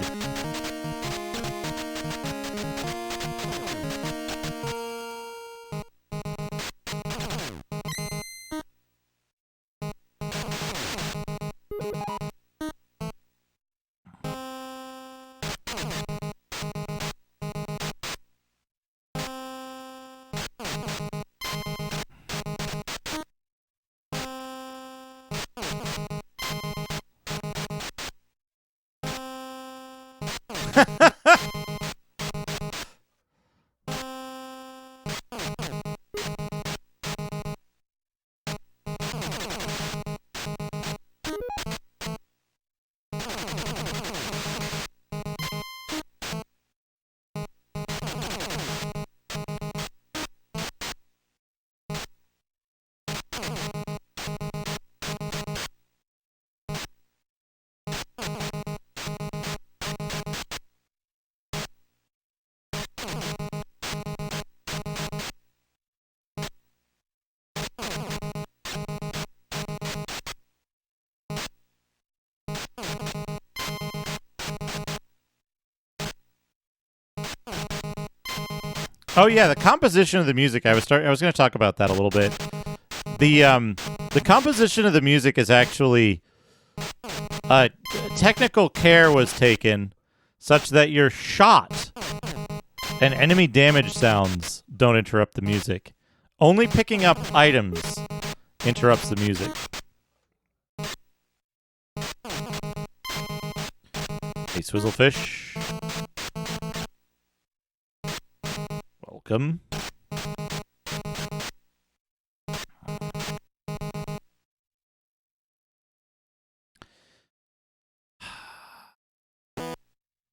Oh yeah, the composition of the music. I was going to talk about that a little bit. The composition of the music is actually technical care was taken such that your shot and enemy damage sounds don't interrupt the music. Only picking up items interrupts the music. Hey, Swizzlefish. Welcome.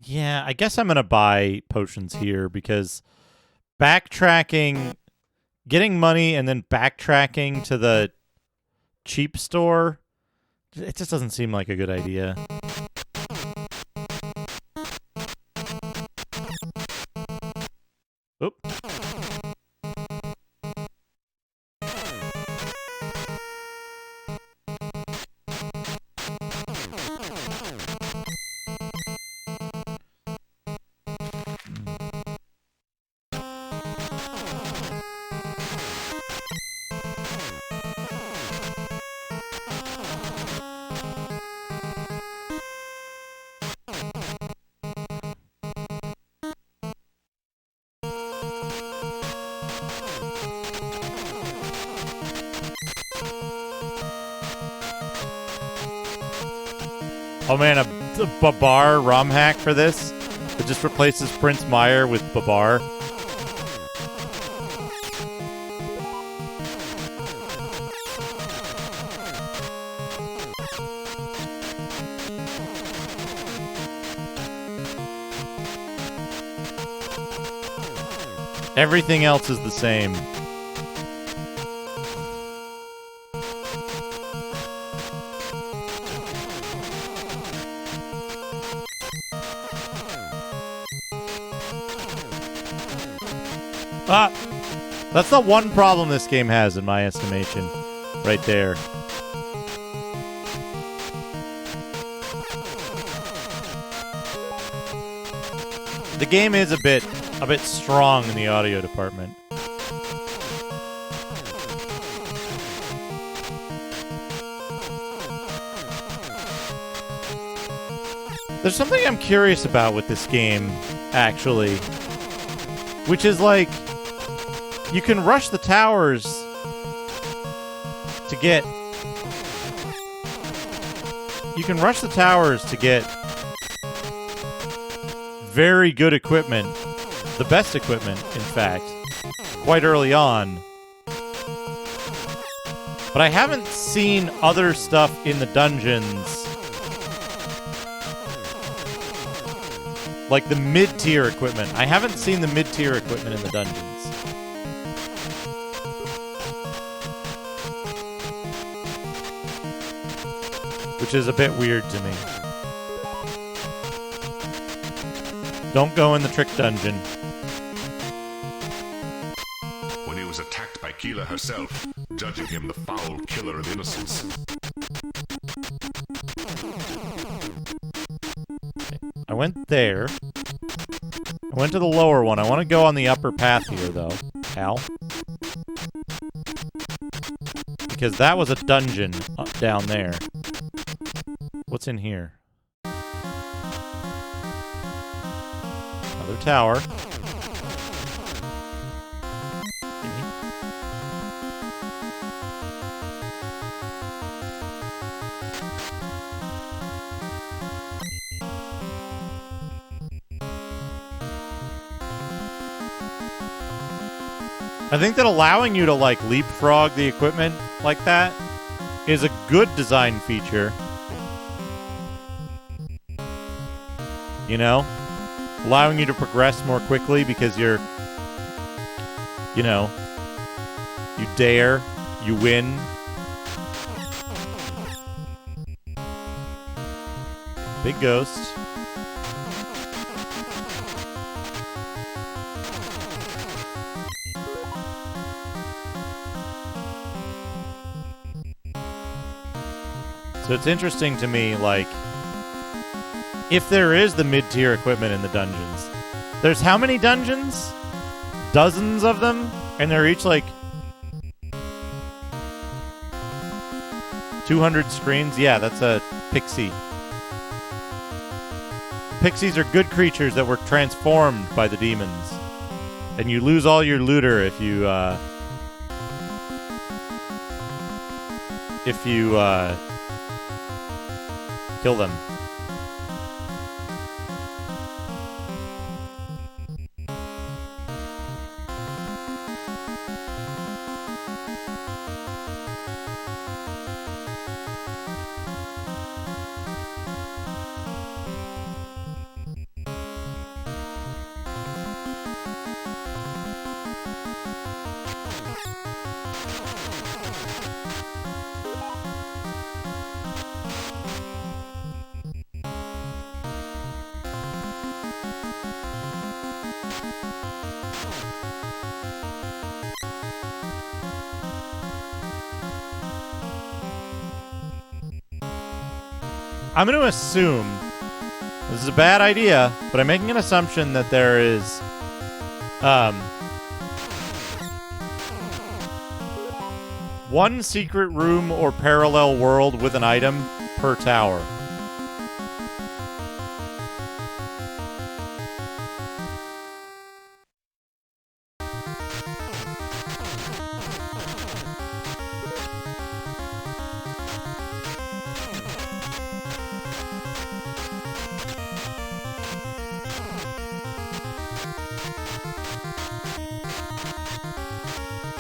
Yeah, I guess I'm going to buy potions here because backtracking, getting money and then backtracking to the cheap store, it just doesn't seem like a good idea. Oop. Oh man, a Babar ROM hack for this that just replaces Prince Meyer with Babar. Everything else is the same. Ah! That's the one problem this game has, in my estimation. Right there. The game is a bit strong in the audio department. There's something I'm curious about with this game, actually, which is like, you can rush the towers to get... You can rush the towers to get very good equipment, the best equipment, in fact, quite early on. But I haven't seen other stuff in the dungeons, like the mid-tier equipment. I haven't seen the mid-tier equipment in the dungeons. Which is a bit weird to me. Don't go in the trick dungeon. When he was attacked by Keela herself, judging him the foul killer of innocence. I went there. I went to the lower one. I want to go on the upper path here, though. Al. Because that was a dungeon down there. What's in here? Another tower. I think that allowing you to, like, leapfrog the equipment like that is a good design feature. You know? Allowing you to progress more quickly because you're, you know, you dare, you win. Big ghost. So it's interesting to me, like, if there is the mid-tier equipment in the dungeons, there's how many dungeons? Dozens of them? And they're each, like, 200 screens? Yeah, that's a pixie. Pixies are good creatures that were transformed by the demons. And you lose all your looter if you kill them. I'm going to assume, this is a bad idea, but I'm making an assumption that there is, one secret room or parallel world with an item per tower.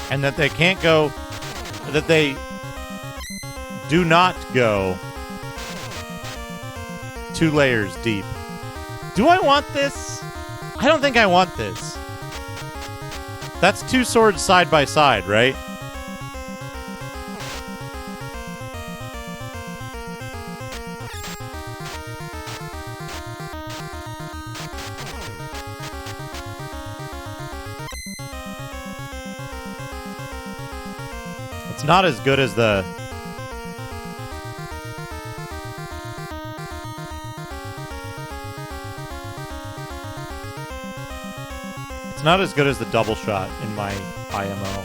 And that they can't go, that they do not go 2 layers deep. Do I want this? I don't think I want this. That's 2 swords side by side, right? It's not as good as the... It's not as good as the double shot in my IMO.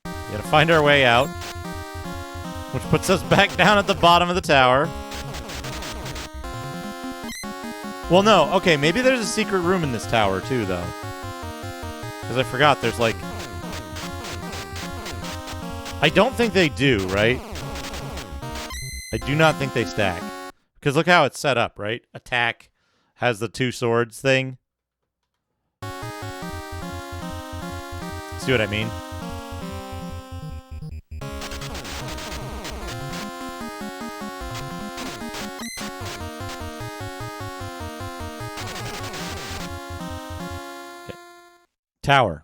We gotta find our way out, which puts us back down at the bottom of the tower. Well, no. Okay, maybe there's a secret room in this tower, too, though. Because I forgot there's, like... I don't think they do, right? I do not think they stack. Because look how it's set up, right? Attack has the two swords thing. See what I mean? Okay. Tower.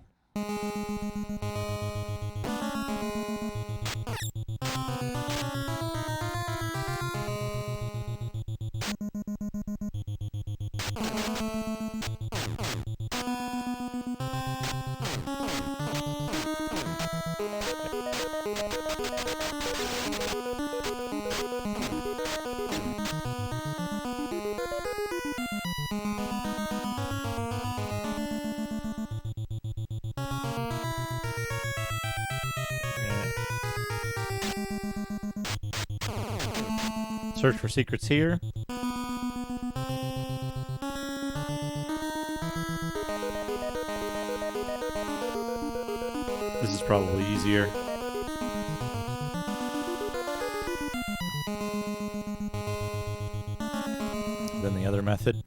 Search for secrets here. This is probably easier. Than the other method.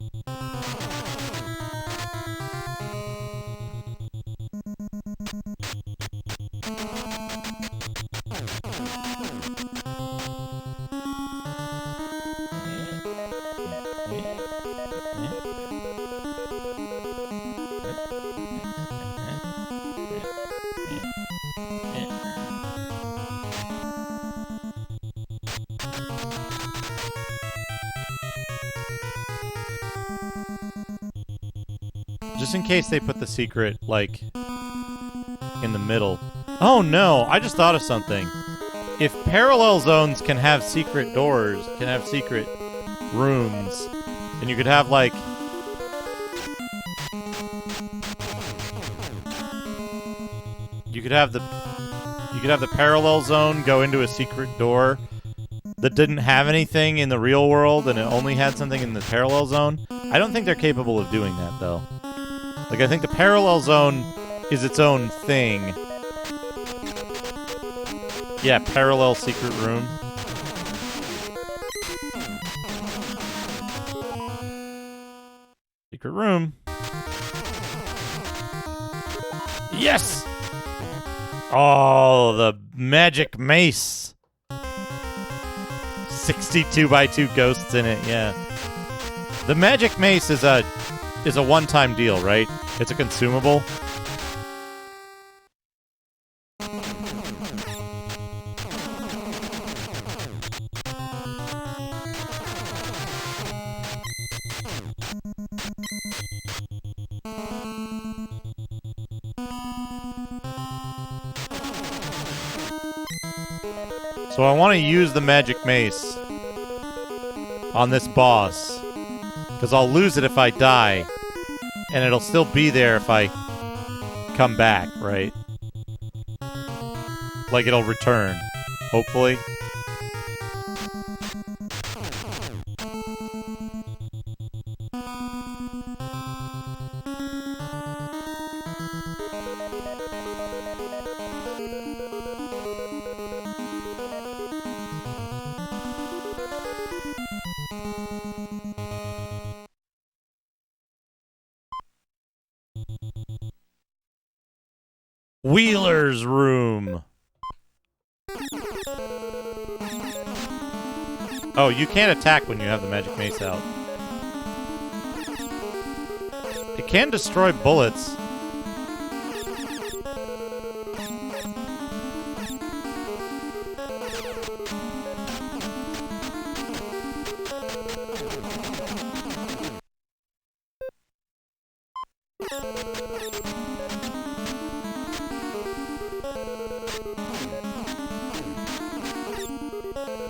Just in case they put the secret, like, in the middle. Oh no, I just thought of something. If parallel zones can have secret doors, can have secret rooms, then you could have, like... You could have the parallel zone go into a secret door that didn't have anything in the real world and it only had something in the parallel zone. I don't think they're capable of doing that, though. Like, I think the parallel zone is its own thing. Yeah, parallel secret room. Secret room. Yes! Oh, the magic mace. 62x2 ghosts in it, yeah. The magic mace is a one-time deal, right? It's a consumable. So I want to use the magic mace on this boss, because I'll lose it if I die, and it'll still be there if I come back, right? Like, it'll return, hopefully. Wheeler's room. Oh, you can't attack when you have the magic mace out. It can destroy bullets.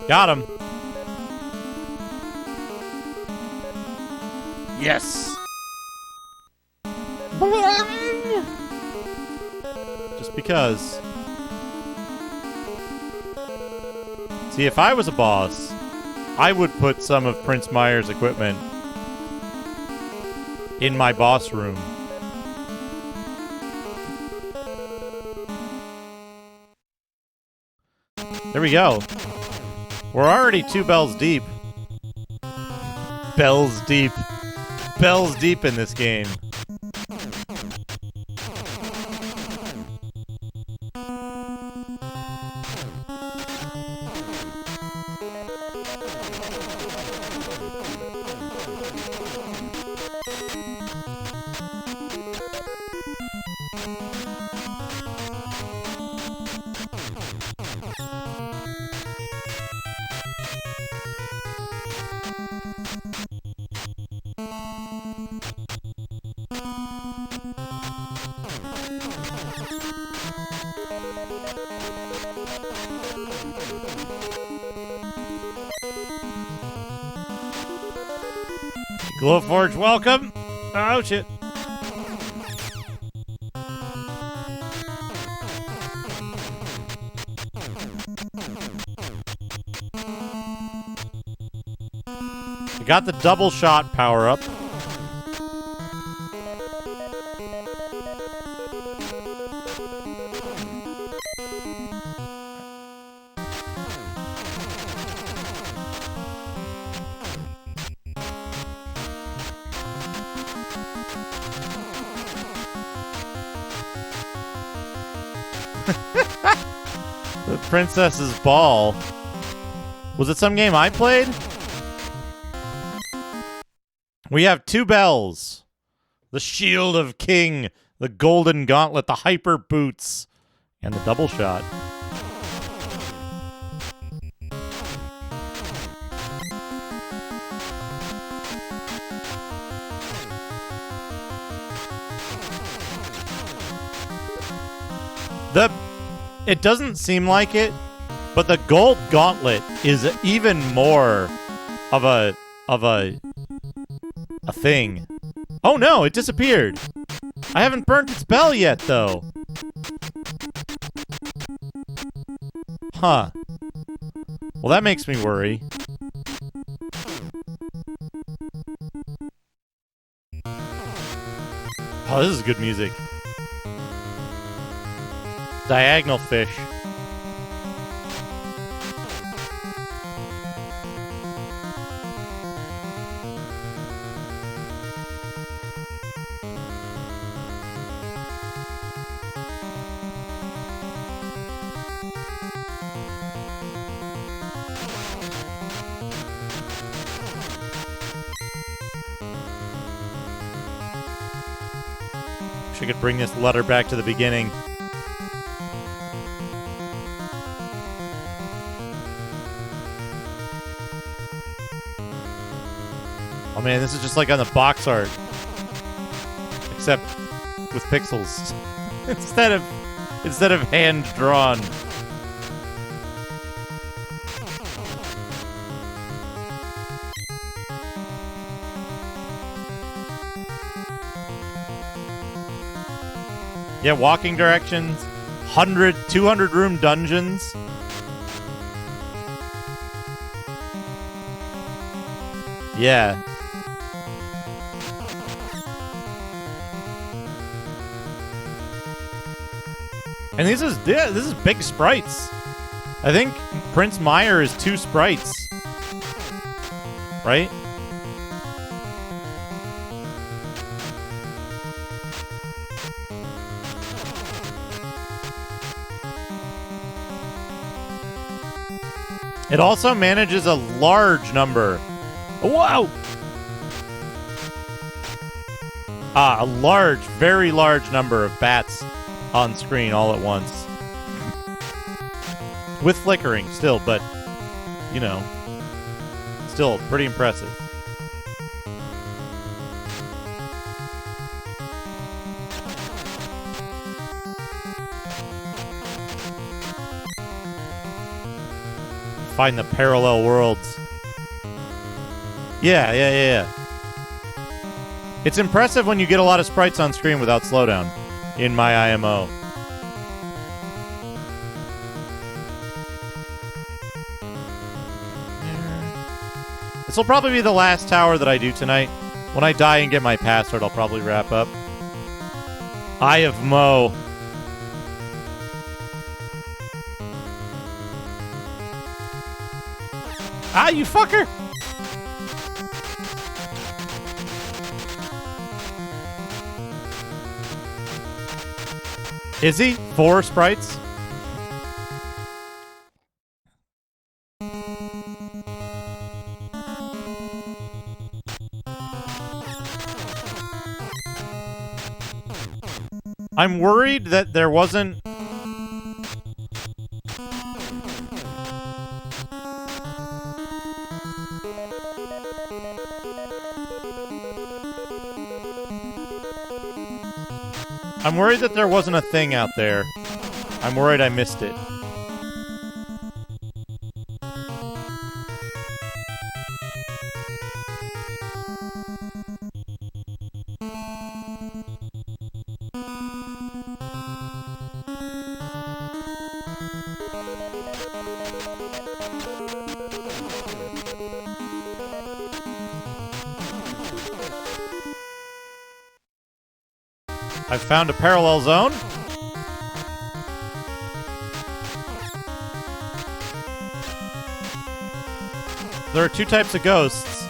Got him. Yes. Because, see, if I was a boss, I would put some of Prince Meyer's equipment in my boss room. There we go. We're already 2 bells deep. Bells deep. Bells deep in this game. Glowforge, welcome! Oh, shit. I got the double shot power up. The Princess's Ball. Was it some game I played? We have 2 bells. The Shield of King, the Golden Gauntlet, the Hyper Boots, and the double shot. It doesn't seem like it, but the Gold Gauntlet is even more of a thing. Oh no, it disappeared. I haven't burnt its bell yet, though. Huh. Well, that makes me worry. Oh, this is good music. Diagonal fish. Wish I could bring this letter back to the beginning. Oh man, this is just like on the box art. Except with pixels. instead of hand drawn. Yeah, walking directions, 100, 200 room dungeons. Yeah. And this is big sprites. I think Prince Meyer is 2 sprites. Right? It also manages a large number. Whoa! A large, very large number of bats on screen all at once. With flickering still, but, you know, still pretty impressive. Find the parallel worlds. Yeah. It's impressive when you get a lot of sprites on screen without slowdown in my IMO. This will probably be the last tower that I do tonight. When I die and get my password, I'll probably wrap up. Eye of Mo. Ah, you fucker! Is he? 4 sprites? I'm worried that there wasn't... I'm worried that there wasn't a thing out there. I'm worried I missed it. I've found a parallel zone. There are 2 types of ghosts.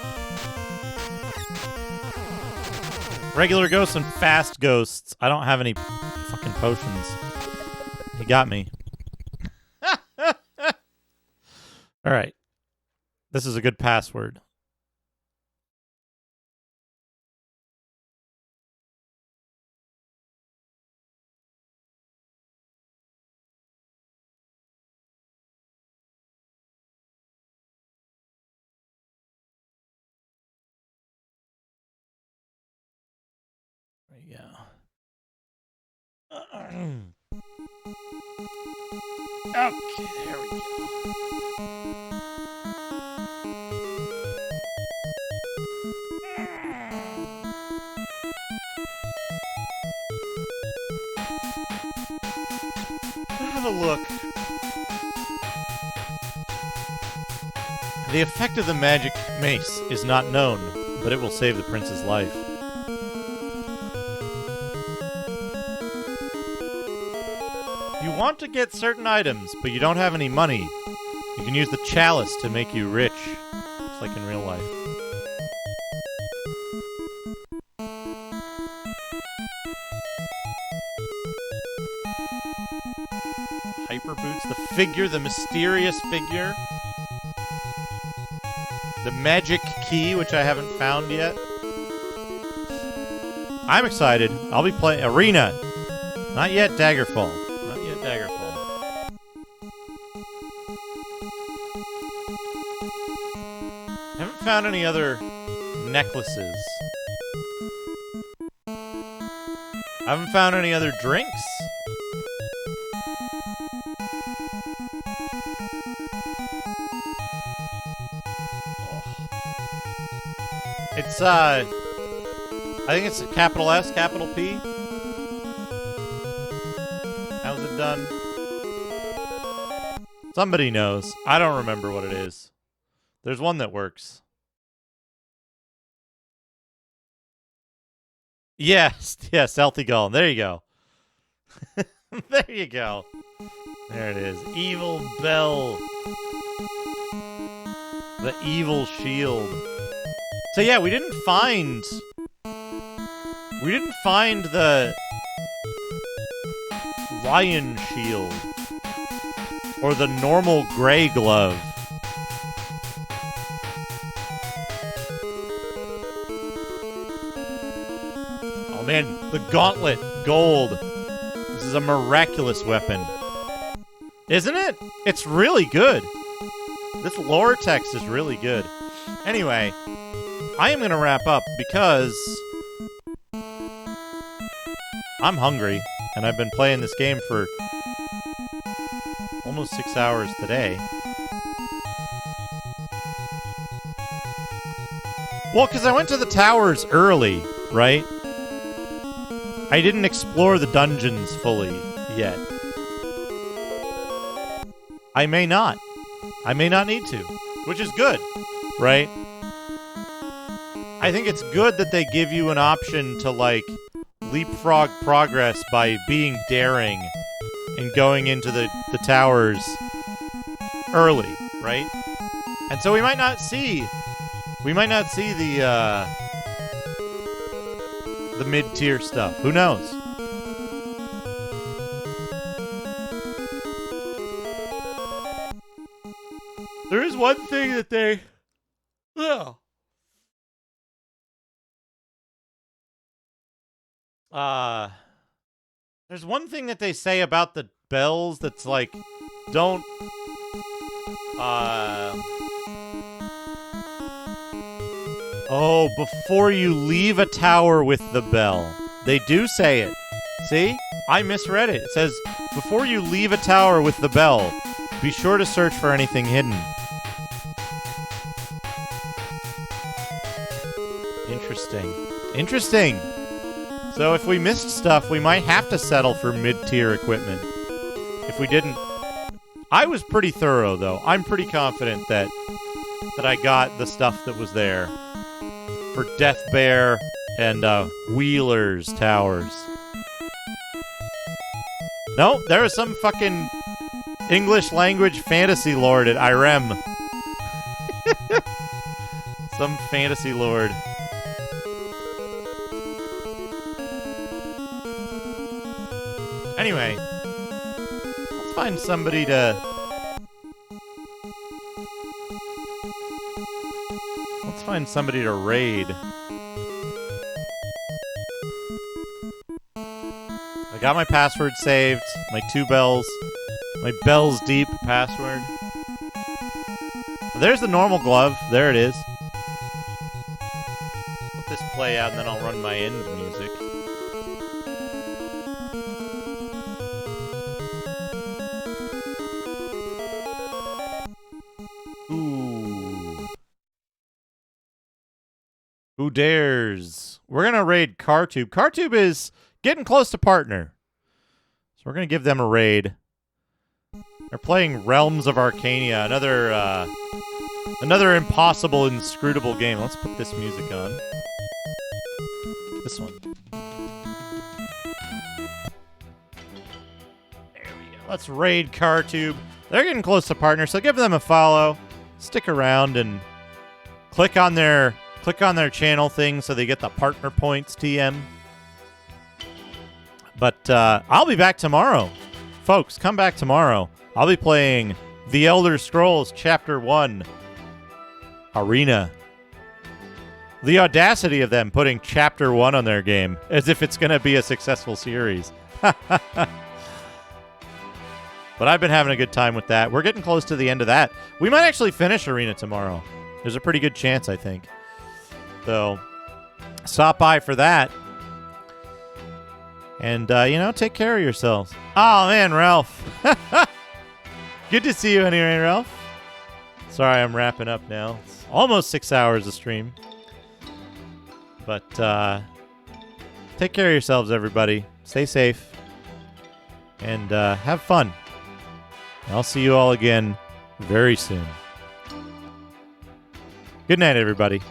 Regular ghosts and fast ghosts. I don't have any fucking potions. He got me. Alright. This is a good password. Yeah. Okay, there we go. Have a look. The effect of the magic mace is not known, but it will save the prince's life. You want to get certain items, but you don't have any money. You can use the chalice to make you rich, just like in real life. Hyper boots, the figure, the mysterious figure. The magic key, which I haven't found yet. I'm excited. I'll be playing Arena. Not yet Daggerfall. Not yet Daggerfall. Haven't found any other necklaces. Haven't found any other drinks. It's, I think it's a capital S, capital P. How's it done? Somebody knows. I don't remember what it is. There's one that works. Yes, yes, Healthy Golem. There you go. There you go. There it is. Evil Bell. The Evil Shield. So yeah, we didn't find the Lion Shield or the normal gray glove. Oh man, the gauntlet, gold. This is a miraculous weapon. Isn't it? It's really good. This lore text is really good. Anyway, I am going to wrap up because I'm hungry, and I've been playing this game for almost 6 hours today. Well, because I went to the towers early, right? I didn't explore the dungeons fully yet. I may not. I may not need to, which is good. right? I think it's good that they give you an option to, like, leapfrog progress by being daring and going into the towers early, right? And so we might not see the mid-tier stuff. Who knows? There is one thing that they... Ugh. There's one thing that they say about the bells that's like, don't... Oh, before you leave a tower with the bell. They do say it. See? I misread it. It says, before you leave a tower with the bell, be sure to search for anything hidden. Interesting. Interesting. So if we missed stuff, we might have to settle for mid-tier equipment. If we didn't... I was pretty thorough, though. I'm pretty confident that I got the stuff that was there for Death Bear and Wheeler's Towers. No, there was some fucking English language fantasy lord at Irem. Some fantasy lord. Anyway, let's find somebody to... Let's find somebody to raid. I got my password saved, my 2 bells, my bells deep password. There's the normal glove. There it is. Let this play out and then I'll run my end music. Ooh. Who dares? We're going to raid CarTube. CarTube is getting close to partner. So we're going to give them a raid. They're playing Realms of Arcania, another impossible, inscrutable game. Let's put this music on. This one. There we go. Let's raid CarTube. They're getting close to partner, so give them a follow. Stick around and click on their channel thing so they get the partner points, TM. But I'll be back tomorrow. Folks, come back tomorrow. I'll be playing The Elder Scrolls Chapter 1 Arena. The audacity of them putting Chapter 1 on their game as if it's going to be a successful series. But I've been having a good time with that. We're getting close to the end of that. We might actually finish Arena tomorrow. There's a pretty good chance, I think. So, stop by for that. And, take care of yourselves. Oh, man, Ralph. Good to see you anyway, Ralph. Sorry, I'm wrapping up now. It's almost 6 hours of stream. But, take care of yourselves, everybody. Stay safe. And, have fun. I'll see you all again very soon. Good night, everybody.